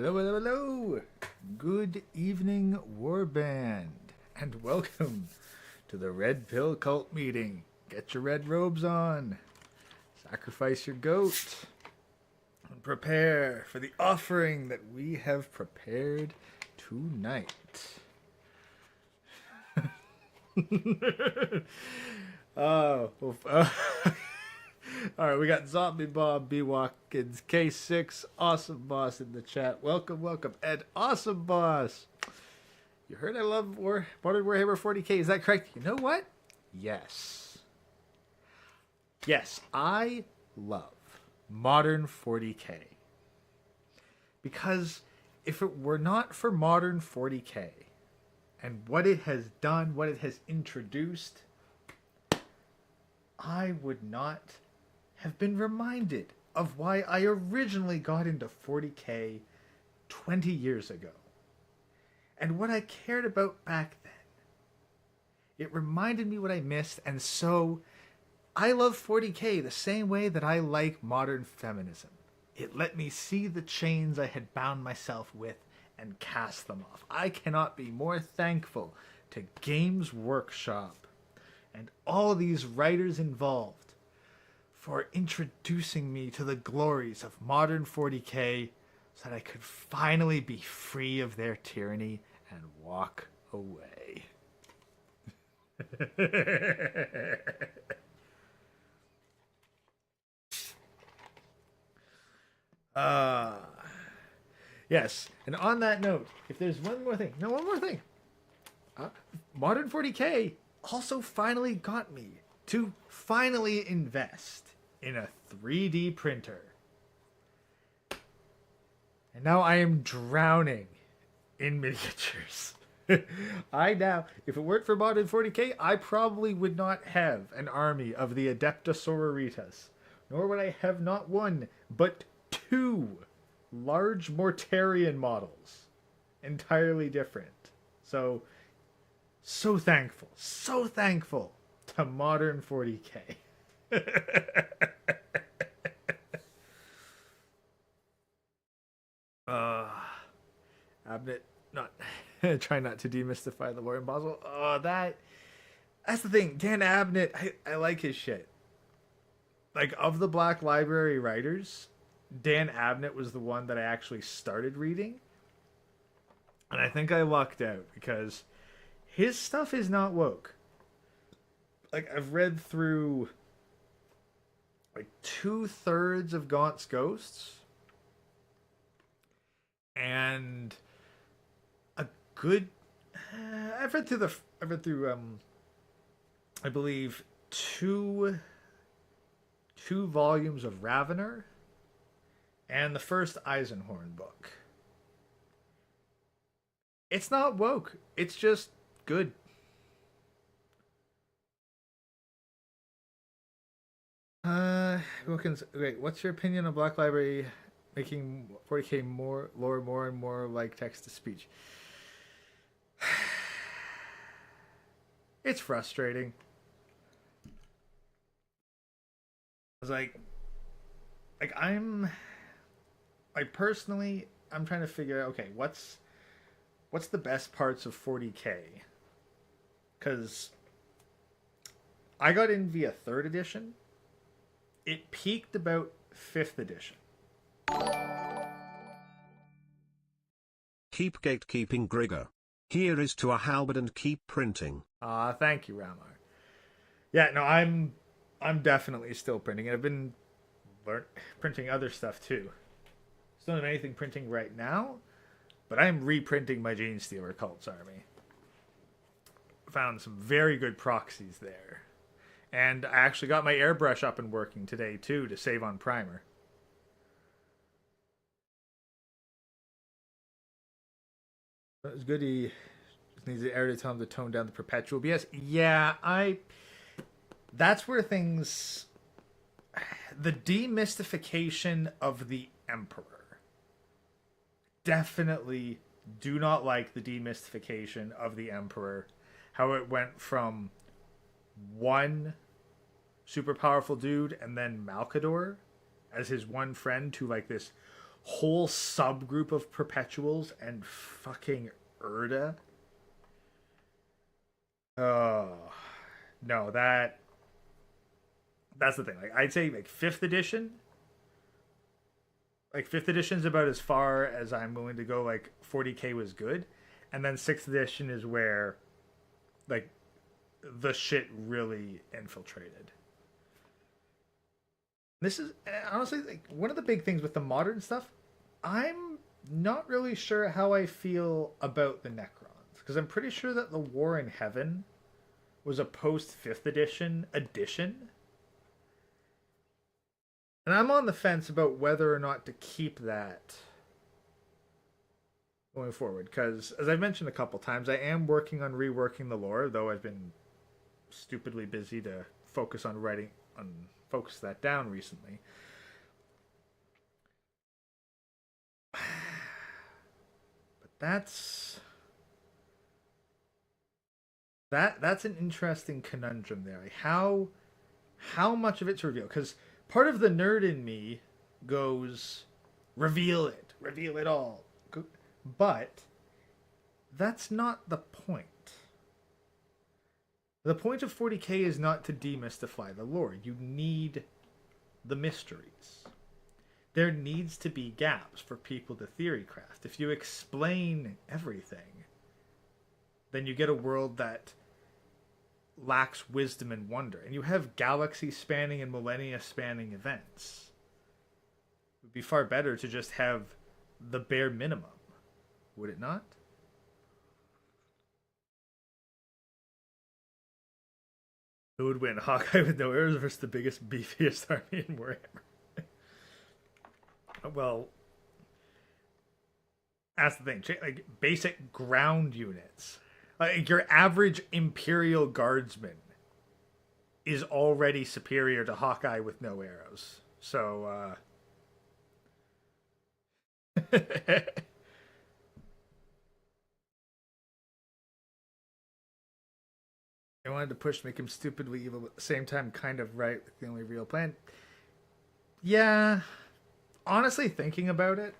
Hello, hello, hello. Good evening, Warband, and welcome to the Red Pill Cult meeting. Get your red robes on, sacrifice your goat, and prepare for the offering that we have prepared tonight. Oh, all right, we got Zombie Bob, B Watkins, K6, Awesome Boss in the chat. Welcome, welcome, and Awesome Boss. You heard I love Modern Warhammer 40k. Is that correct? You know what? Yes. Yes, I love Modern 40k. Because if it were not for Modern 40k and what it has done, what it has introduced, I would not have been reminded of why I originally got into 40k 20 years ago. And what I cared about back then. It reminded me what I missed, and so I love 40k the same way that I like modern feminism. It let me see the chains I had bound myself with and cast them off. I cannot be more thankful to Games Workshop and all these writers involved for introducing me to the glories of modern 40k so that I could finally be free of their tyranny and walk away. Yes, and on that note, if there's one more thing, Modern 40k also finally got me to finally invest in a 3D printer. And now I am drowning in miniatures. I now, if it weren't for Modern 40k, I probably would not have an army of the Adepta Sororitas, nor would I have not one, but two large Mortarian models. Entirely different. So thankful to Modern 40k. Abnett, not try not to demystify the lore in Basel. That's the thing. Dan Abnett, I like his shit. Like, of the Black Library writers, Dan Abnett was the one that I actually started reading. And I think I lucked out because his stuff is not woke. Like, I've read through like 2/3 of Gaunt's Ghosts and a good I've read through I believe two volumes of Ravener and the first Eisenhorn book. It's not woke. It's just good. Wilkins, wait, what's your opinion on Black Library making 40k more lore more and more like text to speech? It's frustrating. It's like I'm personally I'm trying to figure out, okay, what's the best parts of 40k? Because I got in via 3rd edition. It peaked about 5th edition. Keep gatekeeping, Grigor. Here is to a halberd and keep printing. Thank you, Ramar. Yeah, no, I'm definitely still printing. I've been printing other stuff too. Still don't have anything printing right now, but I'm reprinting my Gene Stealer Cults army. Found some very good proxies there. And I actually got my airbrush up and working today too to save on primer. It was good. He just needs the air to tell him to tone down the perpetual BS. Yeah, that's where things. The demystification of the Emperor. Definitely do not like the demystification of the Emperor. How it went from one super powerful dude and then Malkador as his one friend to like this whole subgroup of perpetuals and fucking Erda. Oh no, that's the thing. Like I'd say like fifth edition. Like fifth edition is about as far as I'm willing to go. Like 40k was good, and then sixth edition is where like the shit really infiltrated. This is honestly like one of the big things with the modern stuff. I'm not really sure how I feel about the Necrons because I'm pretty sure that the War in Heaven was a post fifth edition, and I'm on the fence about whether or not to keep that going forward. Because as I've mentioned a couple times, I am working on reworking the lore, though I've been stupidly busy to focus on focus that down recently. But that's an interesting conundrum there. Like how much of it's revealed? Because part of the nerd in me goes, reveal it all. But that's not the point. The point of 40k is not to demystify the lore. You need the mysteries. There needs to be gaps for people to theory craft. If you explain everything, then you get a world that lacks wisdom and wonder. And you have galaxy spanning and millennia spanning events. It would be far better to just have the bare minimum, would it not? Who would win, Hawkeye with no arrows versus the biggest, beefiest army in Warhammer? Well, that's the thing. Like basic ground units, like your average Imperial Guardsman is already superior to Hawkeye with no arrows. So, I wanted to push make him stupidly evil, but at the same time kind of right with the only real plan. Yeah, honestly, thinking about it,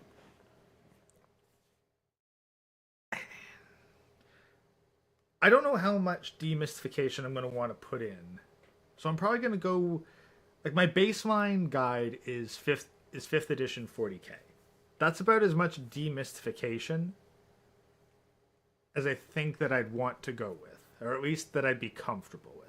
I don't know how much demystification I'm going to want to put in. So I'm probably going to go like my baseline guide is 5th edition 40k. That's about as much demystification as I think that I'd want to go with, or at least that I'd be comfortable with.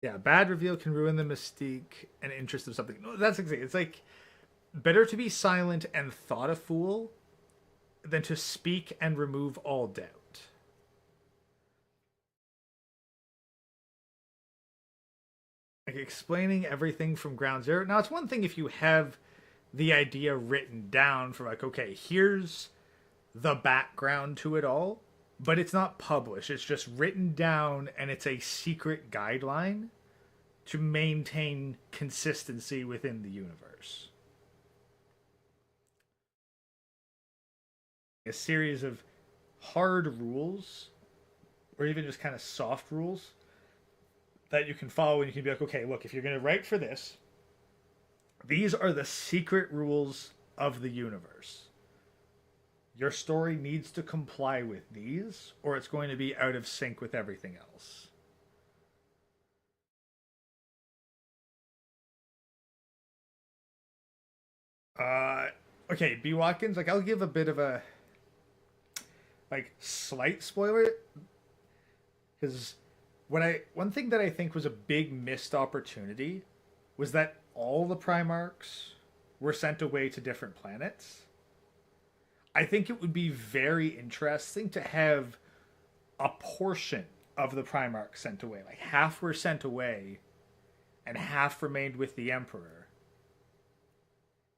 Yeah, bad reveal can ruin the mystique and interest of something. No, that's exactly. It's like better to be silent and thought a fool than to speak and remove all doubt. Like explaining everything from ground zero. Now, it's one thing if you have the idea written down for like, okay, here's the background to it all, but it's not published. It's just written down and it's a secret guideline to maintain consistency within the universe. A series of hard rules, or even just kind of soft rules that you can follow, and you can be like, okay, look, if you're going to write for this, these are the secret rules of the universe. Your story needs to comply with these, or it's going to be out of sync with everything else. Okay, B. Watkins, like, I'll give a bit of a, like, slight spoiler, because one thing that I think was a big missed opportunity was that all the Primarchs were sent away to different planets. I think it would be very interesting to have a portion of the Primarchs sent away. Like half were sent away and half remained with the Emperor.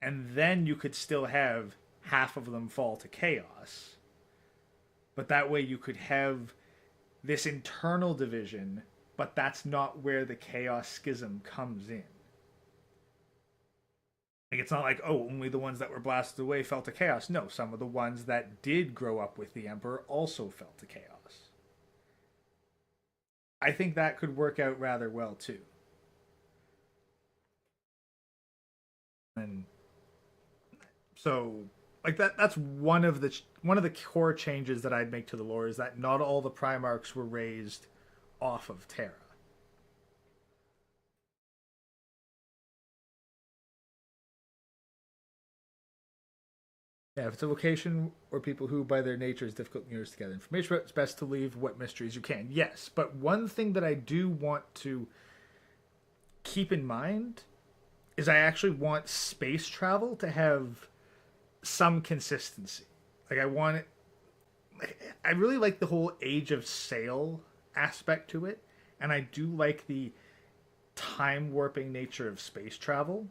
And then you could still have half of them fall to chaos. But that way you could have this internal division, but that's not where the chaos schism comes in. Like it's not like, oh, only the ones that were blasted away fell to chaos. No, some of the ones that did grow up with the Emperor also fell to chaos. I think that could work out rather well too. And so, like that's one of the core changes that I'd make to the lore is that not all the Primarchs were raised off of Terra. Yeah, if it's a vocation or people who, by their nature, is difficult in years to gather information about, it's best to leave what mysteries you can. Yes, but one thing that I do want to keep in mind is I actually want space travel to have some consistency. Like I want it. I really like the whole Age of Sail aspect to it, and I do like the time warping nature of space travel.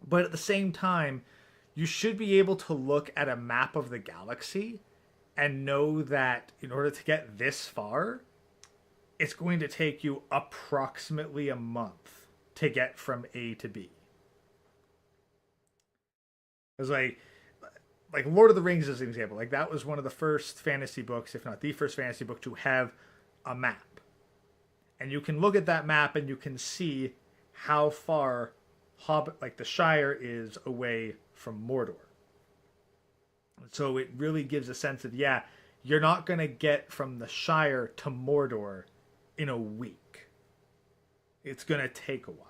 But at the same time, you should be able to look at a map of the galaxy and know that in order to get this far, it's going to take you approximately a month to get from A to B. It was like Lord of the Rings is an example. Like that was one of the first fantasy books, if not the first fantasy book, to have a map. And you can look at that map and you can see how far Hobbit, like the Shire, is away from Mordor. So it really gives a sense of, yeah, you're not going to get from the Shire to Mordor in a week. It's going to take a while.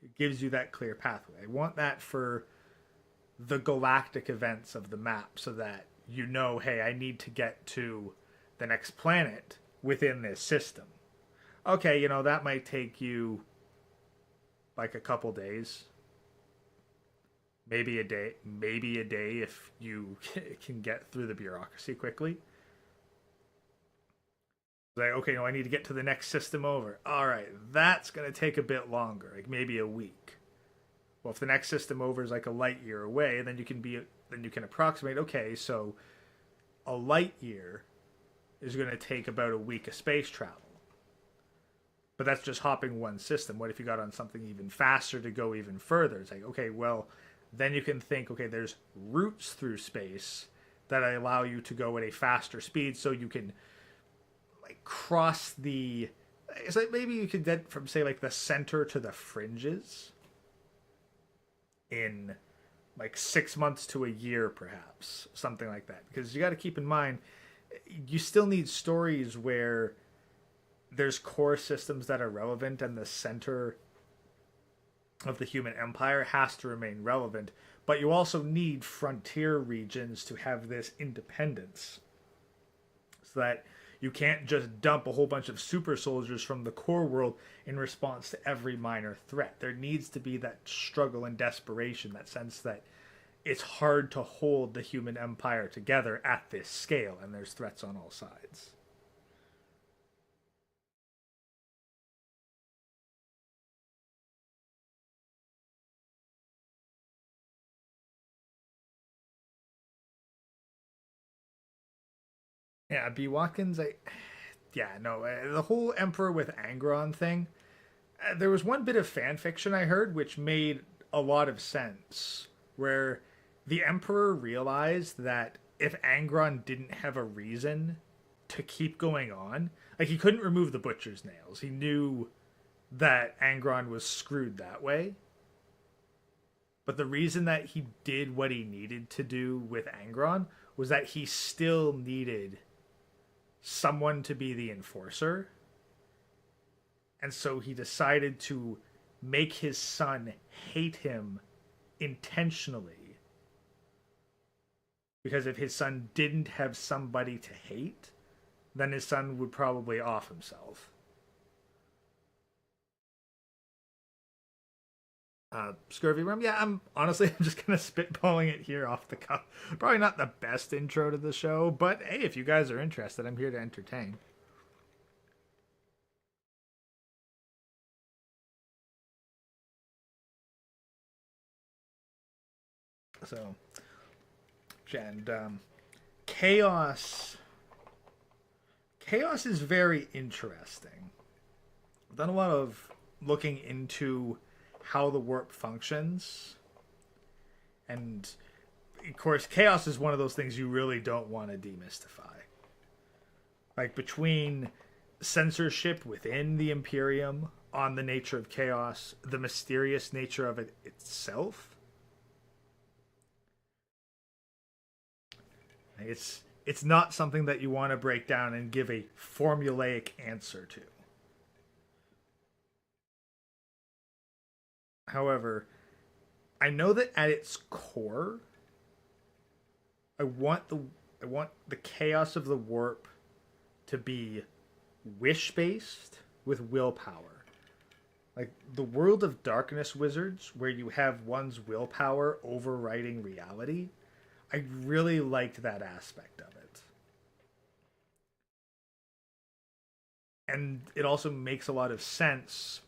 It gives you that clear pathway. I want that for the galactic events of the map so that you know, hey, I need to get to the next planet within this system. Okay, that might take you like a couple days. Maybe a day if you can get through the bureaucracy quickly. Like, okay, no, I need to get to the next system over. All right, that's going to take a bit longer, like maybe a week. Well, if the next system over is like a light year away, then you can approximate, okay, so a light year is going to take about a week of space travel. But that's just hopping one system. What if you got on something even faster to go even further? It's like, okay, well, then you can think, okay, there's routes through space that allow you to go at a faster speed so you can like cross the... It's like maybe you could get from, say, like the center to the fringes in like 6 months to a year, perhaps. Something like that. Because you got to keep in mind, you still need stories where there's core systems that are relevant and the center of the human empire has to remain relevant, but you also need frontier regions to have this independence so that you can't just dump a whole bunch of super soldiers from the core world in response to every minor threat. There needs to be that struggle and desperation, that sense that it's hard to hold the human empire together at this scale, and there's threats on all sides. Yeah, B. Watkins, the whole Emperor with Angron thing. There was one bit of fan fiction I heard which made a lot of sense, where the Emperor realized that if Angron didn't have a reason to keep going on, like he couldn't remove the butcher's nails. He knew that Angron was screwed that way. But the reason that he did what he needed to do with Angron was that he still needed someone to be the enforcer. And so he decided to make his son hate him intentionally. Because if his son didn't have somebody to hate, then his son would probably off himself. Scurvy Rum, yeah, I'm just gonna spitballing it here off the cuff. Probably not the best intro to the show, but hey, if you guys are interested, I'm here to entertain. So, and chaos is very interesting. I've done a lot of looking into how the warp functions, and of course chaos is one of those things you really don't want to demystify. Like between censorship within the Imperium, on the nature of chaos, the mysterious nature of it itself. It's not something that you want to break down and give a formulaic answer to. However, I know that at its core, I want the chaos of the warp to be wish based with willpower. Like the World of Darkness wizards, where you have one's willpower overriding reality. I really liked that aspect of it. And it also makes a lot of sense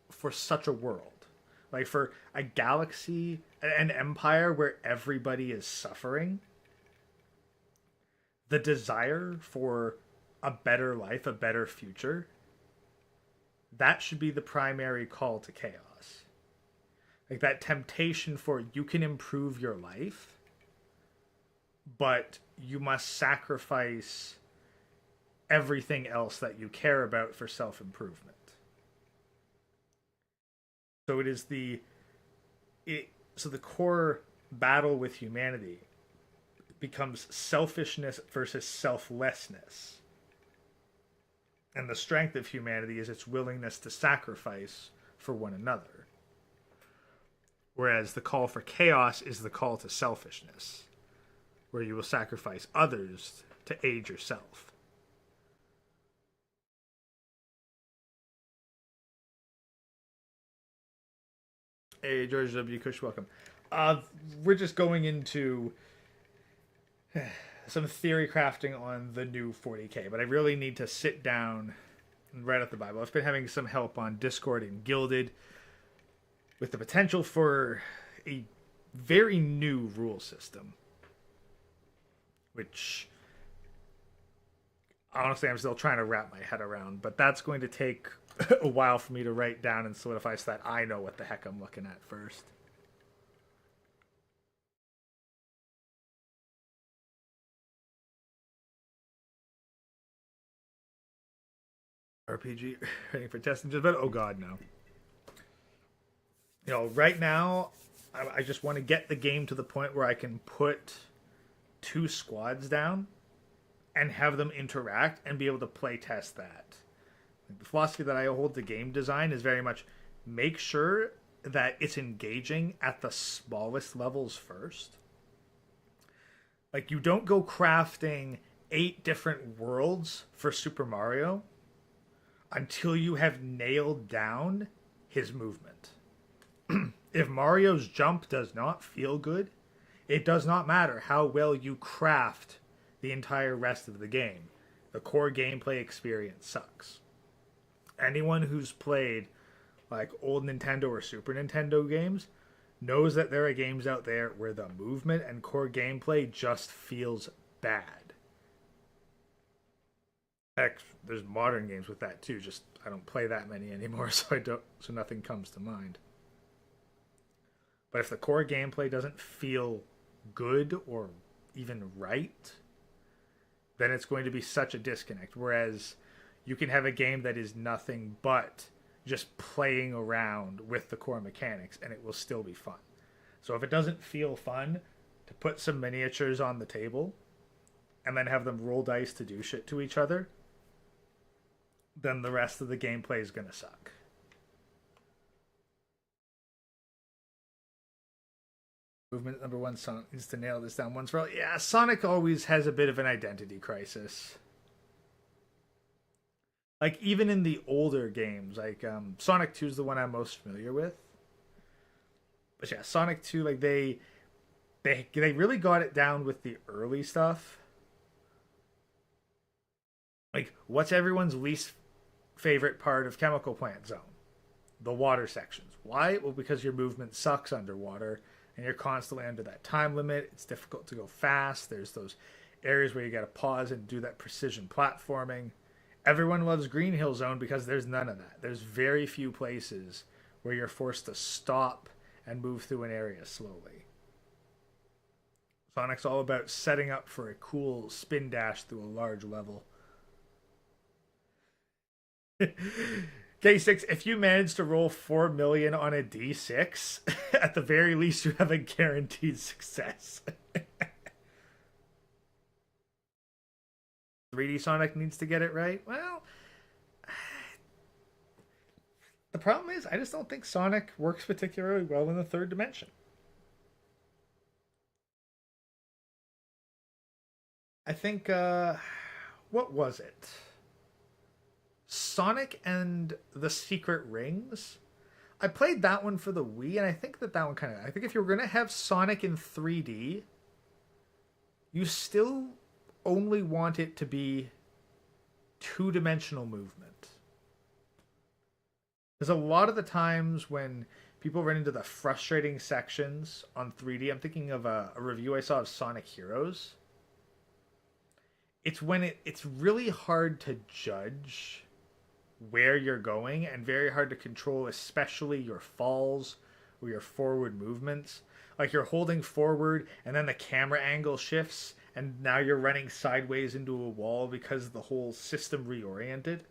for such a world. Like for a galaxy, an empire where everybody is suffering, the desire for a better life, a better future, that should be the primary call to chaos. Like that temptation for you can improve your life, but you must sacrifice everything else that you care about for self-improvement. So it is so the core battle with humanity becomes selfishness versus selflessness. And the strength of humanity is its willingness to sacrifice for one another. Whereas the call for chaos is the call to selfishness, where you will sacrifice others to aid yourself. Hey, George W. Cush, welcome. We're just going into some theory crafting on the new 40k, but I really need to sit down and write out the Bible. I've been having some help on Discord and Gilded with the potential for a very new rule system, which honestly I'm still trying to wrap my head around, but that's going to take a while for me to write down and solidify so that I know what the heck I'm looking at first. RPG ready for testing just about, oh god, no. You know, right now I just want to get the game to the point where I can put 2 squads down and have them interact and be able to play test that. The philosophy that I hold to game design is very much make sure that it's engaging at the smallest levels first. Like, you don't go crafting 8 different worlds for Super Mario until you have nailed down his movement. If Mario's jump does not feel good, it does not matter how well you craft the entire rest of the game. The core gameplay experience sucks. Anyone who's played like old Nintendo or Super Nintendo games knows that there are games out there where the movement and core gameplay just feels bad. Heck, there's modern games with that too. Just I don't play that many anymore, so nothing comes to mind. But if the core gameplay doesn't feel good or even right, then it's going to be such a disconnect. Whereas you can have a game that is nothing but just playing around with the core mechanics and it will still be fun. So if it doesn't feel fun to put some miniatures on the table and then have them roll dice to do shit to each other, then the rest of the gameplay is going to suck. Movement number 1, Sonic needs to nail this down once for all. Yeah, Sonic always has a bit of an identity crisis. Like, even in the older games, like, Sonic 2 is the one I'm most familiar with. But yeah, Sonic 2, like, they really got it down with the early stuff. Like, what's everyone's least favorite part of Chemical Plant Zone? The water sections. Why? Well, because your movement sucks underwater, and you're constantly under that time limit. It's difficult to go fast. There's those areas where you got to pause and do that precision platforming. Everyone loves Green Hill Zone because there's none of that. There's very few places where you're forced to stop and move through an area slowly. Sonic's all about setting up for a cool spin dash through a large level. Okay, six. If you manage to roll 4 million on a d6, at the very least, you have a guaranteed success. 3D Sonic needs to get it right. Well, the problem is, I just don't think Sonic works particularly well in the third dimension. I think, what was it? Sonic and the Secret Rings. I played that one for the Wii, and I think that one kind of. I think if you're going to have Sonic in 3D, you still only want it to be two-dimensional movement. There's a lot of the times when people run into the frustrating sections on 3D. I'm thinking of a review I saw of Sonic Heroes. It's when it's really hard to judge where you're going and very hard to control, especially your falls or your forward movements. Like you're holding forward and then the camera angle shifts and now you're running sideways into a wall because the whole system reoriented.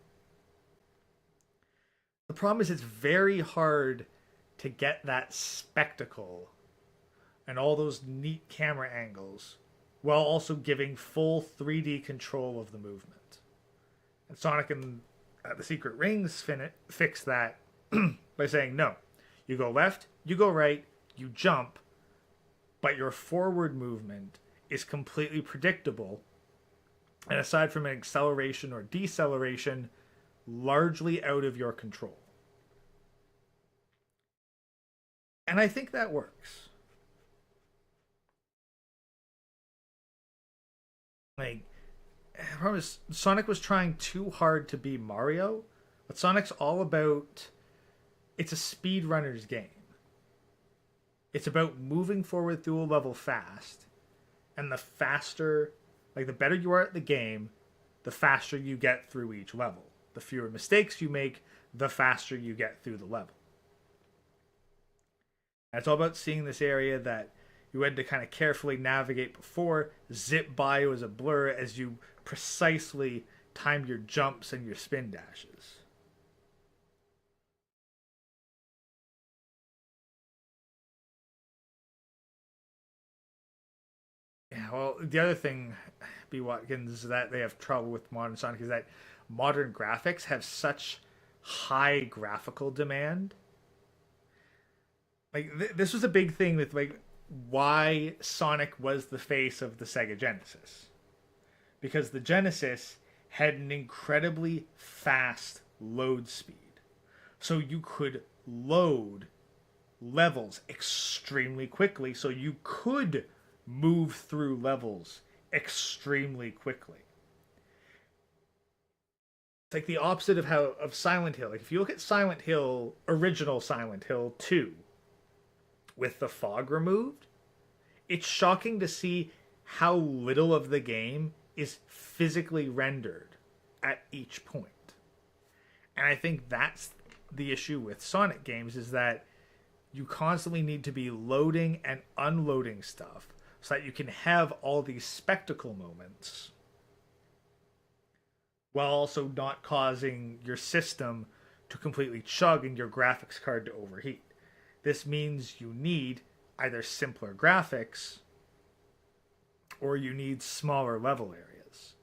The problem is it's very hard to get that spectacle and all those neat camera angles while also giving full 3D control of the movement. And Sonic and the Secret Rings fix that by saying, no, you go left, you go right, you jump, but your forward movement is completely predictable. And aside from an acceleration or deceleration, largely out of your control. And I think that works. Like, I promise, Sonic was trying too hard to be Mario, but Sonic's all about. It's a speedrunner's game. It's about moving forward through a level fast, and the faster, like the better you are at the game, the faster you get through each level. The fewer mistakes you make, the faster you get through the level. And it's all about seeing this area that you had to kind of carefully navigate before, zip by as a blur as you precisely time your jumps and your spin dashes. Yeah, well, the other thing, B. Watkins, that they have trouble with modern Sonic is that modern graphics have such high graphical demand. Like, this was a big thing with, like, why Sonic was the face of the Sega Genesis. Because the Genesis had an incredibly fast load speed. So you could load levels extremely quickly, so you could move through levels extremely quickly. It's like the opposite of Silent Hill. Like if you look at Silent Hill, original Silent Hill 2, with the fog removed, it's shocking to see how little of the game is physically rendered at each point. And I think that's the issue with Sonic games, is that you constantly need to be loading and unloading stuff so that you can have all these spectacle moments while also not causing your system to completely chug and your graphics card to overheat. This means you need either simpler graphics or you need smaller level areas.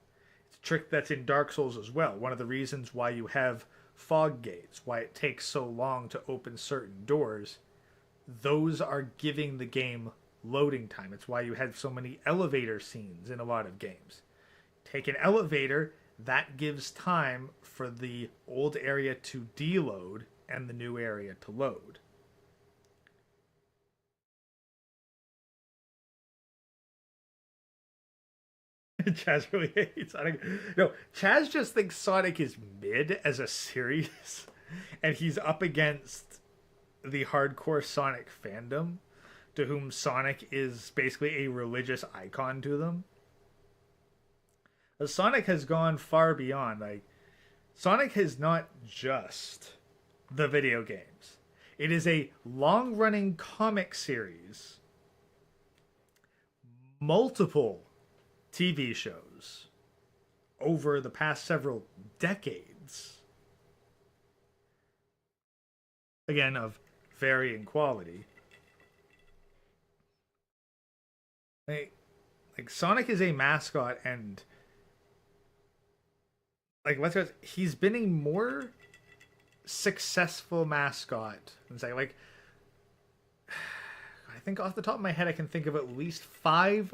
It's a trick that's in Dark Souls as well. One of the reasons why you have fog gates, why it takes so long to open certain doors, those are giving the game loading time. It's why you have so many elevator scenes in a lot of games. Take an elevator, that gives time for the old area to deload and the new area to load. Chaz really hates Sonic. No, Chaz just thinks Sonic is mid as a series, and he's up against the hardcore Sonic fandom, to whom Sonic is basically a religious icon to them. But Sonic has gone far beyond. Like, Sonic is not just the video games. It is a long-running comic series, multiple TV shows over the past several decades. again, of varying quality. Like Sonic is a mascot, and like let's go, he's been a more successful mascot. And say like I think off the top of my head I can think of at least 5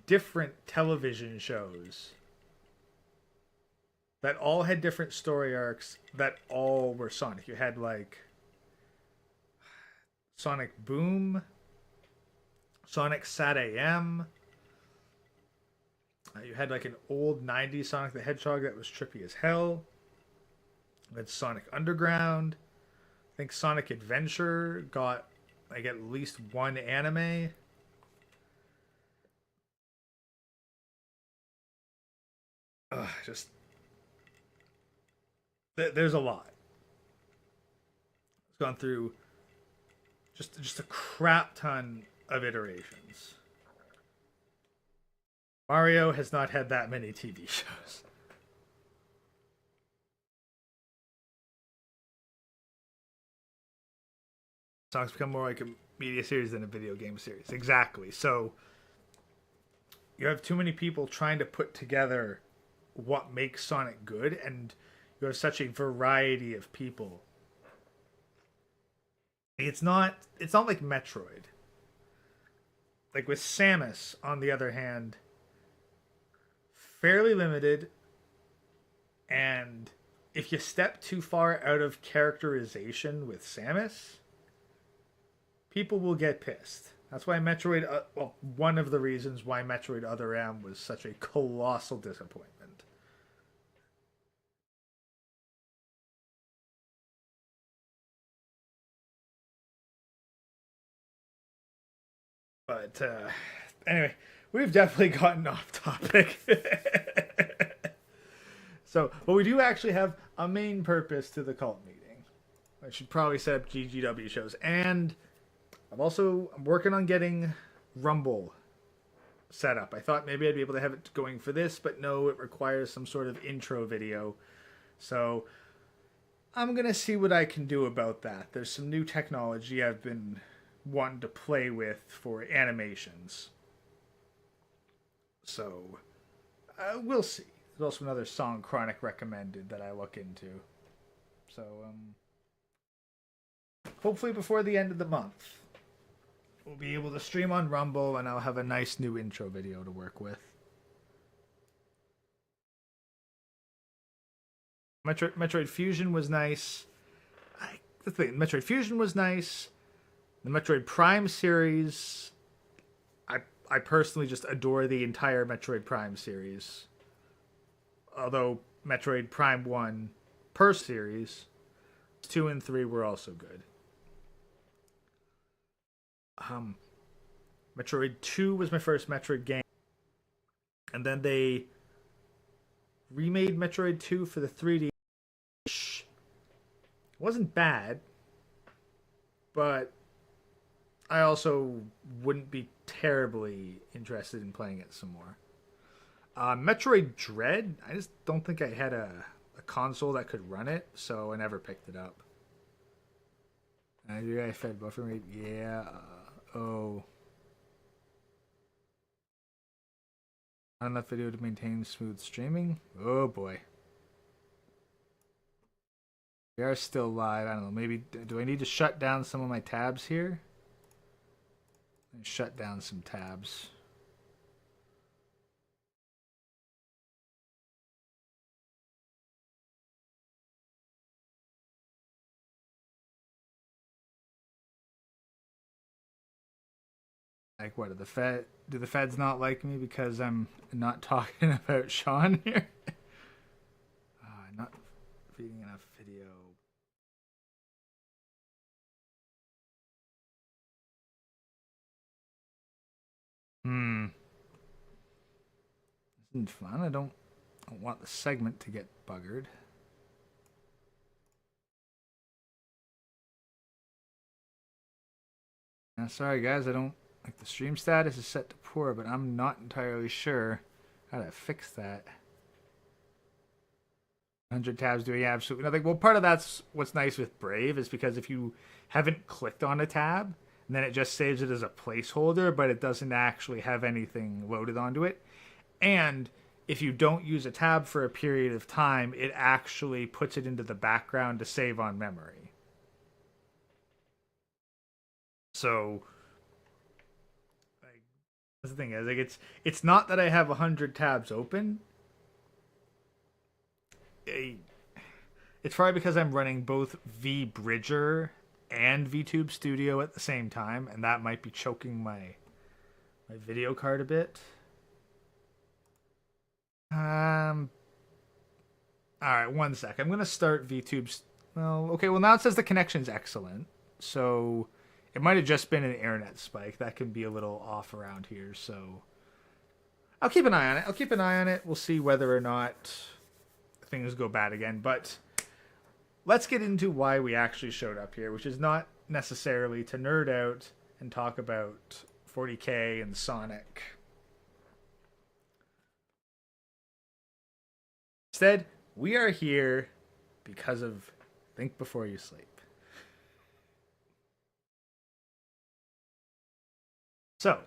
different television shows that all had different story arcs that all were Sonic. You had like Sonic Boom, Sonic Sat AM. You had like an old 90s Sonic the Hedgehog that was trippy as hell. You had Sonic Underground. I think Sonic Adventure got like at least one anime. Just there's a lot. It's gone through just a crap ton of iterations. Mario has not had that many TV shows. Sonic's become more like a media series than a video game series. Exactly. So you have too many people trying to put together what makes Sonic good, and you have such a variety of people. It's not like Metroid. Like with Samus, on the other hand, fairly limited, and if you step too far out of characterization with Samus, people will get pissed. That's why Metroid, one of the reasons why Metroid Other M was such a colossal disappointment. But anyway, we've definitely gotten off topic. So, but we do actually have a main purpose to the cult meeting. I should probably set up GGW shows, and I'm working on getting Rumble set up. I thought maybe I'd be able to have it going for this, but no, it requires some sort of intro video. So I'm gonna see what I can do about that. There's some new technology I've been wanting to play with for animations. So we'll see. There's also another song Chronic recommended that I look into. So hopefully before the end of the month, we'll be able to stream on Rumble, and I'll have a nice new intro video to work with. Metroid Fusion was nice. The thing, Metroid Fusion was nice. The Metroid Prime series, I personally just adore the entire Metroid Prime series. Although Metroid Prime 1 per series, 2 and 3 were also good. Metroid 2 was my first Metroid game. And then they remade Metroid 2 for the 3D. It wasn't bad, but I also wouldn't be terribly interested in playing it some more. Metroid Dread, I just don't think I had a console that could run it, so I never picked it up. Your guy fed buffer rate? Yeah. Not enough video to maintain smooth streaming? Oh boy. We are still live. I don't know. Maybe, do I need to shut down some of my tabs here? Shut down some tabs. Like what? Do the feds not like me because I'm not talking about Sean here? Not feeding enough video. This isn't fun. I don't want the segment to get buggered. Now, sorry guys, I don't like the stream status is set to poor, but I'm not entirely sure how to fix that. 100 tabs doing absolutely nothing. Well, part of that's what's nice with Brave is because if you haven't clicked on a tab, then it just saves it as a placeholder, but it doesn't actually have anything loaded onto it. And if you don't use a tab for a period of time, it actually puts it into the background to save on memory. So, like, that's the thing is, like, it's not that I have 100 tabs open. It's probably because I'm running both VBridger and VTube Studio at the same time, and that might be choking my video card a bit. All right, one sec. I'm gonna start VTube's. Well, okay. Well, now it says the connection's excellent, so it might have just been an internet spike. That can be a little off around here, so I'll keep an eye on it. We'll see whether or not things go bad again. But let's get into why we actually showed up here, which is not necessarily to nerd out and talk about 40K and Sonic. Instead, we are here because of Think Before You Sleep. So,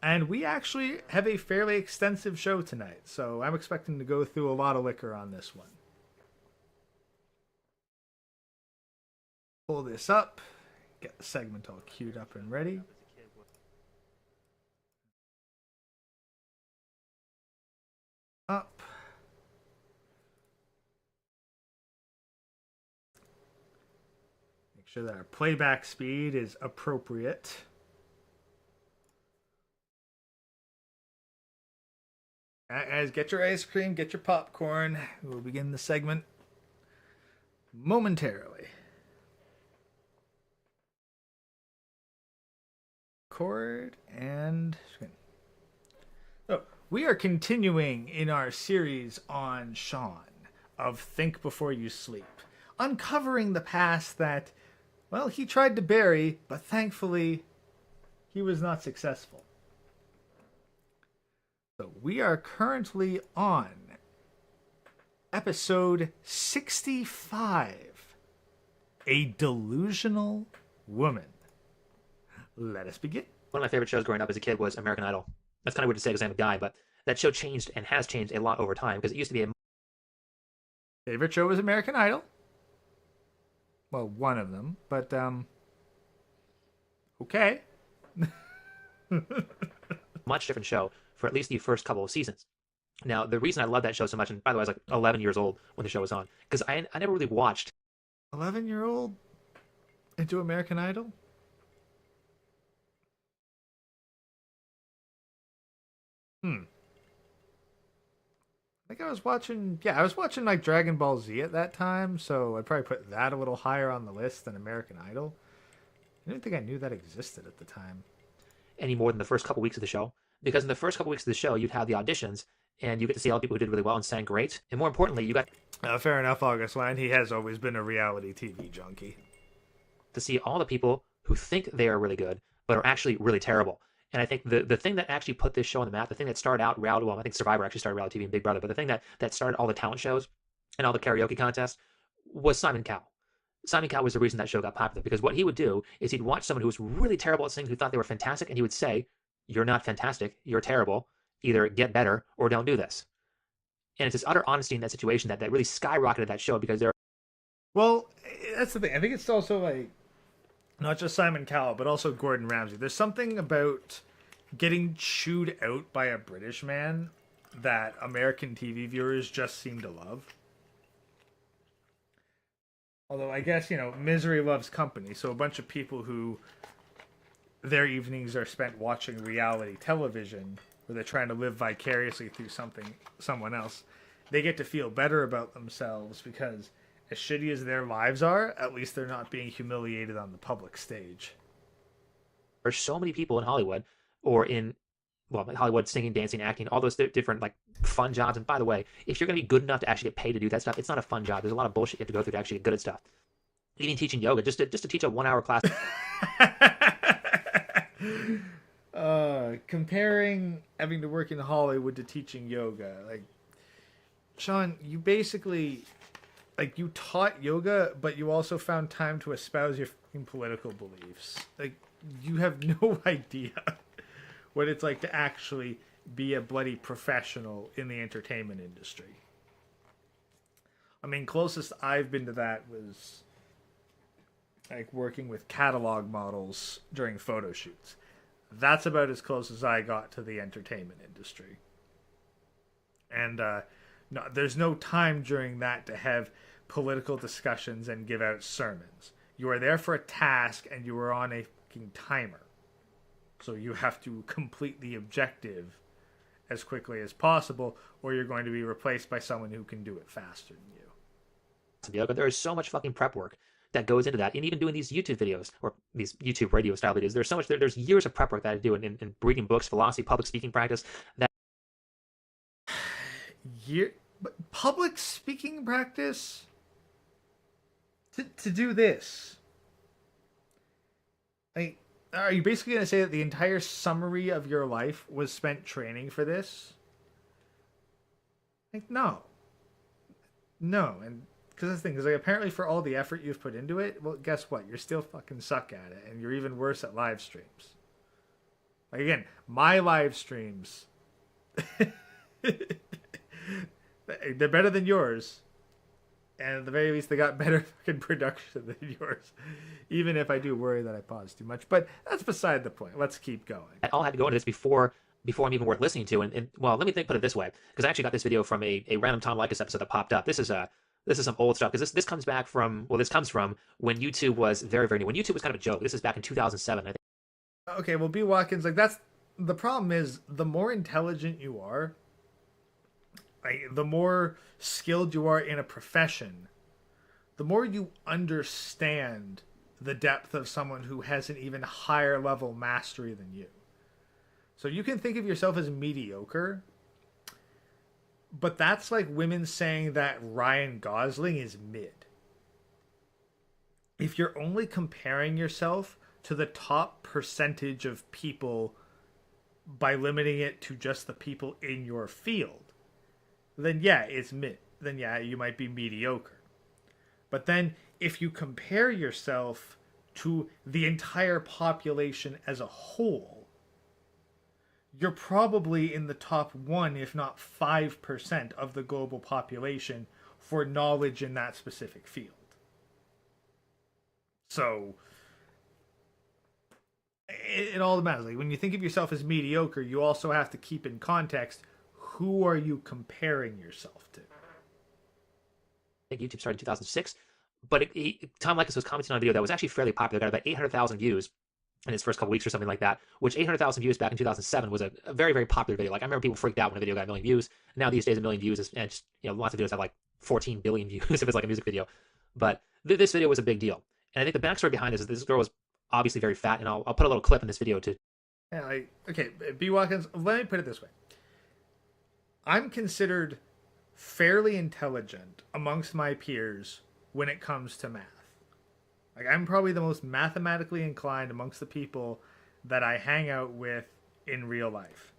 and we actually have a fairly extensive show tonight, so I'm expecting to go through a lot of liquor on this one. Pull this up, get the segment all queued up and ready. Up. Make sure that our playback speed is appropriate. Guys, get your ice cream, get your popcorn. We'll begin the segment momentarily. Record and oh, we are continuing in our series on Sean of Think Before You Sleep, uncovering the past that, well, he tried to bury, but thankfully he was not successful. So we are currently on episode 65, A Delusional Woman. Let us begin. One of my favorite shows growing up as a kid was American Idol. That's kind of weird to say because I'm a guy, but that show changed and has changed a lot over time because it used to be a... Favorite show was American Idol. Well, one of them, but okay. much different show for at least the first couple of seasons. Now, the reason I love that show so much, and by the way, I was like 11 years old when the show was on, because I never really watched. 11-year-old into American Idol? I think I was watching, like Dragon Ball Z at that time, so I'd probably put that a little higher on the list than American Idol. I didn't think I knew that existed at the time. Any more than the first couple weeks of the show, because in the first couple weeks of the show, you'd have the auditions, and you get to see all the people who did really well and sang great, and more importantly, you got... fair enough, August Line. He has always been a reality TV junkie. To see all the people who think they are really good, but are actually really terrible. And I think the thing that actually put this show on the map, the thing that started out reality, well, I think Survivor actually started reality TV and Big Brother, but the thing that started all the talent shows and all the karaoke contests was Simon Cowell. Simon Cowell was the reason that show got popular, because what he would do is he'd watch someone who was really terrible at singing, who thought they were fantastic, and he would say, "You're not fantastic, you're terrible, either get better or don't do this." And it's this utter honesty in that situation that really skyrocketed that show, because Well, that's the thing. I think it's also like not just Simon Cowell, but also Gordon Ramsay. There's something about getting chewed out by a British man that American TV viewers just seem to love. Although I guess, misery loves company. So a bunch of people who their evenings are spent watching reality television, where they're trying to live vicariously through someone else, they get to feel better about themselves because as shitty as their lives are, at least they're not being humiliated on the public stage. are so many people in Hollywood, or in, well, Hollywood, singing, dancing, acting, all those different like fun jobs. And by the way, if you're going to be good enough to actually get paid to do that stuff, it's not a fun job. There's a lot of bullshit you have to go through to actually get good at stuff. Even teaching yoga, just to teach a 1 hour class. Comparing having to work in Hollywood to teaching yoga, like, Sean, you basically like you taught yoga, but you also found time to espouse your fucking political beliefs. Like you have no idea what it's like to actually be a bloody professional in the entertainment industry. I mean, closest I've been to that was like working with catalog models during photo shoots. That's about as close as I got to the entertainment industry. And no, there's no time during that to have political discussions and give out sermons. You are there for a task and you are on a fucking timer. So you have to complete the objective as quickly as possible, or you're going to be replaced by someone who can do it faster than you. Yoga. There is so much fucking prep work that goes into that, and even doing these YouTube videos or these YouTube radio style videos. There's so much. There's years of prep work that I do in reading books, philosophy, public speaking practice. That Public speaking practice to do this. Like, are you basically going to say that the entire summary of your life was spent training for this? Like, no. No, and because that's the thing, because like, apparently for all the effort you've put into it, well, guess what? You're still fucking suck at it, and you're even worse at live streams. Like, again, my live streams, they're better than yours, and at the very least, they got better fucking production than yours, even if I do worry that I pause too much. But that's beside the point. Let's keep going. I all had to go into this before I'm even worth listening to. And well, let me put it this way, because I actually got this video from a random Tom Likas episode that popped up. This is some old stuff, because this comes back from, well, this comes from when YouTube was very, very new. When YouTube was kind of a joke. This is back in 2007, I think. Okay, well, B. Watkins, like, that's the problem is the more intelligent you are, like, the more skilled you are in a profession, the more you understand the depth of someone who has an even higher level mastery than you. So you can think of yourself as mediocre, but that's like women saying that Ryan Gosling is mid. If you're only comparing yourself to the top percentage of people by limiting it to just the people in your field, then yeah, it's mid. Then yeah, you might be mediocre. But then if you compare yourself to the entire population as a whole, you're probably in the top 1, if not 5% of the global population for knowledge in that specific field. So it all matters. Like, when you think of yourself as mediocre, you also have to keep in context, who are you comparing yourself to? I think YouTube started in 2006, but Tom Likas was commenting on a video that was actually fairly popular. Got about 800,000 views in its first couple weeks or something like that, which 800,000 views back in 2007 was a very, very popular video. Like, I remember people freaked out when a video got a million views. Now these days, a million views is, and just, lots of videos have like 14 billion views if it's like a music video. But this video was a big deal. And I think the backstory behind this is this girl was obviously very fat, and I'll put a little clip in this video to. Yeah, okay, B. Watkins, let me put it this way. I'm considered fairly intelligent amongst my peers when it comes to math. Like, I'm probably the most mathematically inclined amongst the people that I hang out with in real life.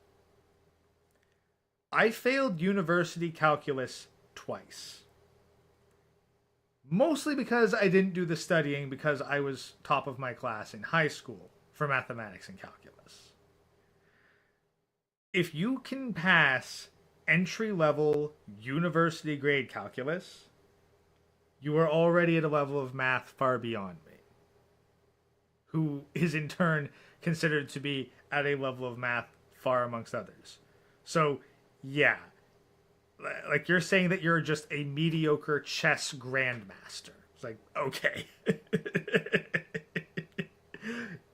I failed university calculus twice. Mostly because I didn't do the studying because I was top of my class in high school for mathematics and calculus. If you can pass entry-level university grade calculus, you are already at a level of math far beyond me, who is in turn considered to be at a level of math far amongst others. So, yeah, like, you're saying that you're just a mediocre chess grandmaster. It's like, okay.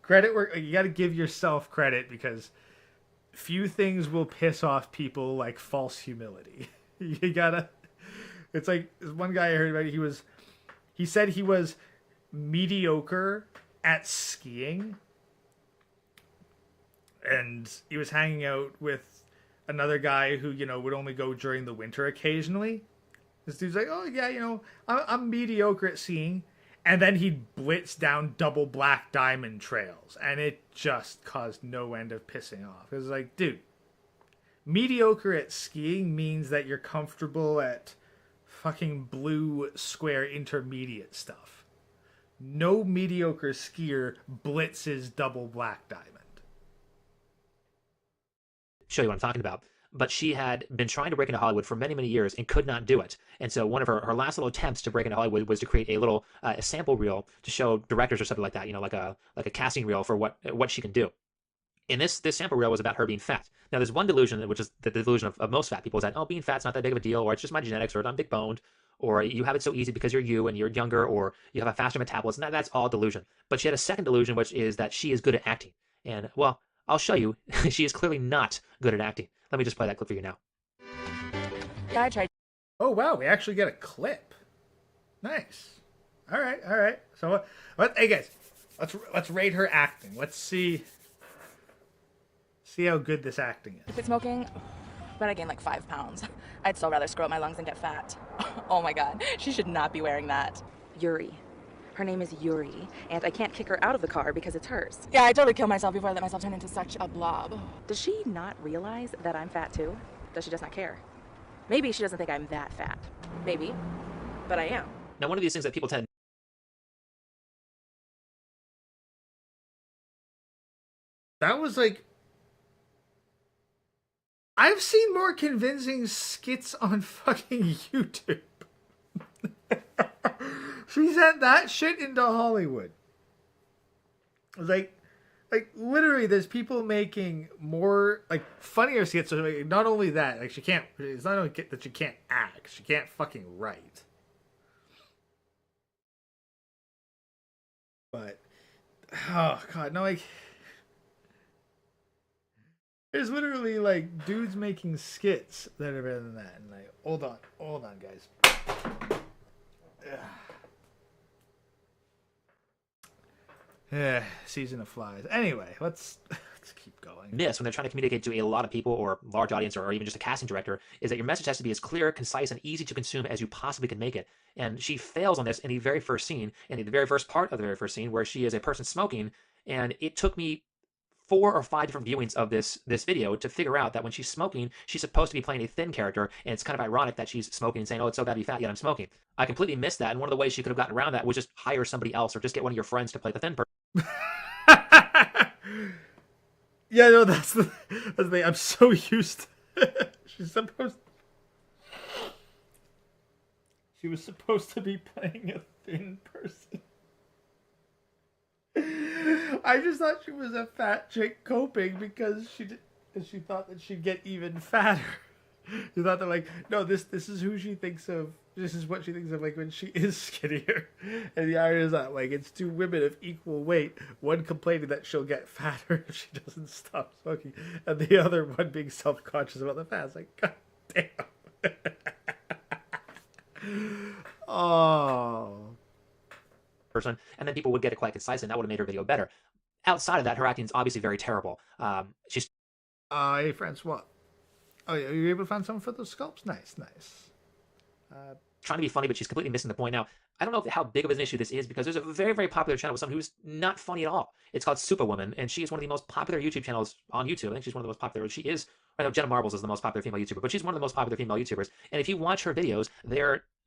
Credit where you got to give yourself credit, because few things will piss off people like false humility. You gotta. It's like one guy I heard about. He said he was mediocre at skiing, and he was hanging out with another guy who, would only go during the winter occasionally. This dude's like, oh yeah, I'm mediocre at skiing. And then he'd blitz down double black diamond trails. And it just caused no end of pissing off. It was like, dude, mediocre at skiing means that you're comfortable at fucking blue square intermediate stuff. No mediocre skier blitzes double black diamond. Show you what I'm talking about. But she had been trying to break into Hollywood for many, many years and could not do it. And so one of her last little attempts to break into Hollywood was to create a little a sample reel to show directors or something like that, like a casting reel for what she can do. And this sample reel was about her being fat. Now, there's one delusion, which is the delusion of most fat people, is that, oh, being fat's not that big of a deal, or it's just my genetics, or I'm big boned, or you have it so easy because you're you and you're younger, or you have a faster metabolism. That's all delusion. But she had a second delusion, which is that she is good at acting. And, well, I'll show you. She is clearly not good at acting. Let me just play that clip for you now. Yeah, I tried. Oh, wow, we actually get a clip. Nice. All right. So, hey, guys, let's rate her acting. Let's see how good this acting is. Quit smoking, but I gained like 5 pounds. I'd still rather screw up my lungs and get fat. Oh my god, she should not be wearing that. Yuri. Her name is Yuri, and I can't kick her out of the car because it's hers. Yeah, I totally killed myself before I let myself turn into such a blob. Does she not realize that I'm fat too? Does she just not care? Maybe she doesn't think I'm that fat. Maybe, but I am. Now, one of these things that people tend That was like... I've seen more convincing skits on fucking YouTube. She sent that shit into Hollywood. Like literally, there's people making more, like, funnier skits. So, like, not only that, like, it's not only that she can't act, she can't fucking write. But, oh, God, no, like... There's literally, like, dudes making skits that are better than that. And, like, hold on, guys. Season of Flies. Anyway, let's keep going. miss when they're trying to communicate to a lot of people or large audience or even just a casting director is that your message has to be as clear, concise, and easy to consume as you possibly can make it. And she fails on this in the very first scene, in the very first part of the very first scene, where she is a person smoking. And it took me 4 or 5 different viewings of this video to figure out that when she's smoking, she's supposed to be playing a thin character, and it's kind of ironic that she's smoking and saying, oh, it's so bad to be fat, yet I'm smoking. I completely missed that, and one of the ways she could have gotten around that was just hire somebody else or just get one of your friends to play the thin person. Yeah, no, that's the thing. I'm so used to She was supposed to be playing a thin person. I just thought she was a fat chick coping because she thought that she'd get even fatter. She thought that, like, no, this is who she thinks of. This is what she thinks of, like, when she is skinnier. And the irony is that, like, it's 2 women of equal weight, one complaining that she'll get fatter if she doesn't stop smoking, and the other one being self-conscious about the fat. It's like, god damn. Oh. Person, and then people would get it quite concise, and that would have made her video better. Outside of that, her acting is obviously very terrible. She's Hey, Francois. Oh, yeah, are you able to find someone for those sculpts? Nice. trying to be funny, but she's completely missing the point. Now, I don't know how big of an issue this is because there's a very, very popular channel with someone who's not funny at all. It's called Superwoman, and she is one of the most popular YouTube channels on YouTube. I think she's one of the most popular. She is, I know Jenna Marbles is the most popular female YouTuber, but she's one of the most popular female YouTubers. And if you watch her videos,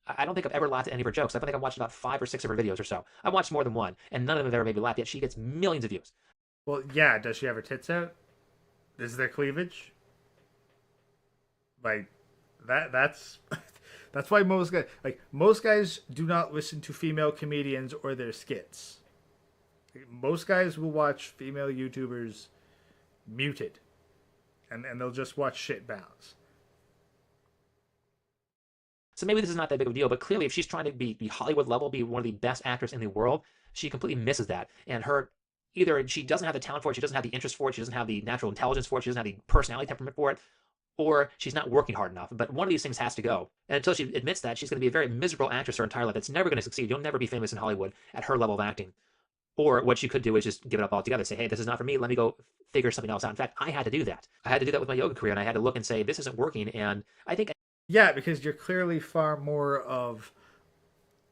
I don't think I've ever laughed at any of her jokes. I think I've watched about 5 or 6 of her videos or so. I've watched more than one, and none of them have ever made me laugh, yet she gets millions of views. Well, yeah, does she have her tits out? Is there cleavage? Like, that's why most guys do not listen to female comedians or their skits. Most guys will watch female YouTubers muted, and they'll just watch shit bounce. So maybe this is not that big of a deal, but clearly if she's trying to be Hollywood level, be one of the best actors in the world, she completely misses that. And either she doesn't have the talent for it, she doesn't have the interest for it, she doesn't have the natural intelligence for it, she doesn't have the personality temperament for it, or she's not working hard enough. But one of these things has to go. And until she admits that, she's going to be a very miserable actress her entire life that's never going to succeed. You'll never be famous in Hollywood at her level of acting. Or what she could do is just give it up altogether. Say, hey, this is not for me. Let me go figure something else out. In fact, I had to do that. I had to do that with my yoga career, and I had to look and say, this isn't working. And I think... Yeah, because you're clearly far more of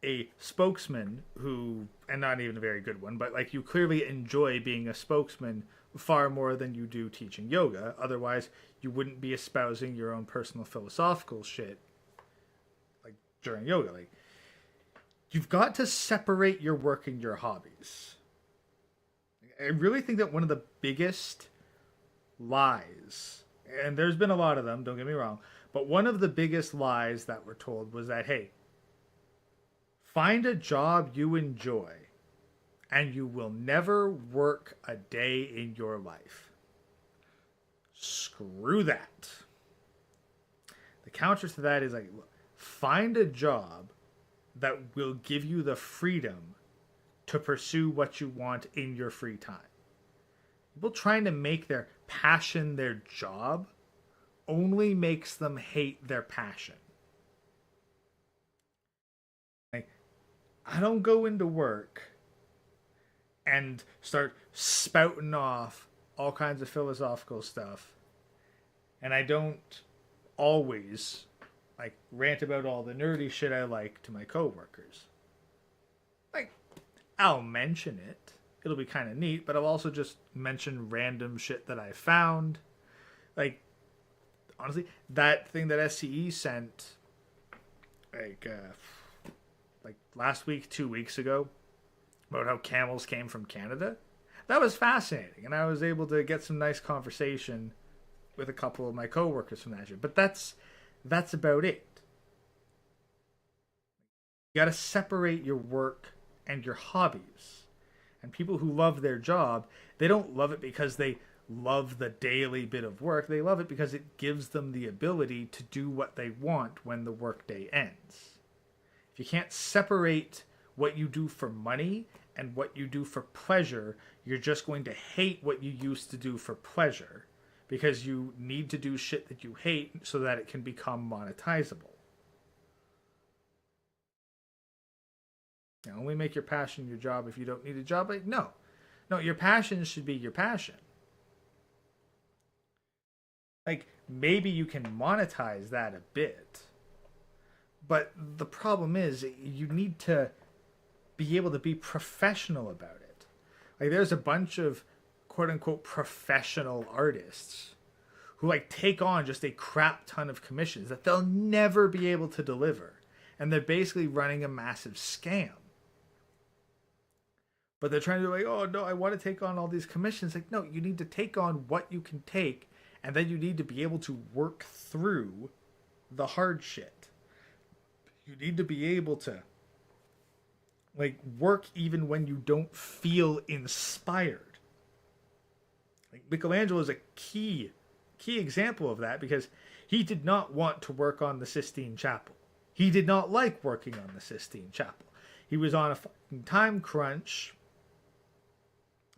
a spokesman who, and not even a very good one, but like you clearly enjoy being a spokesman far more than you do teaching yoga. Otherwise, you wouldn't be espousing your own personal philosophical shit like during yoga. Like, you've got to separate your work and your hobbies. I really think that one of the biggest lies, and there's been a lot of them, don't get me wrong, but one of the biggest lies that were told was that, hey, find a job you enjoy and you will never work a day in your life. Screw that. The counter to that is like, look, find a job that will give you the freedom to pursue what you want in your free time. People trying to make their passion their job only makes them hate their passion. Like, I don't go into work and start spouting off all kinds of philosophical stuff, and I don't always like rant about all the nerdy shit I like to my coworkers. Like, I'll mention it. It'll be kind of neat, but I'll also just mention random shit that I found. Like, honestly, that thing that SCE sent like last week, 2 weeks ago, about how camels came from Canada, that was fascinating, and I was able to get some nice conversation with a couple of my coworkers from that shit. But that's about it. You got to separate your work and your hobbies. And people who love their job, they don't love it because they love the daily bit of work. They love it because it gives them the ability to do what they want when the workday ends. If you can't separate what you do for money and what you do for pleasure, you're just going to hate what you used to do for pleasure, because you need to do shit that you hate so that it can become monetizable. You know, only make your passion your job if you don't need a job. Like, no, your passion should be your passion. Like, maybe you can monetize that a bit, but the problem is you need to be able to be professional about it. Like, there's a bunch of quote-unquote professional artists who like take on just a crap ton of commissions that they'll never be able to deliver, and they're basically running a massive scam. But they're trying to be like, oh no, I want to take on all these commissions. Like, no, you need to take on what you can take, and then you need to be able to work through the hard shit. You need to be able to like work even when you don't feel inspired. Like, Michelangelo is a key example of that, because he did not want to work on the Sistine Chapel. He did not like working on the Sistine Chapel. He was on a fucking time crunch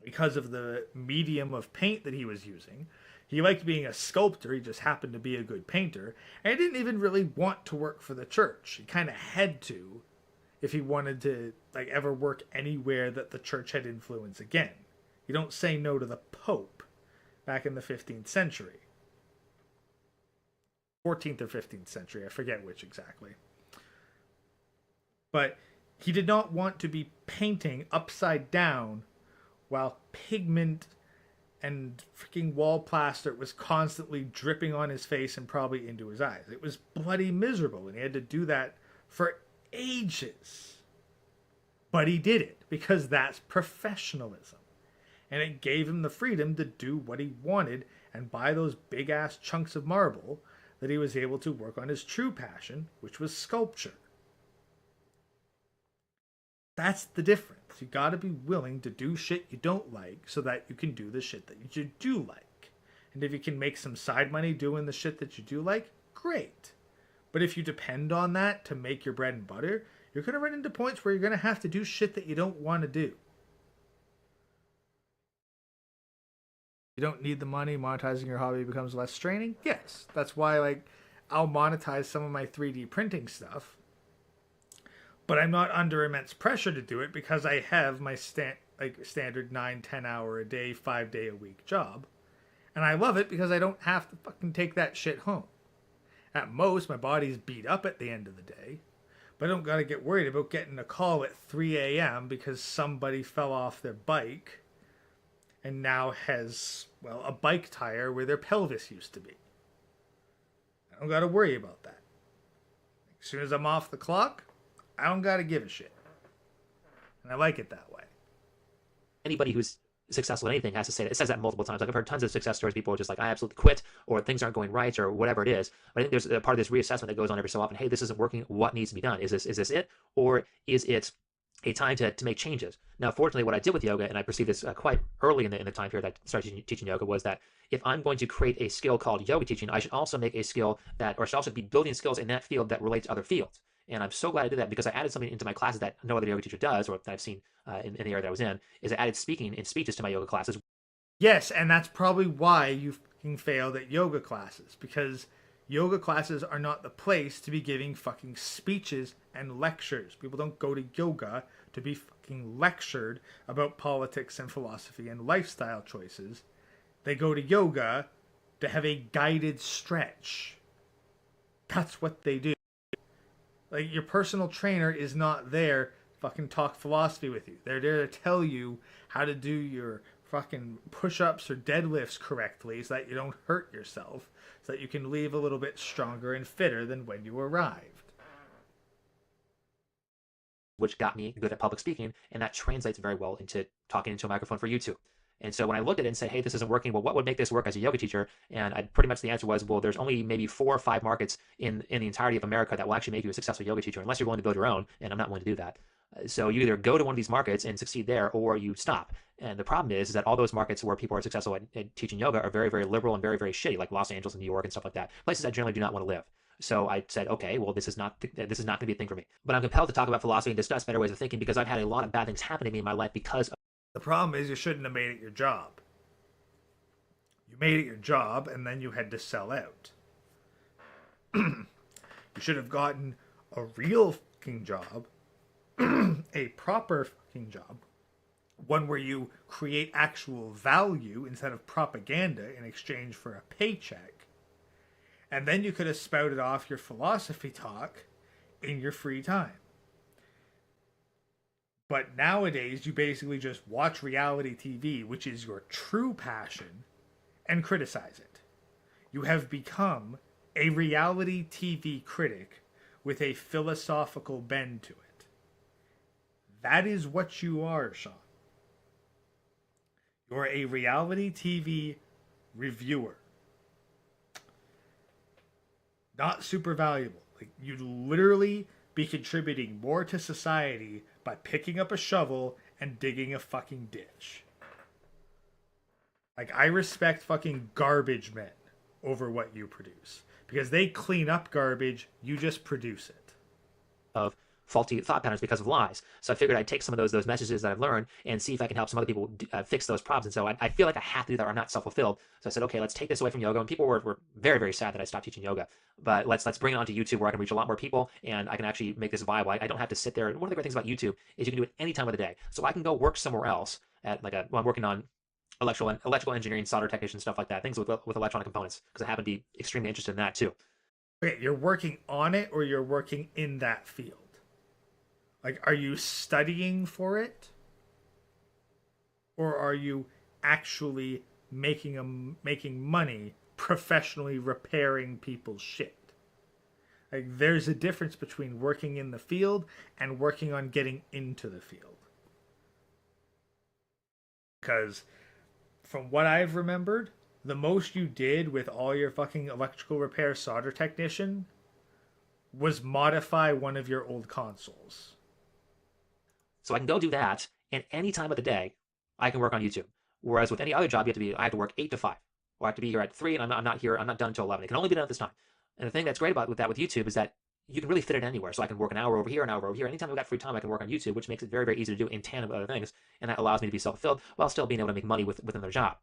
because of the medium of paint that he was using. He liked being a sculptor. He just happened to be a good painter. And he didn't even really want to work for the church. He kind of had to if he wanted to like ever work anywhere that the church had influence again. You don't say no to the Pope back in the 15th century. 14th or 15th century, I forget which exactly. But he did not want to be painting upside down while pigment and freaking wall plaster was constantly dripping on his face and probably into his eyes. It was bloody miserable, and he had to do that for ages. But he did it because that's professionalism. And it gave him the freedom to do what he wanted and buy those big ass chunks of marble that he was able to work on his true passion, which was sculpture. That's the difference. You gotta be willing to do shit you don't like so that you can do the shit that you do like. And if you can make some side money doing the shit that you do like, great. But if you depend on that to make your bread and butter, you're gonna run into points where you're gonna have to do shit that you don't want to do. You don't need the money. Monetizing your hobby becomes less straining. Yes, that's why like I'll monetize some of my 3D printing stuff, but I'm not under immense pressure to do it because I have my standard 9-10 hour a day, 5-day a week job, and I love it because I don't have to fucking take that shit home. At most, my body's beat up at the end of the day, but I don't gotta get worried about getting a call at 3 a.m. because somebody fell off their bike and now has, well, a bike tire where their pelvis used to be. I don't got to worry about that. As soon as I'm off the clock, I don't gotta give a shit. And I like it that way. Anybody who's successful at anything has to say that. It says that multiple times. Like I've heard tons of success stories. People are just like, I absolutely quit, or things aren't going right, or whatever it is. But I think there's a part of this reassessment that goes on every so often. Hey, this isn't working. What needs to be done? Is this it, or is it a time to make changes? Now, fortunately, what I did with yoga, and I perceived this quite early in the time period that I started teaching yoga, was that if I'm going to create a skill called yoga teaching, I should also make a skill that, or should also be building skills in that field that relate to other fields. And I'm so glad I did that because I added something into my classes that no other yoga teacher does, or that I've seen in the area that I was in, is I added speaking and speeches to my yoga classes. Yes, and that's probably why you fucking failed at yoga classes, because yoga classes are not the place to be giving fucking speeches and lectures. People don't go to yoga to be fucking lectured about politics and philosophy and lifestyle choices. They go to yoga to have a guided stretch. That's what they do. Like, your personal trainer is not there to fucking talk philosophy with you. They're there to tell you how to do your fucking push-ups or deadlifts correctly so that you don't hurt yourself, so that you can leave a little bit stronger and fitter than when you arrived. Which got me good at public speaking, and that translates very well into talking into a microphone for YouTube. And so when I looked at it and said, hey, this isn't working, well, what would make this work as a yoga teacher? And pretty much the answer was, well, there's only maybe 4 or 5 markets in the entirety of America that will actually make you a successful yoga teacher, unless you're willing to build your own, and I'm not willing to do that. So you either go to one of these markets and succeed there, or you stop. And the problem is that all those markets where people are successful at teaching yoga are very, very liberal and very, very shitty, like Los Angeles and New York and stuff like that. Places I generally do not want to live. So I said, okay, well, this is not going to be a thing for me. But I'm compelled to talk about philosophy and discuss better ways of thinking because I've had a lot of bad things happen to me in my life because of. The problem is you shouldn't have made it your job. You made it your job, and then you had to sell out. You should have gotten a real fucking job, a proper fucking job, one where you create actual value instead of propaganda in exchange for a paycheck. And then you could have spouted off your philosophy talk in your free time. But nowadays, you basically just watch reality TV, which is your true passion, and criticize it. You have become a reality TV critic with a philosophical bend to it. That is what you are, Sean. You're a reality TV reviewer. Not super valuable. Like, you'd literally be contributing more to society by picking up a shovel and digging a fucking ditch. Like, I respect fucking garbage men over what you produce. Because they clean up garbage, you just produce it. Of faulty thought patterns because of lies. So I figured I'd take some of those messages that I've learned and see if I can help some other people fix those problems. And so I feel like I have to do that or I'm not self-fulfilled. So I said, okay, let's take this away from yoga. And people were very, very sad that I stopped teaching yoga. But let's bring it onto YouTube where I can reach a lot more people and I can actually make this viable. I don't have to sit there. And one of the great things about YouTube is you can do it any time of the day. So I can go work somewhere else at I'm working on electrical engineering, solder technician, stuff like that, things with electronic components, because I happen to be extremely interested in that too. Okay, you're working on it or you're working in that field? Like, are you studying for it? Or are you actually making money professionally repairing people's shit? Like, there's a difference between working in the field and working on getting into the field. Because from what I've remembered, the most you did with all your fucking electrical repair solder technician was modify one of your old consoles. So I can go do that, and any time of the day, I can work on YouTube. Whereas with any other job, I have to work 8 to 5, or I have to be here at 3, and I'm not done until 11. It can only be done at this time. And the thing that's great about with YouTube is that you can really fit it anywhere. So I can work an hour over here, an hour over here. Anytime I've got free time, I can work on YouTube, which makes it very, very easy to do in tandem with other things, and that allows me to be self-fulfilled while still being able to make money within their job.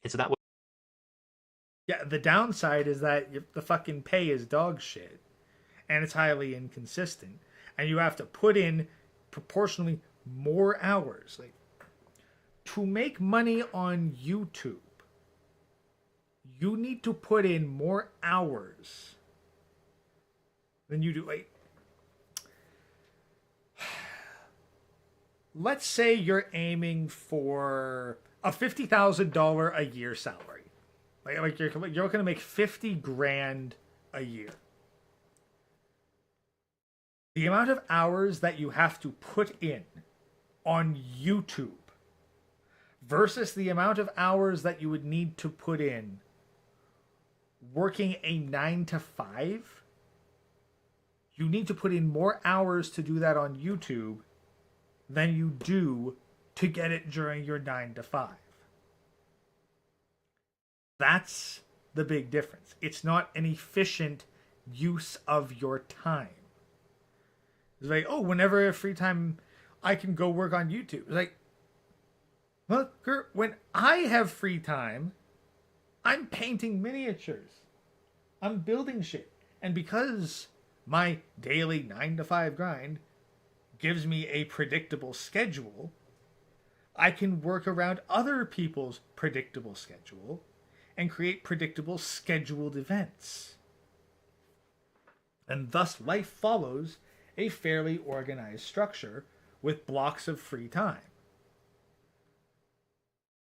And so that was. Yeah, the downside is that the fucking pay is dog shit, and it's highly inconsistent, and you have to put in proportionally more hours. Like, to make money on YouTube, you need to put in more hours than you do. Like, let's say you're aiming for a $50,000 a year salary. Like you're looking to make 50 grand a year. The amount of hours that you have to put in on YouTube versus the amount of hours that you would need to put in working a 9 to 5, you need to put in more hours to do that on YouTube than you do to get it during your 9 to 5. That's the big difference. It's not an efficient use of your time. It's like, oh, whenever I have free time, I can go work on YouTube. It's like, well, Kurt, when I have free time, I'm painting miniatures. I'm building shit. And because my daily 9 to 5 grind gives me a predictable schedule, I can work around other people's predictable schedule and create predictable scheduled events. And thus life follows a fairly organized structure with blocks of free time.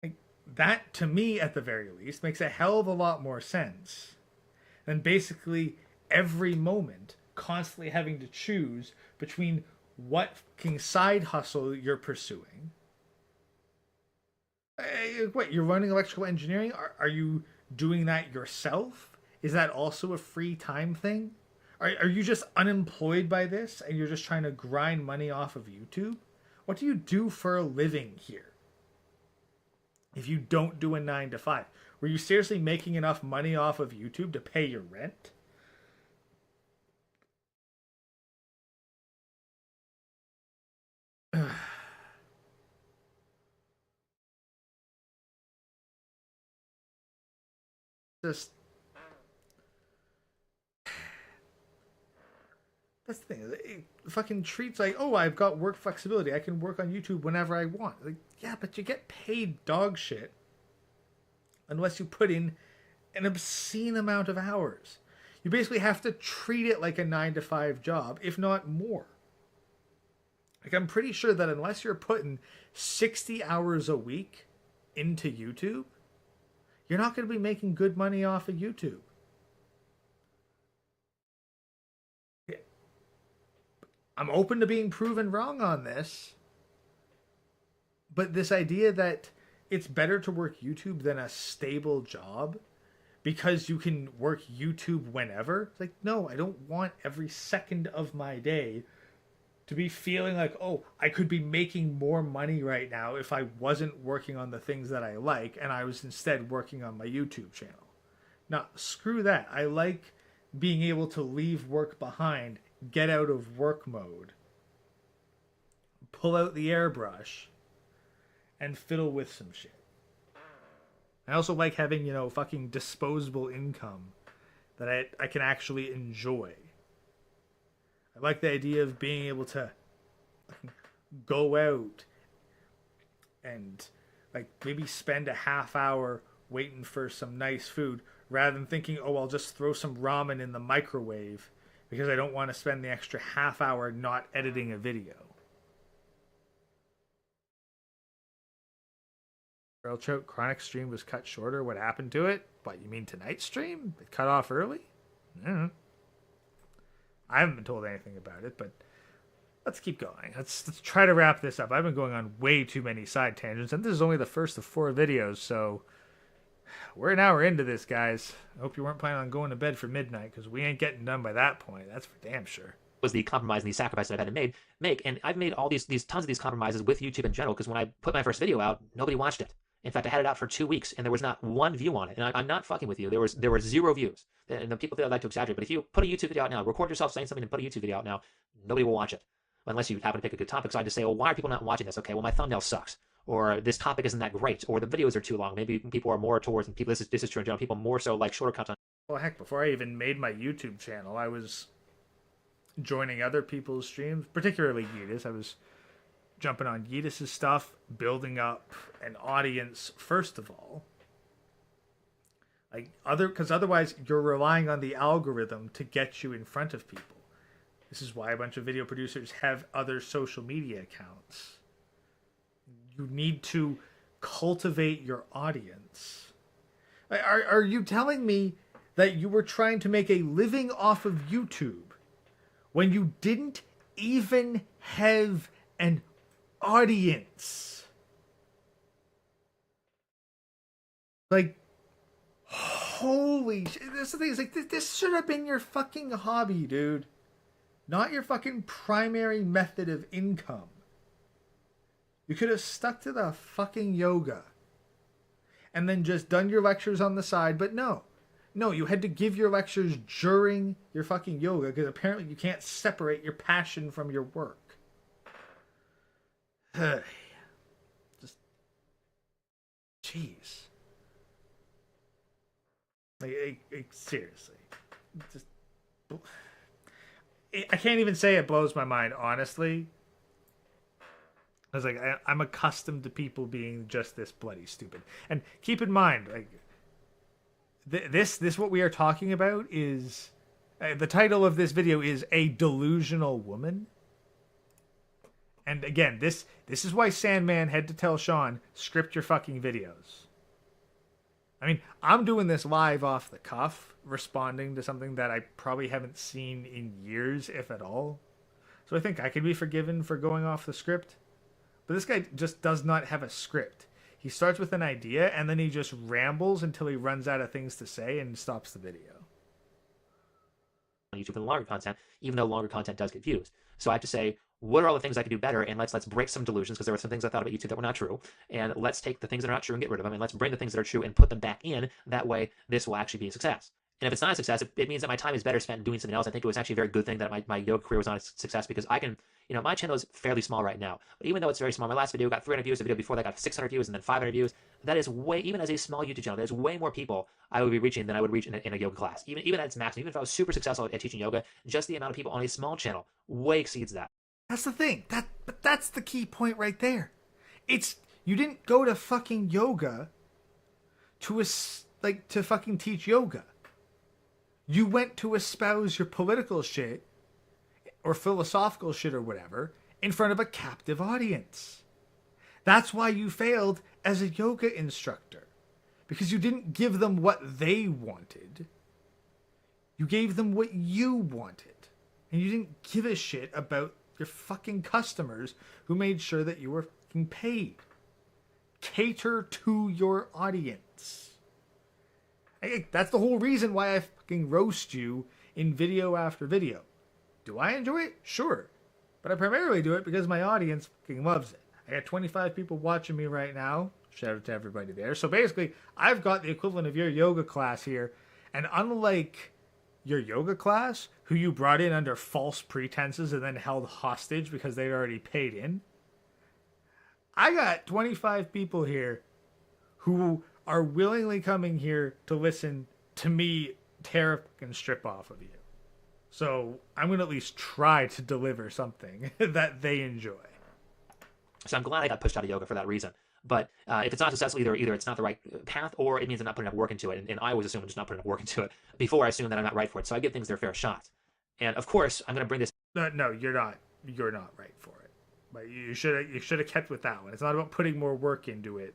Like, that, to me, at the very least, makes a hell of a lot more sense than basically every moment constantly having to choose between what fucking side hustle you're pursuing. Wait, you're running electrical engineering? Are you doing that yourself? Is that also a free time thing? Are you just unemployed by this and you're just trying to grind money off of YouTube? What do you do for a living here? If you don't do a 9 to 5, were you seriously making enough money off of YouTube to pay your rent? Just, that's the thing. It fucking treats like, oh, I've got work flexibility. I can work on YouTube whenever I want. Like, yeah, but you get paid dog shit unless you put in an obscene amount of hours. You basically have to treat it like a 9 to 5 job, if not more. Like, I'm pretty sure that unless you're putting 60 hours a week into YouTube, you're not going to be making good money off of YouTube. I'm open to being proven wrong on this. But this idea that it's better to work YouTube than a stable job because you can work YouTube whenever. It's like, no, I don't want every second of my day to be feeling like, oh, I could be making more money right now if I wasn't working on the things that I like and I was instead working on my YouTube channel. Now, screw that. I like being able to leave work behind, get out of work mode, pull out the airbrush, and fiddle with some shit. I also like having, fucking disposable income that I can actually enjoy. I like the idea of being able to go out and like maybe spend a half hour waiting for some nice food rather than thinking, oh, I'll just throw some ramen in the microwave because I don't want to spend the extra half hour not editing a video. Girl Choke Chronic stream was cut shorter. What happened to it? What, you mean tonight's stream? It cut off early? I don't know. I haven't been told anything about it, but let's keep going. Let's try to wrap this up. I've been going on way too many side tangents, and this is only the first of 4 videos, so we're an hour into this, guys. I hope you weren't planning on going to bed for midnight, because we ain't getting done by that point. That's for damn sure. Was the compromise and the sacrifice that I've had to make, and I've made all these tons of these compromises with YouTube in general, because when I put my first video out, nobody watched it. In fact, I had it out for 2 weeks, and there was not one view on it. And I'm not fucking with you. There were 0 views. And the people think I like to exaggerate, but if you put a YouTube video out now, record yourself saying something and put a YouTube video out now, nobody will watch it. Unless you happen to pick a good topic. So I just say, well, why are people not watching this? Okay, well, my thumbnail sucks. Or this topic isn't that great. Or the videos are too long. Maybe people are more towards, and people, this is true in general, people more so like shorter content. Well, heck, before I even made my YouTube channel, I was joining other people's streams, particularly Yeetus. I was jumping on Yeetus' stuff, building up an audience first of all. Because otherwise you're relying on the algorithm to get you in front of people. This is why a bunch of video producers have other social media accounts. You need to cultivate your audience. Are you telling me that you were trying to make a living off of YouTube when you didn't even have an audience. Like, holy shit. That's the thing. It's like, this should have been your fucking hobby, dude. Not your fucking primary method of income. You could have stuck to the fucking yoga. And then just done your lectures on the side, but no. No, you had to give your lectures during your fucking yoga because apparently you can't separate your passion from your work. Just, jeez. Like, seriously. Just, I can't even say it blows my mind, honestly. I was like, I'm accustomed to people being just this bloody stupid. And keep in mind, like, this what we are talking about is the title of this video is A Delusional Woman. And again, this is why Sandman had to tell Sean, script your fucking videos. I mean, I'm doing this live off the cuff, responding to something that I probably haven't seen in years, if at all. So I think I could be forgiven for going off the script. But this guy just does not have a script. He starts with an idea, and then he just rambles until he runs out of things to say and stops the video. On YouTube for the longer content, even though longer content does get views. So I have to say, what are all the things I can do better? And let's break some delusions, because there were some things I thought about YouTube that were not true. And let's take the things that are not true and get rid of them. And let's bring the things that are true and put them back in. That way, this will actually be a success. And if it's not a success, it means that my time is better spent doing something else. I think it was actually a very good thing that my yoga career was not a success, because I can, my channel is fairly small right now. But even though it's very small, my last video got 300 views. The video before that got 600 views and then 500 views. That is way, even as a small YouTube channel, there's way more people I would be reaching than I would reach in a yoga class. Even at its maximum, even if I was super successful at teaching yoga, just the amount of people on a small channel way exceeds that. That's the thing. That's the key point right there. It's, you didn't go to fucking yoga to fucking teach yoga. You went to espouse your political shit or philosophical shit or whatever in front of a captive audience. That's why you failed as a yoga instructor. Because you didn't give them what they wanted. You gave them what you wanted. And you didn't give a shit about your fucking customers who made sure that you were fucking paid. Cater to your audience. That's the whole reason why I fucking roast you in video after video. Do I enjoy it? Sure. But I primarily do it because my audience fucking loves it. I got 25 people watching me right now. Shout out to everybody there. So basically, I've got the equivalent of your yoga class here. And unlike your yoga class, who you brought in under false pretenses and then held hostage because they'd already paid in, I got 25 people here who are willingly coming here to listen to me tear a fucking strip off of you. So I'm going to at least try to deliver something that they enjoy. So I'm glad I got pushed out of yoga for that reason. But if it's not successful, either it's not the right path, or it means I'm not putting enough work into it. And I always assume I'm just not putting enough work into it before I assume that I'm not right for it. So I give things their fair shot. And of course, I'm going to bring this. No, you're not. You're not right for it. But you should have kept with that one. It's not about putting more work into it.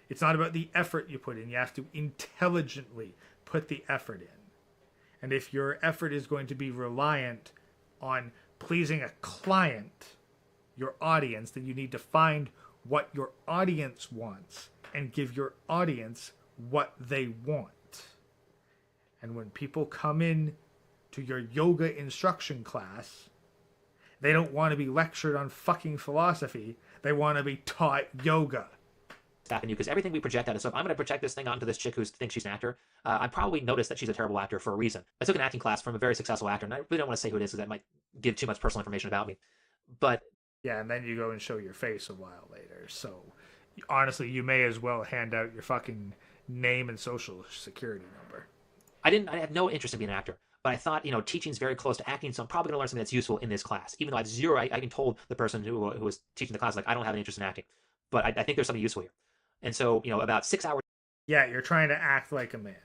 It's not about the effort you put in. You have to intelligently put the effort in. And if your effort is going to be reliant on pleasing a client, your audience, then you need to find what your audience wants and give your audience what they want. And when people come in to your yoga instruction class, they don't want to be lectured on fucking philosophy. They want to be taught yoga. Back in you, because everything we project out. So if I'm going to project this thing onto this chick who thinks she's an actor, I probably noticed that she's a terrible actor for a reason. I took an acting class from a very successful actor, and I really don't want to say who it is because that might give too much personal information about me. But yeah, and then you go and show your face a while later. So honestly, you may as well hand out your fucking name and social security number. I had no interest in being an actor. But I thought, teaching is very close to acting, so I'm probably going to learn something that's useful in this class. Even though I have zero, I even told the person who was teaching the class, like, I don't have an interest in acting. But I think there's something useful here. And so, about 6 hours. Yeah, you're trying to act like a man.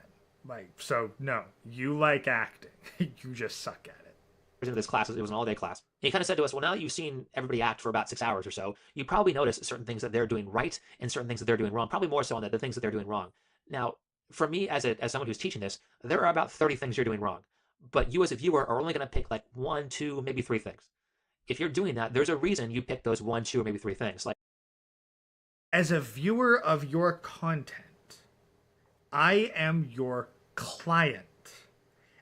So no, you like acting. You just suck at it. Into this class, it was an all-day class. And he kind of said to us, well, now that you've seen everybody act for about 6 hours or so, you probably notice certain things that they're doing right and certain things that they're doing wrong. Probably more so on the things that they're doing wrong. Now, for me, as someone who's teaching this, there are about 30 things you're doing wrong. But you as a viewer are only going to pick like 1, 2, maybe 3 things. if you're doing that, there's a reason you pick those 1, 2, or maybe 3 things. Like, as a viewer of your content, I am your client.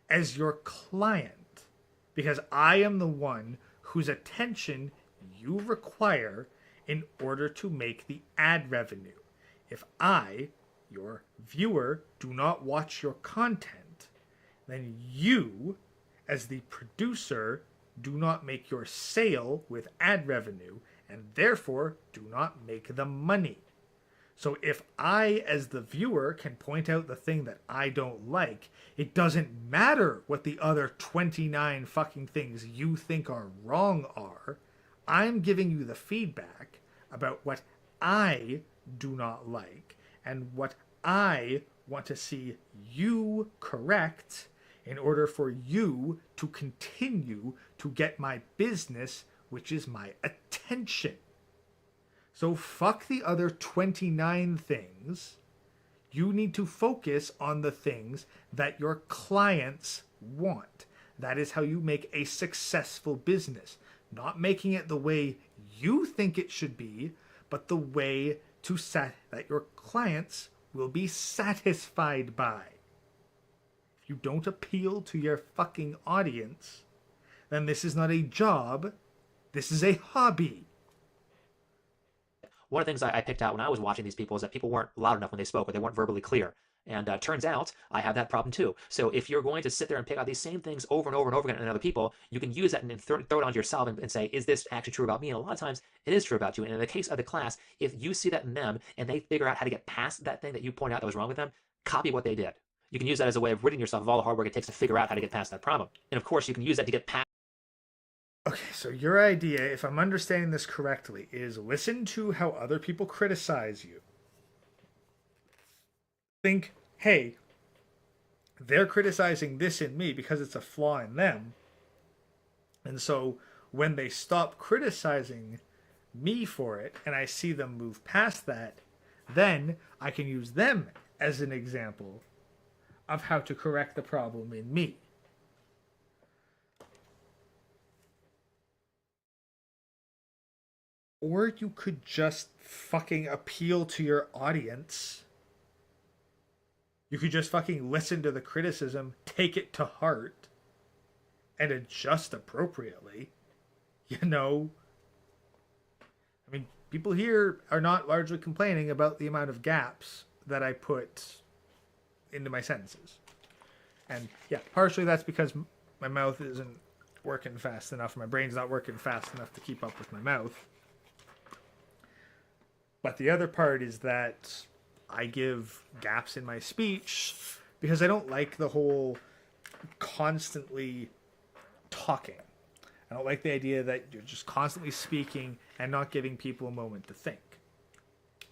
As your client, because I am the one whose attention you require in order to make the ad revenue. If I, your viewer, do not watch your content, then you, as the producer, do not make your sale with ad revenue, and therefore do not make the money. So if I, as the viewer, can point out the thing that I don't like, it doesn't matter what the other 29 fucking things you think are wrong are. I'm giving you the feedback about what I do not like and what I want to see you correct in order for you to continue to get my business, which is my attention. So fuck the other 29 things. You need to focus on the things that your clients want. That is how you make a successful business. Not making it the way you think it should be, but the way that your clients will be satisfied by. If you don't appeal to your fucking audience, then this is not a job. This is a hobby. one of the things I picked out when I was watching these people is that people weren't loud enough when they spoke, or they weren't verbally clear. And turns out I have that problem too. So if you're going to sit there and pick out these same things over and over and over again in other people, you can use that and throw it onto yourself and say, is this actually true about me? And a lot of times it is true about you. And in the case of the class, if you see that in them and they figure out how to get past that thing that you point out that was wrong with them, copy what they did. You can use that as a way of ridding yourself of all the hard work it takes to figure out how to get past that problem. And of course, you can use that to get past. Okay, so your idea, if I'm understanding this correctly, is listen to how other people criticize you. Think, hey, they're criticizing this in me because it's a flaw in them. And so when they stop criticizing me for it and I see them move past that, then I can use them as an example of how to correct the problem in me. Or you could just fucking appeal to your audience. You could just fucking listen to the criticism, take it to heart, and adjust appropriately. You know? I mean, people here are not largely complaining about the amount of gaps that I put into my sentences. And yeah, partially that's because my mouth isn't working fast enough. My brain's not working fast enough to keep up with my mouth. But the other part is that I give gaps in my speech because I don't like the whole constantly talking. I don't like the idea that you're just constantly speaking and not giving people a moment to think.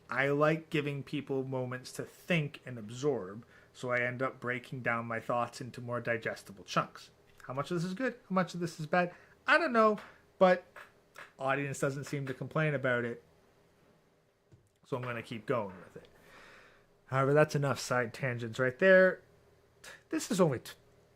I like giving people moments to think and absorb, so I end up breaking down my thoughts into more digestible chunks. How much of this is good? How much of this is bad? I don't know, but audience doesn't seem to complain about it. So I'm going to keep going with it. However, that's enough side tangents right there. This is only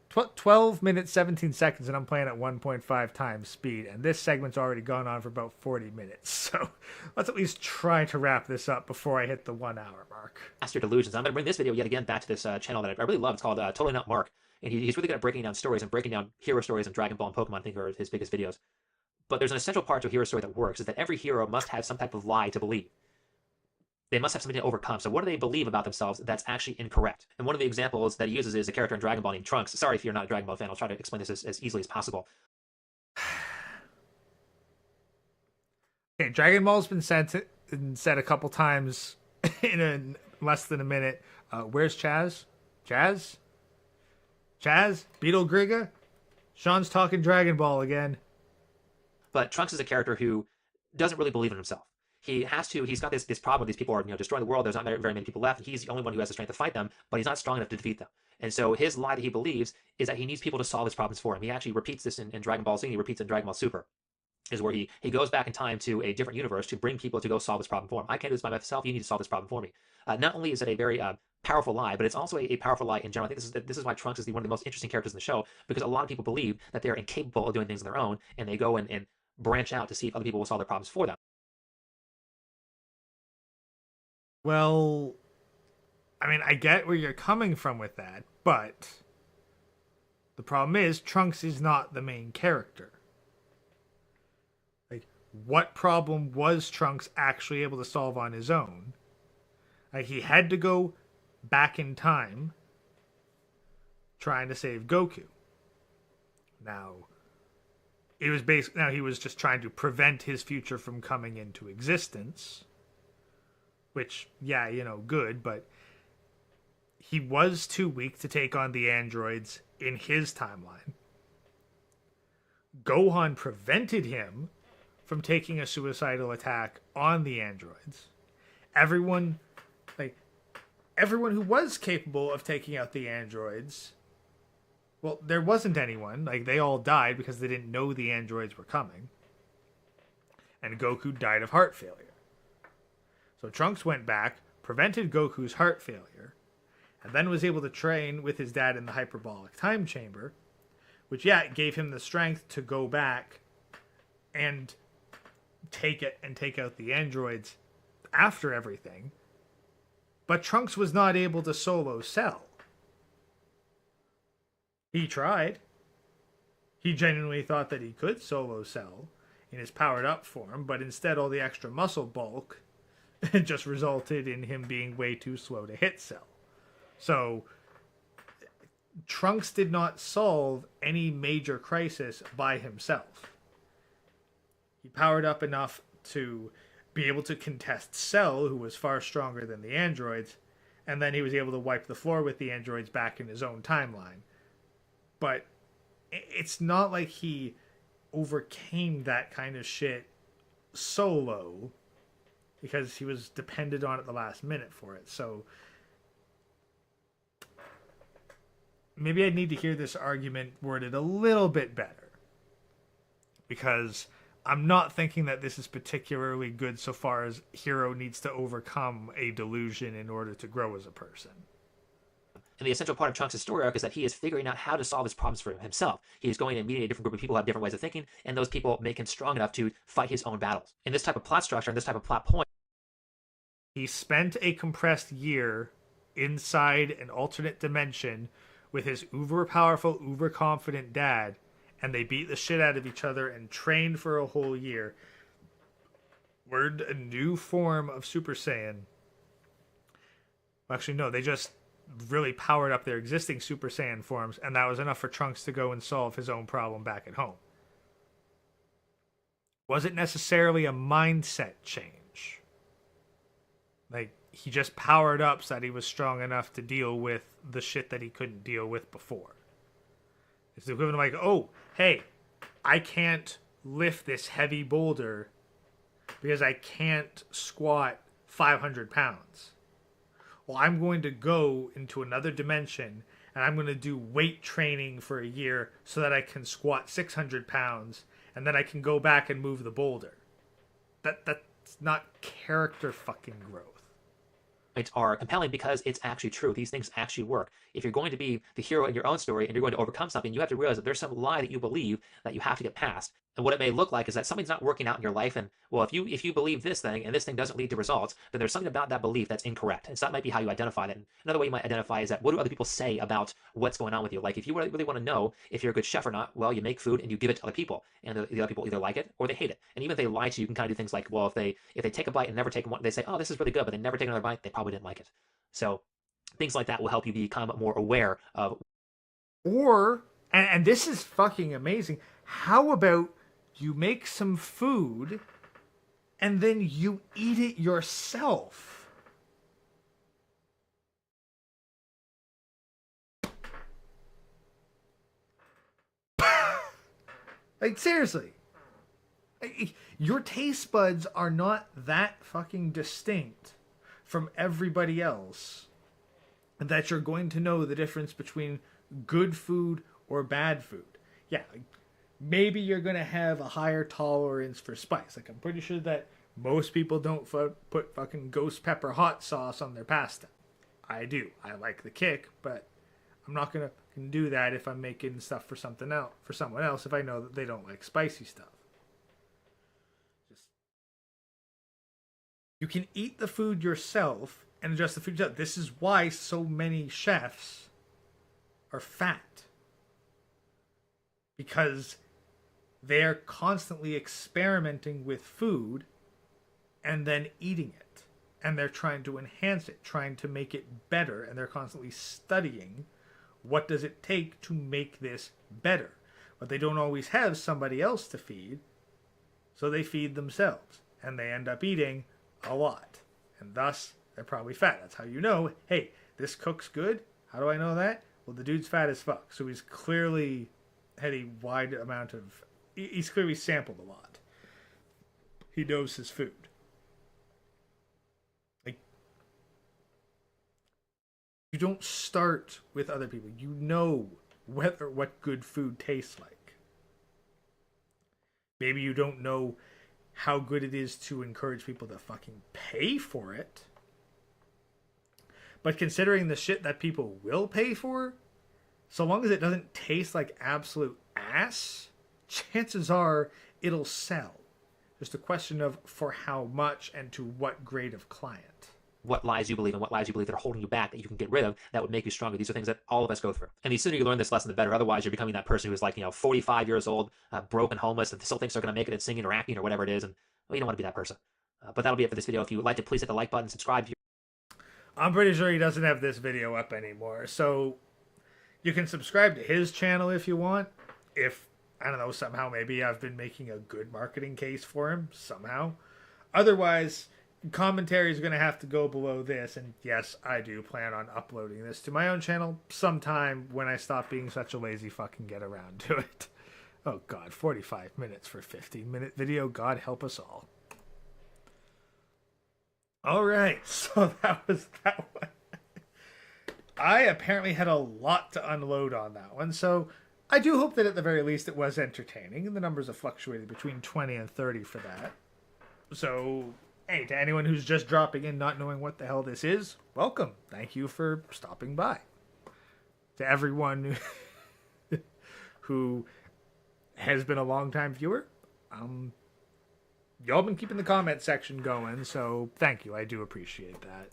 12 minutes, 17 seconds, and I'm playing at 1.5 times speed. And this segment's already gone on for about 40 minutes. So let's at least try to wrap this up before I hit the 1 hour mark. Master delusions. I'm going to bring this video yet again back to this channel that I really love. It's called Totally Not Mark. And he's really good at breaking down stories and breaking down hero stories, and Dragon Ball and Pokemon, I think, are his biggest videos. But there's an essential part to a hero story that works, is that every hero must have some type of lie to believe. They must have something to overcome. So what do they believe about themselves that's actually incorrect? And one of the examples that he uses is a character in Dragon Ball named Trunks. Sorry if you're not a Dragon Ball fan. I'll try to explain this as easily as possible. Okay, Dragon Ball's been said a couple times in less than a minute. Where's Chaz? Chaz? Beetle Griga? Sean's talking Dragon Ball again. But Trunks is a character who doesn't really believe in himself. He's got this problem. These people are destroying the world. There's not very many people left. He's the only one who has the strength to fight them, but he's not strong enough to defeat them. And so his lie that he believes is that he needs people to solve his problems for him. He actually repeats this in Dragon Ball Z, and he repeats it in Dragon Ball Super, is where he goes back in time to a different universe to bring people to go solve this problem for him. I can't do this by myself. You need to solve this problem for me. Not only is it a very powerful lie, but it's also a powerful lie in general. I think this is why Trunks is one of the most interesting characters in the show, because a lot of people believe that they're incapable of doing things on their own, and they go and branch out to see if other people will solve their problems for them. Well, I mean, I get where you're coming from with that, but the problem is Trunks is not the main character. Like, what problem was Trunks actually able to solve on his own? Like, he had to go back in time trying to save Goku. Now, he was just trying to prevent his future from coming into existence. Which, yeah, good, but he was too weak to take on the androids in his timeline. Gohan prevented him from taking a suicidal attack on the androids. Everyone who was capable of taking out the androids, well, there wasn't anyone. Like, they all died because they didn't know the androids were coming. And Goku died of heart failure. So Trunks went back, prevented Goku's heart failure, and then was able to train with his dad in the hyperbolic time chamber, which, yeah, gave him the strength to go back and take out the androids after everything. But Trunks was not able to solo Cell. He tried. He genuinely thought that he could solo Cell in his powered up form, but instead all the extra muscle bulk just resulted in him being way too slow to hit Cell. So Trunks did not solve any major crisis by himself. He powered up enough to be able to contest Cell, who was far stronger than the androids, and then he was able to wipe the floor with the androids back in his own timeline. But it's not like he overcame that kind of shit solo, because he was dependent on at the last minute for it. So maybe I'd need to hear this argument worded a little bit better, because I'm not thinking that this is particularly good so far as Hero needs to overcome a delusion in order to grow as a person. And the essential part of Trunks' story arc is that he is figuring out how to solve his problems for himself. He is going and meeting a different group of people who have different ways of thinking, and those people make him strong enough to fight his own battles. In this type of plot structure, and this type of plot point, he spent a compressed year inside an alternate dimension with his uber-powerful, uber-confident dad, and they beat the shit out of each other and trained for a whole year, learned a new form of Super Saiyan. Well, actually, no, they just really powered up their existing Super Saiyan forms, and that was enough for Trunks to go and solve his own problem back at home. Wasn't necessarily a mindset change. Like, he just powered up so that he was strong enough to deal with the shit that he couldn't deal with before. It's the equivalent of like, oh, hey, I can't lift this heavy boulder because I can't squat 500 pounds. Well, I'm going to go into another dimension and I'm going to do weight training for a year so that I can squat 600 pounds and then I can go back and move the boulder. That's not character fucking growth. are compelling because it's actually true. These things actually work. If you're going to be the hero in your own story and you're going to overcome something, you have to realize that there's some lie that you believe that you have to get past. And what it may look like is that something's not working out in your life. And well, if you believe this thing and this thing doesn't lead to results, then there's something about that belief that's incorrect. And so that might be how you identify that. And another way you might identify is that what do other people say about what's going on with you? Like if you really want to know if you're a good chef or not, well, you make food and you give it to other people, and the other people either like it or they hate it. And even if they lie to you, you can kind of do things like, well, if they take a bite and never take one, they say, oh, this is really good, but they never take another bite, they probably didn't like it. So things like that will help you become more aware of. Or, and this is fucking amazing, how about you make some food and then you eat it yourself? Like, seriously. Your taste buds are not that fucking distinct from everybody else that you're going to know the difference between good food or bad food. Yeah, maybe you're going to have a higher tolerance for spice. Like, I'm pretty sure that most people don't put fucking ghost pepper hot sauce on their pasta. I do. I like the kick, but I'm not going to do that if I'm making stuff for something else, for someone else, if I know that they don't like spicy stuff. You can eat the food yourself and adjust the food yourself. This is why so many chefs are fat. Because they're constantly experimenting with food and then eating it. And they're trying to enhance it, trying to make it better. And they're constantly studying what does it take to make this better. But they don't always have somebody else to feed, so they feed themselves. And they end up eating a lot. And thus, they're probably fat. That's how you know, hey, this cook's good. How do I know that? Well, the dude's fat as fuck. So he's clearly had a wide amount of... He's clearly sampled a lot. He knows his food. Like, you don't start with other people. You know what good food tastes like. Maybe you don't know how good it is to encourage people to fucking pay for it. But considering the shit that people will pay for, so long as it doesn't taste like absolute ass, chances are it'll sell. Just a question of for how much and to what grade of client. What lies you believe and what lies you believe that are holding you back that you can get rid of that would make you stronger. These are things that all of us go through. And the sooner you learn this lesson, the better. Otherwise, you're becoming that person who's like, 45 years old, broken, homeless, and still thinks they're going to make it in singing or acting or whatever it is. And well, you don't want to be that person. But that'll be it for this video. If you would like to, please hit the like button, subscribe. I'm pretty sure he doesn't have this video up anymore. So you can subscribe to his channel if you want. If, I don't know, somehow maybe I've been making a good marketing case for him somehow. Otherwise, commentary is going to have to go below this. And yes, I do plan on uploading this to my own channel sometime when I stop being such a lazy fucking get around to it. Oh God, 45 minutes for a 15-minute video. God help us all. All right, so that was that one. I apparently had a lot to unload on that one, so I do hope that at the very least it was entertaining, and the numbers have fluctuated between 20 and 30 for that. So, hey, to anyone who's just dropping in not knowing what the hell this is, welcome. Thank you for stopping by. To everyone who has been a long-time viewer, y'all been keeping the comment section going, so thank you. I do appreciate that.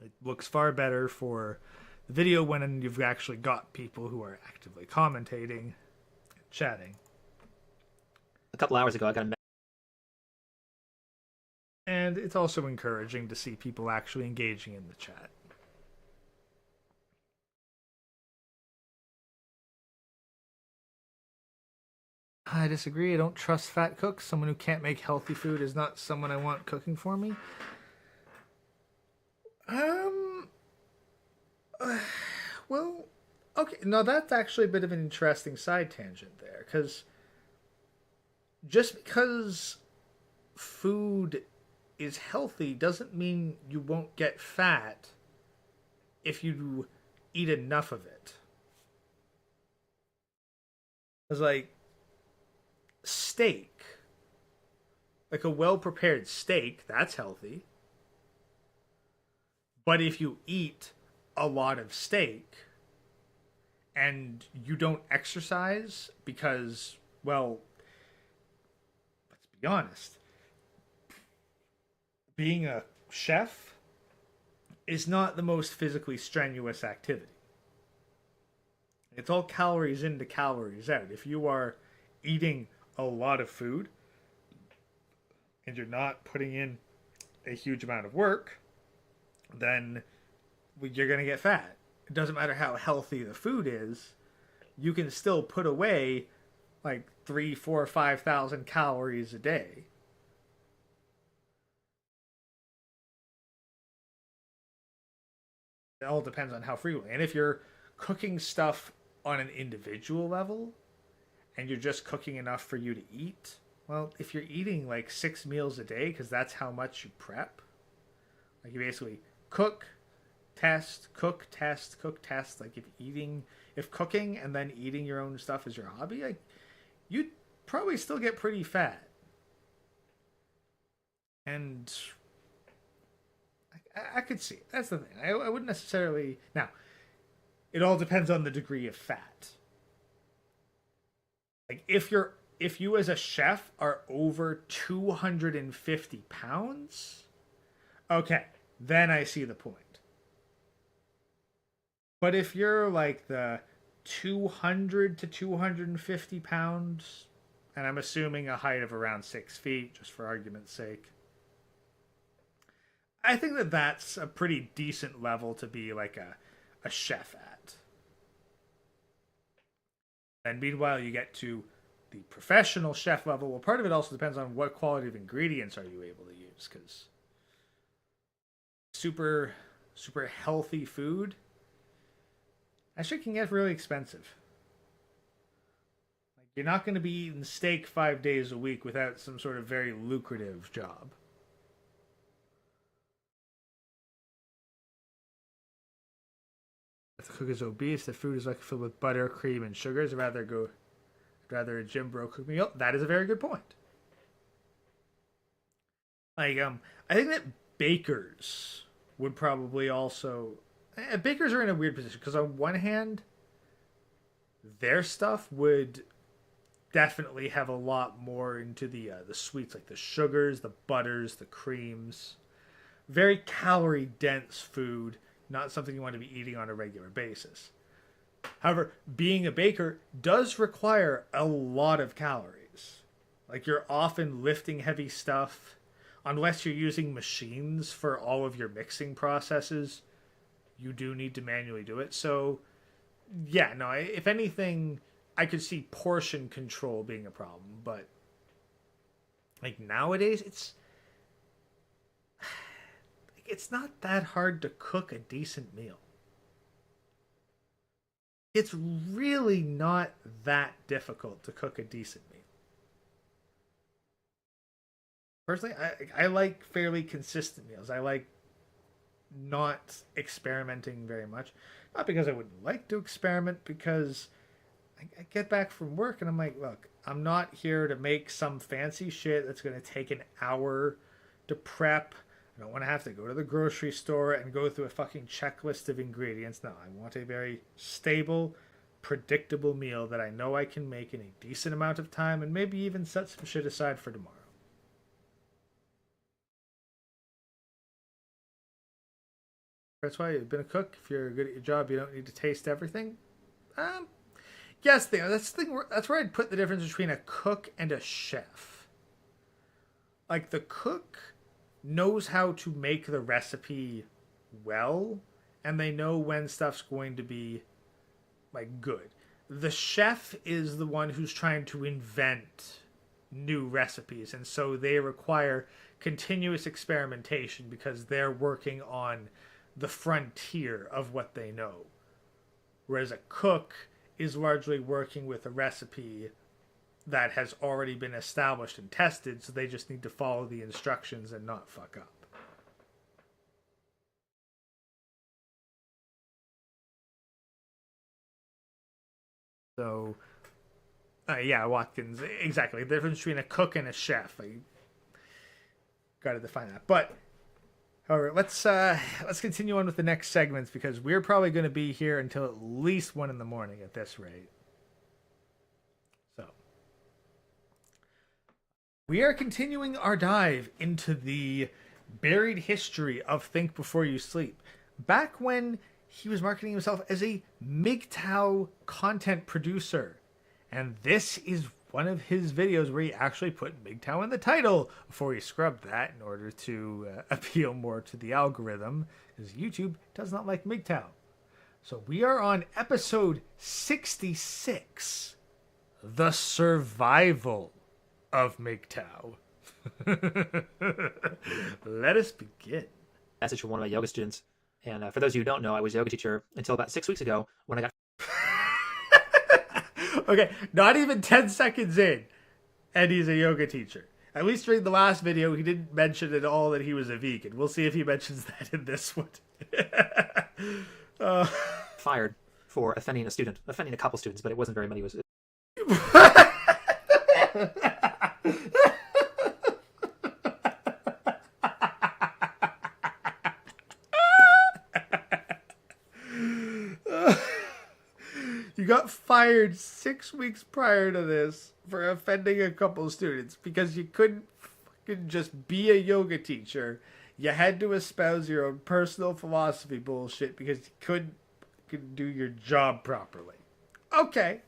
It looks far better for the video when you've actually got people who are actively commentating and chatting. A couple hours ago, I got a And it's also encouraging to see people actually engaging in the chat. I disagree. I don't trust fat cooks. Someone who can't make healthy food is not someone I want cooking for me. Well, okay. No, that's actually a bit of an interesting side tangent there, because just because food is healthy doesn't mean you won't get fat if you eat enough of it. It's like steak. Like a well-prepared steak, that's healthy. But if you eat a lot of steak and you don't exercise because, well, let's be honest, being a chef is not the most physically strenuous activity. It's all calories in to calories out. If you are eating a lot of food and you're not putting in a huge amount of work, then you're going to get fat. It doesn't matter how healthy the food is. You can still put away like 3, 4, 5,000 calories a day. It all depends on how frequently. And if you're cooking stuff on an individual level and you're just cooking enough for you to eat, well, if you're eating like 6 meals a day because that's how much you prep, like you basically cook, test, cook, test, cook, test. Like if cooking and then eating your own stuff is your hobby, like you'd probably still get pretty fat. And I could see it. That's the thing. I wouldn't necessarily... Now, it all depends on the degree of fat. Like, if you're if you as a chef are over 250 pounds, okay, then I see the point. But if you're like the 200 to 250 pounds, and I'm assuming a height of around 6 feet, just for argument's sake, I think that that's a pretty decent level to be like a chef at. And meanwhile, you get to the professional chef level. Well, part of it also depends on what quality of ingredients are you able to use, because super healthy food actually can get really expensive. Like, you're not going to be eating steak 5 days a week without some sort of very lucrative job. If the cook is obese, the food is like filled with butter, cream, and sugars. I'd rather a gym bro cook meal. That is a very good point. Like, I think that bakers would probably also. Bakers are in a weird position because on one hand, their stuff would definitely have a lot more into the sweets, like the sugars, the butters, the creams. Very calorie dense food, not something you want to be eating on a regular basis. However, being a baker does require a lot of calories. Like, you're often lifting heavy stuff, unless you're using machines for all of your mixing processes. You do need to manually do it. So, yeah, no, if anything, I could see portion control being a problem. But, like, nowadays, it's not that hard to cook a decent meal. It's really not that difficult to cook a decent meal. Personally, I like fairly consistent meals. I like not experimenting very much. Not because I wouldn't like to experiment, because I get back from work and I'm like, look, I'm not here to make some fancy shit that's going to take an hour to prep. I don't want to have to go to the grocery store and go through a fucking checklist of ingredients. No, I want a very stable, predictable meal that I know I can make in a decent amount of time, and maybe even set some shit aside for tomorrow. That's why you've been a cook. If you're good at your job, you don't need to taste everything. Yes, that's the thing. That's where I'd put the difference between a cook and a chef. Like, the cook knows how to make the recipe well, and they know when stuff's going to be, like, good. The chef is the one who's trying to invent new recipes, and so they require continuous experimentation because they're working on the frontier of what they know. Whereas a cook is largely working with a recipe that has already been established and tested, so they just need to follow the instructions and not fuck up. So, yeah, Watkins, exactly. The difference between a cook and a chef. I got to define that. But, however, let's continue on with the next segments, because we're probably going to be here until at least 1 in the morning at this rate. So, we are continuing our dive into the buried history of Think Before You Sleep. Back when he was marketing himself as a MGTOW content producer. And this is one of his videos where he actually put MGTOW in the title before he scrubbed that in order to appeal more to the algorithm, because YouTube does not like MGTOW. So we are on episode 66, The Survival of MGTOW. Let us begin. Message from one of my yoga students. And for those of you who don't know, I was a yoga teacher until about 6 weeks ago when I got... Okay, not even 10 seconds in, and he's a yoga teacher. At least during the last video, he didn't mention at all that he was a vegan. We'll see if he mentions that in this one. fired for offending a couple students, but it wasn't very many. It was... You got fired 6 weeks prior to this for offending a couple students because you couldn't fucking just be a yoga teacher. You had to espouse your own personal philosophy bullshit because you couldn't do your job properly. Okay.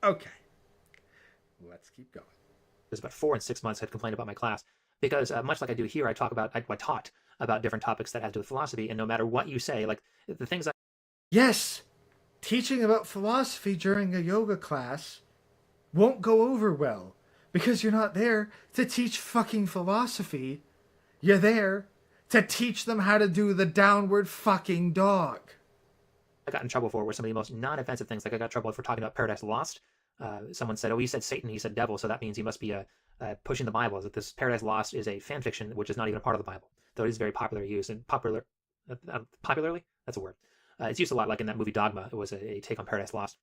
Let's keep going. There's about 4 and 6 months had complained about my class because much like I do here, I taught about different topics that have to do with philosophy, and no matter what you say, like the things Yes, teaching about philosophy during a yoga class won't go over well because you're not there to teach fucking philosophy. You're there to teach them how to do the downward fucking dog. I got in trouble for were some of the most non-offensive things. Like I got in trouble for talking about Paradise Lost. Someone said, "Oh, you said Satan, he said devil, so that means he must be pushing the Bible." That this Paradise Lost is a fan fiction, which is not even a part of the Bible, though it is very popularly used and popularly. That's a word. It's used a lot, like in that movie Dogma. It was a take on Paradise Lost.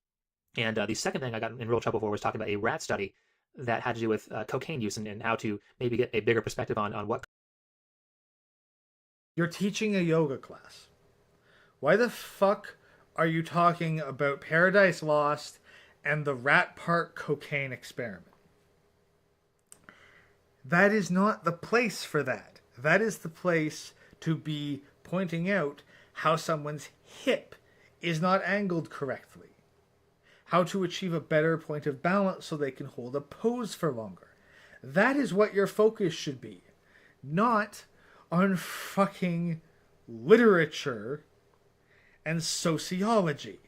And the second thing I got in real trouble for was talking about a rat study that had to do with cocaine use and how to maybe get a bigger perspective on what. You're teaching a yoga class. Why the fuck are you talking about Paradise Lost and the Rat Park cocaine experiment? That is not the place for that. That is the place to be pointing out how someone's hip is not angled correctly. How to achieve a better point of balance so they can hold a pose for longer. That is what your focus should be. Not on fucking literature and sociology.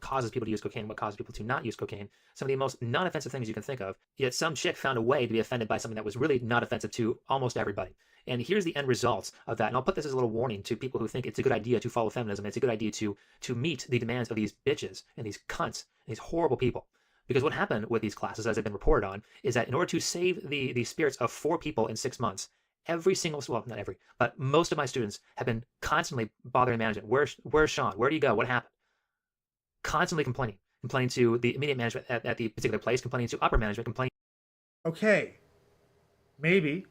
Causes people to use cocaine, what causes people to not use cocaine. Some of the most non-offensive things you can think of, yet some chick found a way to be offended by something that was really not offensive to almost everybody. And here's the end results of that. And I'll put this as a little warning to people who think it's a good idea to follow feminism. It's a good idea to meet the demands of these bitches and these cunts, and these horrible people. Because what happened with these classes, as they've been reported on, is that in order to save the spirits of 4 people in 6 months, every single, well, not every, but most of my students have been constantly bothering management. Where's Sean? Where do you go? What happened? Constantly complaining to the immediate management at the particular place, complaining to upper management, complaining. Okay, maybe,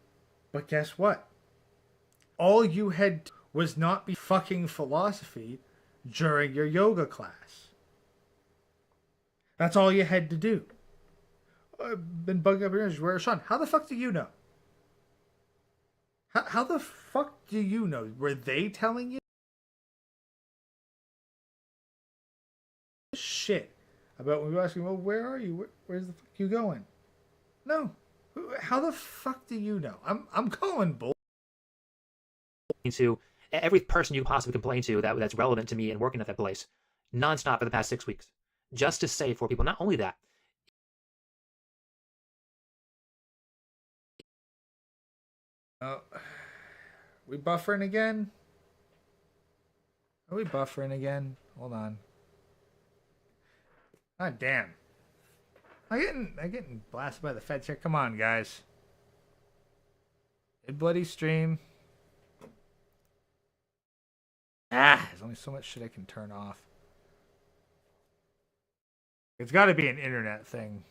but guess what? All you had was not be fucking philosophy during your yoga class. That's all you had to do. I've been bugging up your ears. Where's Sean? How the fuck do you know? How the fuck do you know? Were they telling you? Shit about when we were asking, well, where are you? Where's the fuck you going? No. How the fuck do you know? I'm calling bull. To every person you possibly complain to that's relevant to me and working at that place, nonstop for the past 6 weeks, just to save 4 people. Not only that. Oh, we buffering again? Are we buffering again? Hold on. God damn. I'm getting blasted by the feds here. Come on, guys. Mid bloody stream. There's only so much shit I can turn off. It's got to be an internet thing.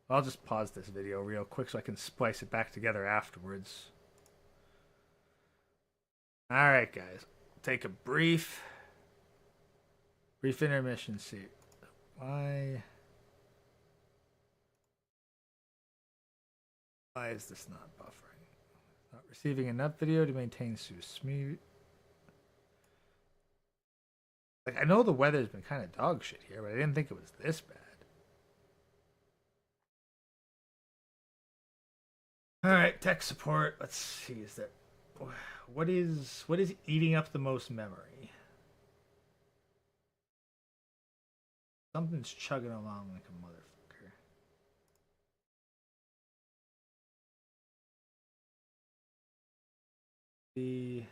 I'll just pause this video real quick so I can splice it back together afterwards. Alright, guys. Take a brief intermission. See why is this not buffering? Not receiving enough video to maintain smooth. Like, I know the weather's been kind of dog shit here, but I didn't think it was this bad. Alright, tech support. Let's see, is that what is eating up the most memory? Something's chugging along like a motherfucker. The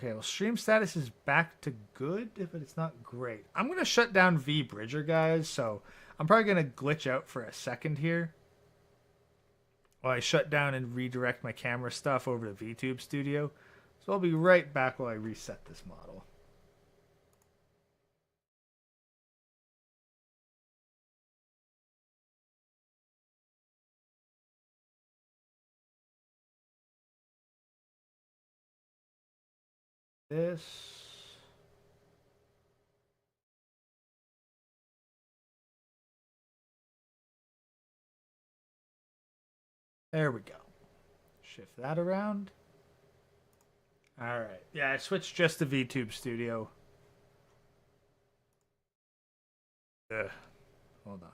Okay, well, stream status is back to good, but it's not great. I'm going to shut down VBridger, guys, so I'm probably going to glitch out for a second here while I shut down and redirect my camera stuff over to VTube Studio. So I'll be right back while I reset this model. this. There we go. Shift that around. All right. Yeah, I switched just to VTube Studio. Hold on.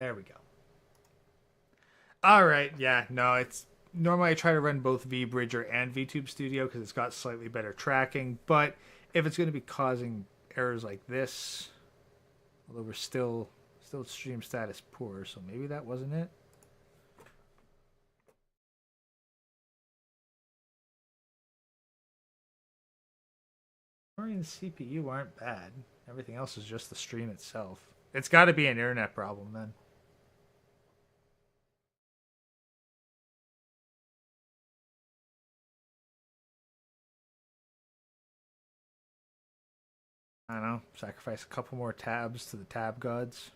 There we go. All right. Yeah, no, it's normally I try to run both VBridger and VTube Studio because it's got slightly better tracking. But if it's going to be causing errors like this, although we're still stream status poor, so maybe that wasn't it. Memory and CPU aren't bad. Everything else is just the stream itself. It's got to be an internet problem then. I don't know. Sacrifice a couple more tabs to the tab gods.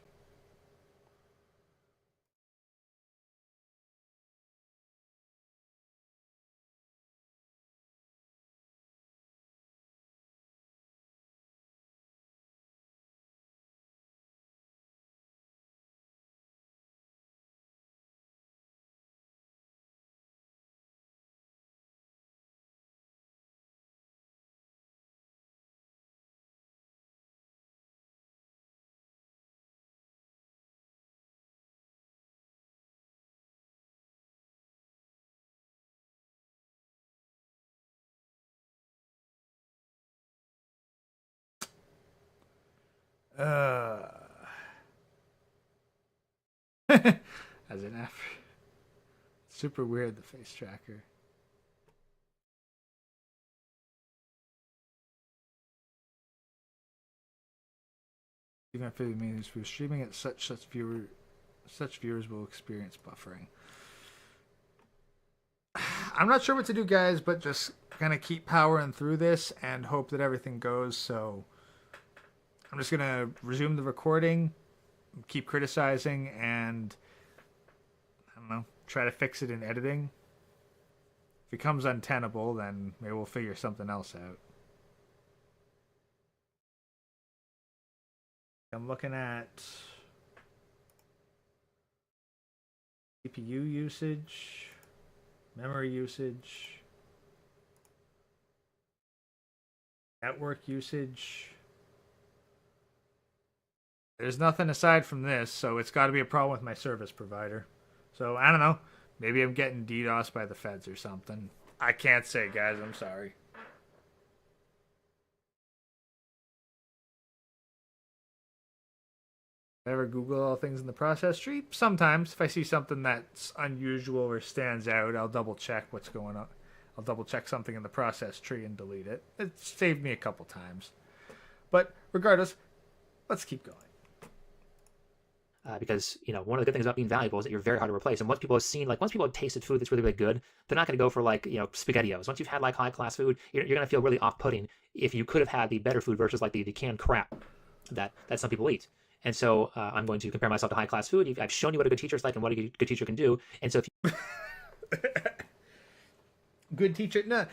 As an F. Super weird, the face tracker. Even if it means we're streaming at such viewers will experience buffering. I'm not sure what to do, guys, but just kind of keep powering through this and hope that everything goes. So I'm just gonna resume the recording, keep criticizing, and I don't know, try to fix it in editing. If it becomes untenable, then maybe we'll figure something else out. I'm looking at CPU usage, memory usage, network usage. There's nothing aside from this, so it's got to be a problem with my service provider. So, I don't know. Maybe I'm getting DDoS by the feds or something. I can't say, guys. I'm sorry. I ever Google all things in the process tree? Sometimes. If I see something that's unusual or stands out, I'll double check what's going on. I'll double check something in the process tree and delete it. It saved me a couple times. But regardless, let's keep going. Because, you know, one of the good things about being valuable is that you're very hard to replace. And once people have seen, like, once people have tasted food that's really, really good, they're not going to go for, like, you know, SpaghettiOs. Once you've had, like, high-class food, you're going to feel really off-putting if you could have had the better food versus, like, the canned crap that some people eat. And so I'm going to compare myself to high-class food. I've shown you what a good teacher is like and what a good teacher can do. And so if you... Good teacher? No,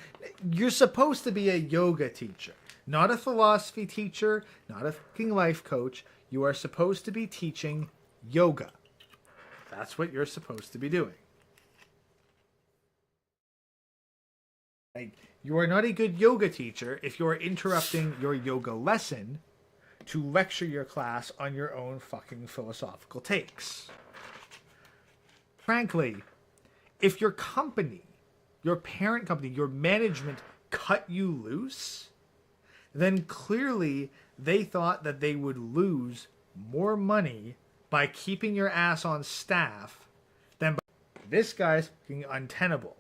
you're supposed to be a yoga teacher, not a philosophy teacher, not a fucking life coach. You are supposed to be teaching yoga. That's what you're supposed to be doing. Like, you are not a good yoga teacher if you are interrupting your yoga lesson to lecture your class on your own fucking philosophical takes. Frankly, if your company, your parent company, your management cut you loose, then clearly they thought that they would lose more money by keeping your ass on staff than by... This guy's fucking untenable.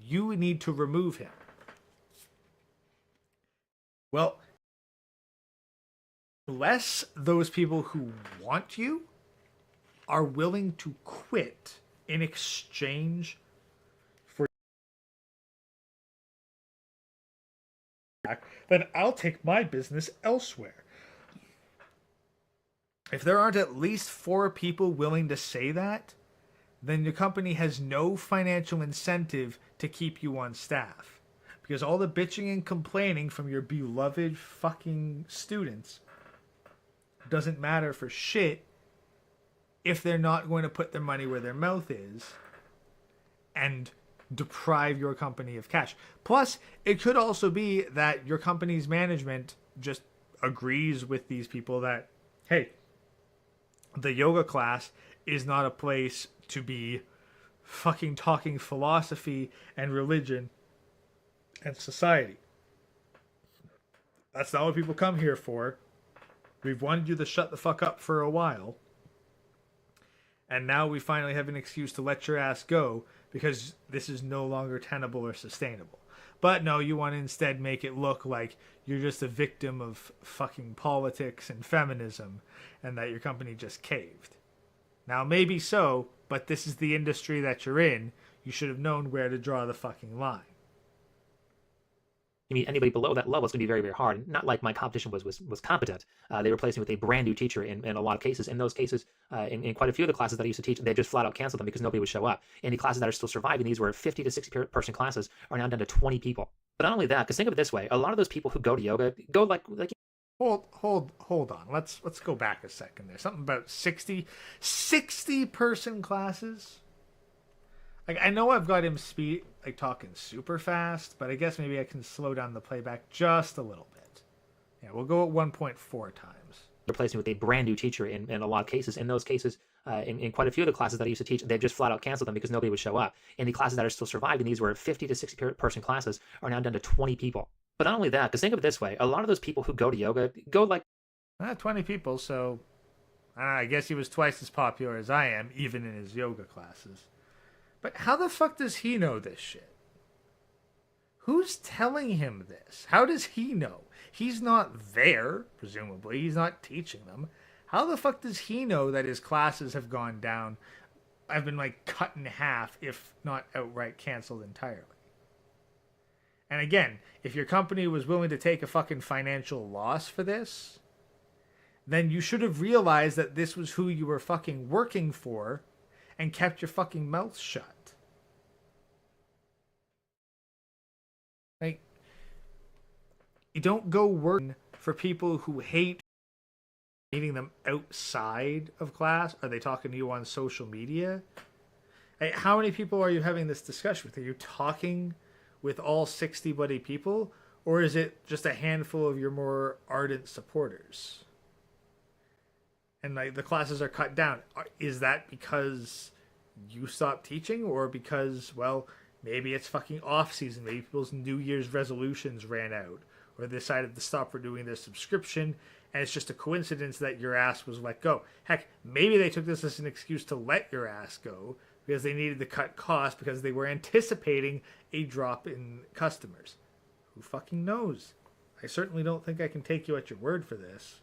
You need to remove him. Well, unless those people who want you are willing to quit in exchange for... then I'll take my business elsewhere. If there aren't at least 4 people willing to say that, then your company has no financial incentive to keep you on staff. Because all the bitching and complaining from your beloved fucking students doesn't matter for shit if they're not going to put their money where their mouth is and deprive your company of cash. Plus, it could also be that your company's management just agrees with these people that, hey, the yoga class is not a place to be fucking talking philosophy and religion and society. That's not what people come here for. We've wanted you to shut the fuck up for a while. And now we finally have an excuse to let your ass go because this is no longer tenable or sustainable. But no, you want to instead make it look like you're just a victim of fucking politics and feminism and that your company just caved. Now, maybe so, but this is the industry that you're in. You should have known where to draw the fucking line. I mean, anybody below that level is going to be very, very hard. Not like my competition was competent. They replaced me with a brand new teacher in a lot of cases. In those cases, in quite a few of the classes that I used to teach, they just flat out canceled them because nobody would show up. And the classes that are still surviving, these were 50 to 60 person classes, are now down to 20 people. But not only that, because think of it this way, a lot of those people who go to yoga go like Hold on. Let's go back a second. There's something about 60 person classes. Like, I know I've got him talking super fast, but I guess maybe I can slow down the playback just a little bit. Yeah, we'll go at 1.4 times. Replacing with a brand new teacher in a lot of cases. In those cases, in quite a few of the classes that I used to teach, they just flat out canceled them because nobody would show up. And the classes that are still surviving, these were 50 to 60 person classes, are now down to 20 people. But not only that, because think of it this way, a lot of those people who go to yoga go like 20 people, so I guess he was twice as popular as I am, even in his yoga classes. But how the fuck does he know this shit? Who's telling him this? How does he know? He's not there, presumably. He's not teaching them. How the fuck does he know that his classes have gone down, have been like cut in half, if not outright canceled entirely? And again, if your company was willing to take a fucking financial loss for this, then you should have realized that this was who you were fucking working for and kept your fucking mouth shut. Like, you don't go working for people who hate meeting them outside of class. Are they talking to you on social media? Like, how many people are you having this discussion with? Are you talking with all 60 buddy people? Or is it just a handful of your more ardent supporters? And like the classes are cut down. Is that because you stopped teaching, or because, well, maybe it's fucking off season, maybe people's New Year's resolutions ran out, or they decided to stop renewing their subscription, and it's just a coincidence that your ass was let go. Heck, maybe they took this as an excuse to let your ass go because they needed to cut costs because they were anticipating a drop in customers. Who fucking knows? I certainly don't think I can take you at your word for this.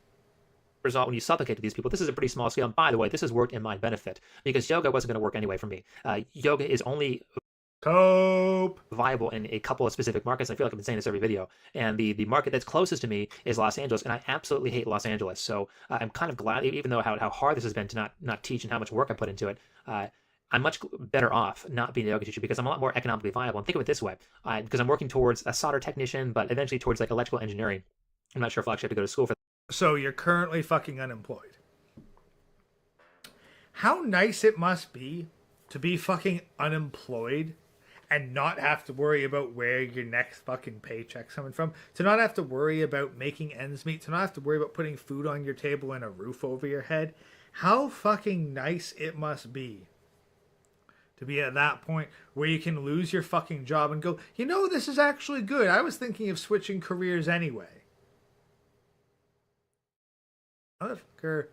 Result when you supplicate to these people. This is a pretty small scale. And by the way, this has worked in my benefit because yoga wasn't going to work anyway for me. Yoga is only viable in a couple of specific markets. I feel like I've been saying this every video. And the market that's closest to me is Los Angeles. And I absolutely hate Los Angeles. So I'm kind of glad, even though how hard this has been to not teach and how much work I put into it, I'm much better off not being a yoga teacher because I'm a lot more economically viable. And think of it this way, because I'm working towards a solder technician, but eventually towards like electrical engineering. I'm not sure if I'll actually have to go to school for that. So you're currently fucking unemployed. How nice it must be to be fucking unemployed and not have to worry about where your next fucking paycheck's coming from, to not have to worry about making ends meet, to not have to worry about putting food on your table and a roof over your head. How fucking nice it must be to be at that point where you can lose your fucking job and go, you know, this is actually good. I was thinking of switching careers anyway. Motherfucker,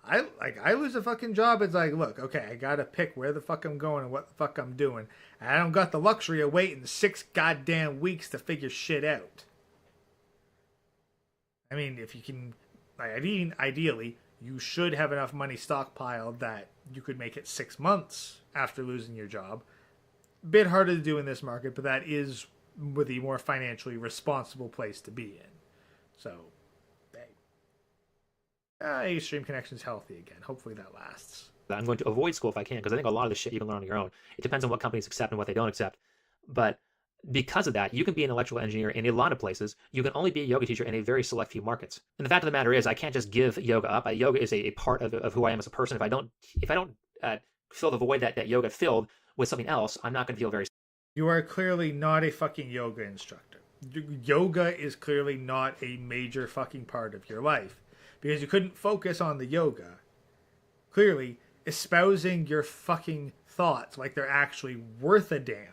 I lose a fucking job. It's like, look, okay, I gotta pick where the fuck I'm going and what the fuck I'm doing. And I don't got the luxury of waiting 6 goddamn weeks to figure shit out. I mean, if you can, ideally, you should have enough money stockpiled that you could make it 6 months after losing your job. Bit harder to do in this market, but that is the more financially responsible place to be in. So, Stream Connection's healthy again. Hopefully that lasts. that. I'm going to avoid school if I can, because I think a lot of the shit you can learn on your own. It depends on what companies accept and what they don't accept. But because of that, you can be an electrical engineer in a lot of places. You can only be a yoga teacher in a very select few markets. And the fact of the matter is, I can't just give yoga up. Yoga is a part of who I am as a person. If I don't fill the void that yoga filled with something else, I'm not going to feel very. You are clearly not a fucking yoga instructor. Yoga is clearly not a major fucking part of your life, because you couldn't focus on the yoga. Clearly, espousing your fucking thoughts like they're actually worth a damn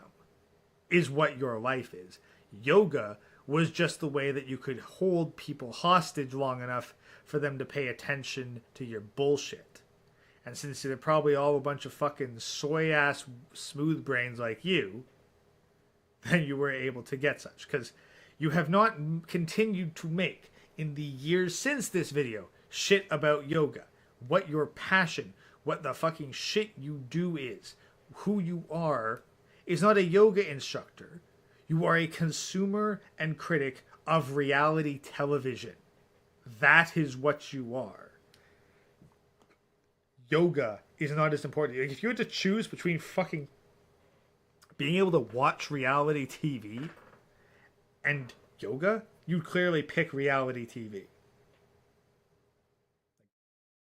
is what your life is. Yoga was just the way that you could hold people hostage long enough for them to pay attention to your bullshit. And since they're probably all a bunch of fucking soy-ass smooth brains like you, then you were able to get such. Because you have not continued to make, in the years since this video, shit about yoga. What your passion, what the fucking shit you do is, who you are, is not a yoga instructor. You are a consumer and critic of reality television. That is what you are. Yoga is not as important. Like, if you had to choose between fucking being able to watch reality TV and yoga, you'd clearly pick reality TV.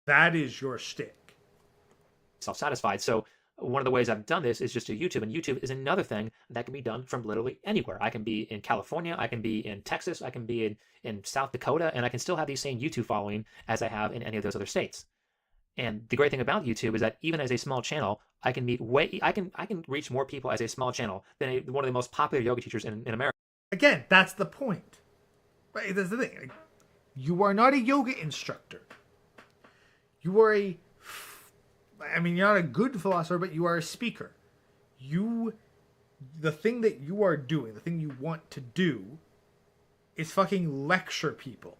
That is your shtick. Self-satisfied. So one of the ways I've done this is just to YouTube, and YouTube is another thing that can be done from literally anywhere. I can be in California, I can be in Texas, I can be in South Dakota, and I can still have the same YouTube following as I have in any of those other states. And the great thing about YouTube is that even as a small channel, I can I can reach more people as a small channel than one of the most popular yoga teachers in America. Again, that's the point. Right? That's the thing. Like, you are not a yoga instructor. You are you're not a good philosopher, but you are a speaker. The thing that you are doing, the thing you want to do, is fucking lecture people.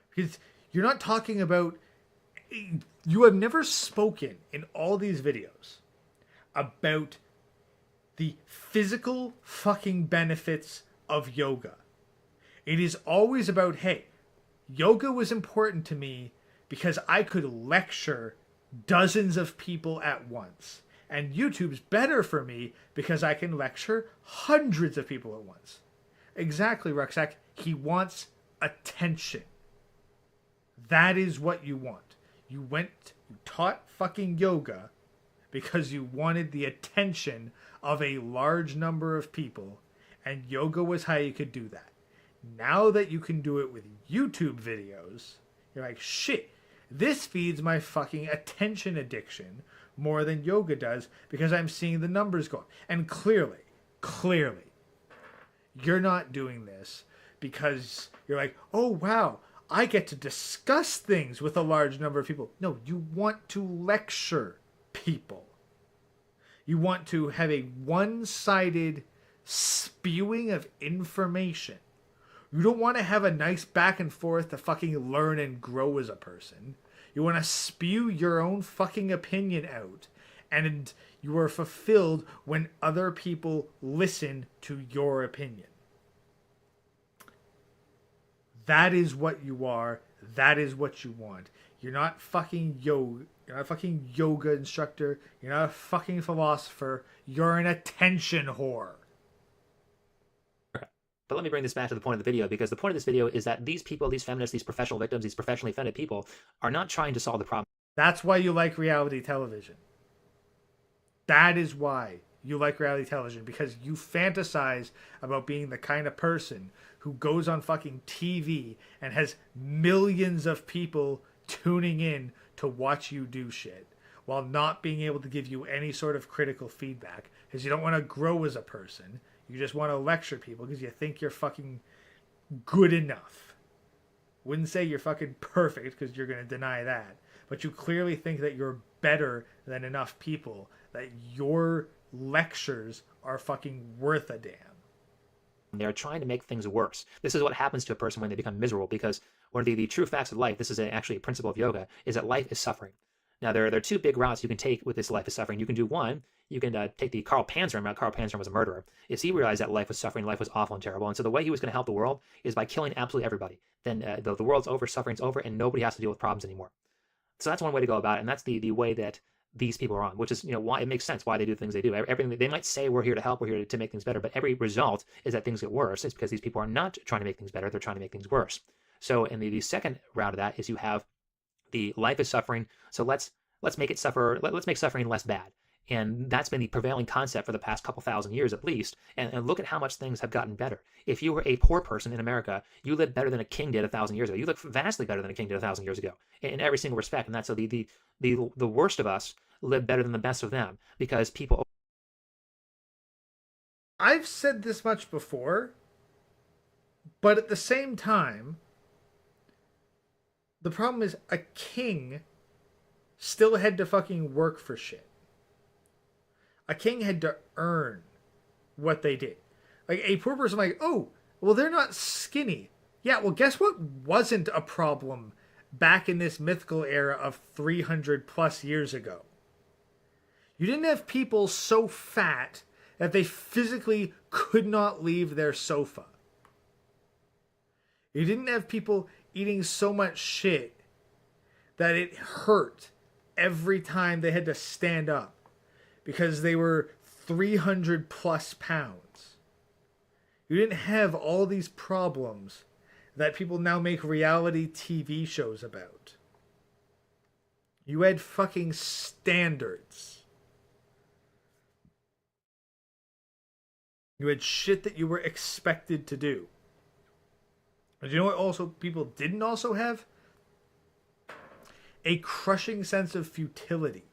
Because you're not talking about... You have never spoken in all these videos about the physical fucking benefits of yoga. It is always about, hey, yoga was important to me because I could lecture dozens of people at once. And YouTube's better for me because I can lecture hundreds of people at once. Exactly, Rucksack. He wants attention. That is what you want. You taught fucking yoga because you wanted the attention of a large number of people, and yoga was how you could do that. Now that you can do it with YouTube videos, you're like, shit, this feeds my fucking attention addiction more than yoga does because I'm seeing the numbers go up. And clearly, you're not doing this because you're like, oh wow, I get to discuss things with a large number of people. No, you want to lecture people. You want to have a one-sided spewing of information. You don't want to have a nice back and forth to fucking learn and grow as a person. You want to spew your own fucking opinion out. And you are fulfilled when other people listen to your opinion. That is what you are. That is what you want. You're not fucking yoga. You're not a fucking yoga instructor. You're not a fucking philosopher. You're an attention whore. But let me bring this back to the point of the video, because the point of this video is that these people, these feminists, these professional victims, these professionally offended people are not trying to solve the problem. That's why you like reality television. That is why you like reality television, because you fantasize about being the kind of person who goes on fucking TV and has millions of people tuning in to watch you do shit while not being able to give you any sort of critical feedback because you don't want to grow as a person. You just want to lecture people because you think you're fucking good enough. Wouldn't say you're fucking perfect because you're going to deny that. But you clearly think that you're better than enough people, that your lectures are fucking worth a damn. They're trying to make things worse. This is what happens to a person when they become miserable, because one of the true facts of life, this is actually a principle of yoga, is that life is suffering. Now, there are two big routes you can take with this life is suffering. You can do one, you can take the Carl Panzer route. Carl Panzer was a murderer. Is he realized that life was suffering, life was awful and terrible, and so the way he was going to help the world is by killing absolutely everybody. Then the world's over, suffering's over, and nobody has to deal with problems anymore. So that's one way to go about it, and that's the way that these people are on, which is, why it makes sense why they do the things they do. Everything they might say, we're here to help, we're here to make things better, but every result is that things get worse. It's because these people are not trying to make things better; they're trying to make things worse. So, in the second route of that is you have the life is suffering, so let's make it suffer. Let's make suffering less bad. And that's been the prevailing concept for the past couple thousand years at least. And look at how much things have gotten better. If you were a poor person in America, you lived better than a king did 1,000 years ago. You live vastly better than a king did 1,000 years ago in every single respect. And that's so the worst of us live better than the best of them because people. I've said this much before, but at the same time, the problem is a king still had to fucking work for shit. A king had to earn what they did. Like, a poor person, like, oh, well, they're not skinny. Yeah, well, guess what wasn't a problem back in this mythical era of 300 plus years ago? You didn't have people so fat that they physically could not leave their sofa. You didn't have people eating so much shit that it hurt every time they had to stand up because they were 300 plus pounds. You didn't have all these problems that people now make reality TV shows about. You had fucking standards. You had shit that you were expected to do. But you know what also people didn't also have? A crushing sense of futility.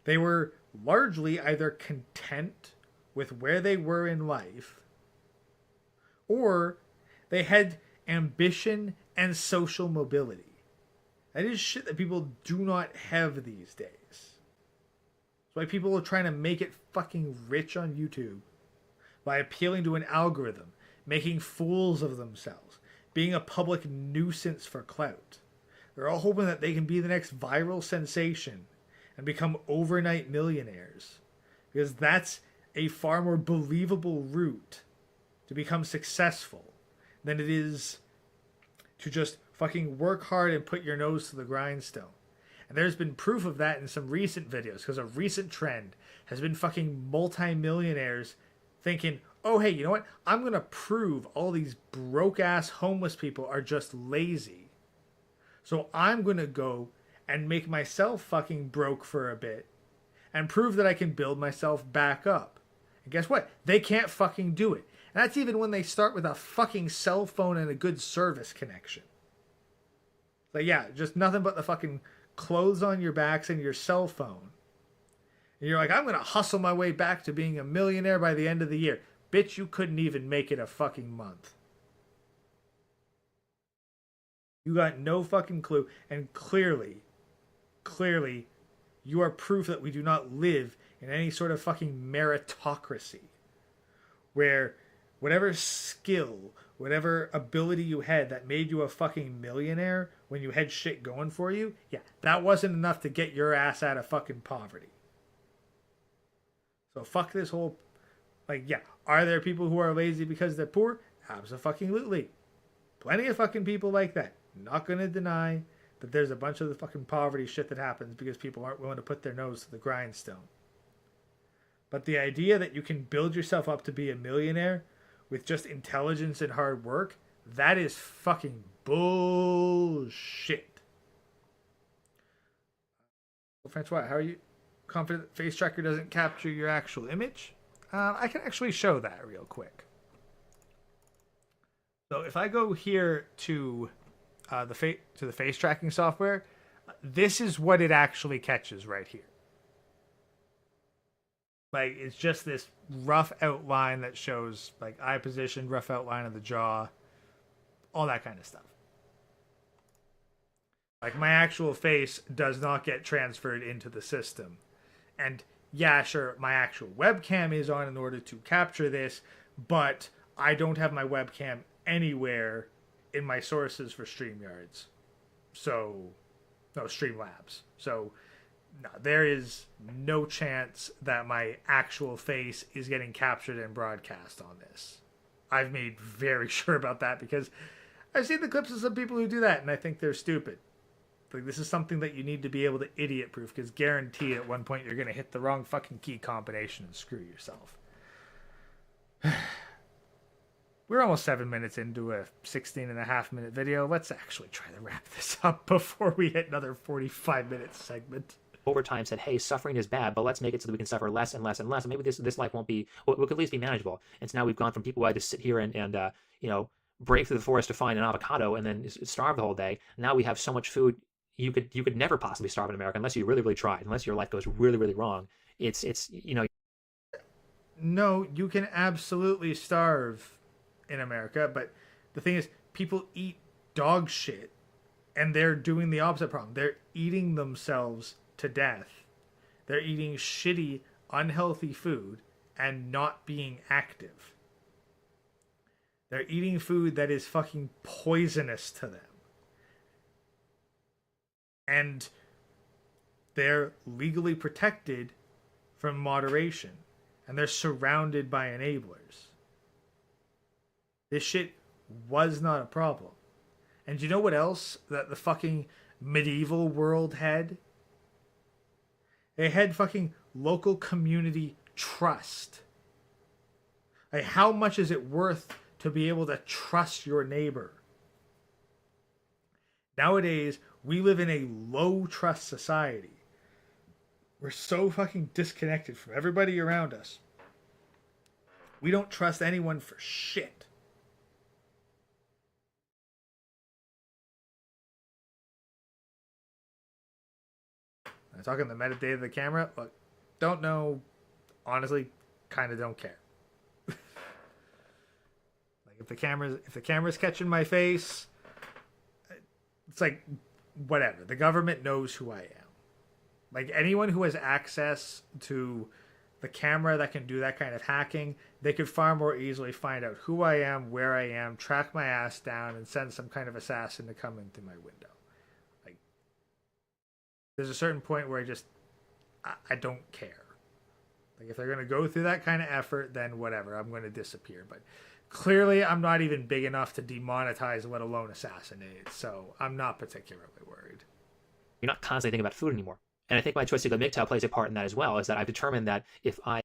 They were largely either content with where they were in life, or they had ambition and social mobility. That is shit that people do not have these days. That's why people are trying to make it fucking rich on YouTube by appealing to an algorithm, making fools of themselves, being a public nuisance for clout. They're all hoping that they can be the next viral sensation and become overnight millionaires, because that's a far more believable route to become successful than it is to just fucking work hard and put your nose to the grindstone. And there's been proof of that in some recent videos, because a recent trend has been fucking multi-millionaires thinking, oh hey, you know what? I'm going to prove all these broke-ass homeless people are just lazy. So I'm going to go and make myself fucking broke for a bit and prove that I can build myself back up. And guess what? They can't fucking do it. And that's even when they start with a fucking cell phone and a good service connection. Like, yeah, just nothing but the fucking clothes on your backs and your cell phone. And you're like, I'm going to hustle my way back to being a millionaire by the end of the year. Bitch, you couldn't even make it a fucking month. You got no fucking clue. And clearly, you are proof that we do not live in any sort of fucking meritocracy. Where whatever skill, whatever ability you had that made you a fucking millionaire when you had shit going for you, yeah, that wasn't enough to get your ass out of fucking poverty. So fuck this whole, like, yeah, are there people who are lazy because they're poor? Abso-fucking-lutely. Plenty of fucking people like that. Not gonna deny that there's a bunch of the fucking poverty shit that happens because people aren't willing to put their nose to the grindstone. But the idea that you can build yourself up to be a millionaire with just intelligence and hard work, that is fucking bullshit. Well, Francois, how are you confident that Face Tracker doesn't capture your actual image? I can actually show that real quick. So if I go here to the face tracking software, this is what it actually catches right here. Like, it's just this rough outline that shows, like, eye position, rough outline of the jaw, all that kind of stuff. Like, my actual face does not get transferred into the system. And, yeah, sure, my actual webcam is on in order to capture this, but I don't have my webcam anywhere in my sources for StreamYards. So, no, Streamlabs. So, no, there is no chance that my actual face is getting captured and broadcast on this. I've made very sure about that because I've seen the clips of some people who do that and I think they're stupid. Like, this is something that you need to be able to idiot proof, because guaranteed at one point you're going to hit the wrong fucking key combination and screw yourself. We're almost 7 minutes into a 16.5-minute video. Let's actually try to wrap this up before we hit another 45-minute segment. over time said, hey, suffering is bad, but let's make it so that we can suffer less and less and less. And maybe this life won't be, well, it could at least be manageable. And so now we've gone from people who had to sit here and you know, break through the forest to find an avocado and then starve the whole day. Now we have so much food, you could never possibly starve in America unless you really, really tried, unless your life goes really, really wrong. It's you know. No, you can absolutely starve in America, but the thing is, people eat dog shit, and they're doing the opposite problem. They're eating themselves to death. They're eating shitty, unhealthy food and not being active. They're eating food that is fucking poisonous to them. And they're legally protected from moderation. And they're surrounded by enablers. This shit was not a problem. And you know what else that the fucking medieval world had? They had fucking local community trust. Like, how much is it worth to be able to trust your neighbor? Nowadays, we live in a low trust society. We're so fucking disconnected from everybody around us. We don't trust anyone for shit. I'm talking the metadata of the camera. Look, don't know. Honestly, kind of don't care. Like, if the camera's catching my face, it's like, whatever. The government knows who I am. Like, anyone who has access to the camera that can do that kind of hacking, they could far more easily find out who I am, where I am, track my ass down, and send some kind of assassin to come in through my window. Like, there's a certain point where I don't care. Like, if they're going to go through that kind of effort, then whatever, I'm going to disappear. But clearly, I'm not even big enough to demonetize, let alone assassinate, so I'm not particularly worried. You're not constantly thinking about food anymore. And I think my choice to go MGTOW plays a part in that as well, is that I've determined that if I...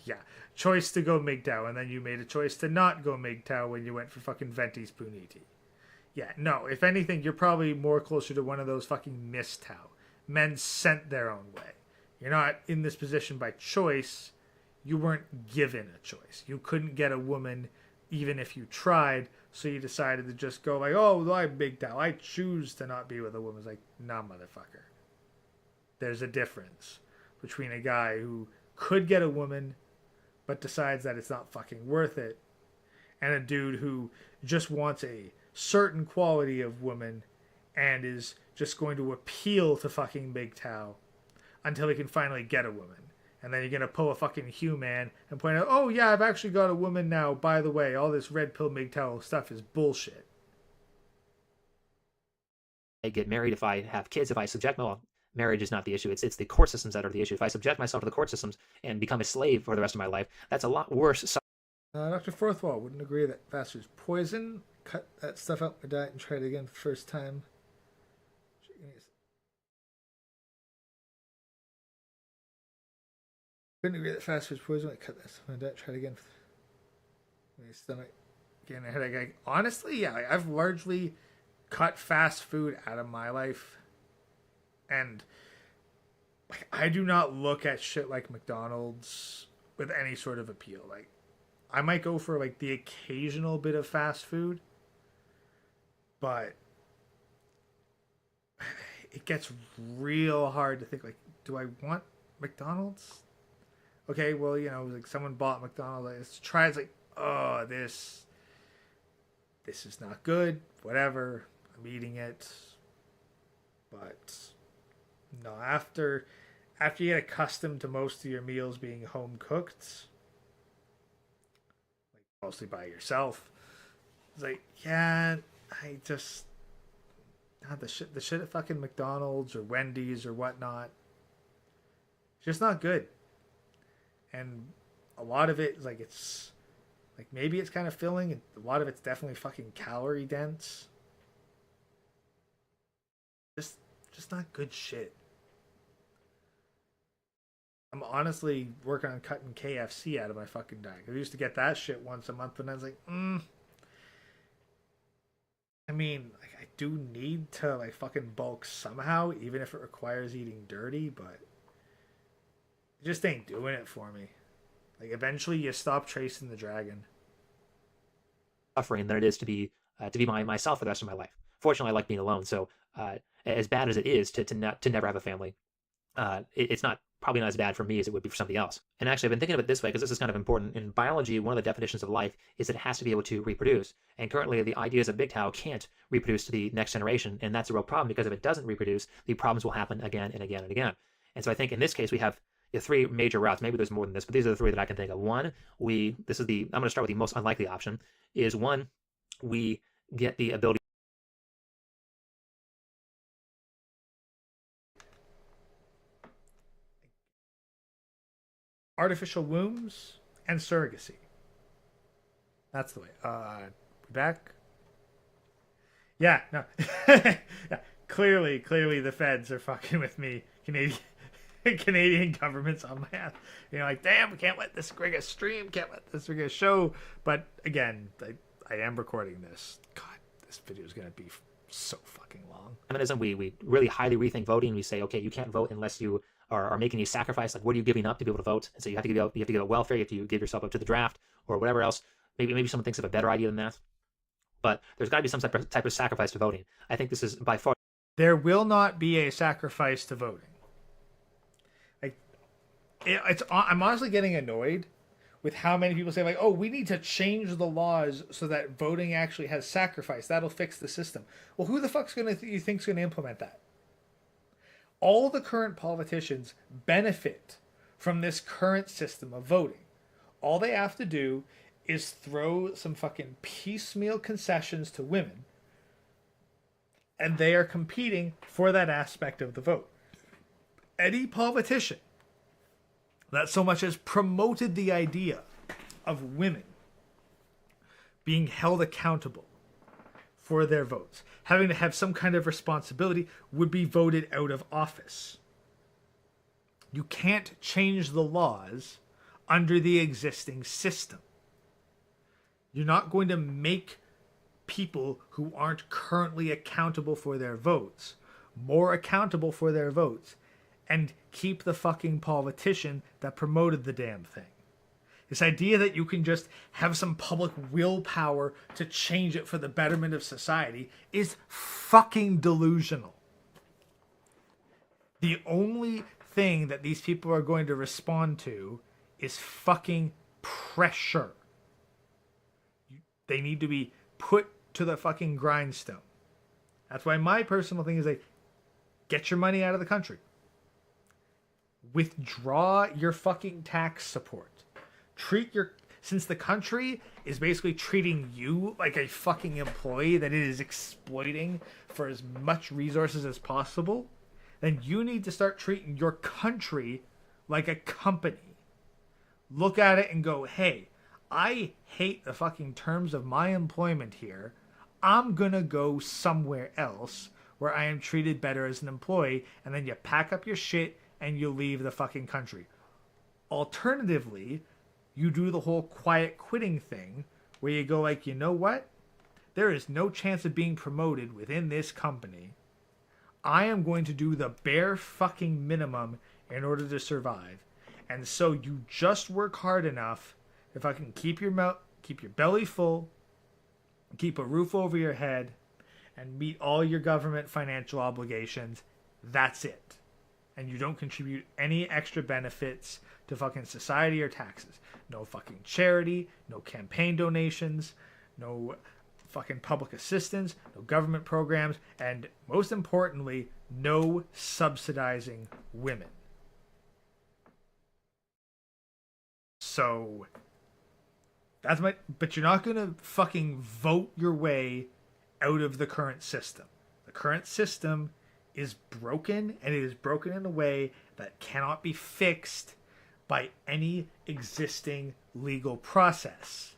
Yeah, choice to go MGTOW, and then you made a choice to not go MGTOW when you went for fucking Venti Spooniti. Yeah, no, if anything, you're probably more closer to one of those fucking MISTOW. Men sent their own way. You're not in this position by choice. You weren't given a choice. You couldn't get a woman even if you tried, so you decided to just go like, oh, well, I'm MGTOW. I choose to not be with a woman. It's like, nah, motherfucker. There's a difference between a guy who could get a woman but decides that it's not fucking worth it, and a dude who just wants a certain quality of woman and is just going to appeal to fucking MGTOW until he can finally get a woman. And then you're going to pull a fucking Hugh man and point out, oh yeah, I've actually got a woman now. By the way, all this red pill MGTOW stuff is bullshit. I get married, if I have kids, if I subject myself... Marriage is not the issue. It's the court systems that are the issue. If I subject myself to the court systems and become a slave for the rest of my life, that's a lot worse. Dr. Forthwall wouldn't agree that fast food's poison. Cut that stuff out my diet and try it again for the first time. Couldn't agree that fast food's poison. I cut that stuff out my diet, try it again for my stomach. Getting a headache. Honestly, yeah, I've largely cut fast food out of my life. And like, I do not look at shit like McDonald's with any sort of appeal. Like, I might go for like the occasional bit of fast food, but it gets real hard to think like, do I want McDonald's? Okay, well, you know, like someone bought McDonald's, let's try. It's like, oh, this is not good. Whatever, I'm eating it, but. No, after you get accustomed to most of your meals being home cooked, like mostly by yourself, it's like, yeah, I just the shit at fucking McDonald's or Wendy's or whatnot, it's just not good. And a lot of it, like, it's like maybe it's kind of filling, and a lot of it's definitely fucking calorie dense. Just not good shit. I'm honestly working on cutting KFC out of my fucking diet. I used to get that shit once a month, and I was like, I mean, like, I do need to like fucking bulk somehow, even if it requires eating dirty, but it just ain't doing it for me. Like, eventually, you stop chasing the dragon. Suffering than it is to be myself for the rest of my life. Fortunately, I like being alone, so as bad as it is to never have a family, it's not probably not as bad for me as it would be for somebody else. And actually, I've been thinking of it this way because this is kind of important. In biology, one of the definitions of life is that it has to be able to reproduce. And currently, the ideas of Big Tau can't reproduce to the next generation, and that's a real problem because if it doesn't reproduce, the problems will happen again and again and again. And so I think in this case, we have three major routes. Maybe there's more than this, but these are the three that I can think of. One, I'm going to start with the most unlikely option. Is one, we get the ability. Artificial wombs and surrogacy. That's the way. Back? Yeah, no. Yeah, clearly the feds are fucking with me. Canadian government's on my ass. You know, like, damn, we can't let this rig a stream, can't let this rig a show. But again, I am recording this. God, this video is going to be so fucking long. Feminism, we really highly rethink voting. We say, okay, you can't vote unless you are making a sacrifice. Like, what are you giving up to be able to vote? And so you have to give up welfare. You have to give yourself up to the draft or whatever else. Maybe someone thinks of a better idea than that. But there's got to be some type of sacrifice to voting. I think this is by far. There will not be a sacrifice to voting. I'm honestly getting annoyed with how many people say, like, oh, we need to change the laws so that voting actually has sacrifice. That'll fix the system. Well, who the fuck's you think's going to implement that? All the current politicians benefit from this current system of voting. All they have to do is throw some fucking piecemeal concessions to women, and they are competing for that aspect of the vote. Any politician that so much as promoted the idea of women being held accountable for their votes, having to have some kind of responsibility, would be voted out of office. You can't change the laws under the existing system. You're not going to make people who aren't currently accountable for their votes more accountable for their votes and keep the fucking politician that promoted the damn thing. This idea that you can just have some public willpower to change it for the betterment of society is fucking delusional. The only thing that these people are going to respond to is fucking pressure. They need to be put to the fucking grindstone. That's why my personal thing is, like, get your money out of the country. Withdraw your fucking tax support. Since the country is basically treating you like a fucking employee that it is exploiting for as much resources as possible, then you need to start treating your country like a company. Look at it and go, hey, I hate the fucking terms of my employment here. I'm gonna go somewhere else where I am treated better as an employee, and then you pack up your shit and you leave the fucking country. Alternatively, you do the whole quiet quitting thing where you go, like, you know what? There is no chance of being promoted within this company. I am going to do the bare fucking minimum in order to survive. And so you just work hard enough if I can keep your belly full, keep a roof over your head, and meet all your government financial obligations. That's it. And you don't contribute any extra benefits to fucking society or taxes. No fucking charity, no campaign donations, no fucking public assistance, no government programs, and most importantly, no subsidizing women. So but you're not going to fucking vote your way out of the current system. The current system is broken, and it is broken in a way that cannot be fixed by any existing legal process.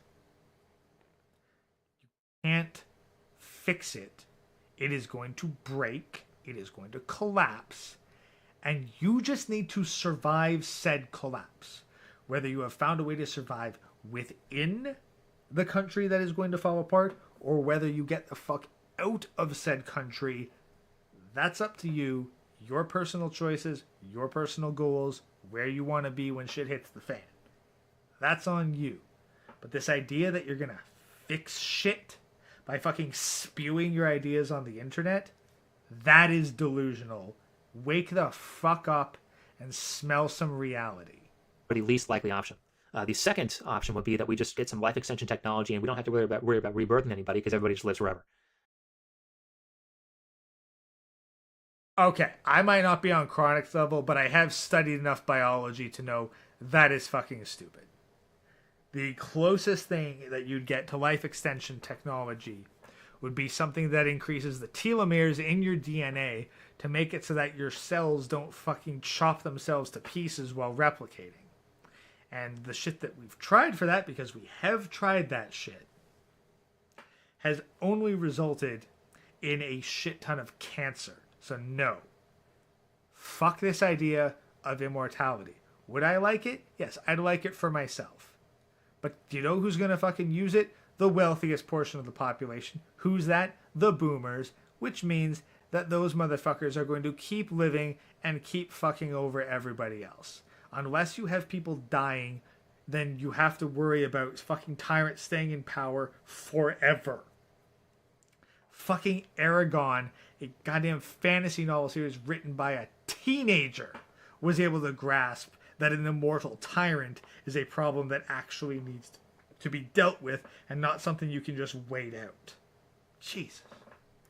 You can't fix it. It is going to break it is going to collapse, and you just need to survive said collapse. Whether you have found a way to survive within the country that is going to fall apart, or whether you get the fuck out of said country, that's up to you, your personal choices, your personal goals, where you want to be when shit hits the fan. That's on you. But this idea that you're gonna fix shit by fucking spewing your ideas on the internet, that is delusional. Wake the fuck up and smell some reality. The least likely option. The second option would be that we just get some life extension technology and we don't have to worry about rebirthing anybody because everybody just lives forever. Okay, I might not be on Chronic's level, but I have studied enough biology to know that is fucking stupid. The closest thing that you'd get to life extension technology would be something that increases the telomeres in your DNA to make it so that your cells don't fucking chop themselves to pieces while replicating. And the shit that we've tried for that, because we have tried that shit, has only resulted in a shit ton of cancer. So no. Fuck this idea of immortality. Would I like it? Yes, I'd like it for myself. But do you know who's going to fucking use it? The wealthiest portion of the population. Who's that? The boomers. Which means that those motherfuckers are going to keep living and keep fucking over everybody else. Unless you have people dying, then you have to worry about fucking tyrants staying in power forever. Fucking Aragon, a goddamn fantasy novel series written by a teenager, was able to grasp that an immortal tyrant is a problem that actually needs to be dealt with and not something you can just wait out. Jesus.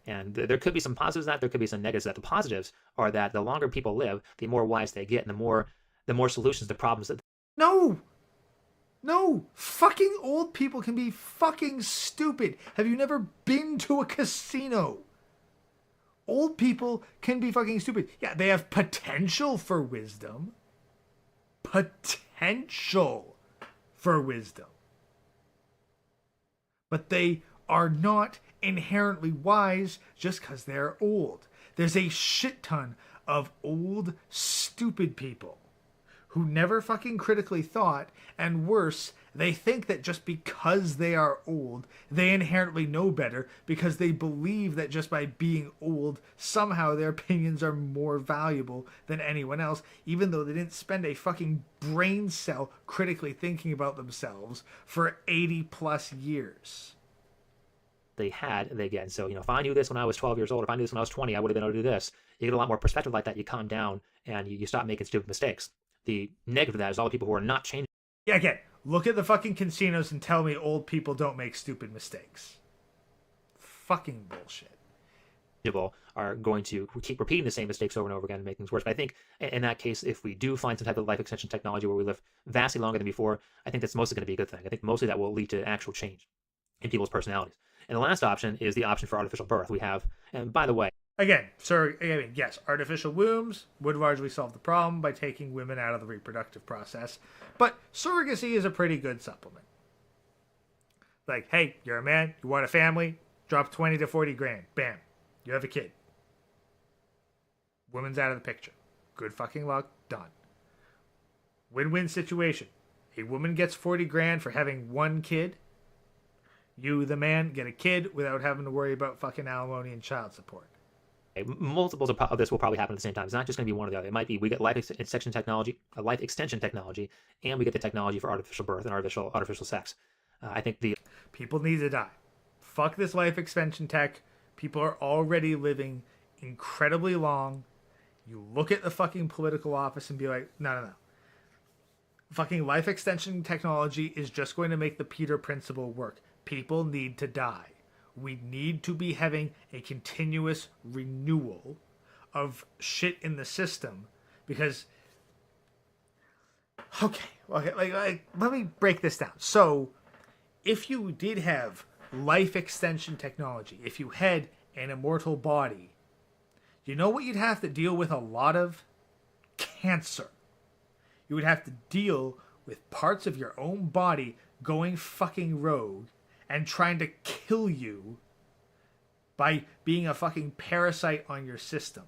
And there could be some positives to that, there could be some negatives to that. The positives are that the longer people live, the more wise they get, and the more solutions to problems that... No! Fucking old people can be fucking stupid. Have you never been to a casino? Old people can be fucking stupid. Yeah, they have potential for wisdom. Potential for wisdom. But they are not inherently wise just because they're old. There's a shit ton of old, stupid people who never fucking critically thought, and worse, they think that just because they are old, they inherently know better because they believe that just by being old, somehow their opinions are more valuable than anyone else, even though they didn't spend a fucking brain cell critically thinking about themselves for 80 plus years. They get. So, if I knew this when I was 12 years old, if I knew this when I was 20, I would have been able to do this. You get a lot more perspective like that, you calm down, and you stop making stupid mistakes. The negative of that is all the people who are not changing. Yeah, again, look at the fucking casinos and tell me old people don't make stupid mistakes. Fucking bullshit. Are going to keep repeating the same mistakes over and over again and make things worse. But I think in that case, if we do find some type of life extension technology where we live vastly longer than before, I think that's mostly going to be a good thing. I think mostly that will lead to actual change in people's personalities. And the last option is the option for artificial birth. We have, and by the way, yes, artificial wombs would largely solve the problem by taking women out of the reproductive process, but surrogacy is a pretty good supplement. Like, hey, you're a man, you want a family, drop 20 to 40 grand, bam, you have a kid. Woman's out of the picture. Good fucking luck, done. Win-win situation. A woman gets 40 grand for having one kid. You, the man, get a kid without having to worry about fucking alimony and child support. Multiples of this will probably happen at the same time. It's not just going to be one or the other. It might be we get life extension technology, and we get the technology for artificial birth and artificial sex. I think the people need to die. Fuck this life extension tech. People are already living incredibly long. You look at the fucking political office and be like, no. Fucking life extension technology is just going to make the Peter Principle work. People need to die. We need to be having a continuous renewal of shit in the system because, let me break this down. So, if you did have life extension technology, if you had an immortal body, you know what you'd have to deal with a lot of? Cancer. You would have to deal with parts of your own body going fucking rogue and trying to kill you by being a fucking parasite on your system.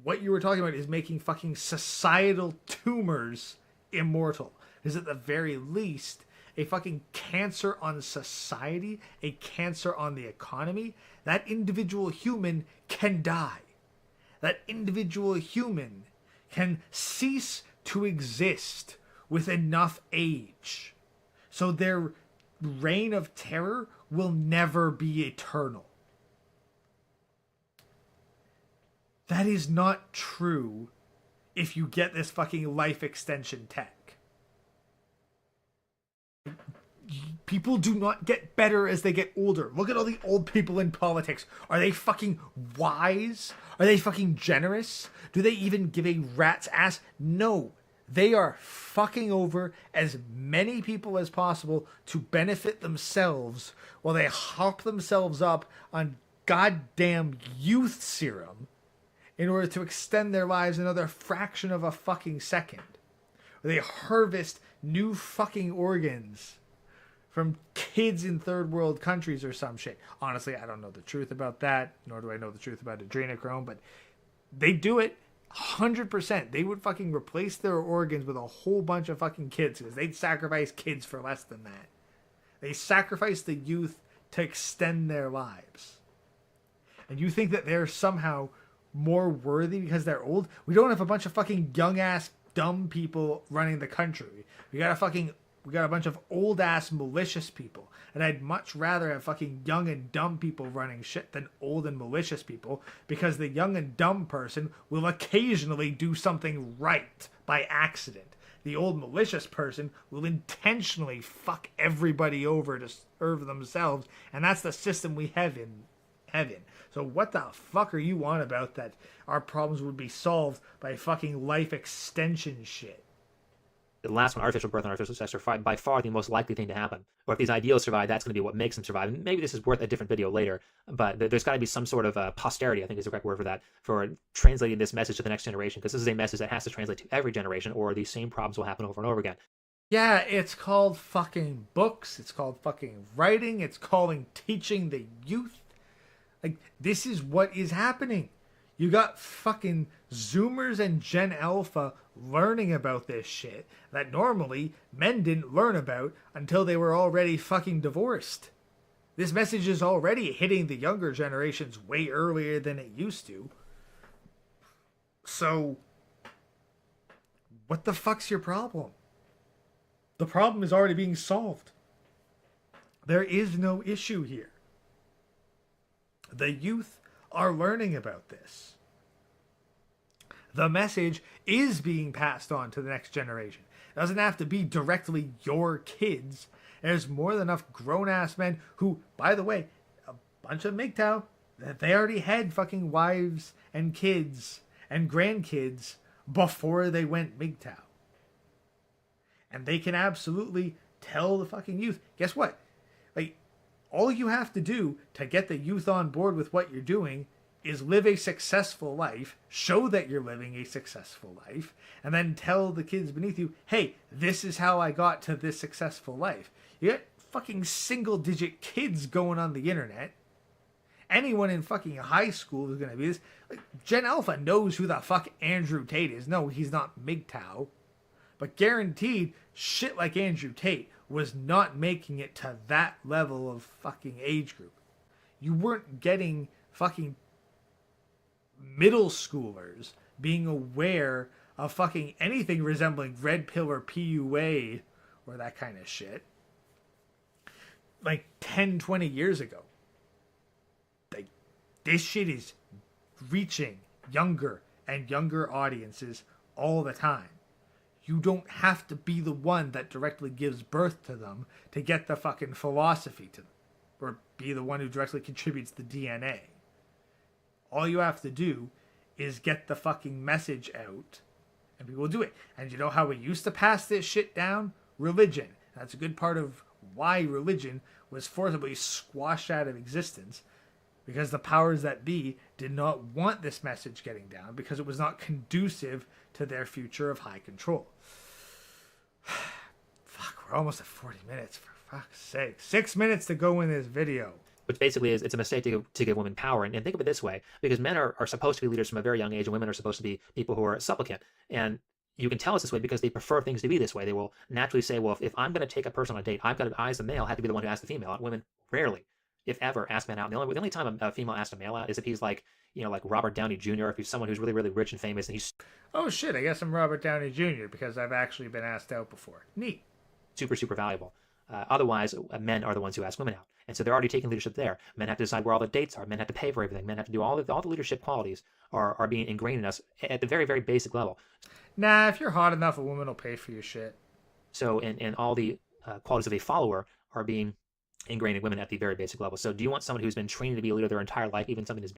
What you were talking about is making fucking societal tumors immortal. Is at the very least a fucking cancer on society, a cancer on the economy. That individual human can die. That individual human can cease to exist with enough age. So their reign of terror will never be eternal. That is not true if you get this fucking life extension tech. People do not get better as they get older. Look at all the old people in politics. Are they fucking wise? Are they fucking generous? Do they even give a rat's ass? No. They are fucking over as many people as possible to benefit themselves while they hop themselves up on goddamn youth serum in order to extend their lives another fraction of a fucking second. They harvest new fucking organs from kids in third world countries or some shit. Honestly, I don't know the truth about that, nor do I know the truth about adrenochrome, but they do it 100%. They would fucking replace their organs with a whole bunch of fucking kids because they'd sacrifice kids for less than that. They sacrifice the youth to extend their lives. And you think that they're somehow more worthy because they're old? We don't have a bunch of fucking young ass dumb people running the country. We got a bunch of old ass malicious people. And I'd much rather have fucking young and dumb people running shit than old and malicious people, because the young and dumb person will occasionally do something right by accident. The old malicious person will intentionally fuck everybody over to serve themselves, and that's the system we have in heaven. So what the fuck are you on about that our problems would be solved by fucking life extension shit? The last one, artificial birth and artificial sex, are by far the most likely thing to happen. Or if these ideals survive, that's going to be what makes them survive. And maybe this is worth a different video later, but there's got to be some sort of posterity, I think is the correct word for that, for translating this message to the next generation, because this is a message that has to translate to every generation, or these same problems will happen over and over again. Yeah, it's called fucking books, it's called fucking writing, it's calling teaching the youth. Like, this is what is happening. You got fucking Zoomers and Gen Alpha learning about this shit that normally men didn't learn about until they were already fucking divorced. This message is already hitting the younger generations way earlier than it used to. So, what the fuck's your problem? The problem is already being solved. There is no issue here. The youth are learning about this. The message is being passed on to the next generation. It doesn't have to be directly your kids. There's more than enough grown-ass men who, by the way, a bunch of MGTOW, that they already had fucking wives and kids and grandkids before they went MGTOW. And they can absolutely tell the fucking youth, guess what? Like, all you have to do to get the youth on board with what you're doing is live a successful life, show that you're living a successful life, and then tell the kids beneath you, hey, this is how I got to this successful life. You got fucking single-digit kids going on the internet. Anyone in fucking high school is going to be this. Like, Gen Alpha knows who the fuck Andrew Tate is. No, he's not MGTOW. But guaranteed, shit like Andrew Tate was not making it to that level of fucking age group. You weren't getting fucking middle schoolers being aware of fucking anything resembling red pill or PUA or that kind of shit like 10, 20 years ago. Like, this shit is reaching younger and younger audiences all the time. You don't have to be the one that directly gives birth to them to get the fucking philosophy to them, or be the one who directly contributes the DNA. All you have to do is get the fucking message out, and people will do it. And you know how we used to pass this shit down? Religion. That's a good part of why religion was forcibly squashed out of existence, because the powers that be did not want this message getting down, because it was not conducive to their future of high control. Fuck, we're almost at 40 minutes, for fuck's sake. 6 minutes to go in this video. which basically is it's a mistake to give women power. And think of it this way, because men are supposed to be leaders from a very young age, and women are supposed to be people who are supplicant. And you can tell us this way because they prefer things to be this way. They will naturally say, well, if I'm going to take a person on a date, I've got to, I as the male have to be the one who asks the female. Women rarely, if ever, ask men out. And the only time a female asks a male out is if he's like, like Robert Downey Jr., if he's someone who's really, really rich and famous, and he's Oh shit, I guess I'm Robert Downey Jr. because I've actually been asked out before. Neat. super, super valuable. Otherwise, men are the ones who ask women out. And so they're already taking leadership there. Men have to decide where all the dates are. Men have to pay for everything. Men have to do all the leadership qualities are being ingrained in us at the very, very basic level. Nah, if you're hot enough, a woman will pay for your shit. So, and all the qualities of a follower are being ingrained in women at the very basic level. So do you want someone who's been trained to be a leader their entire life, even something as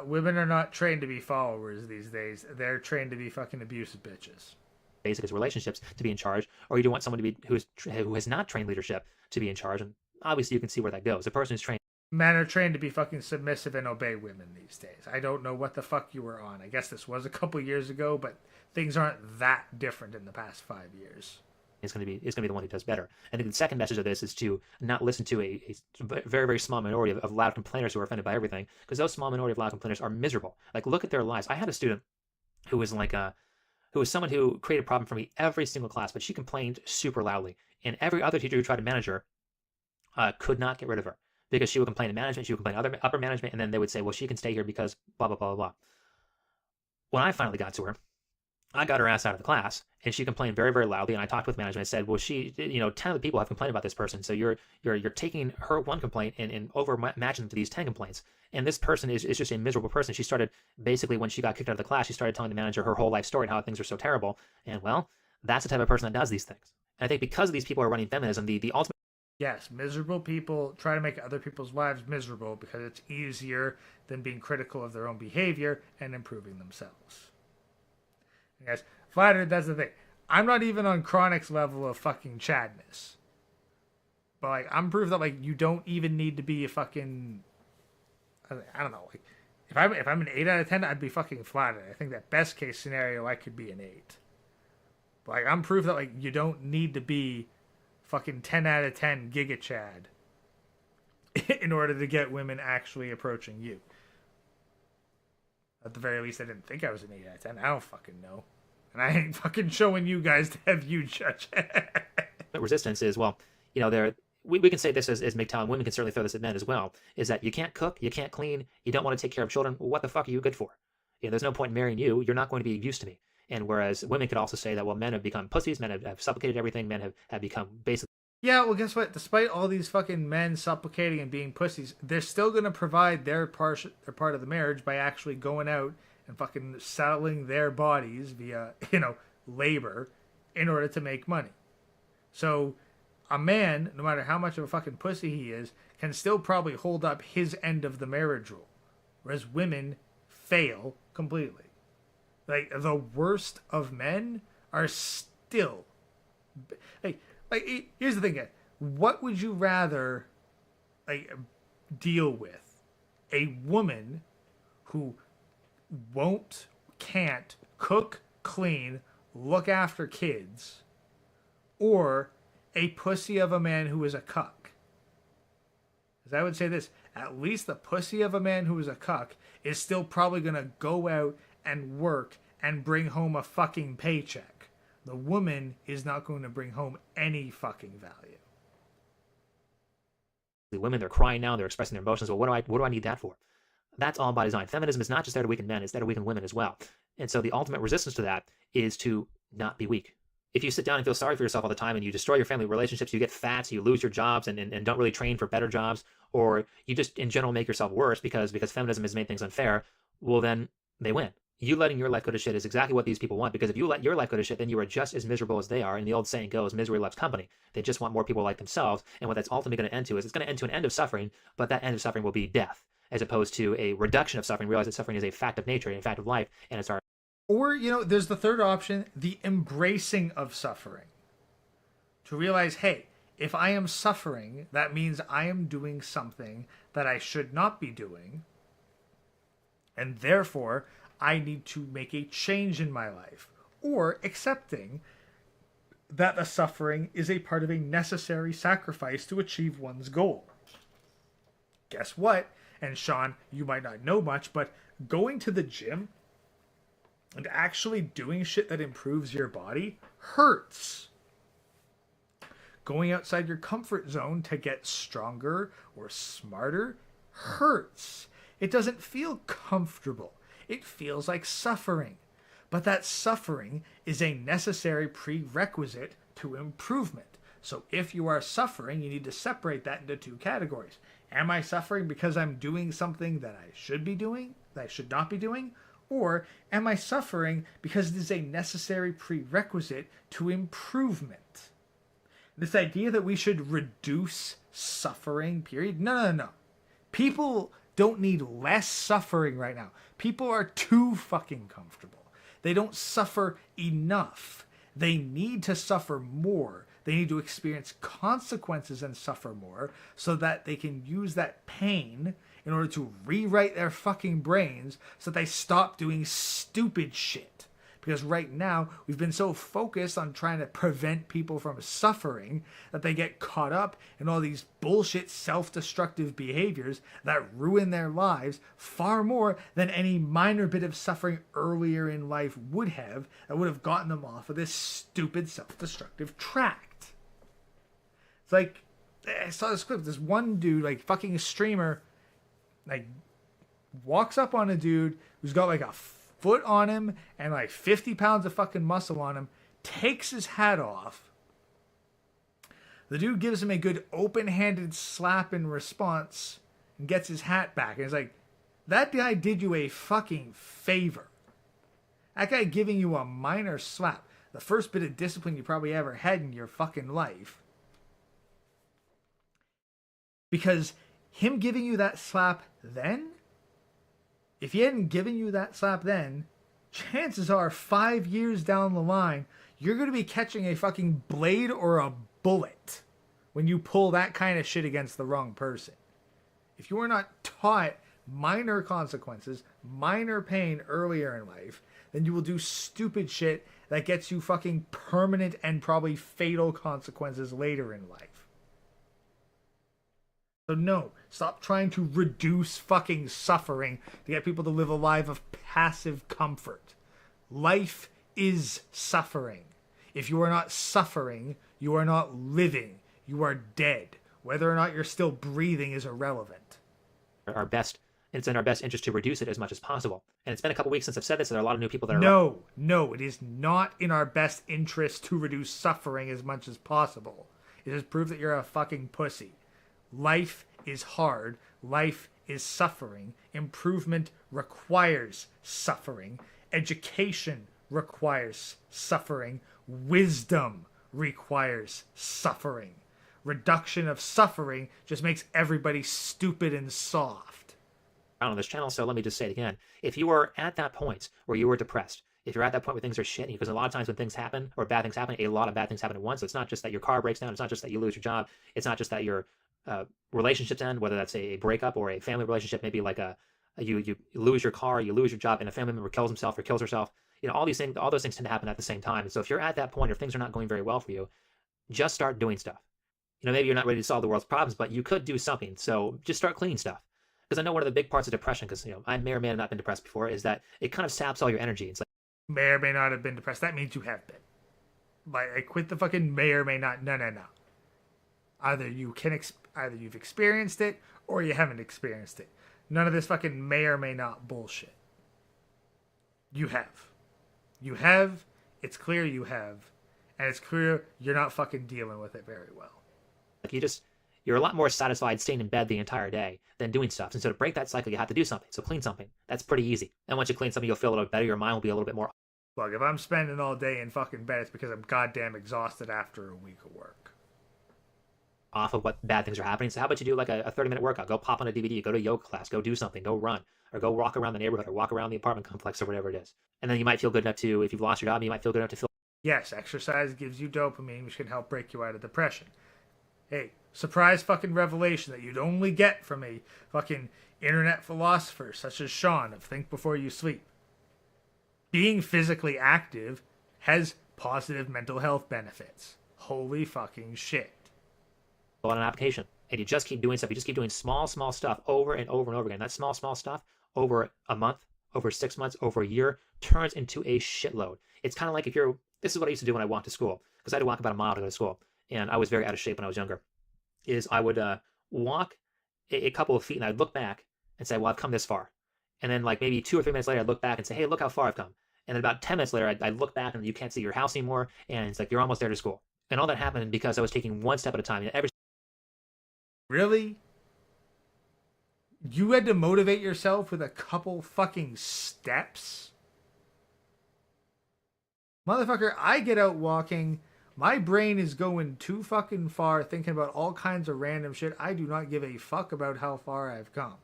Women are not trained to be followers these days. They're trained to be fucking abusive bitches. basic as relationships to be in charge, or you do want someone to be who has not trained leadership to be in charge? And obviously you can see where that goes. The person who's trained Men are trained to be fucking submissive and obey women these days. I don't know what the fuck you were on. I guess this was a couple years ago, but things aren't that different in the past 5 years. is going to be the one who does better. I think the second message of this is to not listen to a very, very small minority of loud complainers who are offended by everything, because those small minority of loud complainers are miserable. Like, look at their lives. I had a student who was who was someone who created a problem for me every single class, but she complained super loudly, and every other teacher who tried to manage her could not get rid of her, because she would complain to management, she would complain to upper management, and then they would say, well, she can stay here because blah, blah, blah, blah, blah. When I finally got to her, I got her ass out of the class, and she complained very, very loudly. And I talked with management and said, well, 10 of the people have complained about this person. So you're taking her one complaint and over matching them to these 10 complaints. And this person is just a miserable person. She started, basically, when she got kicked out of the class, she started telling the manager her whole life story and how things are so terrible. And well, that's the type of person that does these things. And I think because of these people are running feminism, the ultimate... Yes, miserable people try to make other people's lives miserable because it's easier than being critical of their own behavior and improving themselves. Yes, flattered, that's the thing. I'm not even on Chronic's level of fucking Chadness. But, like, I'm proof that, like, you don't even need to be a fucking... I don't know. Like, if I'm an 8 out of 10, I'd be fucking flattered. I think that best case scenario, I could be an 8. But, like, I'm proof that, like, you don't need to be fucking 10 out of 10 Giga Chad in order to get women actually approaching you. At the very least, I didn't think I was an 8 out of 10. I don't fucking know. And I ain't fucking showing you guys to have you judge. resistance is, well, we can say this as MGTOW, and women can certainly throw this at men as well, is that you can't cook, you can't clean, you don't want to take care of children. What the fuck are you good for? There's no point in marrying you. You're not going to be used to me. And whereas women could also say that, well, men have become pussies, men have supplicated everything, men have become basically... Yeah, well, guess what? Despite all these fucking men supplicating and being pussies, they're still going to provide their part of the marriage by actually going out and fucking selling their bodies via, labor in order to make money. So a man, no matter how much of a fucking pussy he is, can still probably hold up his end of the marriage rule. Whereas women fail completely. Like, the worst of men are still... Like, here's the thing, guys. What would you rather deal with? A woman who can't cook, clean, look after kids, or a pussy of a man who is a cuck? Because I would say this, at least the pussy of a man who is a cuck is still probably going to go out and work and bring home a fucking paycheck. The woman is not going to bring home any fucking value. The women, they're crying now, they're expressing their emotions. Well, what do I need that for? That's all by design. Feminism is not just there to weaken men, it's there to weaken women as well. And so the ultimate resistance to that is to not be weak. If you sit down and feel sorry for yourself all the time and you destroy your family relationships, you get fat, you lose your jobs and don't really train for better jobs, or you just in general make yourself worse because feminism has made things unfair, well, then they win. You letting your life go to shit is exactly what these people want, because if you let your life go to shit, then you are just as miserable as they are. And the old saying goes, misery loves company. They just want more people like themselves. And what that's ultimately going to end to is it's going to end to an end of suffering, but that end of suffering will be death, as opposed to a reduction of suffering. Realize that suffering is a fact of nature, a fact of life, and it's our... Or, there's the third option, the embracing of suffering. To realize, hey, if I am suffering, that means I am doing something that I should not be doing, and therefore I need to make a change in my life. Or accepting that the suffering is a part of a necessary sacrifice to achieve one's goal. guess what? And Sean, you might not know much, but going to the gym and actually doing shit that improves your body hurts. Going outside your comfort zone to get stronger or smarter hurts. It doesn't feel comfortable. It feels like suffering. But that suffering is a necessary prerequisite to improvement. So if you are suffering, you need to separate that into two categories. Am I suffering because I'm doing something that I should be doing, that I should not be doing? Or am I suffering because it is a necessary prerequisite to improvement? This idea that we should reduce suffering, period. No. People don't need less suffering right now. People are too fucking comfortable. They don't suffer enough. They need to suffer more. They need to experience consequences and suffer more so that they can use that pain in order to rewrite their fucking brains so that they stop doing stupid shit. Because right now, we've been so focused on trying to prevent people from suffering that they get caught up in all these bullshit self-destructive behaviors that ruin their lives far more than any minor bit of suffering earlier in life would have that would have gotten them off of this stupid self-destructive tract. It's like, I saw this clip, this one dude, like fucking streamer, like walks up on a dude who's got like a foot on him and like 50 pounds of fucking muscle on him, takes his hat off. The dude gives him a good open-handed slap in response and gets his hat back. And it's like, that guy did you a fucking favor. That guy giving you a minor slap, the first bit of discipline you probably ever had in your fucking life. Because him giving you that slap then, if he hadn't given you that slap then, chances are 5 years down the line, you're going to be catching a fucking blade or a bullet when you pull that kind of shit against the wrong person. If you are not taught minor consequences, minor pain earlier in life, then you will do stupid shit that gets you fucking permanent and probably fatal consequences later in life. So no, stop trying to reduce fucking suffering to get people to live a life of passive comfort. Life is suffering. If you are not suffering, you are not living. You are dead. Whether or not you're still breathing is irrelevant. It's in our best interest to reduce it as much as possible. And it's been a couple weeks since I've said this, and there are a lot of new people that are... No, it is not in our best interest to reduce suffering as much as possible. It is proof that you're a fucking pussy. Life is hard. Life is suffering. Improvement requires suffering. Education requires suffering. Wisdom requires suffering. Reduction of suffering just makes everybody stupid and soft. On this channel, so let me just say it again. If you are at that point where you are depressed, if you're at that point where things are shit, because a lot of times when things happen, or bad things happen, a lot of bad things happen at once. So it's not just that your car breaks down. It's not just that you lose your job. It's not just that your relationships end, whether that's a breakup or a family relationship, maybe like you lose your car, you lose your job, and a family member kills himself or kills herself. You know, all those things tend to happen at the same time. And so if you're at that point, or if things are not going very well for you, just start doing stuff. You know, maybe you're not ready to solve the world's problems, but you could do something. So just start cleaning stuff. Because I know one of the big parts of depression, because, you know, I may or may have not been depressed before, is that it kind of saps all your energy. It's like, may or may not have been depressed. That means you have been. Like, I quit the fucking may or may not. No. Either you've experienced it or you haven't experienced it. None of this fucking may or may not bullshit. You have. You have. It's clear you have. And it's clear you're not fucking dealing with it very well. You're a lot more satisfied staying in bed the entire day than doing stuff. And so to break that cycle, you have to do something. So clean something. That's pretty easy. And once you clean something, you'll feel a little better. Your mind will be a little bit more... Look, if I'm spending all day in fucking bed, it's because I'm goddamn exhausted after a week of work. Off of what bad things are happening. So how about you do like a 30-minute workout? Go pop on a DVD, go to yoga class, go do something, go run, or go walk around the neighborhood, or walk around the apartment complex, or whatever it is. And then you might feel good enough to, if you've lost your job, you might feel good enough to feel... Yes, exercise gives you dopamine, which can help break you out of depression. Hey, surprise fucking revelation that you'd only get from a fucking internet philosopher such as Sean of Think Before You Sleep. Being physically active has positive mental health benefits. Holy fucking shit. on an application. and you just keep doing stuff. You just keep doing small stuff over and over and over again. That small stuff over a month, over 6 months, over a year turns into a shitload. It's kind of like this is what I used to do when I walked to school, because I had to walk about a mile to go to school, and I was very out of shape when I was younger. Is I would walk a couple of feet, and I'd look back and say, well, I've come this far. And then like maybe 2 or 3 minutes later, I'd look back and say, hey, look how far I've come. And then about 10 minutes later, I'd look back and you can't see your house anymore. And it's like, you're almost there to school. And all that happened because I was taking one step at a time. Really? You had to motivate yourself with a couple fucking steps? Motherfucker, I get out walking. My brain is going too fucking far thinking about all kinds of random shit. I do not give a fuck about how far I've come.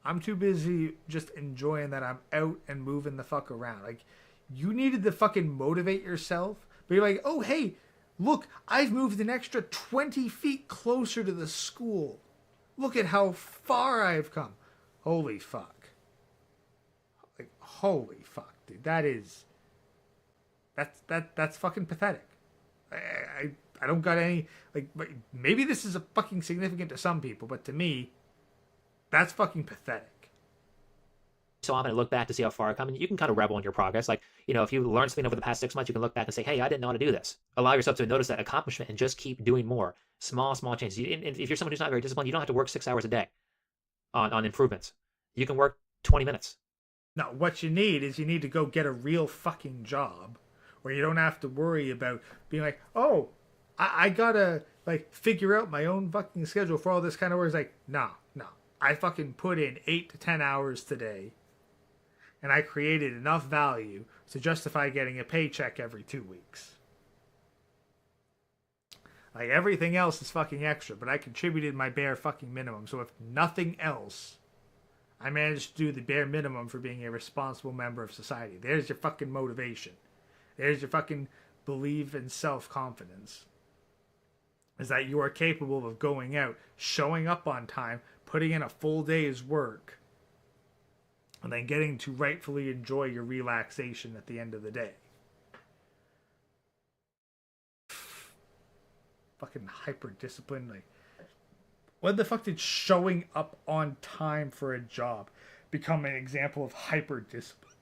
I'm too busy just enjoying that I'm out and moving the fuck around. Like, you needed to fucking motivate yourself. But you're like, oh, hey, look, I've moved an extra 20 feet closer to the school. Look at how far I've come. Holy fuck. Like, holy fuck, dude. That's fucking pathetic. I don't got any, like, maybe this is a fucking significant to some people, but to me, that's fucking pathetic. So often I look back to see how far I've come, and you can kind of revel in your progress. Like, if you learn something over the past 6 months, you can look back and say, hey, I didn't know how to do this. Allow yourself to notice that accomplishment and just keep doing more. Small changes. And if you're someone who's not very disciplined, you don't have to work 6 hours a day on improvements. You can work 20 minutes. No, what you need to go get a real fucking job where you don't have to worry about being like, oh, I gotta, like, figure out my own fucking schedule for all this kind of work. It's like, no. I fucking put in 8 to 10 hours today, and I created enough value to justify getting a paycheck every 2 weeks. Like, everything else is fucking extra, but I contributed my bare fucking minimum. So if nothing else, I managed to do the bare minimum for being a responsible member of society. There's your fucking motivation. There's your fucking belief in self-confidence. Is that you are capable of going out, showing up on time, putting in a full day's work, and then getting to rightfully enjoy your relaxation at the end of the day. Fucking hyper-disciplined. Like, what the fuck did showing up on time for a job become an example of hyper-discipline?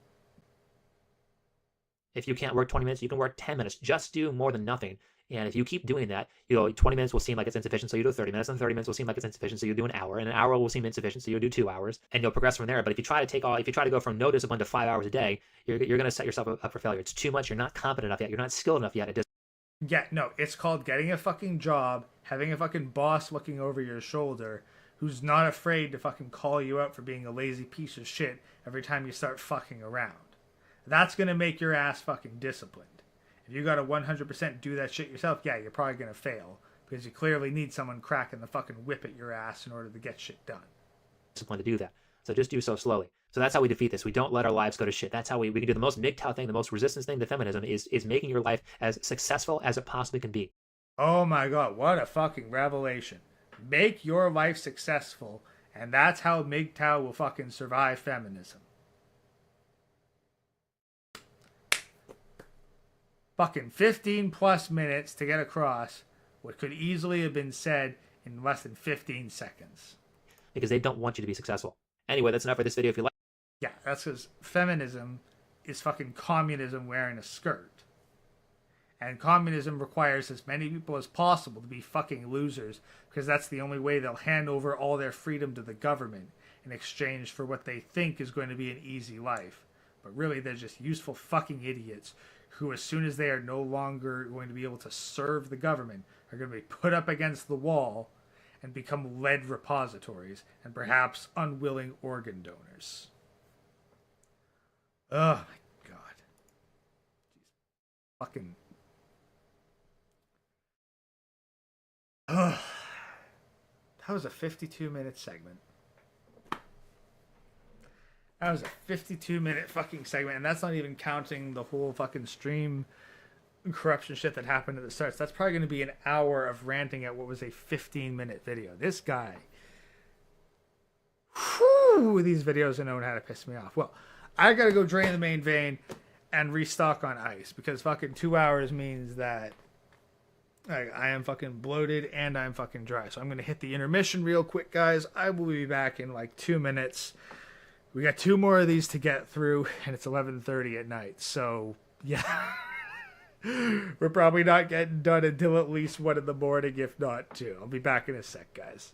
If you can't work 20 minutes, you can work 10 minutes. Just do more than nothing. And if you keep doing that, 20 minutes will seem like it's insufficient, so you do 30 minutes, and 30 minutes will seem like it's insufficient, so you do an hour, and an hour will seem insufficient, so you'll do 2 hours, and you'll progress from there. But if you try to go from no discipline to 5 hours a day, you're going to set yourself up for failure. It's too much. You're not competent enough yet. You're not skilled enough yet. Yeah, no, it's called getting a fucking job, having a fucking boss looking over your shoulder, who's not afraid to fucking call you out for being a lazy piece of shit every time you start fucking around. That's going to make your ass fucking disciplined. If you got to 100% do that shit yourself, yeah, you're probably going to fail. Because you clearly need someone cracking the fucking whip at your ass in order to get shit done. Discipline to do that. So just do so slowly. So that's how we defeat this. We don't let our lives go to shit. That's how we can do the most MGTOW thing, the most resistance thing to feminism is making your life as successful as it possibly can be. Oh my god, what a fucking revelation. Make your life successful, and that's how MGTOW will fucking survive feminism. Fucking 15 plus minutes to get across what could easily have been said in less than 15 seconds. Because they don't want you to be successful. Anyway, that's enough for this video. If you like... Yeah, that's because feminism is fucking communism wearing a skirt. And communism requires as many people as possible to be fucking losers, because that's the only way they'll hand over all their freedom to the government in exchange for what they think is going to be an easy life. But really, they're just useful fucking idiots who, as soon as they are no longer going to be able to serve the government, are going to be put up against the wall and become lead repositories and perhaps unwilling organ donors. Oh my god. Jeez. Fucking... Ugh. That was a 52-minute segment. That was a 52-minute fucking segment, and that's not even counting the whole fucking stream corruption shit that happened at the start. So that's probably going to be an hour of ranting at what was a 15-minute video. This guy... Whew, these videos are known how to piss me off. Well, I gotta go drain the main vein and restock on ice, because fucking 2 hours means that I am fucking bloated and I'm fucking dry. So I'm going to hit the intermission real quick, guys. I will be back in like 2 minutes. We got 2 more of these to get through, and it's 11:30 at night. So, yeah. We're probably not getting done until at least 1 in the morning, if not 2. I'll be back in a sec, guys.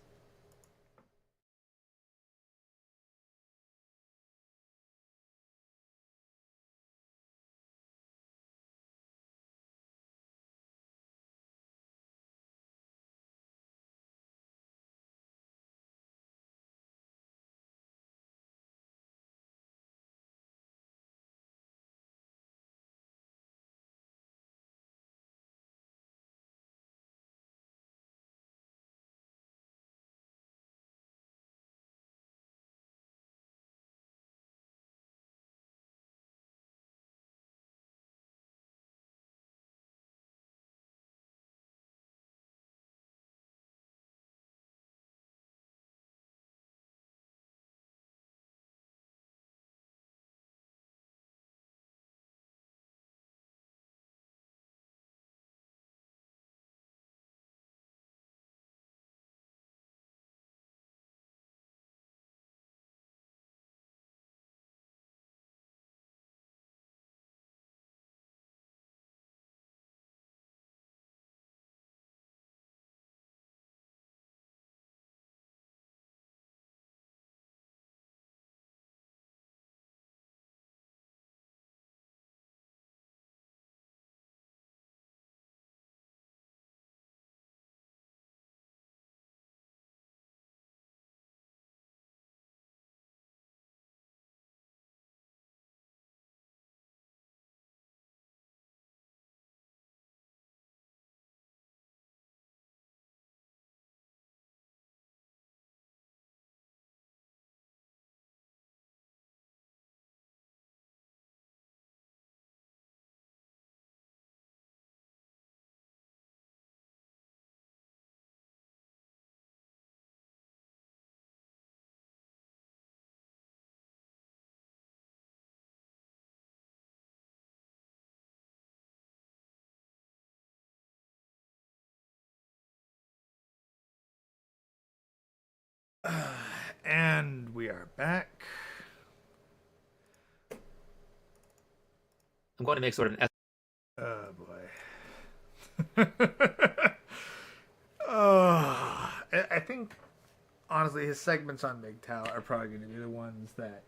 And we are back. I'm going to make sort of an Oh, boy. Oh, I think, honestly, his segments on MGTOW are probably going to be the ones that,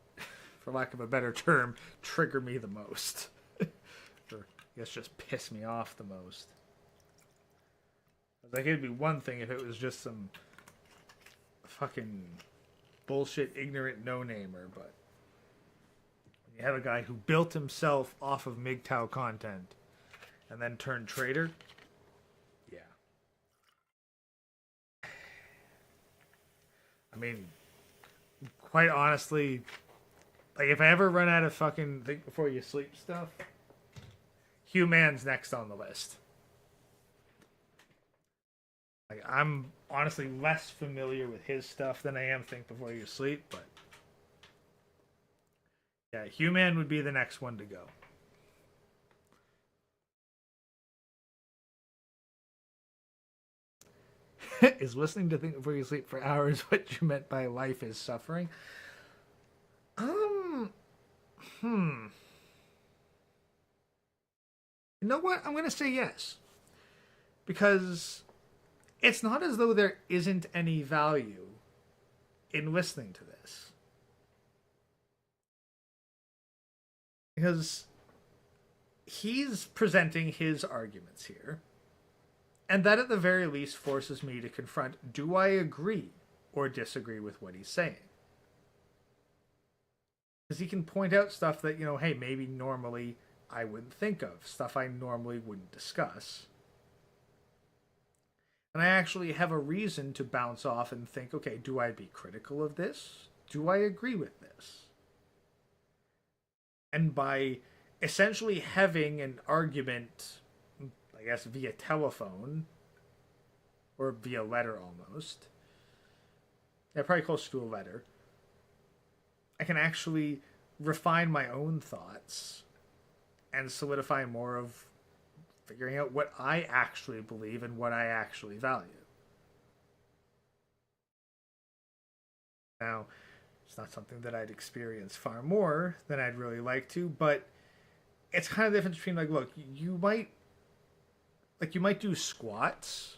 for lack of a better term, trigger me the most. Or, I guess, just piss me off the most. Like, it'd be one thing if it was just some fucking bullshit, ignorant no-namer, but you have a guy who built himself off of MGTOW content and then turned traitor. Yeah. I mean, quite honestly, like, if I ever run out of fucking think before you sleep stuff, Human's next on the list. Like, I'm honestly less familiar with his stuff than I am Think Before You Sleep, but yeah, Human would be the next one to go. Is listening to Think Before You Sleep for hours what you meant by life is suffering? You know what? I'm going to say yes. Because it's not as though there isn't any value in listening to this. Because he's presenting his arguments here. And that at the very least forces me to confront, do I agree or disagree with what he's saying? Because he can point out stuff that, you know, hey, maybe normally I wouldn't think of. Stuff I normally wouldn't discuss. And I actually have a reason to bounce off and think, okay, do I be critical of this? Do I agree with this? And by essentially having an argument, I guess, via telephone, or via letter almost, yeah, probably close to a letter, I can actually refine my own thoughts and solidify more of figuring out what I actually believe and what I actually value. Now, it's not something that I'd experience far more than I'd really like to, but it's kind of the difference between, like, look, you might do squats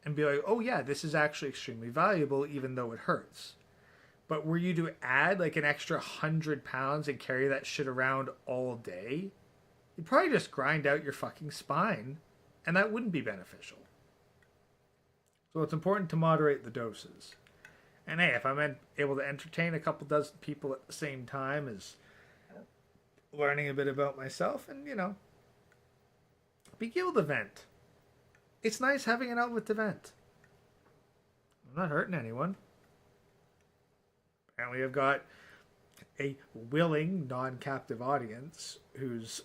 and be like, oh yeah, this is actually extremely valuable, even though it hurts. But were you to add like an extra 100 pounds and carry that shit around all day, you'd probably just grind out your fucking spine, and that wouldn't be beneficial. So it's important to moderate the doses. And hey, if I'm able to entertain a couple dozen people at the same time as learning a bit about myself, and, you know, be able to vent. It's nice having an outlet to vent. I'm not hurting anyone. Apparently I've got a willing, non-captive audience who's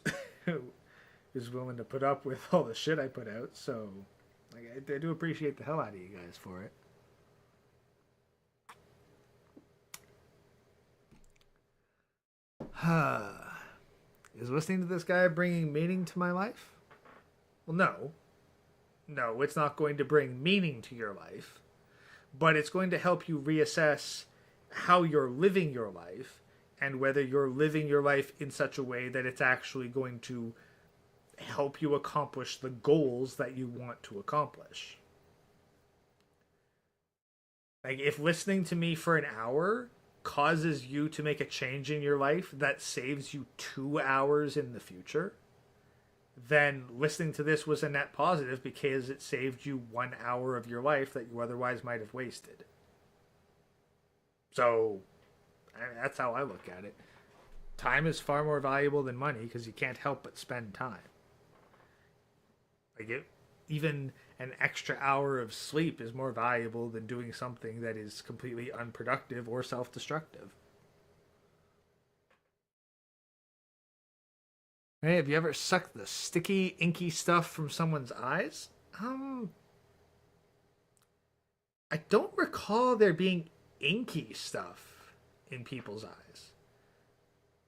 willing to put up with all the shit I put out, so like, I do appreciate the hell out of you guys for it. Is listening to this guy bringing meaning to my life? Well, no. No, it's not going to bring meaning to your life, but it's going to help you reassess how you're living your life and whether you're living your life in such a way that it's actually going to help you accomplish the goals that you want to accomplish. Like, if listening to me for an hour causes you to make a change in your life that saves you 2 hours in the future, then listening to this was a net positive because it saved you 1 hour of your life that you otherwise might have wasted. So, that's how I look at it. Time is far more valuable than money because you can't help but spend time. Like, even an extra hour of sleep is more valuable than doing something that is completely unproductive or self-destructive. Hey, have you ever sucked the sticky, inky stuff from someone's eyes? I don't recall there being inky stuff in people's eyes.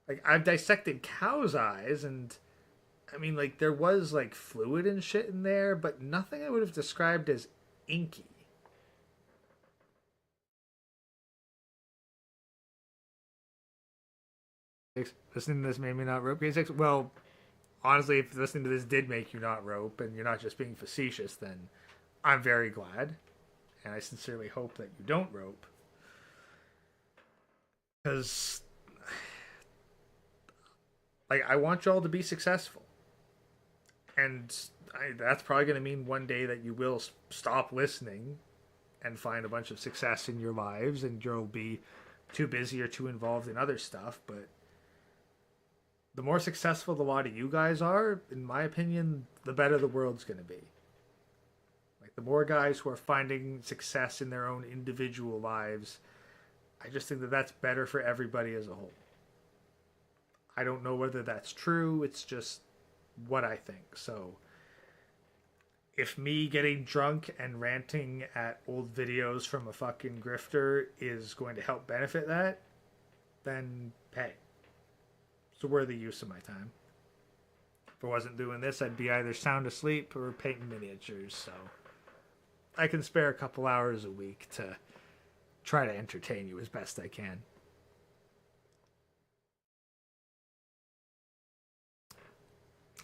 Like, I've dissected cows' eyes, and I mean, like, there was, like, fluid and shit in there, but nothing I would have described as inky. Listening to this made me not rope. Well, honestly, if listening to this did make you not rope, and you're not just being facetious, then I'm very glad. And I sincerely hope that you don't rope. Because, like, I want y'all to be successful. And that's probably going to mean one day that you will stop listening and find a bunch of success in your lives, and you'll be too busy or too involved in other stuff. But the more successful a lot of you guys are, in my opinion, the better the world's going to be. Like, the more guys who are finding success in their own individual lives, I just think that that's better for everybody as a whole. I don't know whether that's true. It's just what I think. So if me getting drunk and ranting at old videos from a fucking grifter is going to help benefit that, then hey, it's a worthy use of my time. If I wasn't doing this, I'd be either sound asleep or painting miniatures, so I can spare a couple hours a week to try to entertain you as best I can.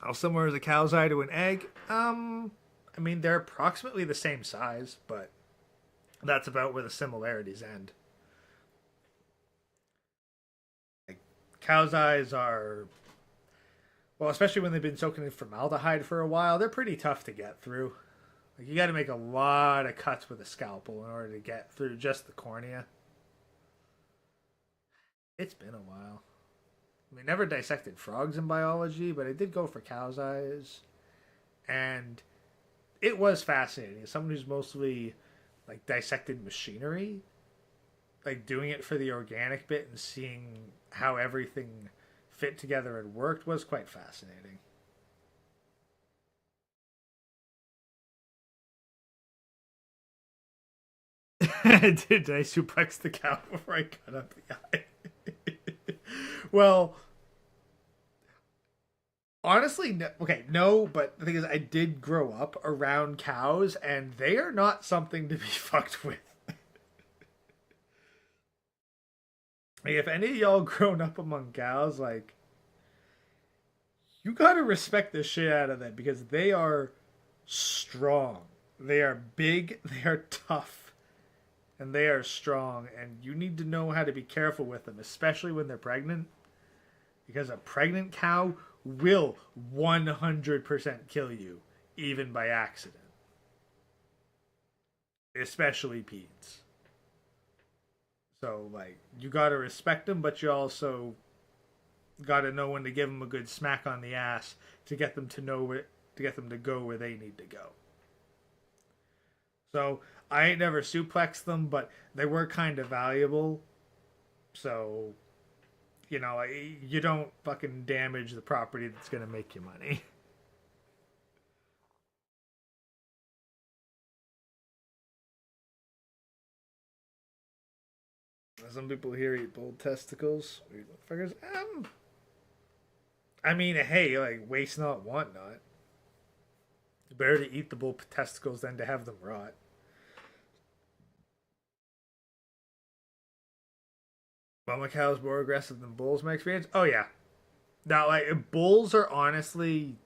How similar is a cow's eye to an egg? I mean, they're approximately the same size, but that's about where the similarities end. Like, cow's eyes are, well, especially when they've been soaking in formaldehyde for a while, they're pretty tough to get through. Like, you got to make a lot of cuts with a scalpel in order to get through just the cornea. It's been a while. I mean, never dissected frogs in biology, but I did go for cow's eyes. And it was fascinating. As someone who's mostly, like, dissected machinery, like, doing it for the organic bit and seeing how everything fit together and worked was quite fascinating. Did I suplex the cow before I cut up the eye? Well, Honestly, no, okay, no, but the thing is, I did grow up around cows, and they are not something to be fucked with. Like, if any of y'all grown up among cows, like, you gotta respect the shit out of them because they are strong. They are big, they are tough, and they are strong, and you need to know how to be careful with them, especially when they're pregnant. Because a pregnant cow will 100% kill you, even by accident. Especially peds. So, like, you gotta respect them, but you also gotta know when to give them a good smack on the ass to get them to know where, to get them to go where they need to go. So, I ain't never suplexed them, but they were kind of valuable. So, you know, you don't fucking damage the property that's gonna make you money. Some people here eat bull testicles. Weird motherfuckers. I mean, hey, like, waste not, want not. It's better to eat the bull testicles than to have them rot. Mama cow's more aggressive than bulls, my experience. Oh yeah. Now, like, bulls are honestly,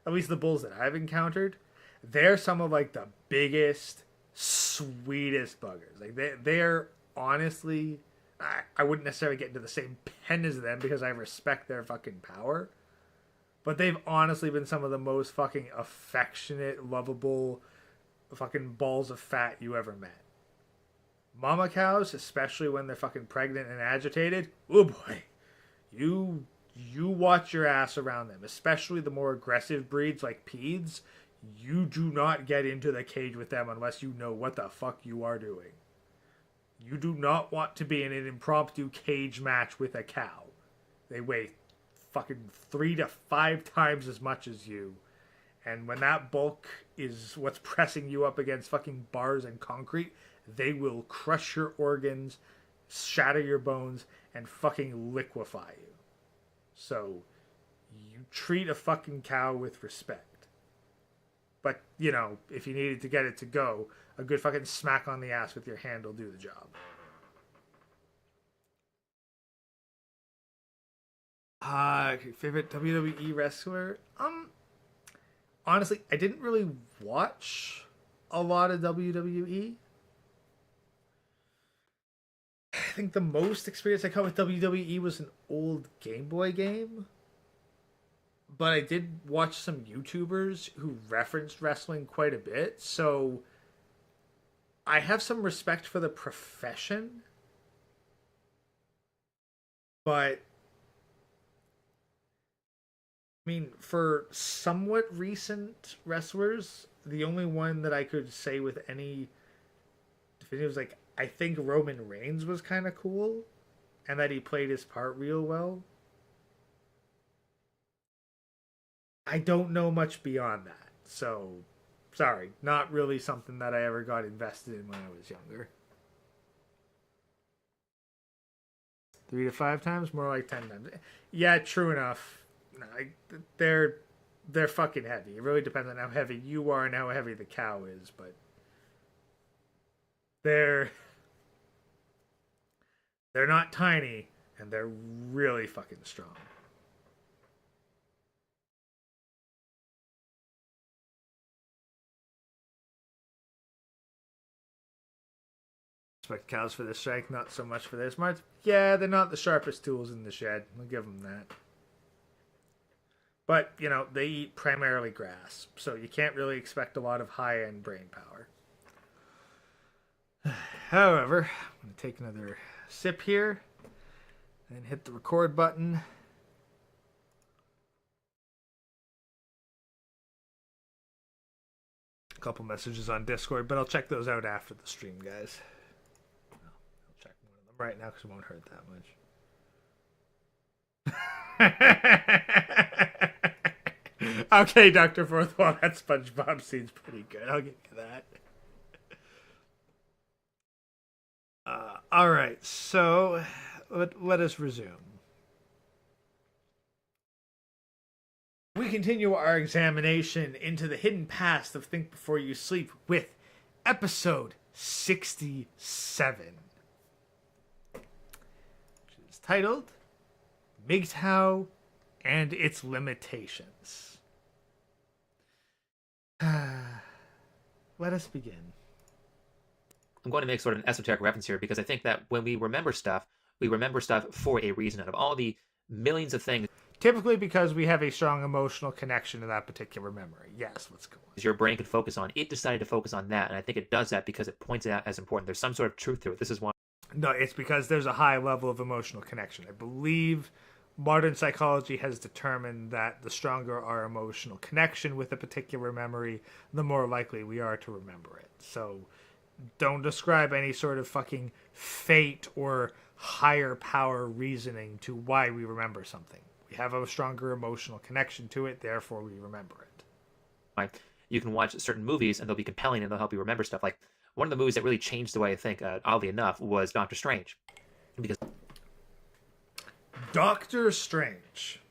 at least the bulls that I've encountered, they're some of like the biggest, sweetest buggers. Like they're honestly, I wouldn't necessarily get into the same pen as them because I respect their fucking power. But they've honestly been some of the most fucking affectionate, lovable, fucking balls of fat you ever met. Mama cows, especially when they're fucking pregnant and agitated, oh boy, you watch your ass around them, especially the more aggressive breeds like peds. You do not get into the cage with them unless you know what the fuck you are doing. You do not want to be in an impromptu cage match with a cow. They weigh fucking 3 to 5 times as much as you. And when that bulk is what's pressing you up against fucking bars and concrete, they will crush your organs, shatter your bones, and fucking liquefy you. So, you treat a fucking cow with respect. But, you know, if you needed to get it to go, a good fucking smack on the ass with your hand will do the job. Favorite WWE wrestler? Honestly, I didn't really watch a lot of WWE. I think the most experience I got with WWE was an old Game Boy game. But I did watch some YouTubers who referenced wrestling quite a bit, so I have some respect for the profession. But I mean, for somewhat recent wrestlers, the only one that I could say with any definitive was like, I think Roman Reigns was kind of cool, and that he played his part real well. I don't know much beyond that, so sorry, not really something that I ever got invested in when I was younger. 3 to 5 times, more like 10 times. Yeah, true enough. No, they're fucking heavy. It really depends on how heavy you are and how heavy the cow is, but they're they're not tiny and they're really fucking strong. Respect cows for the strength, not so much for their smarts. Yeah, they're not the sharpest tools in the shed. I'll give them that. But, you know, they eat primarily grass, so you can't really expect a lot of high-end brain power. However, I'm going to take another sip here and hit the record button. A couple messages on Discord, but I'll check those out after the stream, guys. I'll check one of them right now because it won't hurt that much. Okay, Dr. Forthwell, that SpongeBob scene's pretty good. I'll give you that. All right, so let us resume. We continue our examination into the hidden past of Think Before You Sleep with episode 67, which is titled MGTOW and Its Limitations. Let us begin. I'm going to make sort of an esoteric reference here because I think that when we remember stuff for a reason. Out of all the millions of things, Typically because we have a strong emotional connection to that particular memory. Yes, let's go. your brain could focus on, it decided to focus on that, and I think it does that because it points it out as important. There's some sort of truth to it. This is why. No, it's because there's a high level of emotional connection. I believe modern psychology has determined that the stronger our emotional connection with a particular memory, the more likely we are to remember it. So don't describe any sort of fucking fate or higher power reasoning to why we remember something. We have a stronger emotional connection to it, therefore we remember it. Right? You can watch certain movies and they'll be compelling and they'll help you remember stuff. Like one of the movies that really changed the way I think, oddly enough, was Doctor Strange. Because Doctor Strange.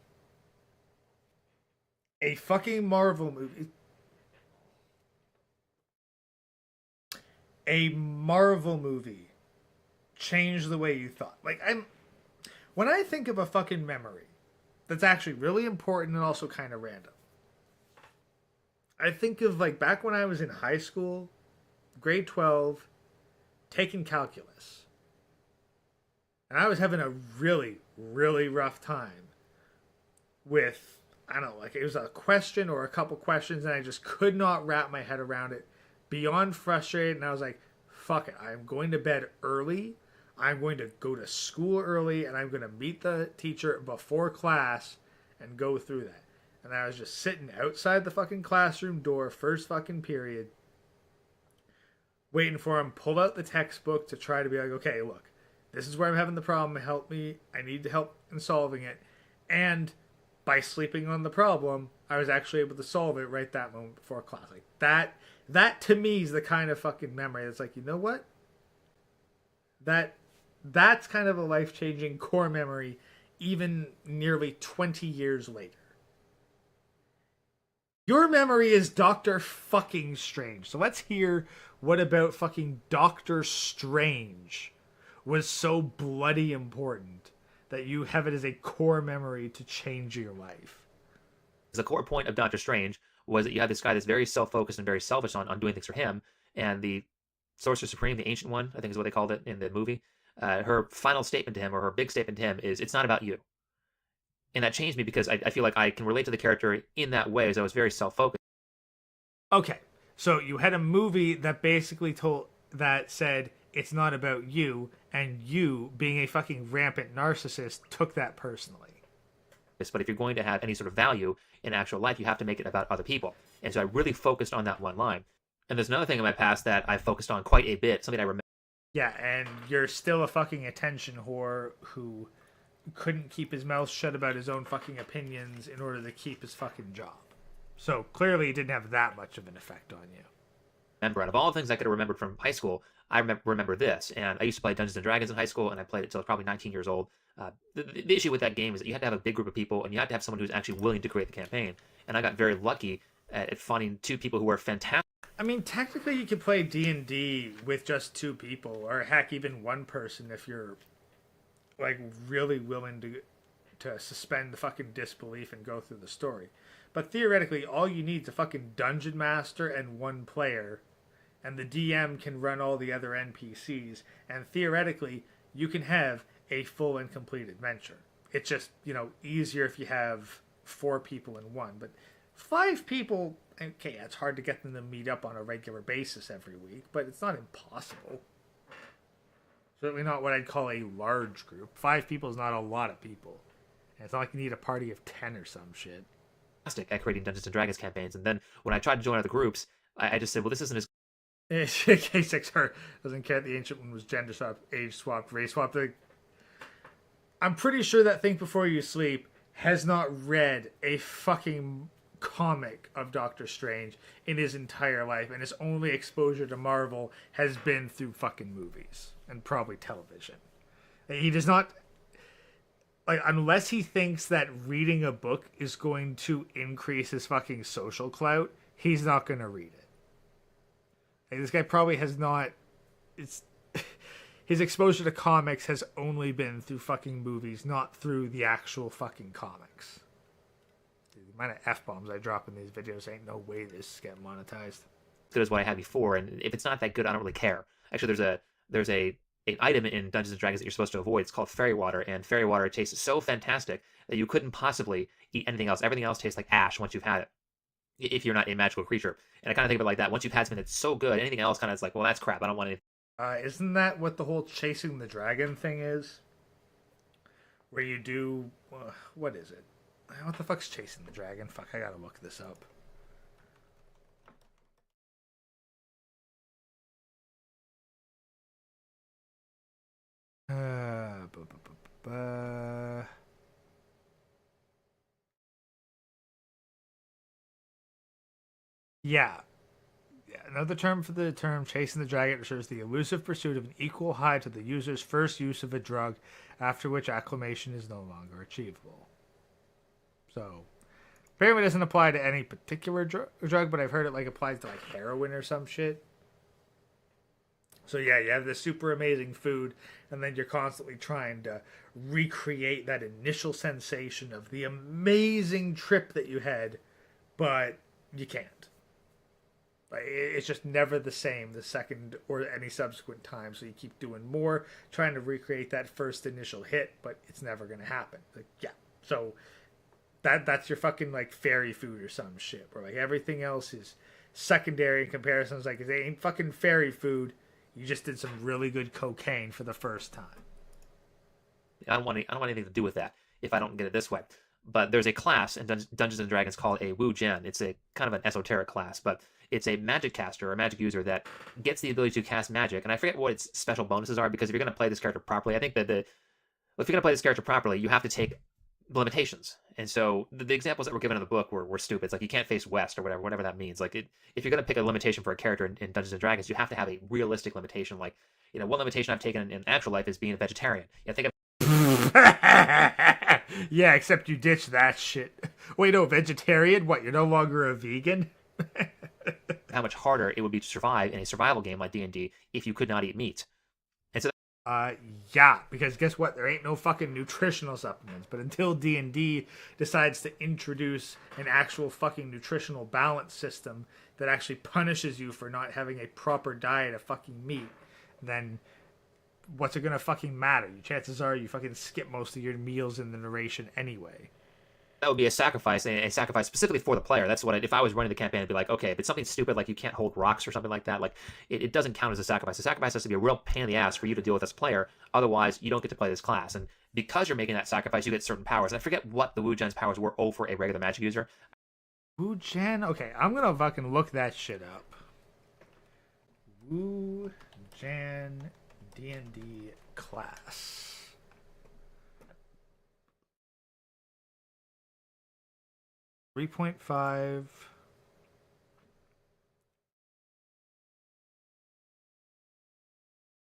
A fucking Marvel movie. A Marvel movie changed the way you thought. When I think of a fucking memory that's actually really important and also kind of random, I think of back when I was in high school, grade 12, taking calculus. And I was having a really, really rough time with, I don't know, it was a question or a couple questions and I just could not wrap my head around it. Beyond frustrated, and I was like, fuck it, I'm going to bed early. I'm going to go to school early and I'm going to meet the teacher before class and go through that. And I was just sitting outside the fucking classroom door, first fucking period, waiting for him, pull out the textbook to try to be like, okay, look, this is where I'm having the problem, help me, I need help in solving it. And by sleeping on the problem, I was actually able to solve it right that moment before class. That to me is the kind of fucking memory that's like, you know what? That's kind of a life-changing core memory, even nearly 20 years later. Your memory is Doctor fucking Strange. So let's hear what about fucking Doctor Strange was so bloody important that you have it as a core memory to change your life. the core point of Doctor Strange was that you have this guy that's very self-focused and very selfish on doing things for him, and the Sorcerer Supreme, the Ancient One, I think is what they called it in the movie, her final statement to him, or her big statement to him, is, it's not about you. And that changed me because I feel like I can relate to the character in that way, as I was very self-focused. Okay, so you had a movie that basically said, it's not about you, and you, being a fucking rampant narcissist, took that personally. But if you're going to have any sort of value in actual life, you have to make it about other people. And so I really focused on that one line. And there's another thing in my past that I focused on quite a bit, something I remember. Yeah, and you're still a fucking attention whore who couldn't keep his mouth shut about his own fucking opinions in order to keep his fucking job. So clearly it didn't have that much of an effect on you. Out of all the things I could have remembered from high school, I remember this. And I used to play Dungeons and Dragons in high school, and I played it until I was probably 19 years old. The issue with that game is that you had to have a big group of people, and you had to have someone who's actually willing to create the campaign. And I got very lucky at finding two people who were fantastic. I mean, technically you could play D&D with just two people, or heck, even one person if you're really willing to suspend the fucking disbelief and go through the story. But theoretically, all you need is a fucking dungeon master and one player, and the DM can run all the other NPCs, and theoretically, you can have a full and complete adventure. It's just, easier if you have 4 people in one, but 5 people, okay, it's hard to get them to meet up on a regular basis every week, but it's not impossible. Certainly not what I'd call a large group. 5 people is not a lot of people. And it's not like you need a party of 10 or some shit. At creating Dungeons and Dragons campaigns. And then when I tried to join other groups, I just said, well, this isn't as... K6 doesn't care. The Ancient One was gender swapped, age swapped, race swapped. I'm pretty sure that Think Before You Sleep has not read a fucking comic of Doctor Strange in his entire life, and his only exposure to Marvel has been through fucking movies and probably television. He does not like, unless he thinks that reading a book is going to increase his fucking social clout, he's not going to read it. Like, this guy probably has not. It's his exposure to comics has only been through fucking movies, not through the actual fucking comics. The amount of F-bombs I drop in these videos, ain't no way this is getting monetized. Good as what I had before, and if it's not that good, I don't really care. Actually, there's a an item in Dungeons and Dragons that you're supposed to avoid. It's called fairy water, and fairy water tastes so fantastic that you couldn't possibly eat anything else. Everything else tastes like ash once you've had it, if you're not a magical creature. And I kind of think of it like that. Once you've had something that's so good, anything else kind of is like, well, that's crap. I don't want anything. Isn't that what the whole chasing the dragon thing is? Where you do... what is it? What the fuck's chasing the dragon? Fuck, I gotta look this up. Yeah. Another term for the term chasing the dragon refers to the elusive pursuit of an equal high to the user's first use of a drug, after which acclimation is no longer achievable. So, apparently it doesn't apply to any particular drug, but I've heard it like applies to like heroin or some shit. So yeah, you have this super amazing food, and then you're constantly trying to recreate that initial sensation of the amazing trip that you had, but you can't. Like, it's just never the same the second or any subsequent time. So you keep doing more, trying to recreate that first initial hit, but it's never going to happen. Like, yeah. So that's your fucking like fairy food or some shit. Where like everything else is secondary in comparison. It's like, it ain't fucking fairy food. You just did some really good cocaine for the first time. I don't want anything to do with that if I don't get it this way. But there's a class in Dungeons and Dragons called a Wu Gen. It's a kind of an esoteric class, but it's a magic caster or a magic user that gets the ability to cast magic. And I forget what its special bonuses are, because if you're going to play this character properly, I think that if you're going to play this character properly, you have to take limitations. And so the examples that were given in the book were stupid. It's like you can't face west or whatever that means. Like if you're going to pick a limitation for a character in Dungeons and Dragons, you have to have a realistic limitation. Like, one limitation I've taken in actual life is being a vegetarian. Think of yeah, except you ditched that shit. Wait, no, vegetarian? What, you're no longer a vegan? how much harder it would be to survive in a survival game like D&D if you could not eat meat. And so yeah, because guess what? There ain't no fucking nutritional supplements. But until D&D decides to introduce an actual fucking nutritional balance system that actually punishes you for not having a proper diet of fucking meat, then what's it gonna fucking matter? Chances are you fucking skip most of your meals in the narration anyway. that would be a sacrifice specifically for the player. That's what if I was running the campaign, I'd be like, okay, if it's something stupid like you can't hold rocks or something like that, like it doesn't count as a sacrifice. The sacrifice has to be a real pain in the ass for you to deal with as a player. Otherwise, you don't get to play this class. And because you're making that sacrifice, you get certain powers. And I forget what the Wu Gen's powers were over a regular magic user. Wu Gen? Okay, I'm gonna fucking look that shit up. Wu Gen D&D class. .5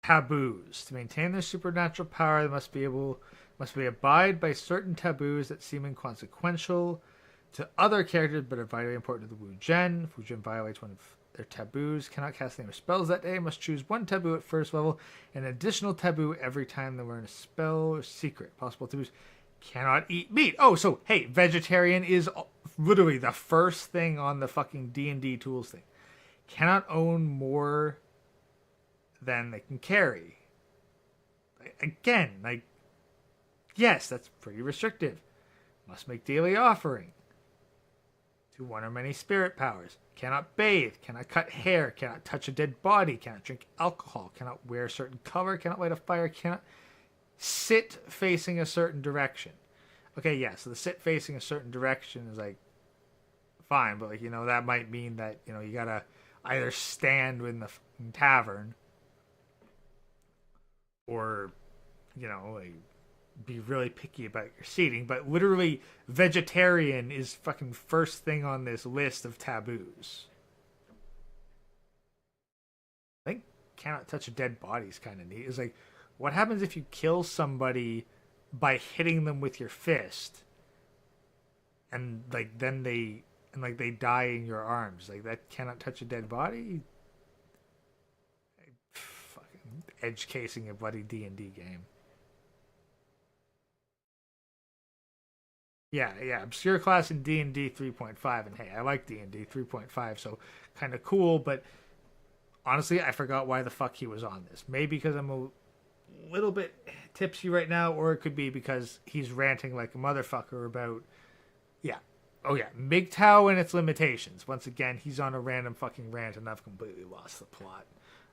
taboos. To maintain their supernatural power, they must be abide by certain taboos that seem inconsequential to other characters but are vitally important to the Wu Gen. If Wu Gen violates one of their taboos, cannot cast any more spells that day, must choose one taboo at first level, and an additional taboo every time they learn a spell or secret. Possible taboos: cannot eat meat. Oh, so hey, vegetarian is literally the first thing on the fucking D&D tools thing. Cannot own more than they can carry. Again, like, yes, that's pretty restrictive. Must make daily offering to one or many spirit powers. Cannot bathe, cannot cut hair, cannot touch a dead body, cannot drink alcohol, cannot wear a certain color, cannot light a fire, cannot sit facing a certain direction. Okay, yeah, so the sit facing a certain direction is like fine, but like, that might mean that, you gotta either stand in the tavern or, like, be really picky about your seating. But literally, vegetarian is fucking first thing on this list of taboos. I think cannot touch a dead body is kind of neat. It's like, what happens if you kill somebody by hitting them with your fist, and like then they die in your arms. Like that cannot touch a dead body. Fucking edge casing a bloody D&D game. Yeah, obscure class in D&D 3.5, and hey, I like D&D 3.5, so kind of cool, but honestly, I forgot why the fuck he was on this. Maybe because I'm a little bit tipsy right now, or it could be because he's ranting like a motherfucker about, yeah. Oh yeah, MGTOW and its limitations. Once again, he's on a random fucking rant, and I've completely lost the plot.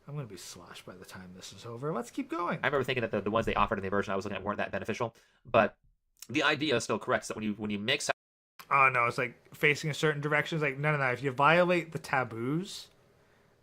I'm going to be sloshed by the time this is over. Let's keep going. I remember thinking that the ones they offered in the version I was looking at weren't that beneficial, but the idea is still correct. So when you mix, oh no, it's like facing a certain direction. It's like no. If you violate the taboos,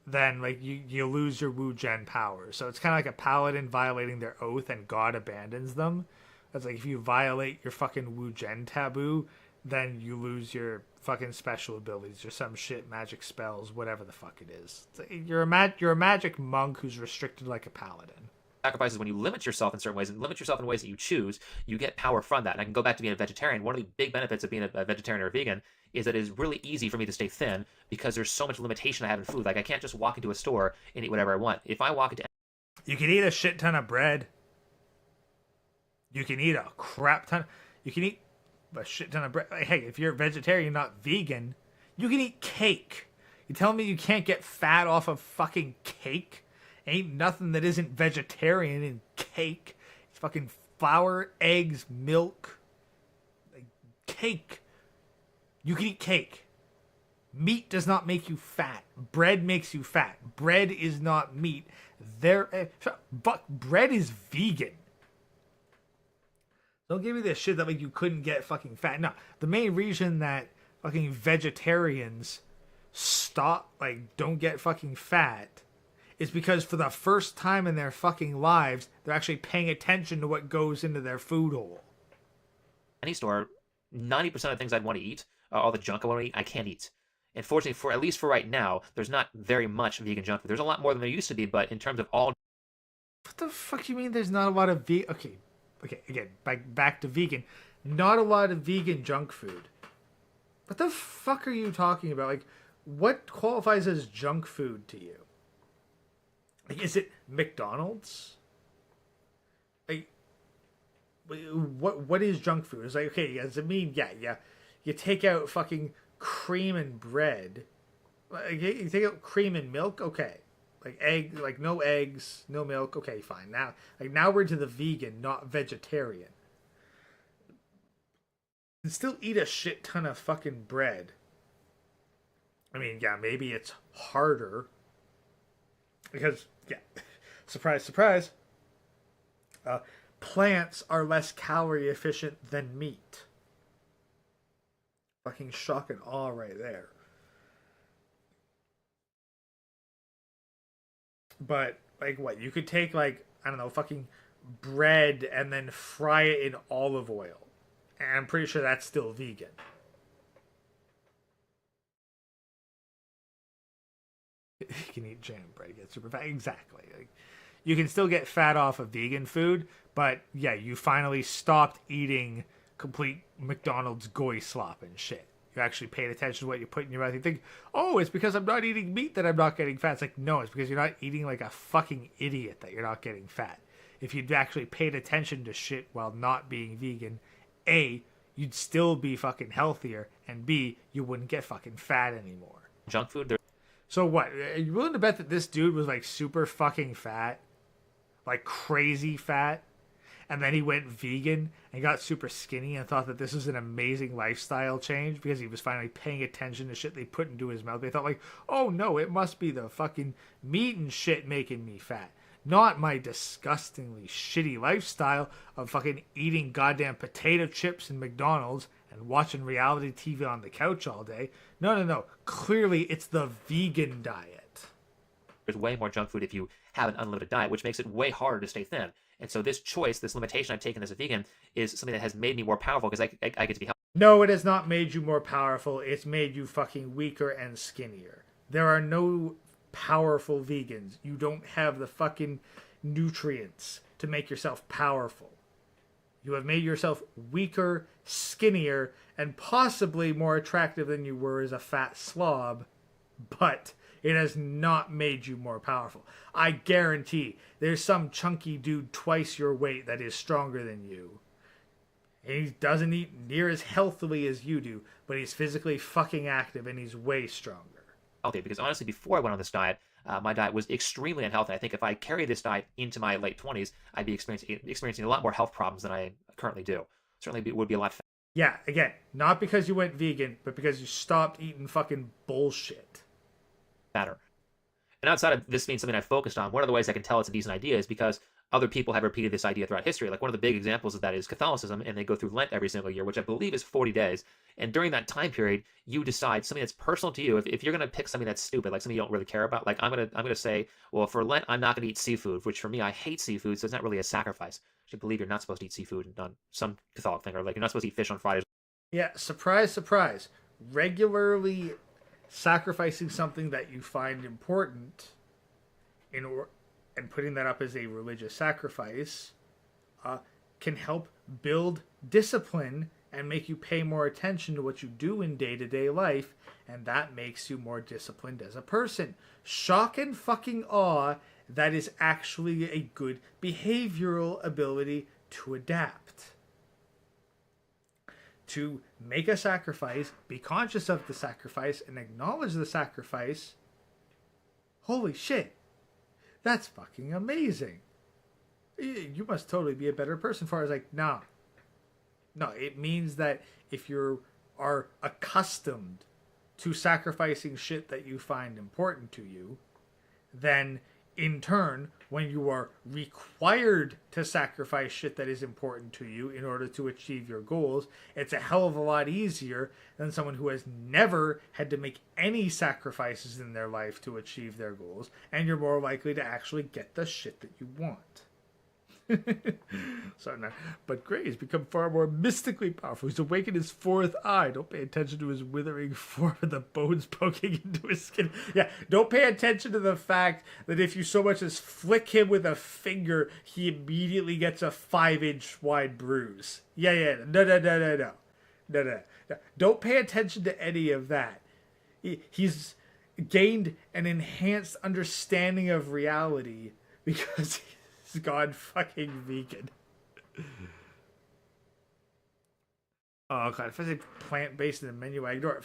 then like you lose your Wu Gen power. So it's kind of like a paladin violating their oath and God abandons them. It's like if you violate your fucking Wu Gen taboo, then you lose your fucking special abilities or some shit, magic spells, whatever the fuck it is. It's like you're a magic monk who's restricted like a paladin. sacrifices, when you limit yourself in certain ways and limit yourself in ways that you choose, you get power from that. And I can go back to being a vegetarian. One of the big benefits of being a vegetarian or a vegan is that it is really easy for me to stay thin because there's so much limitation I have in food. Like I can't just walk into a store and eat whatever I want. If I walk into, you can eat a shit ton of bread. You can eat a crap ton. You can eat a shit ton of bread. Hey, if you're a vegetarian, not vegan, you can eat cake. You telling me you can't get fat off of fucking cake? Ain't nothing that isn't vegetarian in cake. It's fucking flour, eggs, milk. Like, cake. You can eat cake. Meat does not make you fat. Bread makes you fat. Bread is not meat. Bread is vegan. Don't give me this shit that like you couldn't get fucking fat. No, the main reason that fucking vegetarians don't get fucking fat is because for the first time in their fucking lives, they're actually paying attention to what goes into their food hole. any store, 90% of the things I'd want to eat, all the junk I want to eat, I can't eat. And fortunately, for at least for right now, there's not very much vegan junk food. There's a lot more than there used to be, but in terms of all... What the fuck you mean there's not a lot of Okay, again, back to vegan. Not a lot of vegan junk food. What the fuck are you talking about? Like, what qualifies as junk food to you? Like, is it McDonald's? Like, what is junk food? It's like, okay, does it mean, yeah, you take out fucking cream and bread. Like, you take out cream and milk, okay. Like no eggs, no milk, okay, fine. Now we're to the vegan, not vegetarian. You can still eat a shit ton of fucking bread. I mean, yeah, maybe it's harder. Because, yeah, surprise, surprise. Plants are less calorie efficient than meat. Fucking shock and awe right there. But, like, what? You could take, like, I don't know, fucking bread and then fry it in olive oil. And I'm pretty sure that's still vegan. You can eat jam bread, get super fat. Exactly. Like, you can still get fat off of vegan food, but yeah, you finally stopped eating complete McDonald's goy slop and shit. You actually paid attention to what you put in your mouth. You think, oh, it's because I'm not eating meat that I'm not getting fat. It's like, no, it's because you're not eating like a fucking idiot that you're not getting fat. If you'd actually paid attention to shit while not being vegan, A, you'd still be fucking healthier, and B, you wouldn't get fucking fat anymore. Junk food, So what? Are you willing to bet that this dude was like super fucking fat? Like crazy fat? And then he went vegan and got super skinny and thought that this was an amazing lifestyle change because he was finally paying attention to shit they put into his mouth. They thought like, oh no, it must be the fucking meat and shit making me fat. Not my disgustingly shitty lifestyle of fucking eating goddamn potato chips and McDonald's and watching reality TV on the couch all day. No. Clearly, it's the vegan diet. there's way more junk food if you have an unlimited diet, which makes it way harder to stay thin. And so this choice, this limitation I've taken as a vegan, is something that has made me more powerful because I get to be healthy. No, it has not made you more powerful. It's made you fucking weaker and skinnier. There are no powerful vegans. You don't have the fucking nutrients to make yourself powerful. You have made yourself weaker, skinnier, and possibly more attractive than you were as a fat slob, but it has not made you more powerful. I guarantee there's some chunky dude twice your weight that is stronger than you. And he doesn't eat near as healthily as you do, but he's physically fucking active and he's way stronger. Healthy, because honestly, before I went on this diet, my diet was extremely unhealthy. I think if I carried this diet into my late 20s, I'd be experiencing a lot more health problems than I currently do. Certainly would be a lot Yeah, again, not because you went vegan, but because you stopped eating fucking bullshit. fatter. And outside of this being something I focused on, one of the ways I can tell it's a decent idea is because other people have repeated this idea throughout history. Like one of the big examples of that is Catholicism, and they go through Lent every single year, which I believe is 40 days. And during that time period, you decide something that's personal to you. If you're going to pick something that's stupid, like something you don't really care about, like I'm gonna say, well, for Lent, I'm not going to eat seafood, which for me, I hate seafood, so it's not really a sacrifice. I believe you're not supposed to eat seafood on some Catholic thing, or like you're not supposed to eat fish on Fridays. Yeah, surprise, surprise. Regularly sacrificing something that you find important and putting that up as a religious sacrifice can help build discipline and make you pay more attention to what you do in day-to-day life, and that makes you more disciplined as a person. Shock and fucking awe, that is actually a good behavioral ability to adapt. To make a sacrifice, be conscious of the sacrifice, and acknowledge the sacrifice. Holy shit. That's fucking amazing. You must totally be a better person for it. I was like, no. No, it means that if you are accustomed to sacrificing shit that you find important to you, then in turn, when you are required to sacrifice shit that is important to you in order to achieve your goals, it's a hell of a lot easier than someone who has never had to make any sacrifices in their life to achieve their goals, and you're more likely to actually get the shit that you want. Sorry, no. But Gray has become far more mystically powerful. He's awakened his fourth eye. Don't pay attention to his withering form and the bones poking into his skin. Yeah, don't pay attention to the fact that if you so much as flick him with a finger, he immediately gets a 5-inch wide bruise. Yeah. No. Don't pay attention to any of that. He's gained an enhanced understanding of reality because he's gone fucking vegan. Oh god, if I say plant-based in the menu, I ignore it.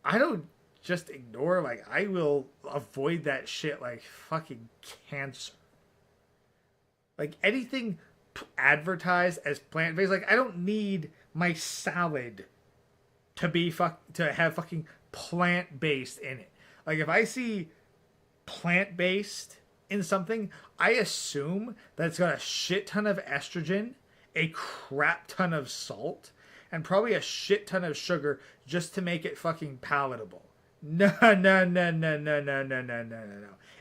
I don't just ignore, like, I will avoid that shit like fucking cancer. Like, anything advertised as plant-based, like, I don't need my salad to be to have fucking plant-based in it. Like, if I see plant-based in something, I assume that it's got a shit ton of estrogen, a crap ton of salt, and probably a shit ton of sugar just to make it fucking palatable. No.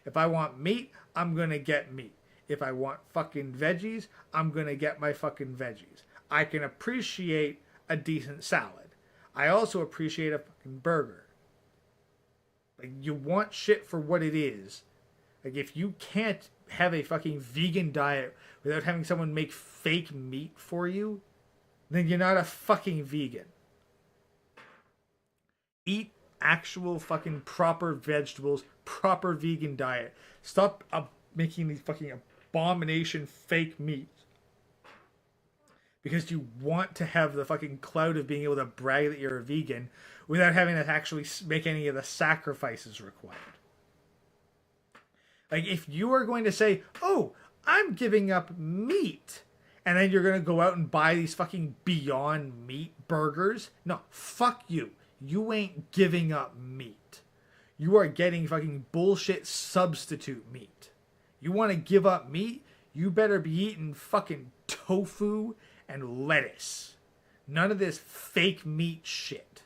If I want meat, I'm gonna get meat. If I want fucking veggies, I'm gonna get my fucking veggies. I can appreciate a decent salad. I also appreciate a fucking burger. Like, you want shit for what it is. Like, if you can't have a fucking vegan diet without having someone make fake meat for you, then you're not a fucking vegan. Eat actual fucking proper vegetables, proper vegan diet. Stop making these fucking abomination fake meats. Because you want to have the fucking clout of being able to brag that you're a vegan without having to actually make any of the sacrifices required. Like, if you are going to say, oh, I'm giving up meat, and then you're going to go out and buy these fucking Beyond Meat burgers, no, fuck you. You ain't giving up meat. You are getting fucking bullshit substitute meat. You want to give up meat? You better be eating fucking tofu and lettuce. None of this fake meat shit.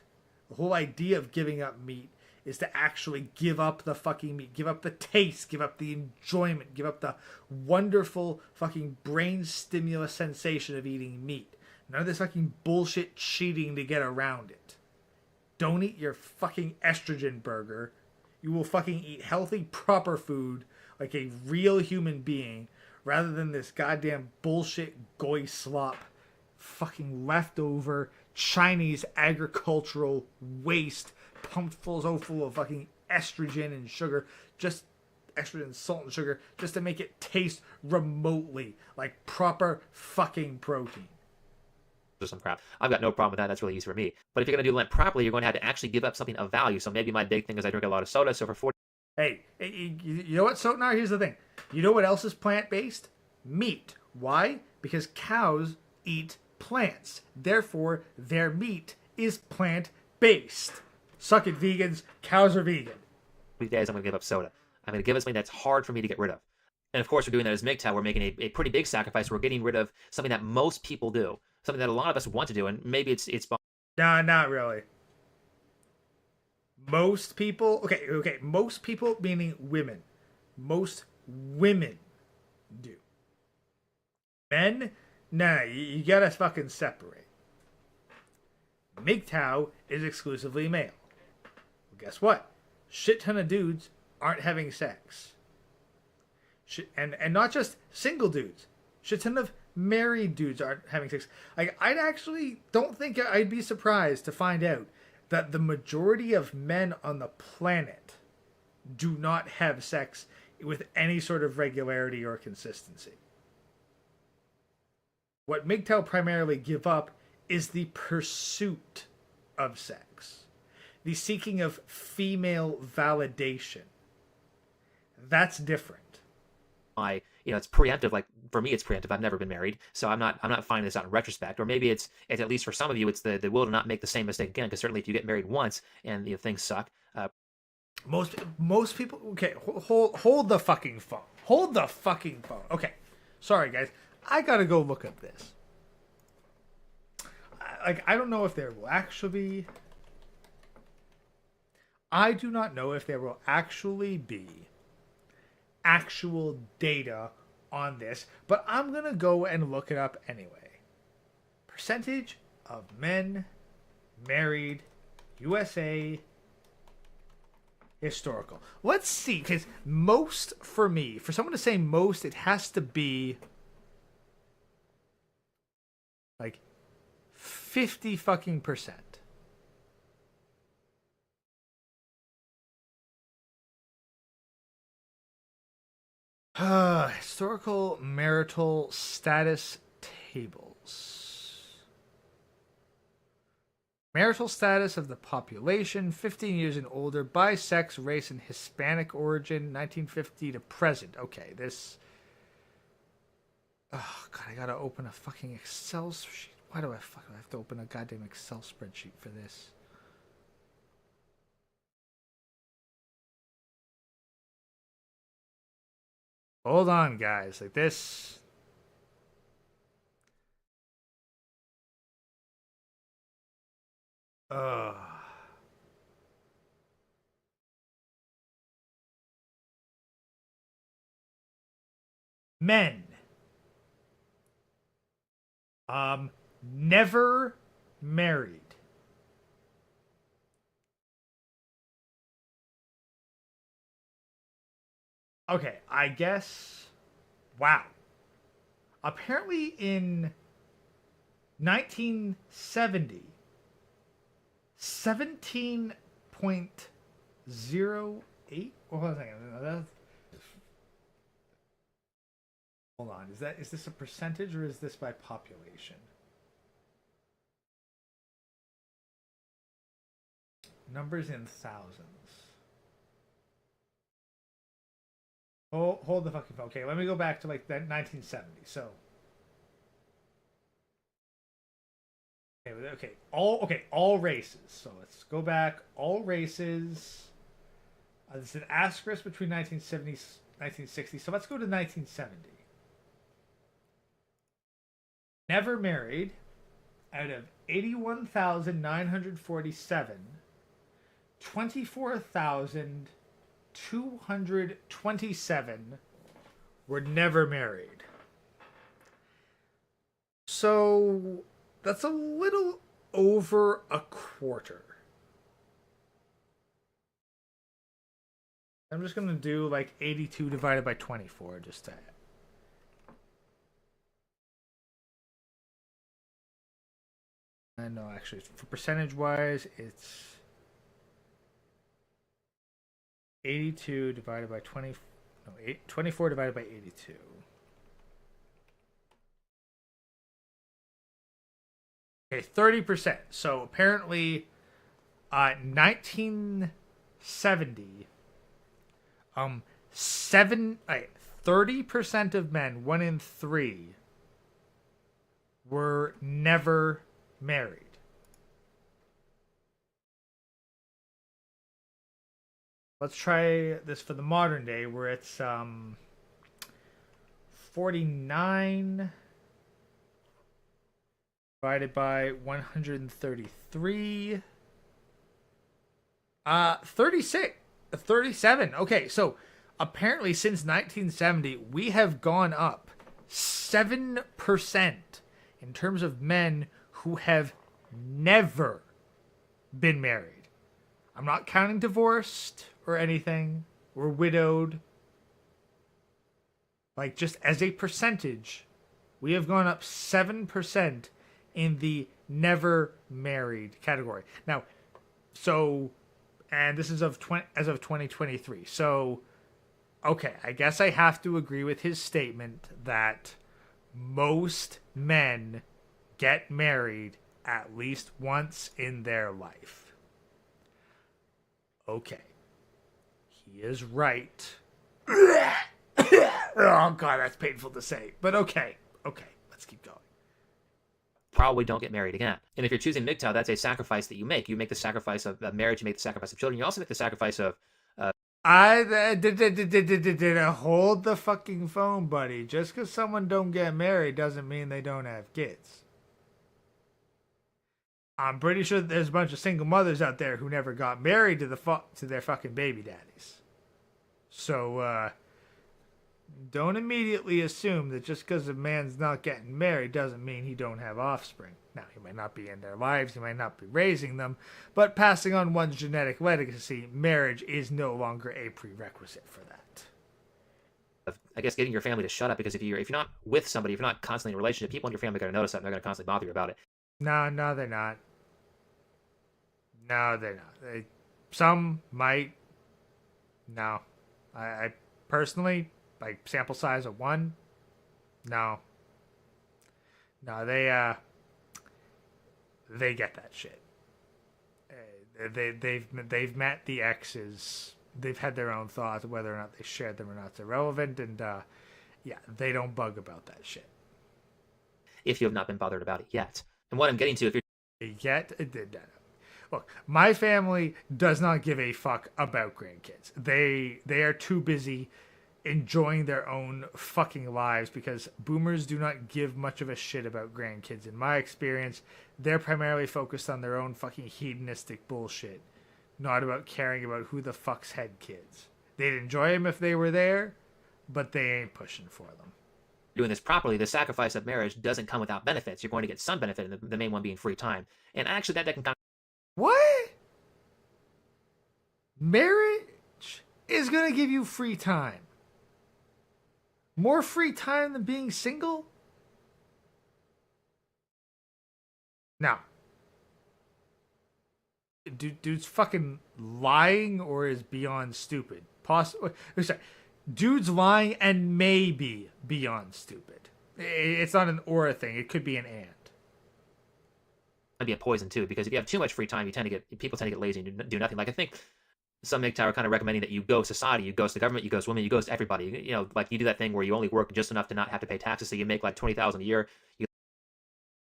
The whole idea of giving up meat is to actually give up the fucking meat, give up the taste, give up the enjoyment, give up the wonderful fucking brain stimulus sensation of eating meat. None of this fucking bullshit cheating to get around it. Don't eat your fucking estrogen burger. You will fucking eat healthy, proper food like a real human being rather than this goddamn bullshit goy slop fucking leftover Chinese agricultural waste pumped full of fucking estrogen and sugar, just estrogen, salt and sugar, just to make it taste remotely like proper fucking protein. Or some crap. I've got no problem with that. That's really easy for me. But if you're going to do Lent properly, you're going to have to actually give up something of value. So maybe my big thing is I drink a lot of soda. So for 40. Hey, you know what, Sotonar? Here's the thing. You know what else is plant-based? Meat. Why? Because cows eat plants. Therefore, their meat is plant-based. Suck it, vegans. Cows are vegan. Days I'm going to give up soda. I'm going to give it something that's hard for me to get rid of. And of course, we're doing that as MGTOW. We're making a pretty big sacrifice. We're getting rid of something that most people do, something that a lot of us want to do, and maybe it's. Nah, not really. Most people, okay, most people meaning women. Most women do. Men, nah, you gotta fucking separate. MGTOW is exclusively male. Well, guess what? Shit ton of dudes aren't having sex. And not just single dudes. Shit ton of married dudes aren't having sex. Like, I actually don't think I'd be surprised to find out that the majority of men on the planet do not have sex with any sort of regularity or consistency. What MGTOW primarily give up is the pursuit of sex, the seeking of female validation. That's different. It's preemptive. Like for me, it's preemptive. I've never been married, so I'm not finding this out in retrospect. Or maybe it's at least for some of you, it's the will to not make the same mistake again. Because certainly, if you get married once and things suck, most people. Okay, hold the fucking phone. Hold the fucking phone. Okay, sorry guys, I gotta go look up this. I don't know if there will actually be. I do not know if there will actually be actual data on this, but I'm gonna go and look it up anyway. Percentage of men married, USA, historical. Let's see, because most, for me, for someone to say most, it has to be like 50 fucking percent. Historical marital status tables. Marital status of the population, 15 years and older, by sex, race, and Hispanic origin, 1950 to present. Okay, this... Oh, God, I gotta open a fucking Excel sheet. Why do I have to open a goddamn Excel spreadsheet for this? Hold on, guys. Like this. Men. Never married. Okay, I guess. Wow. Apparently in 1970, 17.08. Hold on a second. Hold on. Is this a percentage or is this by population? Numbers in thousands. Hold the fucking phone. Okay, let me go back to like that 1970. So, all races. So let's go back. All races. There's an asterisk between 1970 1960. So let's go to 1970. Never married. Out of 81,947, 24,227 were never married. So that's a little over a quarter. I'm just going to do like 82 divided by 24 just to No, actually, for percentage-wise, it's 82 divided by 20. No, 24 divided by 82. Okay, 30%. So apparently, 1970, 30% of men, 1 in 3, were never married. Let's try this for the modern day, where it's 49 divided by 133. 36. 37. Okay, so apparently since 1970, we have gone up 7% in terms of men who have never been married. I'm not counting divorced or anything, or widowed. Like, just as a percentage, we have gone up 7% in the never married category. Now, so, and this is as of 2023. So, okay, I guess I have to agree with his statement that most men get married at least once in their life. Okay. He is right. Oh, God, that's painful to say. But okay, let's keep going. Probably don't get married again. And if you're choosing MGTOW, that's a sacrifice that you make. You make the sacrifice of marriage, you make the sacrifice of children. You also make the sacrifice of... I hold the fucking phone, buddy. Just because someone don't get married doesn't mean they don't have kids. I'm pretty sure that there's a bunch of single mothers out there who never got married to their fucking baby daddies. So, don't immediately assume that just because a man's not getting married doesn't mean he don't have offspring. Now, he might not be in their lives, he might not be raising them, but passing on one's genetic legacy, marriage is no longer a prerequisite for that. I guess getting your family to shut up, because if you're not with somebody, if you're not constantly in a relationship, people in your family are going to notice that and they're going to constantly bother you about it. No, they're not. No, they're not. Some might. No. I personally, like, sample size of 1. No. No, they get that shit. They've met the exes. They've had their own thoughts. Whether or not they shared them or not is irrelevant. And, yeah, they don't bug about that shit. If you have not been bothered about it yet. And what I'm getting to, if you're... Look, my family does not give a fuck about grandkids. They are too busy enjoying their own fucking lives, because boomers do not give much of a shit about grandkids. In my experience, they're primarily focused on their own fucking hedonistic bullshit, not about caring about who the fuck's had kids. They'd enjoy them if they were there, but they ain't pushing for them. Doing this properly, the sacrifice of marriage doesn't come without benefits. You're going to get some benefit, and the main one being free time. And actually, that can come... What? Marriage is going to give you free time. More free time than being single? Now, dude's fucking lying or is beyond stupid. Sorry. Dude's lying and maybe beyond stupid. It's not an or thing. It could be an and. Be a poison too, because if you have too much free time, people tend to get lazy and do nothing. Like, I think some MGTOW are kind of recommending that you ghost society, you ghost the government, you ghost women, you ghost everybody. You know, like, you do that thing where you only work just enough to not have to pay taxes, so you make like $20,000 a year.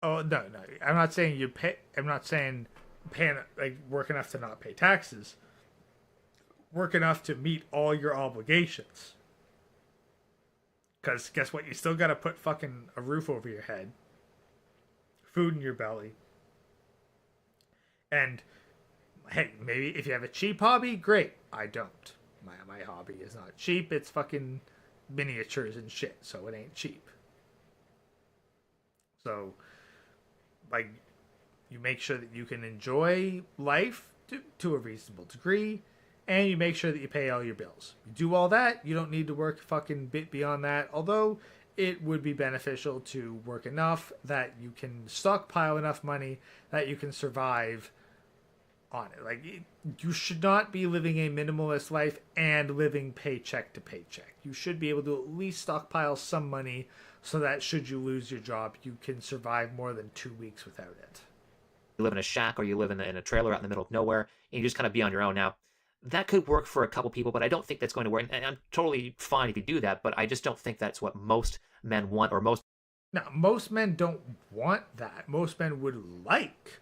Oh no, I'm not saying you pay. I'm not saying paying, like, work enough to not pay taxes. Work enough to meet all your obligations. Because guess what? You still got to put fucking a roof over your head, food in your belly. And, hey, maybe if you have a cheap hobby, great. I don't. My hobby is not cheap. It's fucking miniatures and shit, so it ain't cheap. So, like, you make sure that you can enjoy life to a reasonable degree, and you make sure that you pay all your bills. You do all that, you don't need to work a fucking bit beyond that, although it would be beneficial to work enough that you can stockpile enough money that you can survive on it. Like, you should not be living a minimalist life and living paycheck to paycheck. You should be able to at least stockpile some money so that should you lose your job, you can survive more than 2 weeks without it. You live in a shack or you live in a trailer out in the middle of nowhere, and you just kind of be on your own. Now, that could work for a couple people, but I don't think that's going to work. And I'm totally fine if you do that, but I just don't think that's what most men want, or most. Now, most men don't want that. Most men would like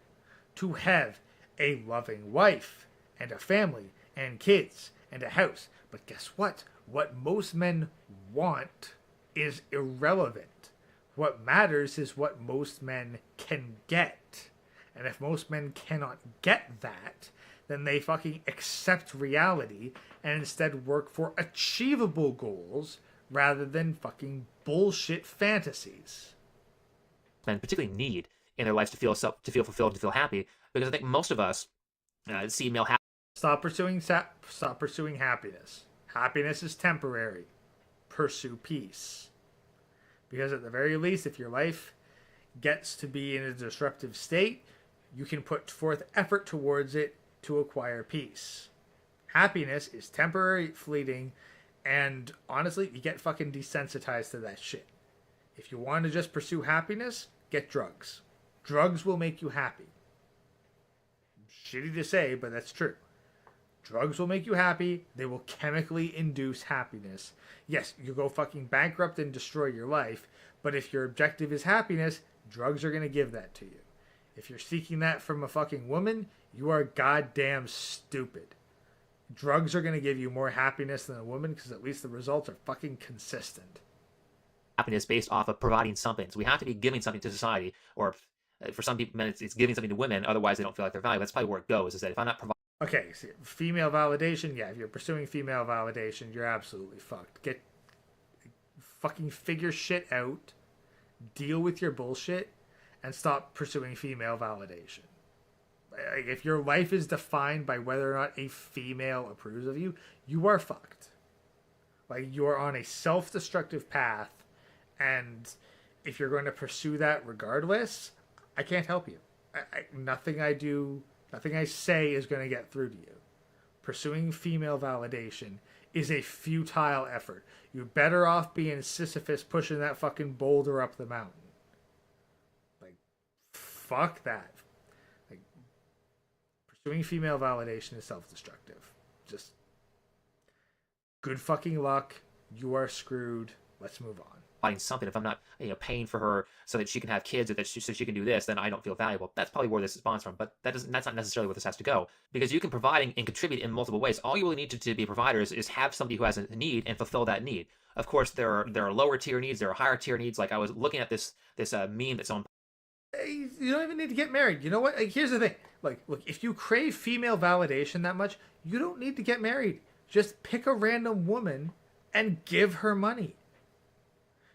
to have a loving wife and a family and kids and a house. But guess what? What most men want is irrelevant. What matters is what most men can get. And if most men cannot get that, then they fucking accept reality and instead work for achievable goals rather than fucking bullshit fantasies. Men particularly need in their lives to feel fulfilled, to feel happy, because I think most of us see male happiness. Stop pursuing happiness. Happiness is temporary. Pursue peace. Because at the very least, if your life gets to be in a disruptive state, you can put forth effort towards it to acquire peace. Happiness is temporary, fleeting, and honestly, you get fucking desensitized to that shit. If you want to just pursue happiness, get drugs. Drugs will make you happy. Shitty to say, but that's true. Drugs will make you happy. They will chemically induce happiness. Yes, you go fucking bankrupt and destroy your life, but if your objective is happiness, drugs are going to give that to you. If you're seeking that from a fucking woman, you are goddamn stupid. Drugs are going to give you more happiness than a woman because at least the results are fucking consistent. Happiness based off of providing something. So we have to be giving something to society, or for some people, men, it's giving something to women. Otherwise, they don't feel like they're valuable. That's probably where it goes. Is that if I'm not providing. Okay, so female validation, yeah, if you're pursuing female validation, you're absolutely fucked. Fucking figure shit out, deal with your bullshit, and stop pursuing female validation. Like, if your life is defined by whether or not a female approves of you, you are fucked. Like, you're on a self-destructive path, and if you're going to pursue that regardless, I can't help you. Nothing I do, nothing I say is going to get through to you. Pursuing female validation is a futile effort. You're better off being Sisyphus pushing that fucking boulder up the mountain. Like, fuck that. Like, pursuing female validation is self-destructive. Just good fucking luck. You are screwed. Let's move on. Something, if I'm not paying for her so that she can have kids, or that so she can do this, then I don't feel valuable. That's probably where this is spawned from, but that's not necessarily where this has to go, because you can provide and contribute in multiple ways. All you really need to be a provider is have somebody who has a need and fulfill that need. Of course, there are lower tier needs, there are higher tier needs. Like, I was looking at this meme that someone. You don't even need to get married. You know what? Like, here's the thing. Like, look, if you crave female validation that much, you don't need to get married. Just pick a random woman and give her money.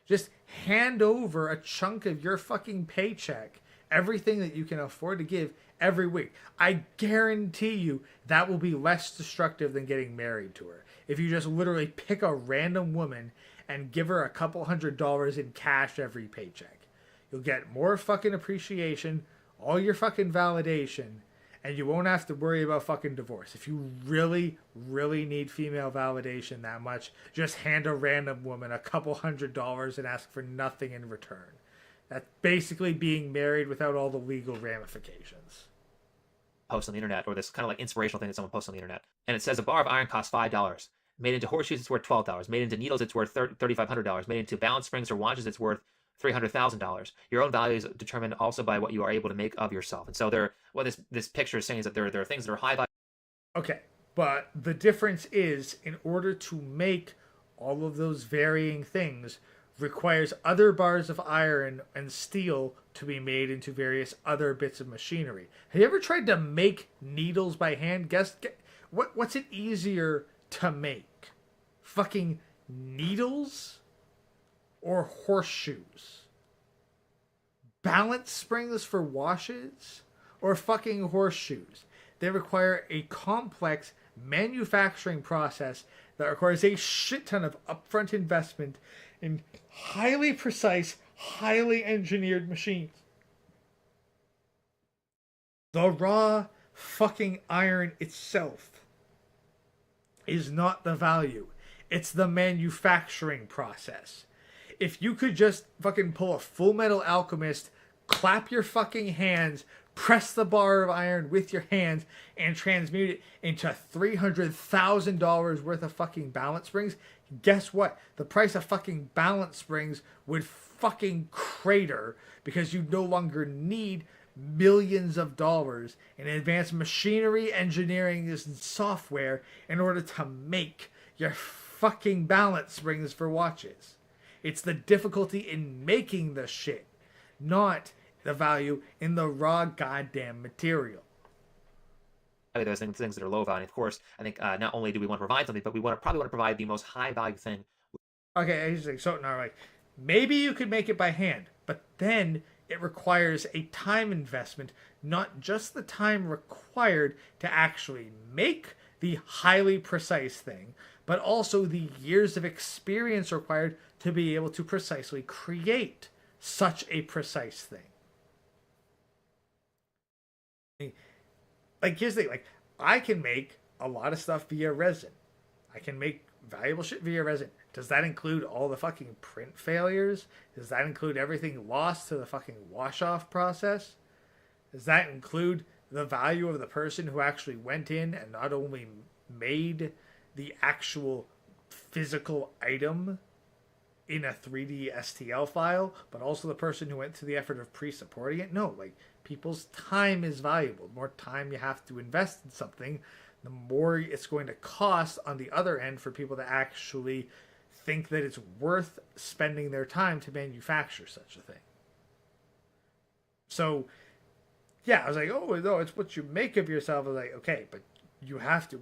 Just hand over a chunk of your fucking paycheck, everything that you can afford to give every week. I guarantee you that will be less destructive than getting married to her. If you just literally pick a random woman and give her a couple $100s in cash every paycheck. You'll get more fucking appreciation, all your fucking validation, and you won't have to worry about fucking divorce. If you really, really need female validation that much, just hand a random woman a couple $100s and ask for nothing in return. That's basically being married without all the legal ramifications. Post on the internet, or this kind of like inspirational thing that someone posts on the internet, and it says a bar of iron costs $5. Made into horseshoes, it's worth $12. Made into needles, it's worth $3,500. Made into balance springs or watches, it's worth $300,000. Your own value is determined also by what you are able to make of yourself. And so this picture is saying is that there are things that are high value. Okay, but the difference is, in order to make all of those varying things, requires other bars of iron and steel to be made into various other bits of machinery. Have you ever tried to make needles by hand? What's it easier to make? Fucking needles? Or horseshoes? Balance springs for washes? Or fucking horseshoes? They require a complex manufacturing process that requires a shit ton of upfront investment in highly precise, highly engineered machines. The raw fucking iron itself is not the value. It's the manufacturing process. If you could just fucking pull a Full Metal Alchemist, clap your fucking hands, press the bar of iron with your hands, and transmute it into $300,000 worth of fucking balance springs, guess what? The price of fucking balance springs would fucking crater because you no longer need millions of dollars in advanced machinery, engineering, and software in order to make your fucking balance springs for watches. It's the difficulty in making the shit, not the value in the raw goddamn material. Those things that are low value. Of course, I think not only do we want to provide something, but we probably want to provide the most high value thing. Okay, he's like, so now, like, maybe you could make it by hand, but then it requires a time investment, not just the time required to actually make the highly precise thing, but also the years of experience required to be able to precisely create such a precise thing. Like, here's the thing, like, I can make a lot of stuff via resin. I can make valuable shit via resin. Does that include all the fucking print failures? Does that include everything lost to the fucking wash-off process? Does that include the value of the person who actually went in and not only made the actual physical item in a 3D STL file, but also the person who went to the effort of pre-supporting it? No, like, people's time is valuable. The more time you have to invest in something, the more it's going to cost on the other end for people to actually think that it's worth spending their time to manufacture such a thing. So, yeah, I was like, oh, no, it's what you make of yourself. I was like, okay, but you have to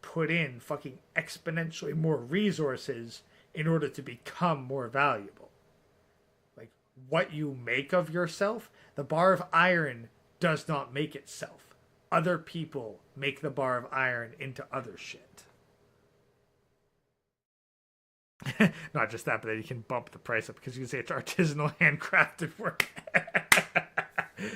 put in fucking exponentially more resources in order to become more valuable. Like, what you make of yourself, the bar of iron does not make itself. Other people make the bar of iron into other shit. Not just that, but then you can bump the price up because you can say it's artisanal, handcrafted work.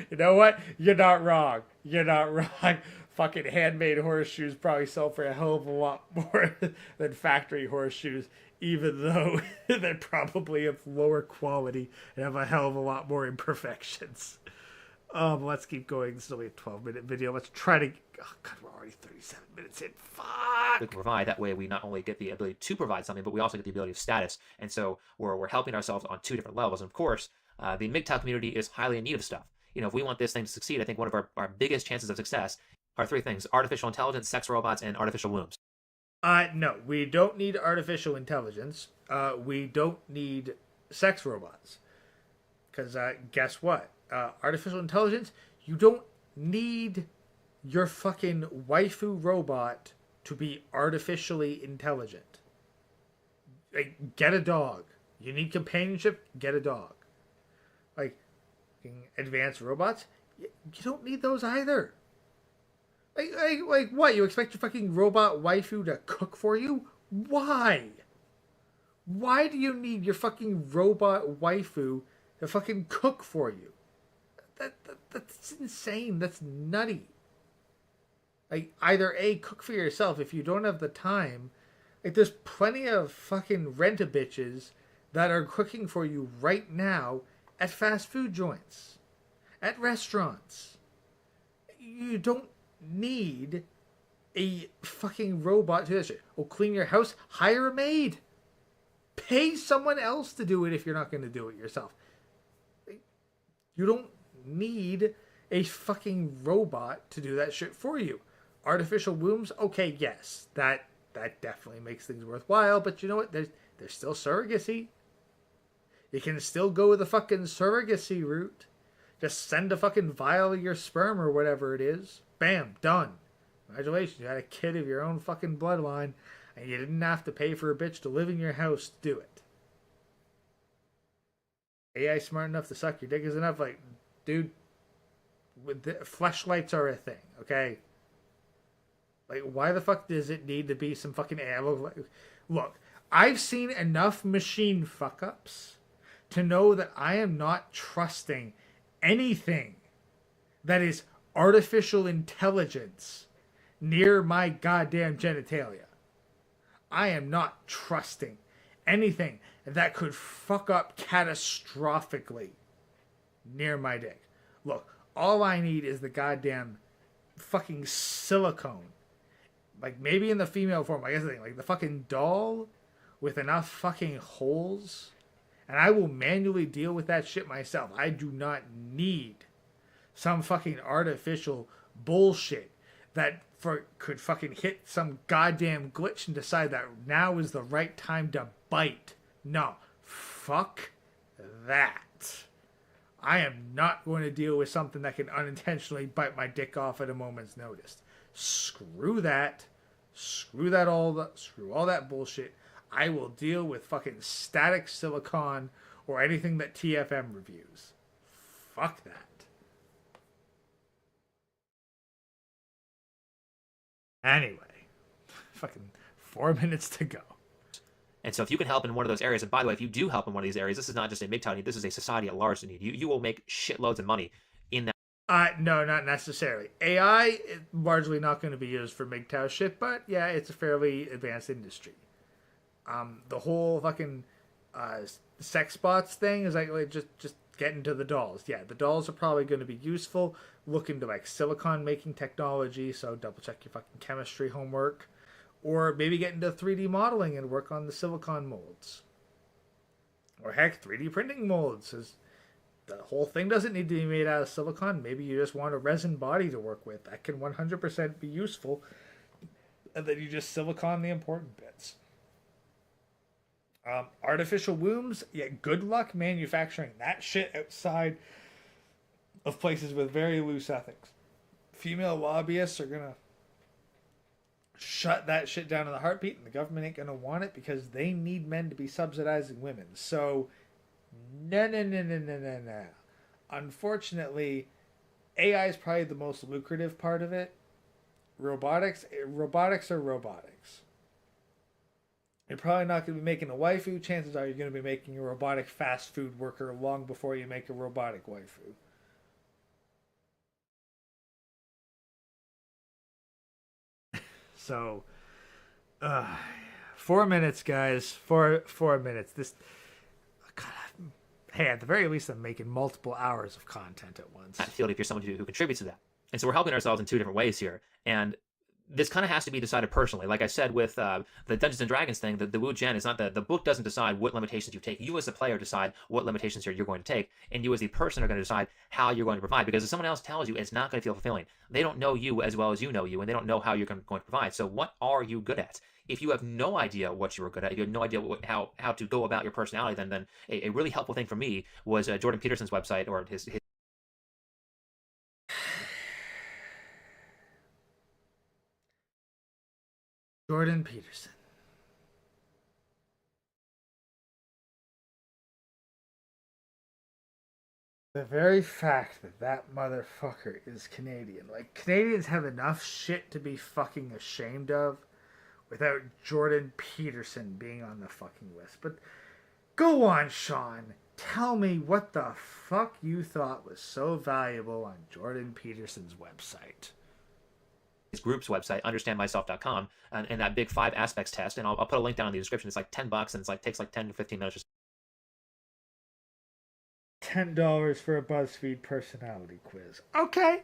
You know what? You're not wrong. You're not wrong. Fucking handmade horseshoes probably sell for a hell of a lot more than factory horseshoes, even though they're probably of lower quality and have a hell of a lot more imperfections. Let's keep going. This is only a 12-minute video. Let's try to... Oh, God, we're already 37 minutes in. Fuck! We can provide. That way we not only get the ability to provide something, but we also get the ability of status. And so we're helping ourselves on two different levels. And of course, the MGTOW community is highly in need of stuff. You know, if we want this thing to succeed, I think one of our biggest chances of success are three things: artificial intelligence, sex robots, and artificial wombs. No, we don't need artificial intelligence. We don't need sex robots. Because guess what? Artificial intelligence, you don't need your fucking waifu robot to be artificially intelligent. Like, get a dog. You need companionship, get a dog. Like, advanced robots, you don't need those either. Like what? You expect your fucking robot waifu to cook for you? Why? Why do you need your fucking robot waifu to fucking cook for you? That's insane. That's nutty. Like, either A, cook for yourself if you don't have the time. Like, there's plenty of fucking rent-a-bitches that are cooking for you right now at fast food joints, at restaurants. You don't need a fucking robot to do that shit. Oh, clean your house? Hire a maid. Pay someone else to do it if you're not going to do it yourself. You don't need a fucking robot to do that shit for you. Artificial wombs? Okay, yes. That definitely makes things worthwhile, but you know what? There's still surrogacy. You can still go the fucking surrogacy route. Just send a fucking vial of your sperm or whatever it is. Bam, done. Congratulations, you had a kid of your own fucking bloodline, and you didn't have to pay for a bitch to live in your house to do it. AI smart enough to suck your dick is enough. Like, dude, fleshlights are a thing, okay? Like, why the fuck does it need to be some fucking ammo? Look, I've seen enough machine fuck-ups to know that I am not trusting anything that is artificial intelligence near my goddamn genitalia. I am not trusting anything that could fuck up catastrophically near my dick. Look, all I need is the goddamn fucking silicone. Like, maybe in the female form, I guess the thing, like the fucking doll with enough fucking holes, and I will manually deal with that shit myself. I do not need some fucking artificial bullshit that could fucking hit some goddamn glitch and decide that now is the right time to bite. No, fuck that. I am not going to deal with something that can unintentionally bite my dick off at a moment's notice. Screw that. Screw all that bullshit. I will deal with fucking static silicon or anything that TFM reviews. Fuck that. Anyway, fucking 4 minutes to go. And so if you can help in one of those areas, and by the way, if you do help in one of these areas, this is not just a MGTOW need, this is a society at large need. You will make shitloads of money in that. No, not necessarily. AI is largely not going to be used for MGTOW shit, but yeah, it's a fairly advanced industry. The whole fucking sex bots thing is like just getting to the dolls. Yeah, the dolls are probably going to be useful. Look into like silicon making technology, so double check your fucking chemistry homework. Or maybe get into 3D modeling and work on the silicon molds. Or heck, 3D printing molds. The whole thing doesn't need to be made out of silicon. Maybe you just want a resin body to work with. That can 100% be useful. And then you just silicon the important bits. Artificial wombs, yeah, good luck manufacturing that shit outside of places with very loose ethics. Female lobbyists are gonna shut that shit down in the heartbeat, and the government ain't gonna want it because they need men to be subsidizing women. So, no. Unfortunately, AI is probably the most lucrative part of it. Robotics are robotics. You're probably not going to be making a waifu. Chances are you're going to be making a robotic fast food worker long before you make a robotic waifu. So, 4 minutes, guys. Four minutes. This, God, hey, at the very least, I'm making multiple hours of content at once. Field if you're someone who contributes to that. And so we're helping ourselves in two different ways here. And this kind of has to be decided personally. Like I said with the Dungeons and Dragons thing, the Wu Gen is not the book doesn't decide what limitations you take. You as the player decide what limitations you're going to take, and you as the person are going to decide how you're going to provide. Because if someone else tells you, it's not going to feel fulfilling. They don't know you as well as you know you, and they don't know how you're going to provide. So what are you good at? If you have no idea what you were good at, if you have no idea how to go about your personality, then a really helpful thing for me was Jordan Peterson's website or his Jordan Peterson. The very fact that motherfucker is Canadian. Like, Canadians have enough shit to be fucking ashamed of without Jordan Peterson being on the fucking list. But go on, Sean. Tell me what the fuck you thought was so valuable on Jordan Peterson's website. his group's website, understandmyself.com, and that big 5 aspects test. And I'll put a link down in the description. It's like $10, and it's like takes like 10 to 15 minutes. $10 for a BuzzFeed personality quiz. Okay.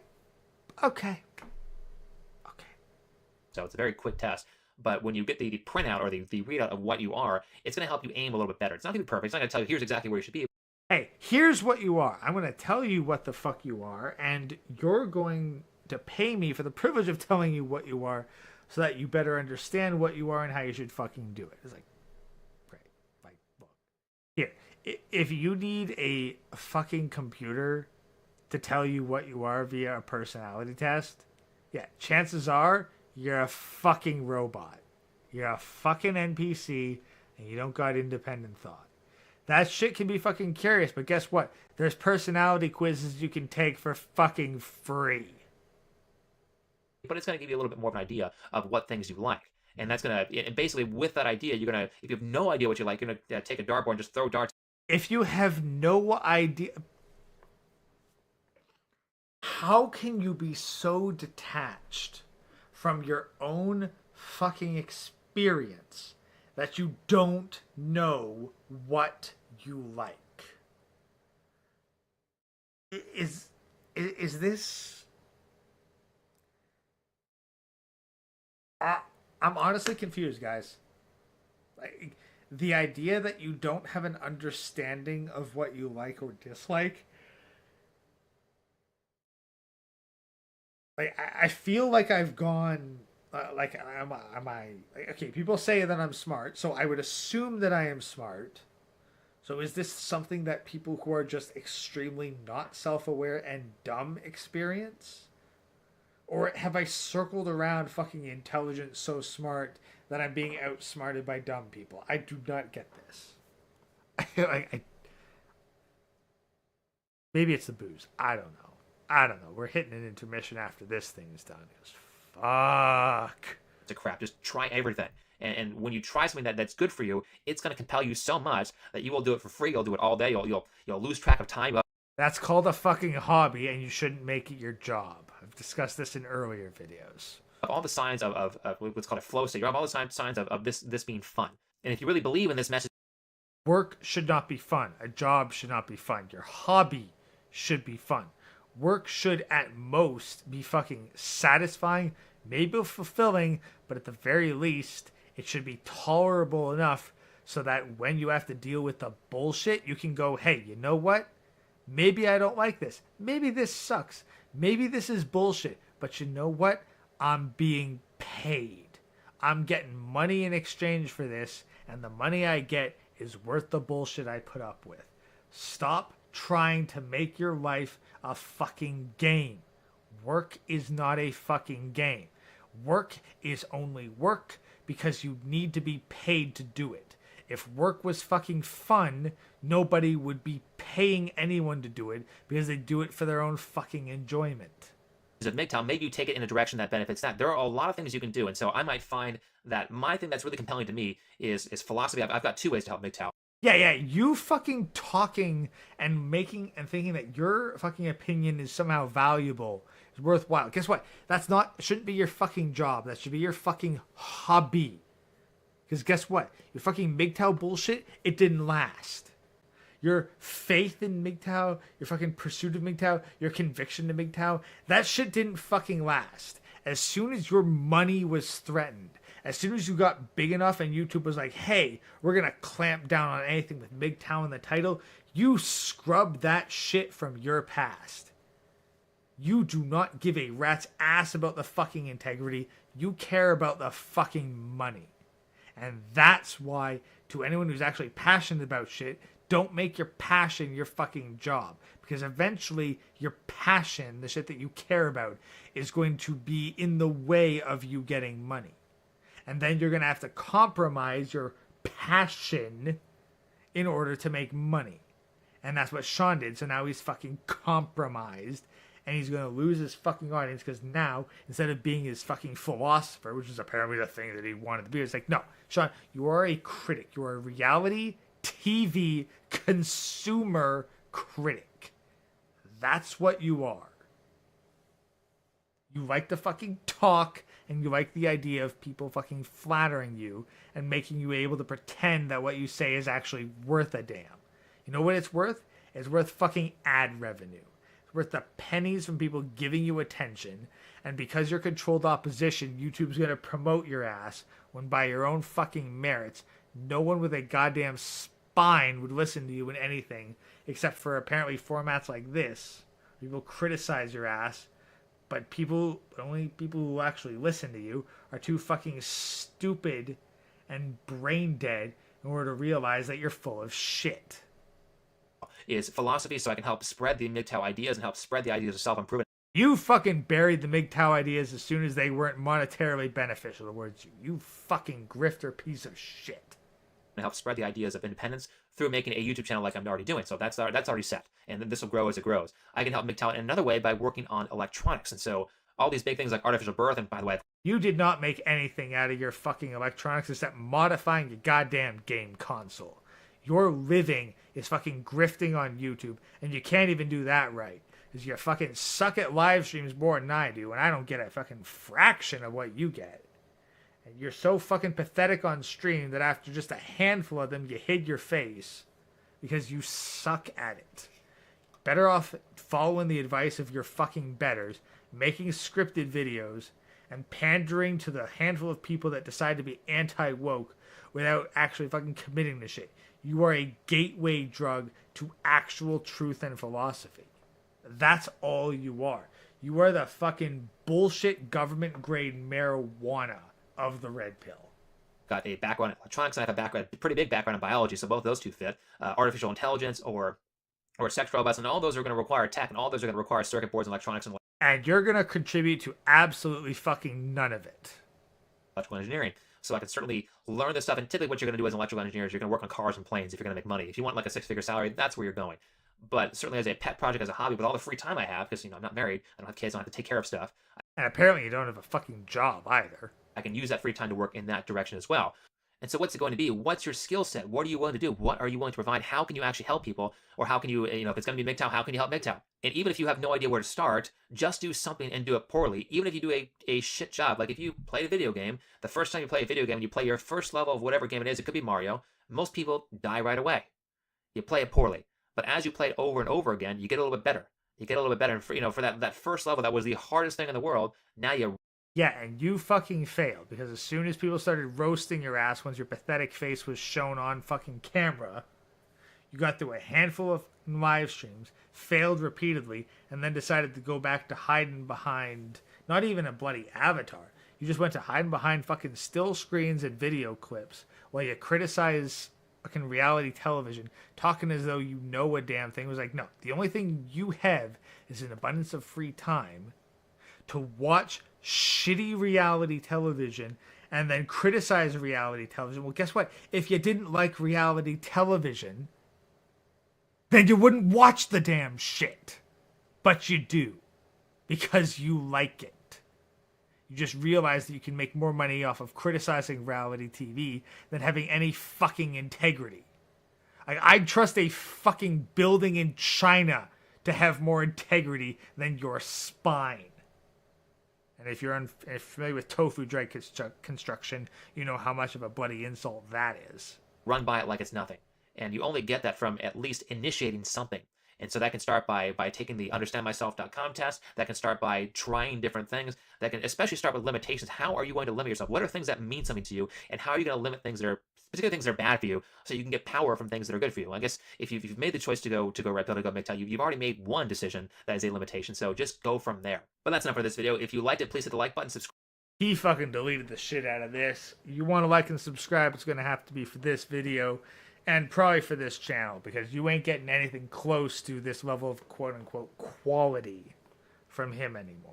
So it's a very quick test. But when you get the printout or the readout of what you are, it's going to help you aim a little bit better. It's not going to be perfect. It's not going to tell you here's exactly where you should be. Hey, here's what you are. I'm going to tell you what the fuck you are, and you're going to pay me for the privilege of telling you what you are so that you better understand what you are and how you should fucking do it. It's like, great. Like, look. Here, if you need a fucking computer to tell you what you are via a personality test, yeah, chances are you're a fucking robot. You're a fucking NPC, and you don't got independent thought. That shit can be fucking curious, but guess what? There's personality quizzes you can take for fucking free. But it's going to give you a little bit more of an idea of what things you like. And that's gonna, and basically with that idea, you're gonna, if you have no idea what you like, you're gonna take a dartboard and just throw darts. If you have no idea, how can you be so detached from your own fucking experience that you don't know what you like? Is this? I'm honestly confused, guys. Like, the idea that you don't have an understanding of what you like or dislike. Like, I feel like I've gone. Like, am I? Okay, people say that I'm smart, so I would assume that I am smart. So is this something that people who are just extremely not self-aware and dumb experience? Or have I circled around fucking intelligent so smart that I'm being outsmarted by dumb people? I do not get this. Maybe it's the booze. I don't know. We're hitting an intermission after this thing is done. Because fuck. To crap. Just try everything. And when you try something that's good for you, it's going to compel you so much that you will do it for free. You'll do it all day. You'll lose track of time. That's called a fucking hobby, and you shouldn't make it your job. I've discussed this in earlier videos. All the signs of what's called a flow state. You have all the signs of this being fun. And if you really believe in this message, work should not be fun. A job should not be fun. Your hobby should be fun. Work should at most be fucking satisfying, maybe fulfilling, but at the very least, it should be tolerable enough so that when you have to deal with the bullshit, you can go, hey, you know what? Maybe I don't like this. Maybe this sucks. Maybe this is bullshit. But you know what? I'm being paid. I'm getting money in exchange for this, and the money I get is worth the bullshit I put up with. Stop trying to make your life a fucking game. Work is not a fucking game. Work is only work because you need to be paid to do it. If work was fucking fun, nobody would be paying anyone to do it because they do it for their own fucking enjoyment. Of MGTOW, maybe you take it in a direction that benefits that. There are a lot of things you can do, and so I might find that my thing that's really compelling to me is philosophy. I've got two ways to help MGTOW. Yeah, you fucking talking and making and thinking that your fucking opinion is somehow valuable, is worthwhile. Guess what? Shouldn't be your fucking job. That should be your fucking hobby. Because guess what? Your fucking MGTOW bullshit, it didn't last. Your faith in MGTOW, your fucking pursuit of MGTOW, your conviction to MGTOW, that shit didn't fucking last. As soon as your money was threatened, as soon as you got big enough and YouTube was like, hey, we're going to clamp down on anything with MGTOW in the title, you scrubbed that shit from your past. You do not give a rat's ass about the fucking integrity. You care about the fucking money. And that's why, to anyone who's actually passionate about shit, don't make your passion your fucking job. Because eventually, your passion, the shit that you care about, is going to be in the way of you getting money. And then you're going to have to compromise your passion in order to make money. And that's what Sean did. So now he's fucking compromised. And he's going to lose his fucking audience because now, instead of being his fucking philosopher, which is apparently the thing that he wanted to be, it's like, no, Sean, you are a critic. You are a reality TV consumer critic. That's what you are. You like to fucking talk, and you like the idea of people fucking flattering you and making you able to pretend that what you say is actually worth a damn. You know what it's worth? It's worth fucking ad revenue. It's worth the pennies from people giving you attention, and because you're controlled opposition, YouTube's gonna promote your ass when by your own fucking merits, no one with a goddamn spine would listen to you in anything except for apparently formats like this. People criticize your ass, but only people who actually listen to you are too fucking stupid and brain dead in order to realize that you're full of shit. Is philosophy, so I can help spread the MGTOW ideas and help spread the ideas of self-improvement. You fucking buried the MGTOW ideas as soon as they weren't monetarily beneficial towards you. You fucking grifter piece of shit. And help spread the ideas of independence through making a YouTube channel like I'm already doing. So that's already set. And then this will grow as it grows. I can help MGTOW in another way by working on electronics. And so all these big things like artificial birth, and by the way, You did not make anything out of your fucking electronics except modifying your goddamn game console. Your living is fucking grifting on YouTube, and you can't even do that right. Because you fucking suck at live streams more than I do, and I don't get a fucking fraction of what you get. And you're so fucking pathetic on stream that after just a handful of them, you hid your face. Because you suck at it. Better off following the advice of your fucking betters, making scripted videos, and pandering to the handful of people that decide to be anti-woke without actually fucking committing to shit. You are a gateway drug to actual truth and philosophy. That's all you are. You are the fucking bullshit government grade marijuana of the red pill. got a background in electronics, and I have a background, pretty big background in biology, so both those two fit. Artificial intelligence or sex robots, and all those are going to require tech, and all those are going to require circuit boards and electronics and you're going to contribute to absolutely fucking none of it. Electrical engineering. So I can certainly learn this stuff, and typically what you're going to do as an electrical engineer is you're going to work on cars and planes if you're going to make money. If you want like a six-figure salary, that's where you're going. But certainly as a pet project, as a hobby, with all the free time I have, because I'm not married, I don't have kids, I don't have to take care of stuff. And apparently you don't have a fucking job either. I can use that free time to work in that direction as well. And so what's it going to be? What's your skill set? What are you willing to do? What are you willing to provide? How can you actually help people? Or how can you, if it's going to be MGTOW, how can you help MGTOW? And even if you have no idea where to start, just do something and do it poorly. Even if you do a shit job, like if you play a video game, the first time you play a video game, you play your first level of whatever game it is, it could be Mario, most people die right away. You play it poorly. But as you play it over and over again, you get a little bit better. You get a little bit better. And for that first level, that was the hardest thing in the world, now you. Yeah, and you fucking failed, because as soon as people started roasting your ass once your pathetic face was shown on fucking camera, you got through a handful of live streams, failed repeatedly, and then decided to go back to hiding behind not even a bloody avatar. You just went to hiding behind fucking still screens and video clips while you criticize fucking reality television, talking as though you know a damn thing. It was like, no, the only thing you have is an abundance of free time to watch shitty reality television and then criticize reality television. Well, guess what? If you didn't like reality television, then you wouldn't watch the damn shit. But you do. Because you like it. You just realize that you can make more money off of criticizing reality TV than having any fucking integrity. I'd trust a fucking building in China to have more integrity than your spine. And if you're familiar with tofu dry construction, you know how much of a bloody insult that is. Run by it like it's nothing. And you only get that from at least initiating something. And so that can start by taking the understandmyself.com test. That can start by trying different things. That can especially start with limitations. How are you going to limit yourself? What are things that mean something to you? And how are you going to limit things that are, particularly things that are bad for you, so you can get power from things that are good for you? I guess if you've made the choice to go red pill, to go MGTOW, you've already made one decision that is a limitation. So just go from there. But that's enough for this video. If you liked it, please hit the like button, subscribe. He fucking deleted the shit out of this. You want to like and subscribe, it's going to have to be for this video. And probably for this channel, because you ain't getting anything close to this level of quote-unquote quality from him anymore.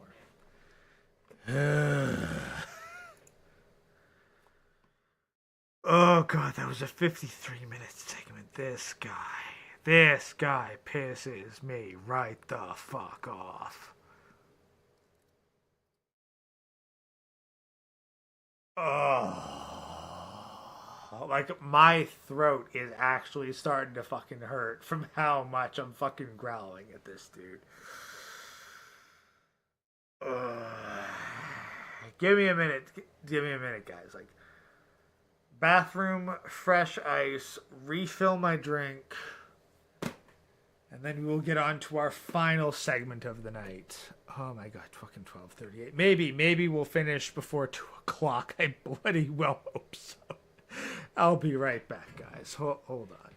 Oh, God, that was a 53-minute segment. This guy pisses me right the fuck off. Oh. Like, my throat is actually starting to fucking hurt from how much I'm fucking growling at this dude. Give me a minute. Give me a minute, guys. Like, bathroom, fresh ice, refill my drink, and then we'll get on to our final segment of the night. Oh my god, fucking 12:38. Maybe we'll finish before 2 o'clock. I bloody well hope so. I'll be right back, guys. Hold on.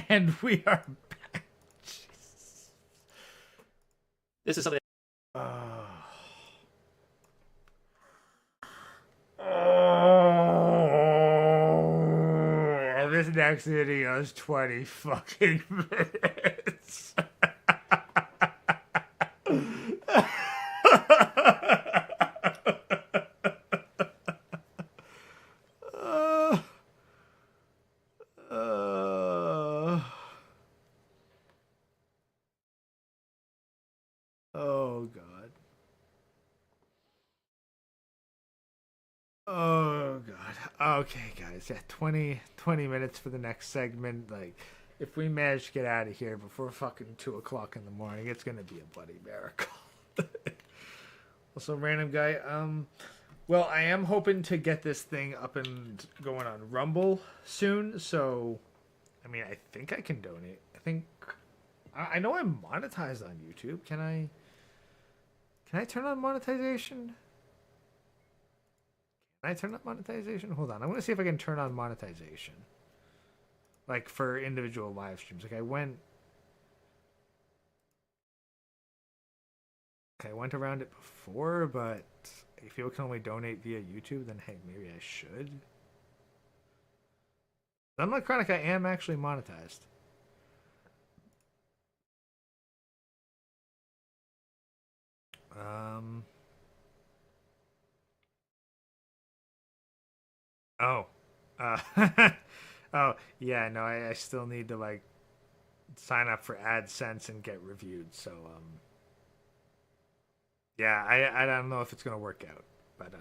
And we are back. This is something. Oh, this next video is 20 fucking minutes. Oh god. Oh god. Okay, guys. Yeah, 20 minutes for the next segment. Like, if we manage to get out of here before fucking 2 o'clock in the morning, it's gonna be a bloody miracle. Also, random guy. Well, I am hoping to get this thing up and going on Rumble soon. So, I mean, I think I can donate. I know I'm monetized on YouTube. Can I turn on monetization? Can I turn on monetization? Hold on. I'm going to see if I can turn on monetization. Like, for individual live streams. Like, I went around it before, but if people can only donate via YouTube, then hey, maybe I should. Unlike Chronic, I am actually monetized. Oh. Oh, yeah, no, I still need to, like, sign up for AdSense and get reviewed, so, yeah, I don't know if it's going to work out, but,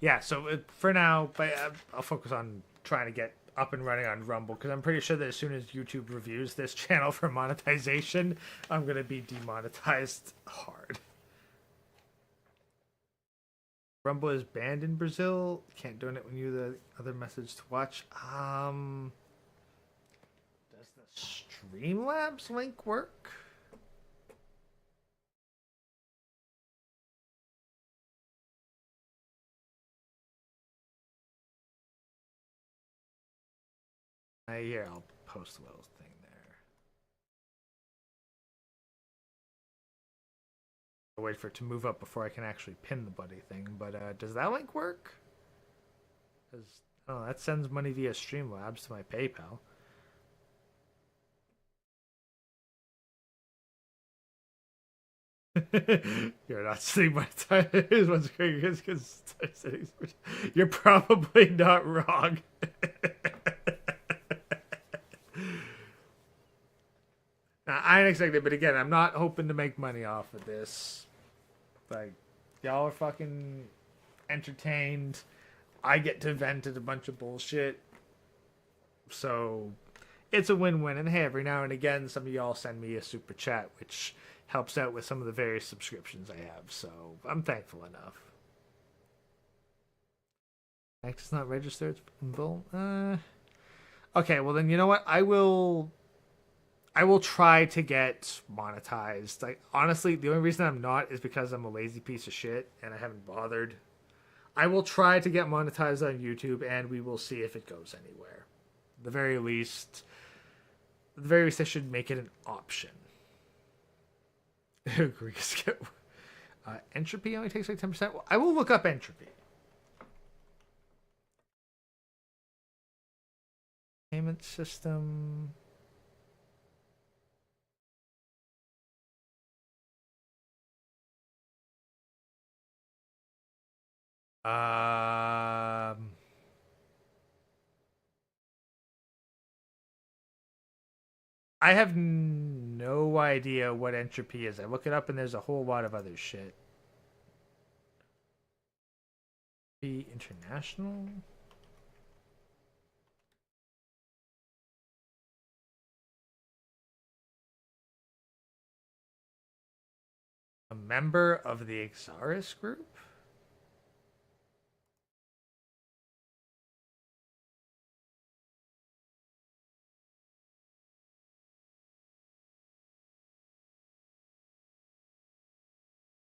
yeah, so for now, but I'll focus on trying to get up and running on Rumble, because I'm pretty sure that as soon as YouTube reviews this channel for monetization, I'm going to be demonetized hard. Rumble is banned in Brazil. Can't donate when you the other message to watch. Does the Streamlabs link work? Here, I'll post a little thing there. I'll wait for it to move up before I can actually pin the buddy thing. But does that link work? Oh, that sends money via Streamlabs to my PayPal. You're not seeing my time. What's great because you're probably not wrong. Now, I ain't expecting it, but again, I'm not hoping to make money off of this. Like, y'all are fucking entertained. I get to vent at a bunch of bullshit. So, it's a win-win. And hey, every now and again, some of y'all send me a super chat, which helps out with some of the various subscriptions I have. So, I'm thankful enough. It's not registered in full. Okay, well then, you know what? I will try to get monetized. Like, honestly, the only reason I'm not is because I'm a lazy piece of shit and I haven't bothered. I will try to get monetized on YouTube, and we will see if it goes anywhere. At the very least, I should make it an option. Entropy only takes like 10%. Well, I will look up entropy. Payment system. I have no idea what entropy is. I look it up and there's a whole lot of other shit. Be international? A member of the Exaris group?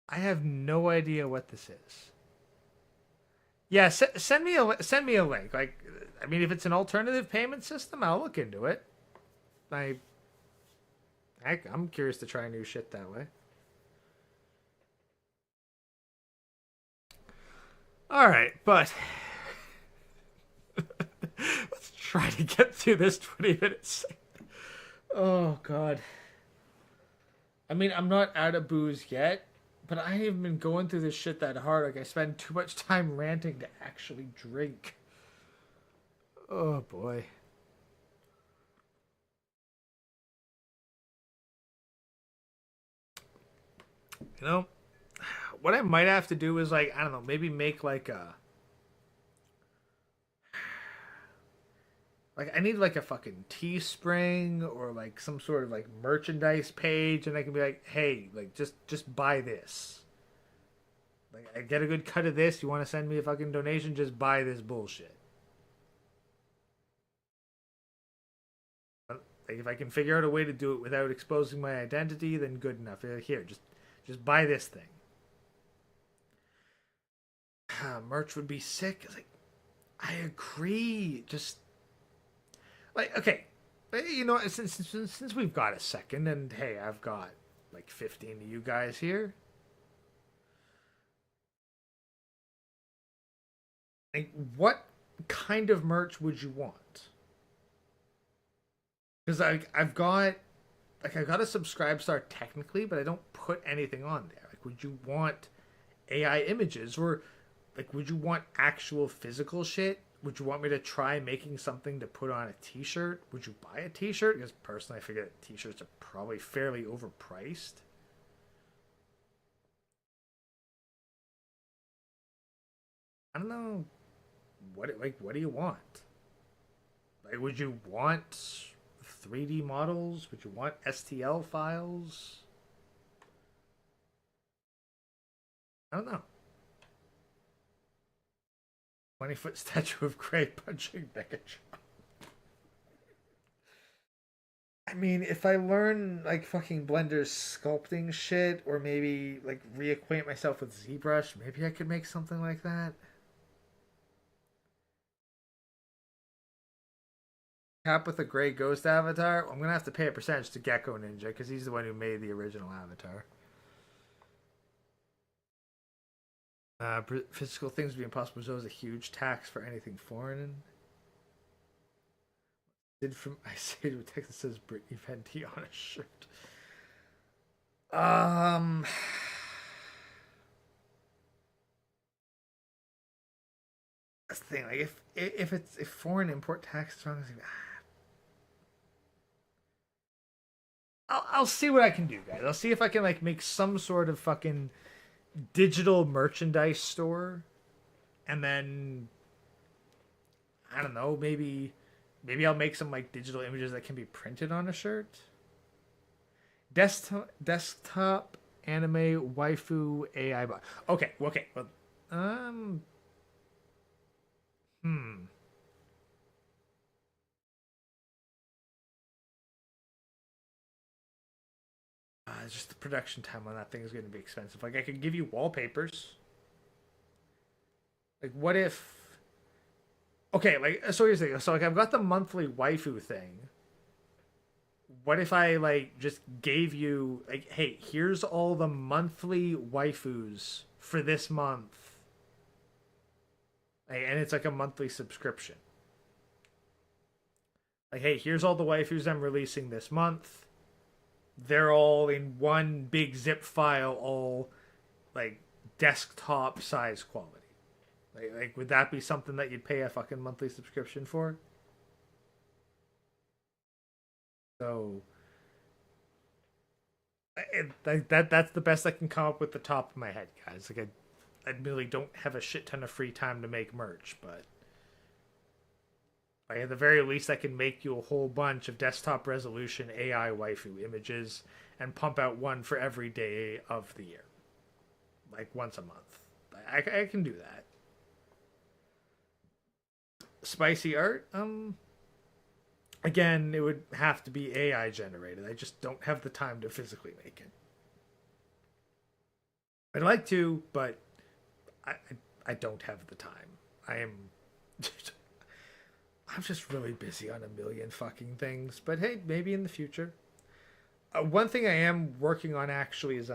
I have no idea what this is. Yeah, send me a link. Like, I mean, if it's an alternative payment system, I'll look into it. I'm curious to try new shit that way. All right, but let's try to get through this 20 minutes. Oh God. I mean, I'm not out of booze yet, but I haven't been going through this shit that hard. Like, I spend too much time ranting to actually drink. Oh boy. You know, what I might have to do is, like, I don't know, maybe make like a, like, I need like a fucking Teespring or like some sort of like merchandise page, and I can be like, hey, like, just buy this. Like, I get a good cut of this. You want to send me a fucking donation? Just buy this bullshit. Like, if I can figure out a way to do it without exposing my identity, then good enough. Here, just buy this thing. Merch would be sick. It's like, I agree. Just like, okay, you know, since we've got a second, and hey, I've got like 15 of you guys here. Like, what kind of merch would you want? Because I've got a subscribe star technically, but I don't put anything on there. Like, would you want AI images, or like, would you want actual physical shit? Would you want me to try making something to put on a T-shirt? Would you buy a T-shirt? Because personally, I figure that T-shirts are probably fairly overpriced. I don't know. What do you want? Like, would you want 3D models? Would you want STL files? I don't know. 20-foot statue of Gray punching Megatron. I mean, if I learn like fucking Blender's sculpting shit, or maybe like reacquaint myself with ZBrush, maybe I could make something like that. Cap with a gray ghost avatar. I'm gonna have to pay a percentage to Gecko Ninja because he's the one who made the original avatar. Physical things would be impossible. So is a huge tax for anything foreign. Did from I say to a text that says Britney Fenty on a shirt. That's the thing. Like, if foreign import tax is wrong, I'll see what I can do, guys. I'll see if I can like make some sort of fucking digital merchandise store, and then I don't know, maybe I'll make some like digital images that can be printed on a shirt. Desktop anime waifu AI bot. Okay. Well, just the production time on that thing is going to be expensive. Like, I could give you wallpapers. Like, what if? Okay, like, so here's the thing. So like, I've got the monthly waifu thing. What if I like just gave you like, hey, here's all the monthly waifus for this month, and it's like a monthly subscription. Like, hey, here's all the waifus I'm releasing this month. They're all in one big zip file, all like desktop size quality. Like, would that be something that you'd pay a fucking monthly subscription for? So, that's the best I can come up with the top of my head, guys. Like, I really don't have a shit ton of free time to make merch, but like, at the very least, I can make you a whole bunch of desktop resolution AI waifu images and pump out one for every day of the year, like once a month. I can do that. Spicy art, again, it would have to be AI generated. I just don't have the time to physically make it. I'd like to, but I don't have the time. I am I'm just really busy on a million fucking things. But hey, maybe in the future. One thing I am working on actually is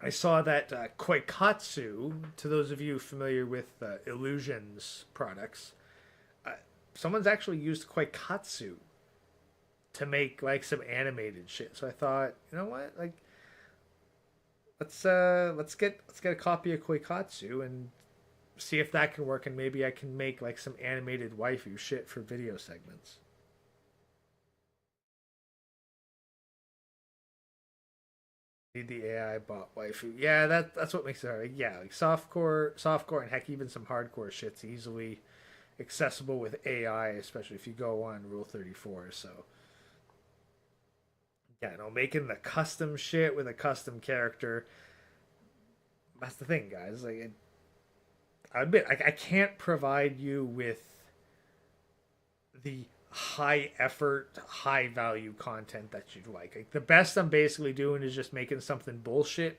I saw that Koikatsu. To those of you familiar with Illusion's products, uh, someone's actually used Koikatsu to make like some animated shit. So I thought, you know what, like let's get a copy of Koikatsu and see if that can work, and maybe I can make like some animated waifu shit for video segments. Need the AI bot waifu. Yeah, that's what makes it hard. Like, yeah, like softcore, and heck, even some hardcore shit's easily accessible with AI, especially if you go on Rule 34. So yeah, no, making the custom shit with a custom character. That's the thing, guys. I admit, I can't provide you with the high effort, high value content that you'd like. The best I'm basically doing is just making something bullshit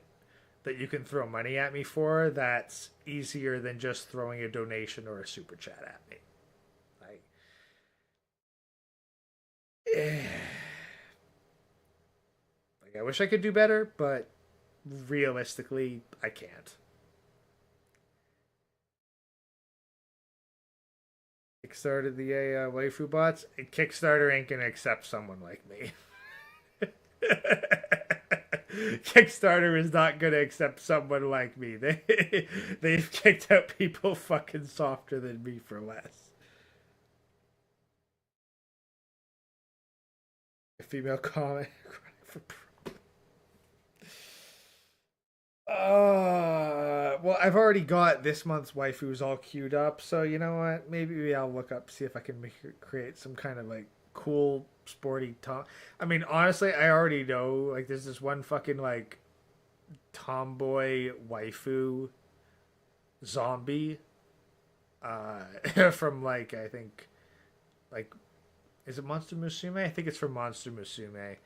that you can throw money at me for. That's easier than just throwing a donation or a super chat at me. Like, like I wish I could do better, but realistically, I can't. Kickstarted the AI waifu bots. Kickstarter ain't gonna accept someone like me. Kickstarter is not gonna accept someone like me. They've kicked out people fucking softer than me for less. A female comment. Well, I've already got this month's waifus all queued up, so you know what? Maybe I'll look up, see if I can create some kind of like cool, sporty tom. I mean, honestly, I already know. Like, there's this one fucking like tomboy waifu zombie, from like I think, like, is it Monster Musume? I think it's from Monster Musume.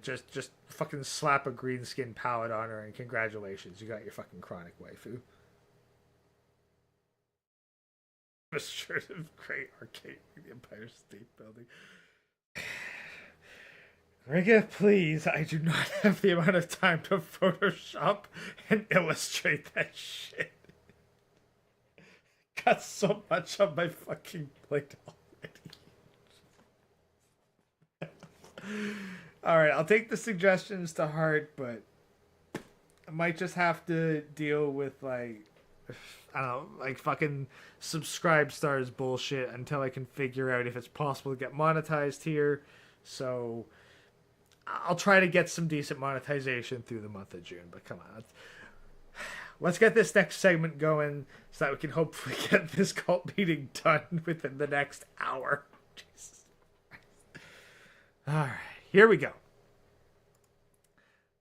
Just fucking slap a green skin palette on her and congratulations, you got your fucking chronic waifu. A shirt of great arcade the Empire State Building. Riga, please, I do not have the amount of time to Photoshop and illustrate that shit. Got so much on my fucking plate already. Alright, I'll take the suggestions to heart, but I might just have to deal with, like, I don't know, like fucking subscribe stars bullshit until I can figure out if it's possible to get monetized here. So I'll try to get some decent monetization through the month of June, but come on. Let's get this next segment going so that we can hopefully get this cult meeting done within the next hour. Jesus Christ. Alright. Here we go.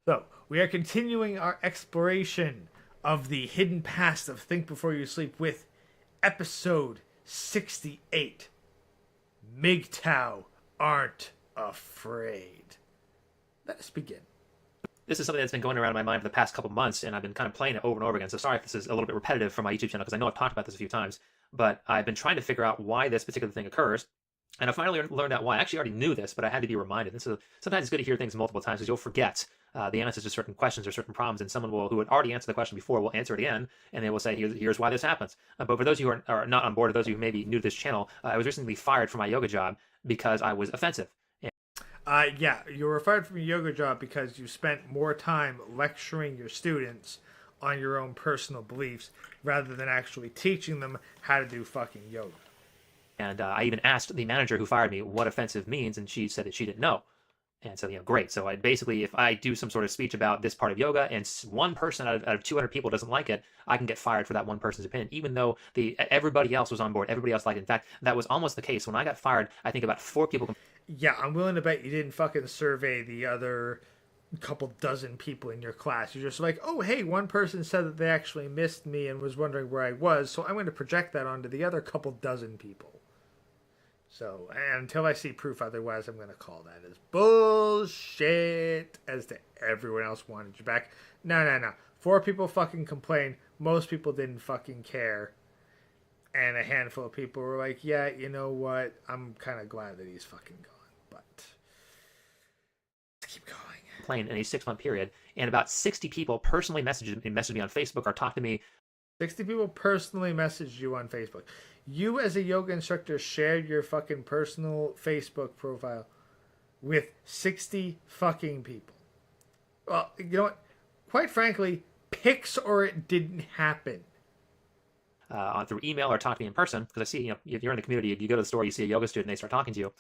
So, we are continuing our exploration of the hidden past of Think Before You Sleep with episode 68. MGTOW aren't afraid. Let us begin. This is something that's been going around in my mind for the past couple months, and I've been kind of playing it over and over again. So sorry if this is a little bit repetitive for my YouTube channel, because I know I've talked about this a few times, but I've been trying to figure out why this particular thing occurs. And I finally learned out why. I actually already knew this, but I had to be reminded. And so sometimes it's good to hear things multiple times because you'll forget the answers to certain questions or certain problems, and someone who had already answered the question before will answer it again, and they will say, here's why this happens. But for those of you who are not on board, or those of you who may be new to this channel, I was recently fired from my yoga job because I was offensive. Yeah, you were fired from your yoga job because you spent more time lecturing your students on your own personal beliefs rather than actually teaching them how to do fucking yoga. And I even asked the manager who fired me what offensive means, and she said that she didn't know. And so, great. So I basically, if I do some sort of speech about this part of yoga and one person out of 200 people doesn't like it, I can get fired for that one person's opinion, even though everybody else was on board. Everybody else liked it. In fact, that was almost the case. When I got fired, I think about 4 people. Yeah, I'm willing to bet you didn't fucking survey the other couple dozen people in your class. You're just like, oh, hey, one person said that they actually missed me and was wondering where I was, so I'm going to project that onto the other couple dozen people. So, until I see proof otherwise, I'm going to call that as bullshit as to everyone else wanted you back. No. 4 people fucking complained. Most people didn't fucking care. And a handful of people were like, yeah, you know what? I'm kind of glad that he's fucking gone. But let's keep going. Complain in a 6-month period, and about 60 people personally messaged me on Facebook or talked to me. 60 people personally messaged you on Facebook. You, as a yoga instructor, shared your fucking personal Facebook profile with 60 fucking people. Well, you know what? Quite frankly, pics or it didn't happen. On through email or talk to me in person, because I see, if you're in the community, you go to the store, you see a yoga student, they start talking to you,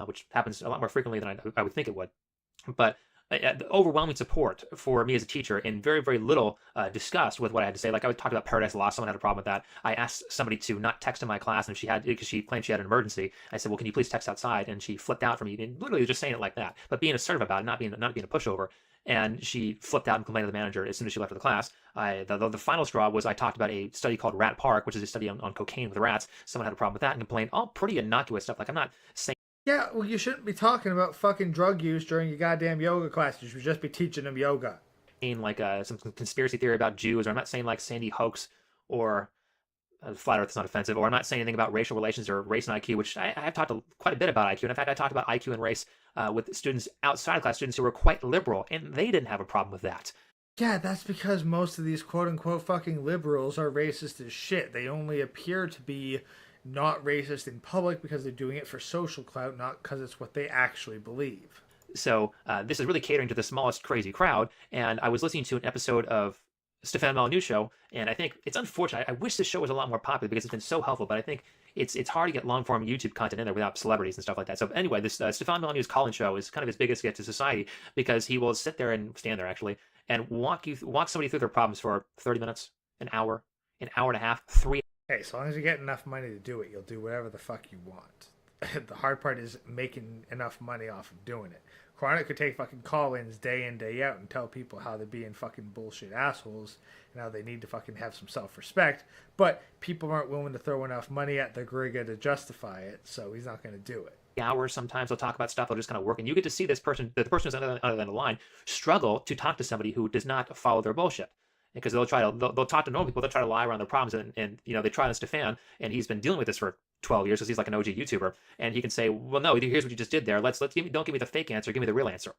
which happens a lot more frequently than I would think it would. But the overwhelming support for me as a teacher, and very, very little discussed with what I had to say. Like I would talk about Paradise Lost. Someone had a problem with that. I asked somebody to not text in my class, and because she claimed she had an emergency. I said, well, can you please text outside? And she flipped out for me, and literally just saying it like that, but being assertive about it, not being a pushover. And she flipped out and complained to the manager as soon as she left the class. The final straw was I talked about a study called Rat Park, which is a study on cocaine with rats. Someone had a problem with that and complained. All pretty innocuous stuff. Like, I'm not saying. Yeah, well, you shouldn't be talking about fucking drug use during your goddamn yoga class. You should just be teaching them yoga. Like some conspiracy theory about Jews, or I'm not saying like Sandy Hoax or Flat Earth is not offensive, or I'm not saying anything about racial relations or race and IQ, which I have talked quite a bit about IQ. And in fact, I talked about IQ and race with students outside of class, students who were quite liberal, and they didn't have a problem with that. Yeah, that's because most of these quote-unquote fucking liberals are racist as shit. They only appear to be not racist in public because they're doing it for social clout, not because it's what they actually believe. So this is really catering to the smallest crazy crowd. And I was listening to an episode of Stefan Molyneux's show, and I think it's unfortunate. I wish this show was a lot more popular because it's been so helpful, but I think it's hard to get long-form YouTube content in there without celebrities and stuff like that. So anyway, this Stefan Molyneux's call-in show is kind of his biggest gift to society, because he will sit there and stand there actually and walk somebody through their problems for 30 minutes, an hour and a half, 3 Hey, as long as you get enough money to do it, you'll do whatever the fuck you want. The hard part is making enough money off of doing it. Chronic could take fucking call-ins day in, day out and tell people how they're being fucking bullshit assholes and how they need to fucking have some self-respect, but people aren't willing to throw enough money at the Griga to justify it, so he's not going to do it. hours. Sometimes they'll talk about stuff. They'll just kind of work, and you get to see this person, the person who's other than the line, struggle to talk to somebody who does not follow their bullshit. Because they'll talk to normal people, they'll try to lie around their problems, and they try on Stefan, and he's been dealing with this for 12 years because he's like an OG YouTuber, and he can say, well, no, here's what you just did there. Don't give me the fake answer, give me the real answer.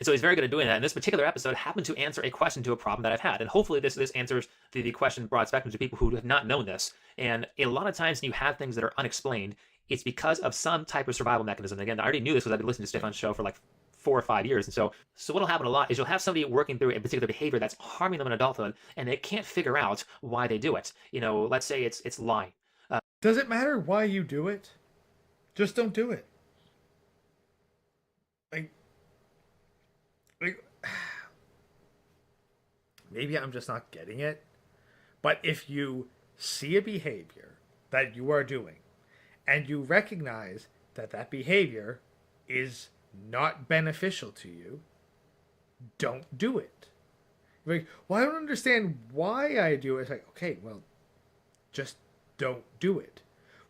And so he's very good at doing that. And this particular episode happened to answer a question to a problem that I've had, and hopefully this answers the question broad spectrum to people who have not known this. And a lot of times when you have things that are unexplained, it's because of some type of survival mechanism. Again, I already knew this because I've been listening to Stefan's show for like 4 or 5 years. And so what'll happen a lot is you'll have somebody working through a particular behavior that's harming them in adulthood, and they can't figure out why they do it. Let's say it's lying. Does it matter why you do it? Just don't do it. Like maybe I'm just not getting it. But if you see a behavior that you are doing, and you recognize that that behavior is not beneficial to you, don't do it. Like, well, I don't understand why I do it. It's like, okay, well, just don't do it.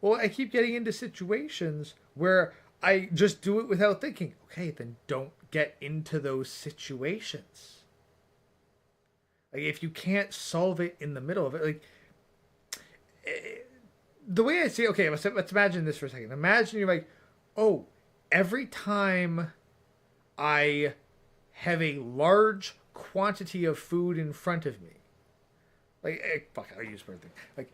Well, I keep getting into situations where I just do it without thinking. Okay, then don't get into those situations. Like, if you can't solve it in the middle of it, like, the way I see it, okay, let's imagine this for a second. Imagine you're like, oh, every time I have a large quantity of food in front of me, like, I'll use bird thing. Like,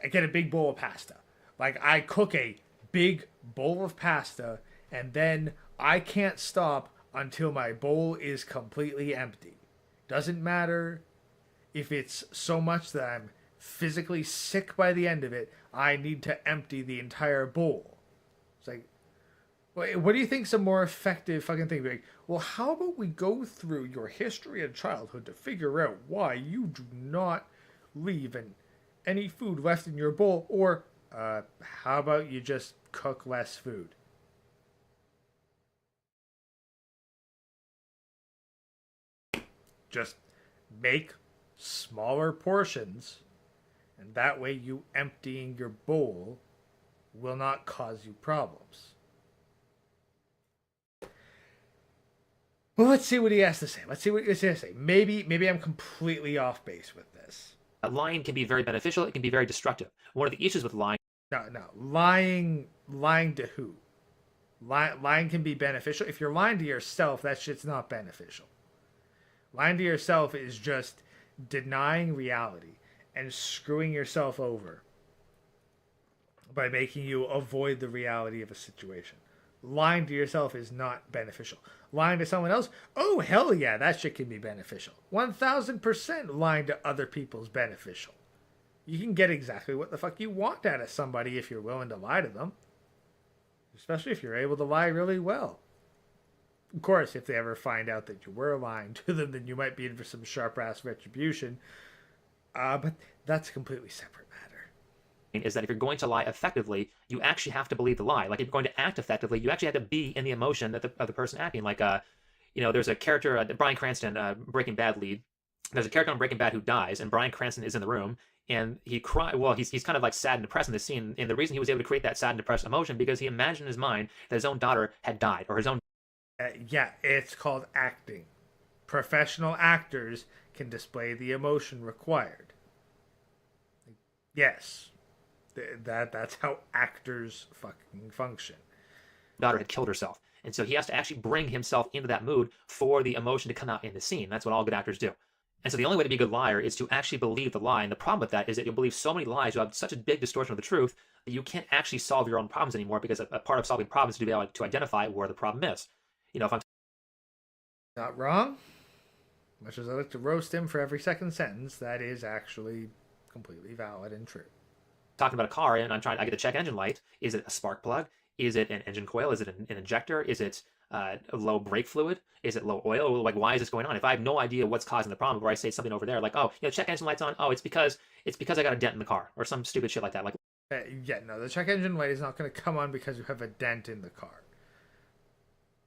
I get a big bowl of pasta. Like, I cook a big bowl of pasta, and then I can't stop until my bowl is completely empty. Doesn't matter if it's so much that I'm physically sick by the end of it, I need to empty the entire bowl. It's like, what do you think's a more effective fucking thing? Like, well, how about we go through your history and childhood to figure out why you do not leave any food left in your bowl, or how about you just cook less food? Just make smaller portions, and that way you emptying your bowl will not cause you problems. Well, let's see what he has to say. Let's see what he has to say. Maybe I'm completely off base with this. Lying can be very beneficial. It can be very destructive. One of the issues with lying. No. Lying to who? Lying can be beneficial. If you're lying to yourself, that shit's not beneficial. Lying to yourself is just denying reality and screwing yourself over by making you avoid the reality of a situation. Lying to yourself is not beneficial. Lying to someone else, oh hell yeah, that shit can be beneficial. 1000% lying to other people is beneficial. You can get exactly what the fuck you want out of somebody if you're willing to lie to them. Especially if you're able to lie really well. Of course, if they ever find out that you were lying to them, then you might be in for some sharp-ass retribution. But that's a completely separate matter. Is that if you're going to lie effectively, you actually have to believe the lie. Like if you're going to act effectively, you actually have to be in the emotion that of the person acting. Like, there's a character, Bryan Cranston, Breaking Bad lead. There's a character on Breaking Bad who dies, and Bryan Cranston is in the room, and he cries. Well, he's kind of like sad and depressed in this scene. And the reason he was able to create that sad and depressed emotion because he imagined in his mind that his own daughter had died, or his own. Yeah, it's called acting. Professional actors can display the emotion required. Yes. That's how actors fucking function. Daughter had killed herself. And so he has to actually bring himself into that mood for the emotion to come out in the scene. That's what all good actors do. And so the only way to be a good liar is to actually believe the lie. And the problem with that is that you'll believe so many lies, you have such a big distortion of the truth that you can't actually solve your own problems anymore, because a part of solving problems is to be able to identify where the problem is. If I'm not wrong, much as I like to roast him for every second sentence, that is actually completely valid and true. Talking about a car and I get to check engine light. Is it a spark plug? Is it an engine coil? Is it an injector? Is it a low brake fluid? Is it low oil? Like, why is this going on? If I have no idea what's causing the problem, or I say something over there like, oh, check engine light's on. Oh, it's because I got a dent in the car, or some stupid shit like that. Like, the check engine light is not going to come on because you have a dent in the car.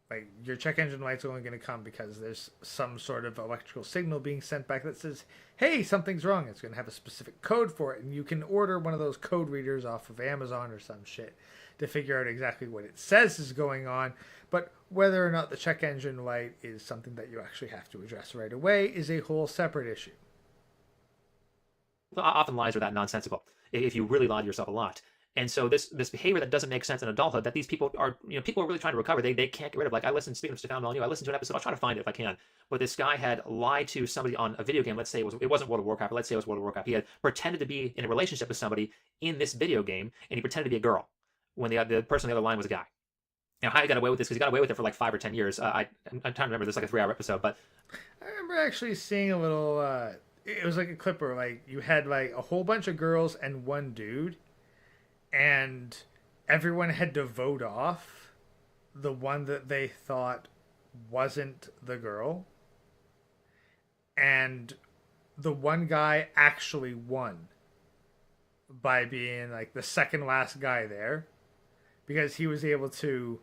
Like, your check engine light's only going to come because there's some sort of electrical signal being sent back that says, hey, something's wrong. It's going to have a specific code for it, and you can order one of those code readers off of Amazon or some shit to figure out exactly what it says is going on. But whether or not the check engine light is something that you actually have to address right away is a whole separate issue. Often lies are that nonsensical if you really lie to yourself a lot. And so this behavior that doesn't make sense in adulthood, that these people are, people are really trying to recover. They can't get rid of. Like, speaking of Stefan Molyneux, I listened to an episode. I'll try to find it if I can. But this guy had lied to somebody on a video game. Let's say it wasn't World of Warcraft, but let's say it was World of Warcraft. He had pretended to be in a relationship with somebody in this video game, and he pretended to be a girl when the person on the other line was a guy. Now, how he got away with this, because he got away with it for like 5 or 10 years. I'm trying to remember. This is like a 3-hour episode, but I remember actually seeing a little. It was like a clip where like you had like a whole bunch of girls and one dude, and everyone had to vote off the one that they thought wasn't the girl, and the one guy actually won by being like the second last guy there, because he was able to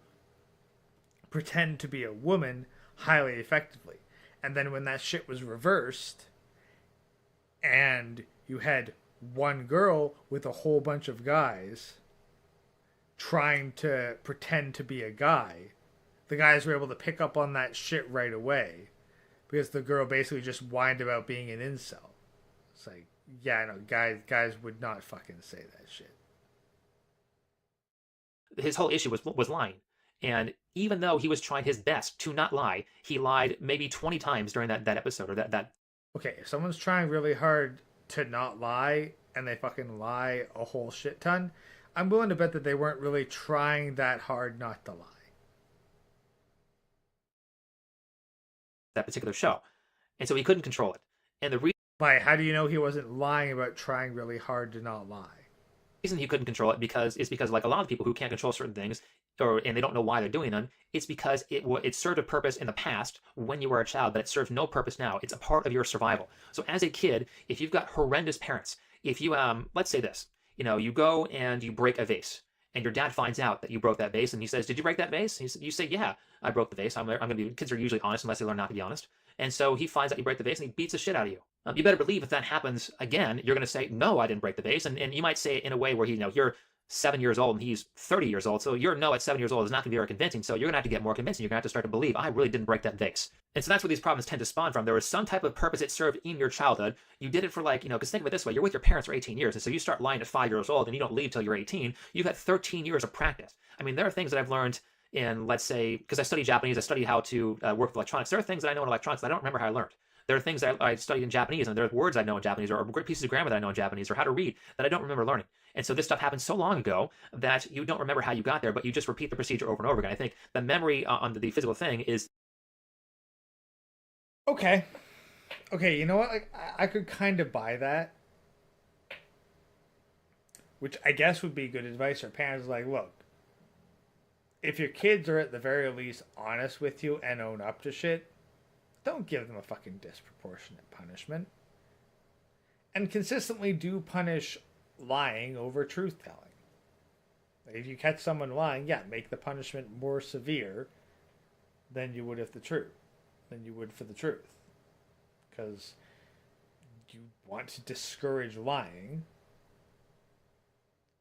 pretend to be a woman highly effectively. And then when that shit was reversed and you had one girl with a whole bunch of guys trying to pretend to be a guy, the guys were able to pick up on that shit right away, because the girl basically just whined about being an incel. It's like, yeah, no, guys would not fucking say that shit. His whole issue was lying. And even though he was trying his best to not lie, he lied maybe 20 times during that episode, or that. Okay, if someone's trying really hard to not lie and they fucking lie a whole shit ton, I'm willing to bet that they weren't really trying that hard not to lie. That particular show. And so he couldn't control it. And the Why? How do you know he wasn't lying about trying really hard to not lie? reason he couldn't control it because like a lot of people who can't control certain things, and they don't know why they're doing them, it's because it served a purpose in the past when you were a child, but it serves no purpose now. It's a part of your survival. So as a kid, if you've got horrendous parents, if you let's say this, you go and you break a vase, and your dad finds out that you broke that vase, and he says, "Did you break that vase?" You say, "Yeah, I broke the vase." Kids are usually honest unless they learn not to be honest. And so he finds out you break the vase, and he beats the shit out of you. You better believe if that happens again, you're going to say, "No, I didn't break the vase," and you might say it in a way where you're 7 years old and he's 30 years old. So your no at 7 years old is not going to be very convincing. So you're going to have to get more convincing. You're going to have to start to believe, I really didn't break that vase. And so that's where these problems tend to spawn from. There was some type of purpose it served in your childhood. You did it for like, because think of it this way. You're with your parents for 18 years. And so you start lying at 5 years old and you don't leave till you're 18. You've had 13 years of practice. I mean, there are things that I've learned in, let's say, because I study Japanese, I study how to work with electronics. There are things that I know in electronics that I don't remember how I learned. There are things that I studied in Japanese, and there are words I know in Japanese, or great pieces of grammar that I know in Japanese, or how to read that I don't remember learning. And so this stuff happened so long ago that you don't remember how you got there, but you just repeat the procedure over and over again. I think the memory on the physical thing is... Okay. Okay, you know what? Like, I could kind of buy that. Which I guess would be good advice for parents. Like, look, if your kids are at the very least honest with you and own up to shit, don't give them a fucking disproportionate punishment. And consistently do punish lying over truth-telling. If you catch someone lying, yeah, make the punishment more severe than you would for the truth. Because you want to discourage lying.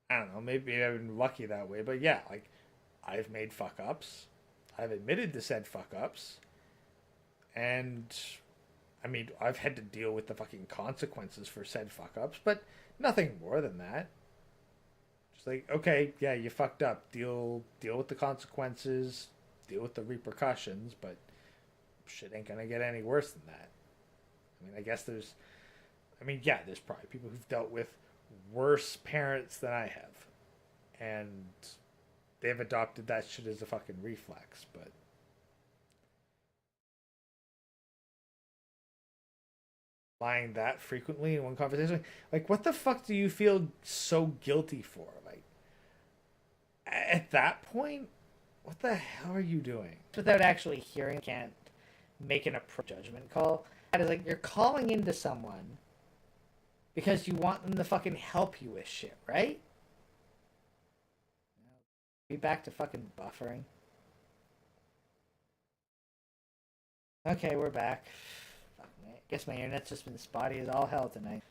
I don't know, maybe I've been lucky that way, but yeah, like, I've made fuck-ups. I've admitted to said fuck-ups. And, I mean, I've had to deal with the fucking consequences for said fuck-ups, but nothing more than that. Just like, okay, yeah, you fucked up. Deal with the consequences. Deal with the repercussions, but shit ain't gonna get any worse than that. I mean, I guess there's probably people who've dealt with worse parents than I have. And they've adopted that shit as a fucking reflex, but... lying that frequently in one conversation, like, what the fuck do you feel so guilty for? Like, at that point, what the hell are you doing? Without actually hearing, can't make an appropriate judgment call. That is like, you're calling into someone because you want them to fucking help you with shit, right? Be back to fucking buffering. Okay, we're back. I guess my internet's just been spotty as all hell tonight.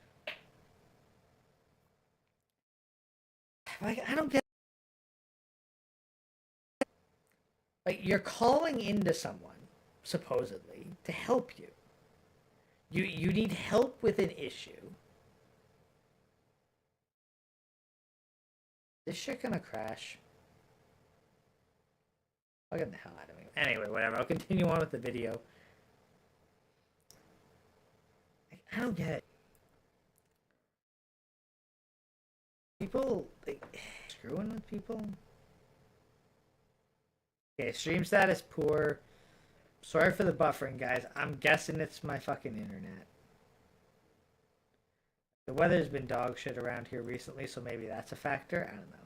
Like, I don't get... like, you're calling into someone, supposedly, to help you. You need help with an issue. This shit gonna crash. I'll get the hell out of me. Anyway, whatever. I'll continue on with the video. I don't get it. People, like, screwing with people? Okay, stream status poor. Sorry for the buffering, guys. I'm guessing it's my fucking internet. The weather's been dog shit around here recently, so maybe that's a factor. I don't know.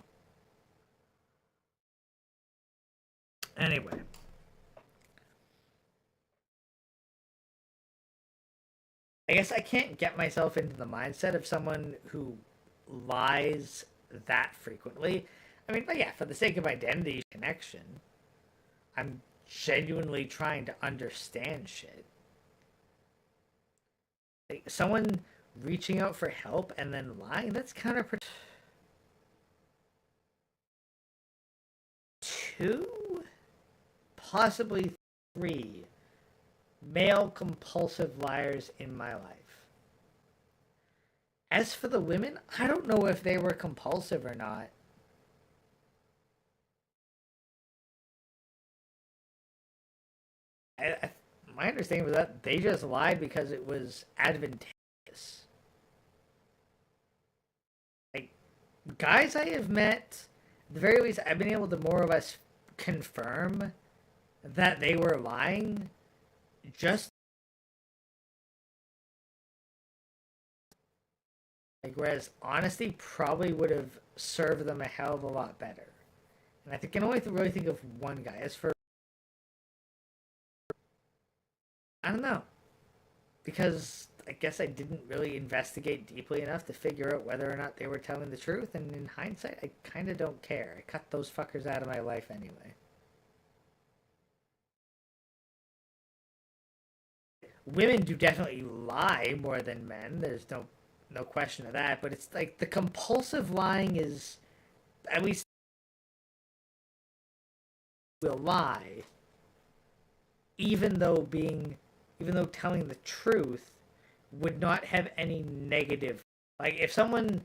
Anyway. I guess I can't get myself into the mindset of someone who lies that frequently. I mean, but yeah, for the sake of identity connection, I'm genuinely trying to understand shit. Like, someone reaching out for help and then lying, that's counterproductive. 2, possibly 3 male compulsive liars in my life. As for the women, I don't know if they were compulsive or not. My understanding was that they just lied because it was advantageous. Like, guys I have met, at the very least, I've been able to more or less confirm that they were lying. Just like, whereas honesty probably would have served them a hell of a lot better. And I can only really think of one guy. As for, I don't know, because I guess I didn't really investigate deeply enough to figure out whether or not they were telling the truth, and in hindsight, I kind of don't care. I cut those fuckers out of my life anyway. Women do definitely lie more than men. There's no question of that. But it's like the compulsive lying is at least will lie, even though telling the truth would not have any negative. Like if someone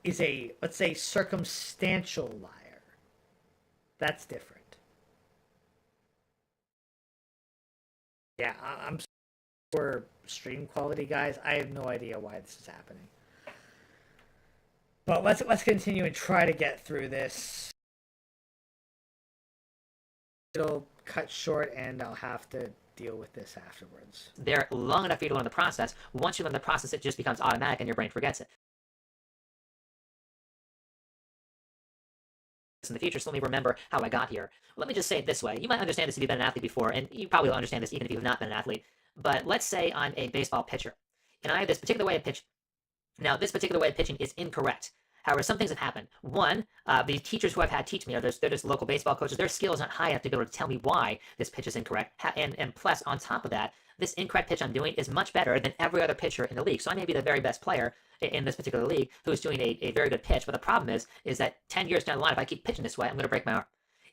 is a, let's say, circumstantial liar, that's different. Yeah, I'm for stream quality, guys. I have no idea why this is happening. But let's continue and try to get through this. It'll cut short, and I'll have to deal with this afterwards. They're long enough for you to learn the process. Once you learn the process, it just becomes automatic and your brain forgets it. In the future, so let me remember how I got here. Let me just say it this way. You might understand this if you've been an athlete before, and you probably will understand this even if you've not been an athlete. But let's say I'm a baseball pitcher, and I have this particular way of pitching. Now, this particular way of pitching is incorrect. However, some things have happened. One, the teachers who I've had teach me, they're just local baseball coaches, their skill is not high enough to be able to tell me why this pitch is incorrect. And plus, on top of that, this incorrect pitch I'm doing is much better than every other pitcher in the league. So I may be the very best player in this particular league who's doing a very good pitch. But the problem is that 10 years down the line, if I keep pitching this way, I'm going to break my arm.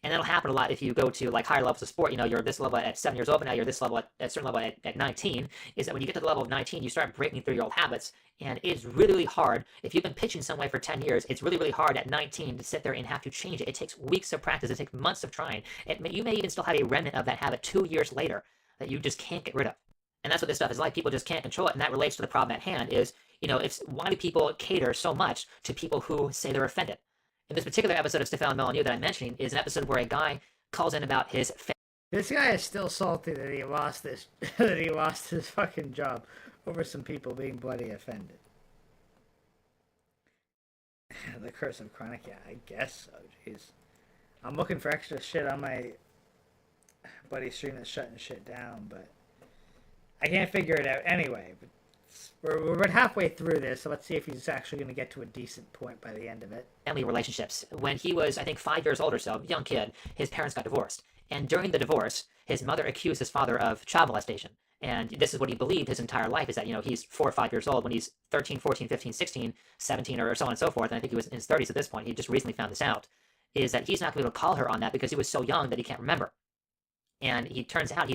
And that'll happen a lot if you go to like higher levels of sport. You know, you're this level at 7 years old, but now you're this level at a certain level at 19. Is that when you get to the level of 19, you start breaking through your old habits. And it's really, really hard. If you've been pitching some way for 10 years, it's really, really hard at 19 to sit there and have to change it. It takes weeks of practice. It takes months of trying. You may even still have a remnant of that habit 2 years later that you just can't get rid of. And that's what this stuff is like. People just can't control it. And that relates to the problem at hand is, you know, why do people cater so much to people who say they're offended? In this particular episode of Stefan Molyneux that I'm mentioning is an episode where a guy calls in about his family. This guy is still salty that he lost that he lost his fucking job over some people being bloody offended. The curse of chronic, yeah, I guess so. Jeez, I'm looking for extra shit on my buddy stream that's shutting shit down, but I can't figure it out anyway. But we're about halfway through this, so let's see if he's actually going to get to a decent point by the end of it. Family relationships. When he was, I think, 5 years old or so, young kid, his parents got divorced. And during the divorce, his mother accused his father of child molestation. And this is what he believed his entire life, is that, you know, he's 4 or 5 years old when he's 13, 14, 15, 16, 17, or so on and so forth. And I think he was in his 30s at this point. He just recently found this out. Is that he's not going to be able to call her on that because he was so young that he can't remember. And he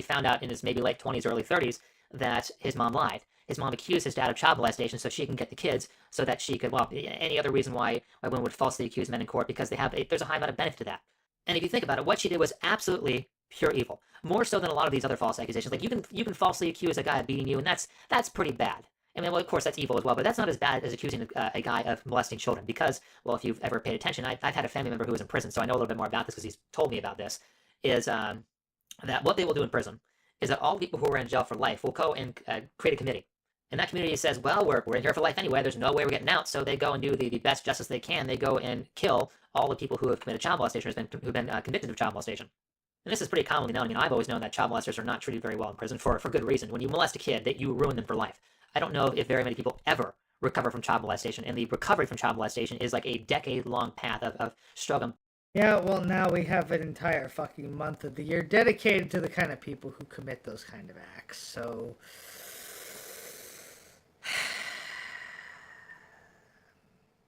found out in his maybe late 20s, early 30s, that his mom lied. His mom accused his dad of child molestation so she can get the kids, so that she could, well, any other reason why women would falsely accuse men in court, because there's a high amount of benefit to that. And if you think about it, what she did was absolutely pure evil. More so than a lot of these other false accusations. Like you can falsely accuse a guy of beating you, and that's pretty bad. I mean, well, of course, that's evil as well, but that's not as bad as accusing a guy of molesting children, because, well, if you've ever paid attention, I've had a family member who was in prison, so I know a little bit more about this because he's told me about this, is that what they will do in prison is that all the people who are in jail for life will go and create a committee. And that community says, well, we're in here for life anyway. There's no way we're getting out. So they go and do the best justice they can. They go and kill all the people who have committed child molestation, who've been convicted of child molestation. And this is pretty commonly known. I mean, I've always known that child molesters are not treated very well in prison for good reason. When you molest a kid, that you ruin them for life. I don't know if very many people ever recover from child molestation. And the recovery from child molestation is like a decade-long path of struggle. Yeah, well, now we have an entire fucking month of the year dedicated to the kind of people who commit those kind of acts. So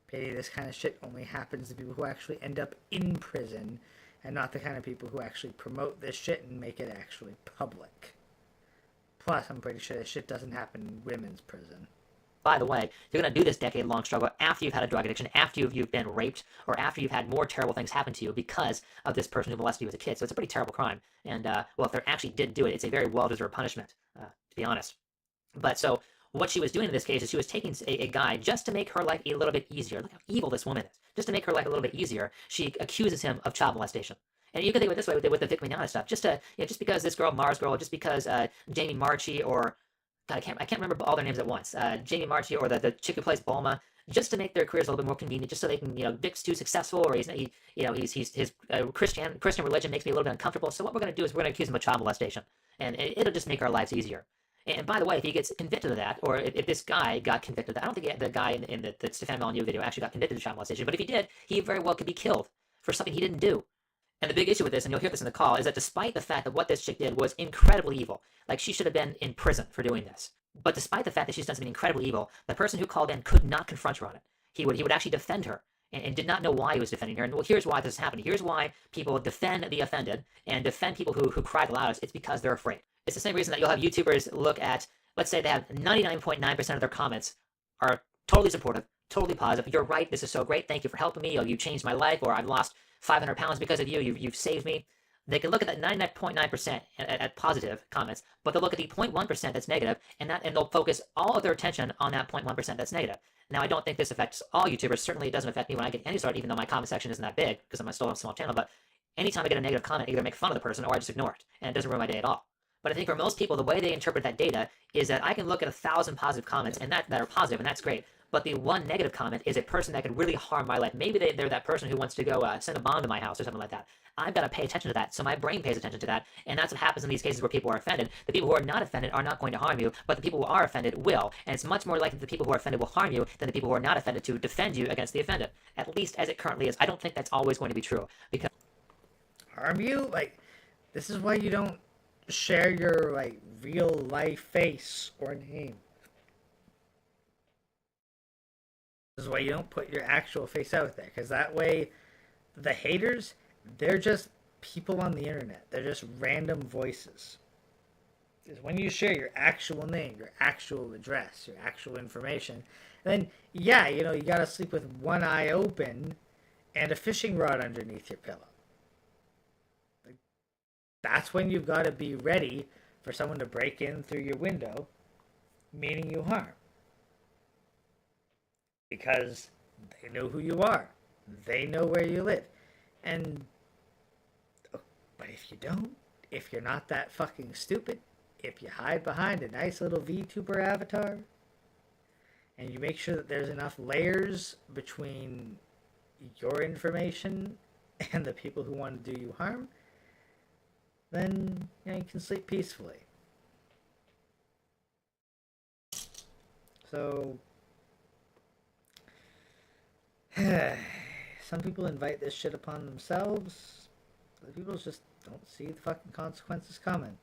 pity this kind of shit only happens to people who actually end up in prison, and not the kind of people who actually promote this shit and make it actually public. Plus, I'm pretty sure this shit doesn't happen in women's prison. By the way, you're going to do this decade-long struggle after you've had a drug addiction, after you've been raped, or after you've had more terrible things happen to you because of this person who molested you as a kid. So it's a pretty terrible crime. And, well, if they actually did do it, it's a very well-deserved punishment, to be honest. But so what she was doing in this case is she was taking a guy just to make her life a little bit easier. Look how evil this woman is. Just to make her life a little bit easier, she accuses him of child molestation. And you can think of it this way with the Vic Mignogna stuff. Just because this girl, Mars Girl, just because Jamie Marchi, or God, I can't remember all their names at once. Jamie Marchi, or the chick who plays Bulma, just to make their careers a little bit more convenient, just so they can, Vic's too successful, or his Christian religion makes me a little bit uncomfortable. So what we're going to do is we're going to accuse him of child molestation, and it'll just make our lives easier. And by the way, if he gets convicted of that, or if this guy got convicted of that, I don't think the guy in the Stefan Molyneux video actually got convicted of child molestation, but if he did, he very well could be killed for something he didn't do. And the big issue with this, and you'll hear this in the call, is that despite the fact that what this chick did was incredibly evil, like she should have been in prison for doing this, but despite the fact that she's done something incredibly evil, the person who called in could not confront her on it. He would actually defend her. and did not know why he was defending her. And well, here's why this is happening. Here's why people defend the offended and defend people who cry the loudest. It's because they're afraid. It's the same reason that you'll have YouTubers look at, let's say they have 99.9% of their comments are totally supportive, totally positive. You're right. This is so great. Thank you for helping me. Or you changed my life. Or I've lost 500 pounds because of you. You've saved me. They can look at that 99.9% at positive comments, but they'll look at the 0.1% that's negative, and they'll focus all of their attention on that 0.1% that's negative. Now, I don't think this affects all YouTubers. Certainly, it doesn't affect me when I get any sort, even though my comment section isn't that big because I'm still a small channel. But anytime I get a negative comment, I either make fun of the person or I just ignore it, and it doesn't ruin my day at all. But I think for most people, the way they interpret that data is that I can look at 1,000 positive comments and that are positive, and that's great. But the one negative comment is a person that could really harm my life. Maybe they're that person who wants to go send a bomb to my house or something like that. I've got to pay attention to that, so my brain pays attention to that, and that's what happens in these cases where people are offended. The people who are not offended are not going to harm you, but the people who are offended will, and it's much more likely the people who are offended will harm you than the people who are not offended to defend you against the offended, at least as it currently is. I don't think that's always going to be true, because Harm you? Like, this is why you don't share your, like, real life face or name. This is why you don't put your actual face out there, because that way the haters, they're just people on the internet. They're just random voices. Because when you share your actual name, your actual address, your actual information, then, yeah, you know, you gotta sleep with one eye open and a fishing rod underneath your pillow. Like, that's when you've got to be ready for someone to break in through your window, meaning you harm. Because they know who you are. They know where you live. And, but if you don't, if you're not that fucking stupid, if you hide behind a nice little VTuber avatar, and you make sure that there's enough layers between your information and the people who want to do you harm, then you know, you can sleep peacefully. So, some people invite this shit upon themselves. Other people just don't see the fucking consequences coming.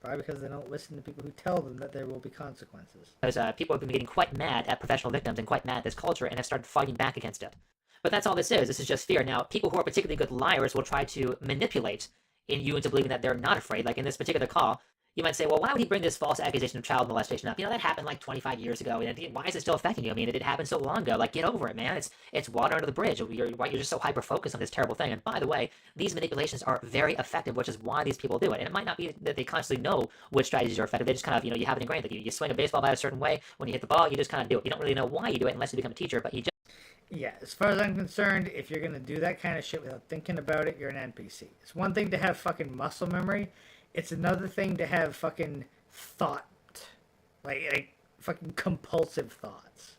Probably because they don't listen to people who tell them that there will be consequences. People have been getting quite mad at professional victims and quite mad at this culture and have started fighting back against it. But that's all this is. This is just fear. Now, people who are particularly good liars will try to manipulate you into believing that they're not afraid. Like in this particular call, you might say, well, why would he bring this false accusation of child molestation up? You know, that happened like 25 years ago. Why is it still affecting you? I mean, it happened so long ago. Like, get over it, man. It's water under the bridge. You're just so hyper-focused on this terrible thing. And by the way, these manipulations are very effective, which is why these people do it. And it might not be that they constantly know which strategies are effective. They just kind of, you have it ingrained. Like you swing a baseball bat a certain way. When you hit the ball, you just kind of do it. You don't really know why you do it unless you become a teacher, but you just... Yeah, as far as I'm concerned, if you're going to do that kind of shit without thinking about it, you're an NPC. It's one thing to have fucking muscle memory. It's another thing to have fucking thought. Like fucking compulsive thoughts.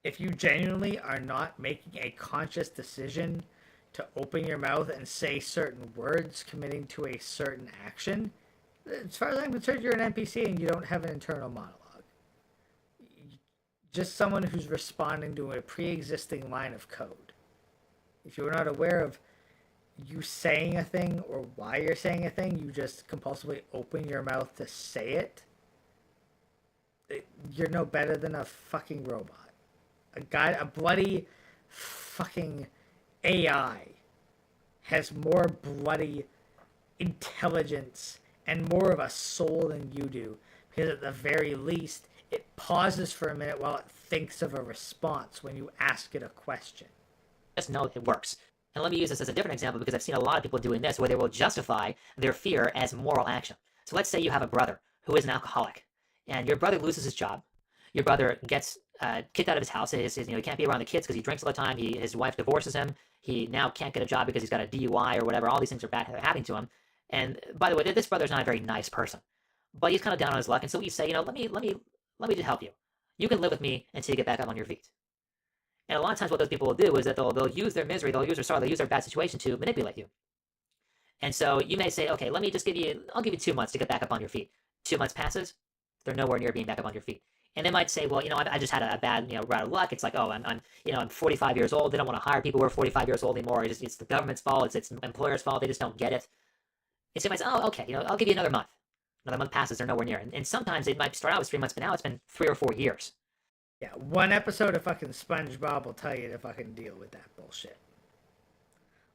If you genuinely are not making a conscious decision to open your mouth and say certain words committing to a certain action, as far as I'm concerned, you're an NPC and you don't have an internal monologue. Just someone who's responding to a pre-existing line of code. If you're not aware of you saying a thing or why you're saying a thing, you just compulsively open your mouth to say it, you're no better than a fucking robot. A bloody fucking AI has more bloody intelligence and more of a soul than you do, because at the very least, it pauses for a minute while it thinks of a response when you ask it a question. Just know it works. And let me use this as a different example because I've seen a lot of people doing this where they will justify their fear as moral action. So let's say you have a brother who is an alcoholic and your brother loses his job. Your brother gets kicked out of his house. He can't be around the kids because he drinks all the time. His wife divorces him. He now can't get a job because he's got a DUI or whatever. All these things are happening to him. And by the way, this brother's not a very nice person, but he's kind of down on his luck. And so you say, let me just help you. You can live with me until you get back up on your feet. And a lot of times what those people will do is that they'll use their misery, they'll use their sorrow, they'll use their bad situation to manipulate you. And so you may say, okay, I'll give you 2 months to get back up on your feet. 2 months passes, they're nowhere near being back up on your feet. And they might say, well, I just had a bad, round of luck. It's like, oh, I'm 45 years old. They don't want to hire people who are 45 years old anymore. It's the government's fault. It's employers' fault. They just don't get it. And so you might say, oh, okay, I'll give you another month. Another month passes, they're nowhere near. And sometimes it might start out as 3 months, but now it's been 3 or 4 years. Yeah, one episode of fucking SpongeBob will tell you to fucking deal with that bullshit.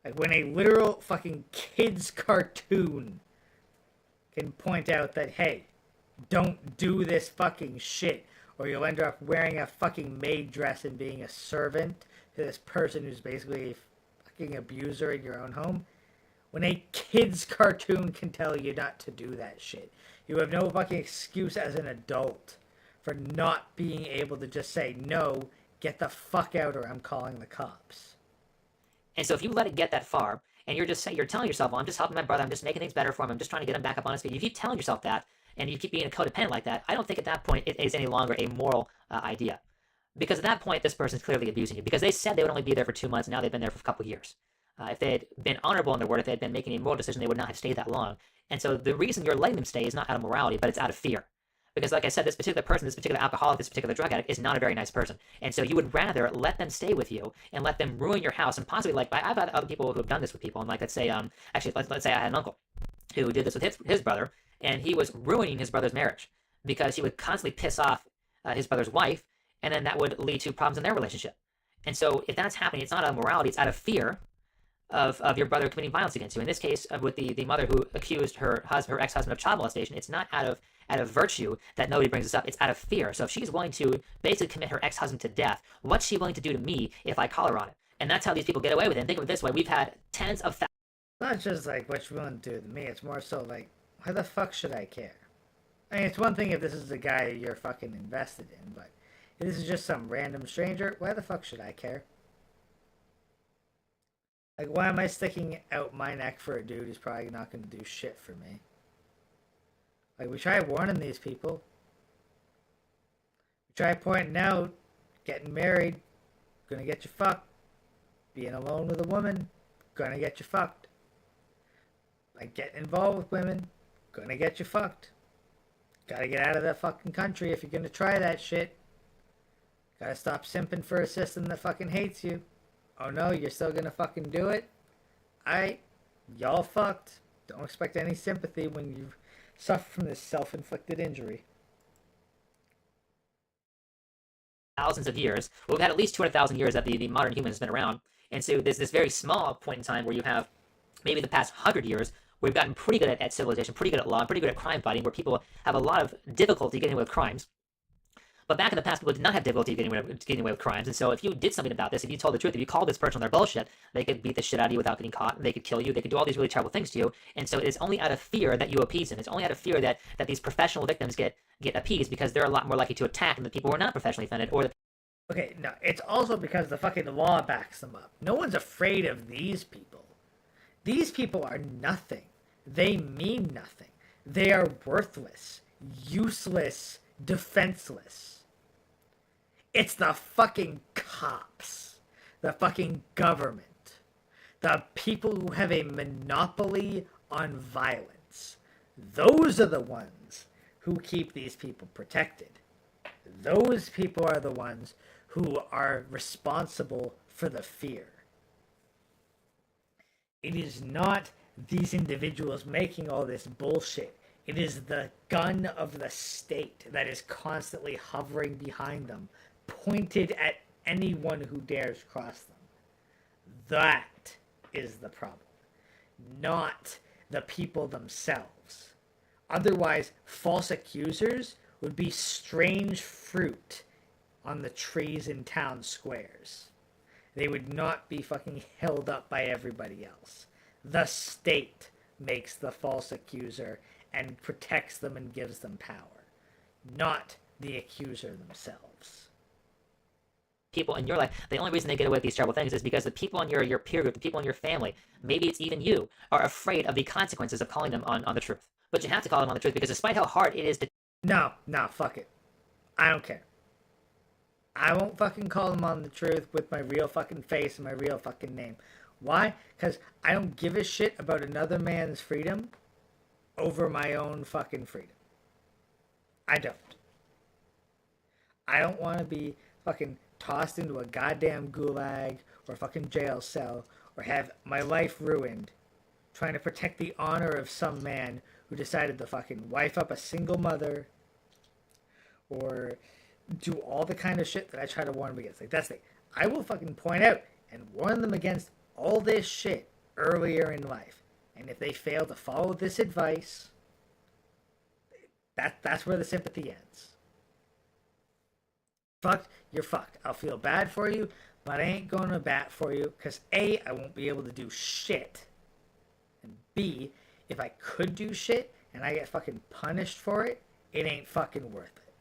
Like when a literal fucking kids cartoon can point out that, hey, don't do this fucking shit, or you'll end up wearing a fucking maid dress and being a servant to this person who's basically a fucking abuser in your own home. When a kids cartoon can tell you not to do that shit, you have no fucking excuse as an adult for not being able to just say, no, get the fuck out or I'm calling the cops. And so if you let it get that far, and you're telling yourself, well, I'm just helping my brother, I'm just making things better for him, I'm just trying to get him back up on his feet. You keep telling yourself that, and you keep being a codependent like that, I don't think at that point it is any longer a moral idea. Because at that point, this person's clearly abusing you. Because they said they would only be there for 2 months, and now they've been there for a couple of years. If they had been honorable in their word, if they had been making a moral decision, they would not have stayed that long. And so the reason you're letting them stay is not out of morality, but it's out of fear. Because like I said, this particular person, this particular alcoholic, this particular drug addict is not a very nice person. And so you would rather let them stay with you and let them ruin your house and possibly, like, I've had other people who have done this with people. And like, let's say, let's say I had an uncle who did this with his brother, and he was ruining his brother's marriage because he would constantly piss off his brother's wife, and then that would lead to problems in their relationship. And so if that's happening, it's not out of morality, it's out of fear of your brother committing violence against you. In this case, with the mother who accused her ex-husband of child molestation, it's not out of virtue that nobody brings this up. It's out of fear. So if she's willing to basically commit her ex-husband to death, what's she willing to do to me if I call her on it? And that's how these people get away with it. And think of it this way: we've had tens of thousands. Not just like what you're willing to do to me. It's more so like, why the fuck should I care? I mean, it's one thing if this is a guy you're fucking invested in, but if this is just some random stranger, why the fuck should I care? Like, why am I sticking out my neck for a dude who's probably not going to do shit for me? Like, we try warning these people. We try pointing out, getting married, gonna get you fucked. Being alone with a woman, gonna get you fucked. Like, getting involved with women, gonna get you fucked. Gotta get out of that fucking country if you're gonna try that shit. Gotta stop simping for a system that fucking hates you. Oh no, you're still gonna fucking do it? Alright, y'all fucked. Don't expect any sympathy when you suffer from this self-inflicted injury. Thousands of years. Well, we've had at least 200,000 years that the modern human has been around. And so there's this very small point in time where you have maybe the past 100 years where we've gotten pretty good at civilization, pretty good at law, pretty good at crime fighting, where people have a lot of difficulty getting away with crimes. But back in the past, people did not have difficulty getting away with crimes. And so if you did something about this, if you told the truth, if you called this person on their bullshit, they could beat the shit out of you without getting caught. They could kill you. They could do all these really terrible things to you. And so it is only out of fear that you appease them. It's only out of fear that these professional victims get appeased, because they're a lot more likely to attack than the people who are not professionally offended. Or Okay, no, it's also because the fucking law backs them up. No one's afraid of these people. These people are nothing. They mean nothing. They are worthless, useless, defenseless. It's the fucking cops, the fucking government, the people who have a monopoly on violence. Those are the ones who keep these people protected. Those people are the ones who are responsible for the fear. It is not these individuals making all this bullshit. It is the gun of the state that is constantly hovering behind them, pointed at anyone who dares cross them. That is the problem, not the people themselves. Otherwise, false accusers would be strange fruit on the trees in town squares. They would not be fucking held up by everybody else. The state makes the false accuser and protects them and gives them power, not the accuser themselves. people in your life, the only reason they get away with these terrible things is because the people in your peer group, the people in your family, maybe it's even you, are afraid of the consequences of calling them on the truth. But you have to call them on the truth, because despite how hard it is to... No, fuck it. I don't care. I won't fucking call them on the truth with my real fucking face and my real fucking name. Why? Because I don't give a shit about another man's freedom over my own fucking freedom. I don't. I don't want to be fucking tossed into a goddamn gulag or fucking jail cell or have my life ruined trying to protect the honor of some man who decided to fucking wife up a single mother or do all the kind of shit that I try to warn them against. Like, that's the thing. I will fucking point out and warn them against all this shit earlier in life. And if they fail to follow this advice, that's where the sympathy ends. Fucked, you're fucked. I'll feel bad for you, but I ain't going to bat for you because A, I won't be able to do shit. And B, if I could do shit and I get fucking punished for it, it ain't fucking worth it.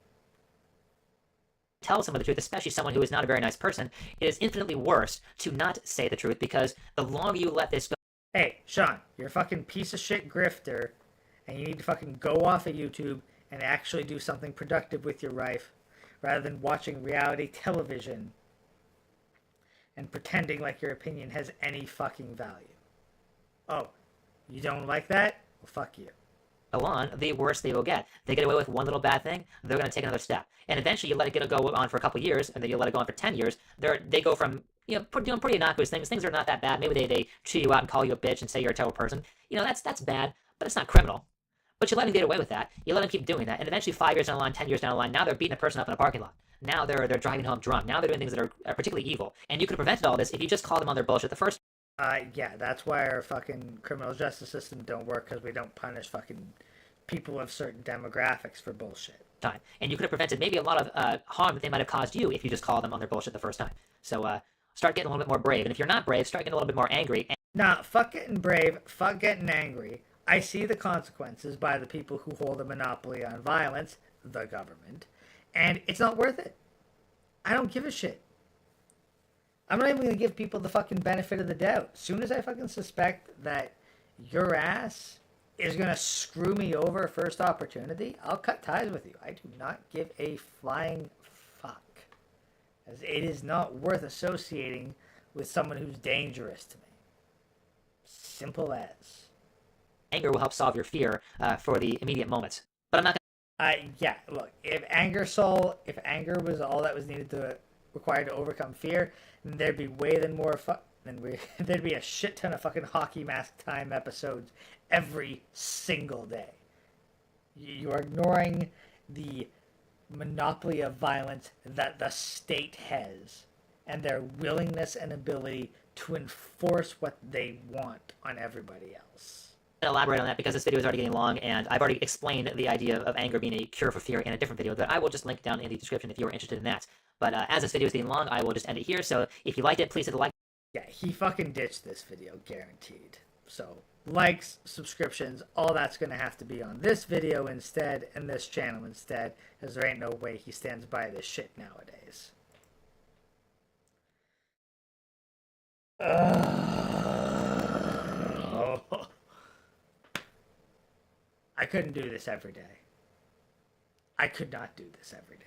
Tell someone the truth, especially someone who is not a very nice person, it is infinitely worse to not say the truth, because the longer you let this go. Hey, Sean, you're a fucking piece of shit grifter, and you need to fucking go off of YouTube and actually do something productive with your life, rather than watching reality television and pretending like your opinion has any fucking value. Oh, you don't like that? Well, fuck you. On, the worse they will get. They get away with one little bad thing, they're going to take another step. And eventually you let it go on for a couple years, and then you let it go on for 10 years. They go from, doing pretty innocuous things. Things are not that bad. Maybe they chew you out and call you a bitch and say you're a terrible person. That's bad, but it's not criminal. But you let them get away with that. You let them keep doing that. And eventually 5 years down the line, 10 years down the line, now they're beating a person up in a parking lot. Now they're driving home drunk. Now they're doing things that are particularly evil. And you could have prevented all this if you just called them on their bullshit the first. Yeah, that's why our fucking criminal justice system don't work, because we don't punish fucking people of certain demographics for bullshit. Time. And you could have prevented maybe a lot of harm that they might have caused you if you just called them on their bullshit the first time. So start getting a little bit more brave. And if you're not brave, start getting a little bit more angry. Nah, fuck getting brave, fuck getting angry. I see the consequences by the people who hold a monopoly on violence, the government, and it's not worth it. I don't give a shit. I'm not even going to give people the fucking benefit of the doubt. As soon as I fucking suspect that your ass is going to screw me over first opportunity, I'll cut ties with you. I do not give a flying fuck. As it is not worth associating with someone who's dangerous to me. Simple as. Anger will help solve your fear for the immediate moments. But I'm not going yeah, look, if anger was all that was required to overcome fear, then there'd be there'd be a shit ton of fucking Hockey Mask Time episodes every single day. You are ignoring the monopoly of violence that the state has, and their willingness and ability to enforce what they want on everybody else. elaborate on that because this video is already getting long, and I've already explained the idea of anger being a cure for fear in a different video that I will just link down in the description if you are interested in that. But as this video is getting long, I will just end it here. So if you liked it, please hit the like. Yeah, he fucking ditched this video, guaranteed. So likes, subscriptions, all that's going to have to be on this video instead, and this channel instead, because there ain't no way he stands by this shit nowadays. I couldn't do this every day. I could not do this every day.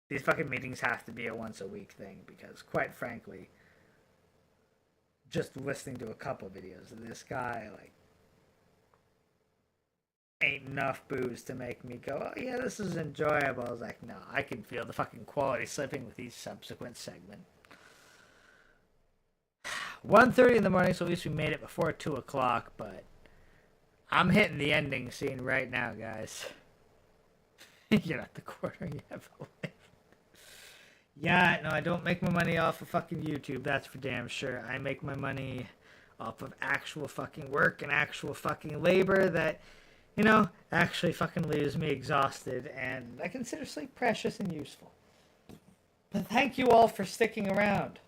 These fucking meetings have to be a once a week thing, because quite frankly, just listening to a couple videos of this guy, like, ain't enough booze to make me go, oh yeah, this is enjoyable. I was like, no, I can feel the fucking quality slipping with each subsequent segment. 1:30 in the morning, so at least we made it before 2 o'clock, but I'm hitting the ending scene right now, guys. You're not the quarter yet, but yeah, no, I don't make my money off of fucking YouTube, that's for damn sure. I make my money off of actual fucking work and actual fucking labor that, you know, actually fucking leaves me exhausted, and I consider sleep precious and useful. But thank you all for sticking around.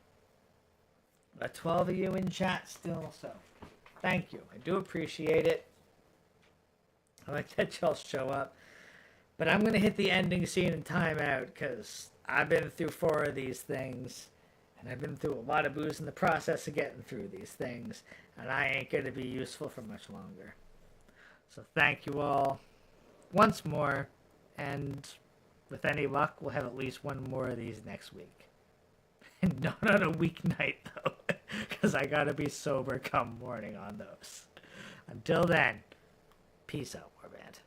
12 of you in chat still, so thank you. I do appreciate it. I like that y'all show up. But I'm going to hit the ending scene and time out, because I've been through 4 of these things, and I've been through a lot of booze in the process of getting through these things, and I ain't going to be useful for much longer. So thank you all once more, and with any luck, we'll have at least one more of these next week. Not on a weeknight, though, because I gotta be sober come morning on those. Until then, peace out, Warband.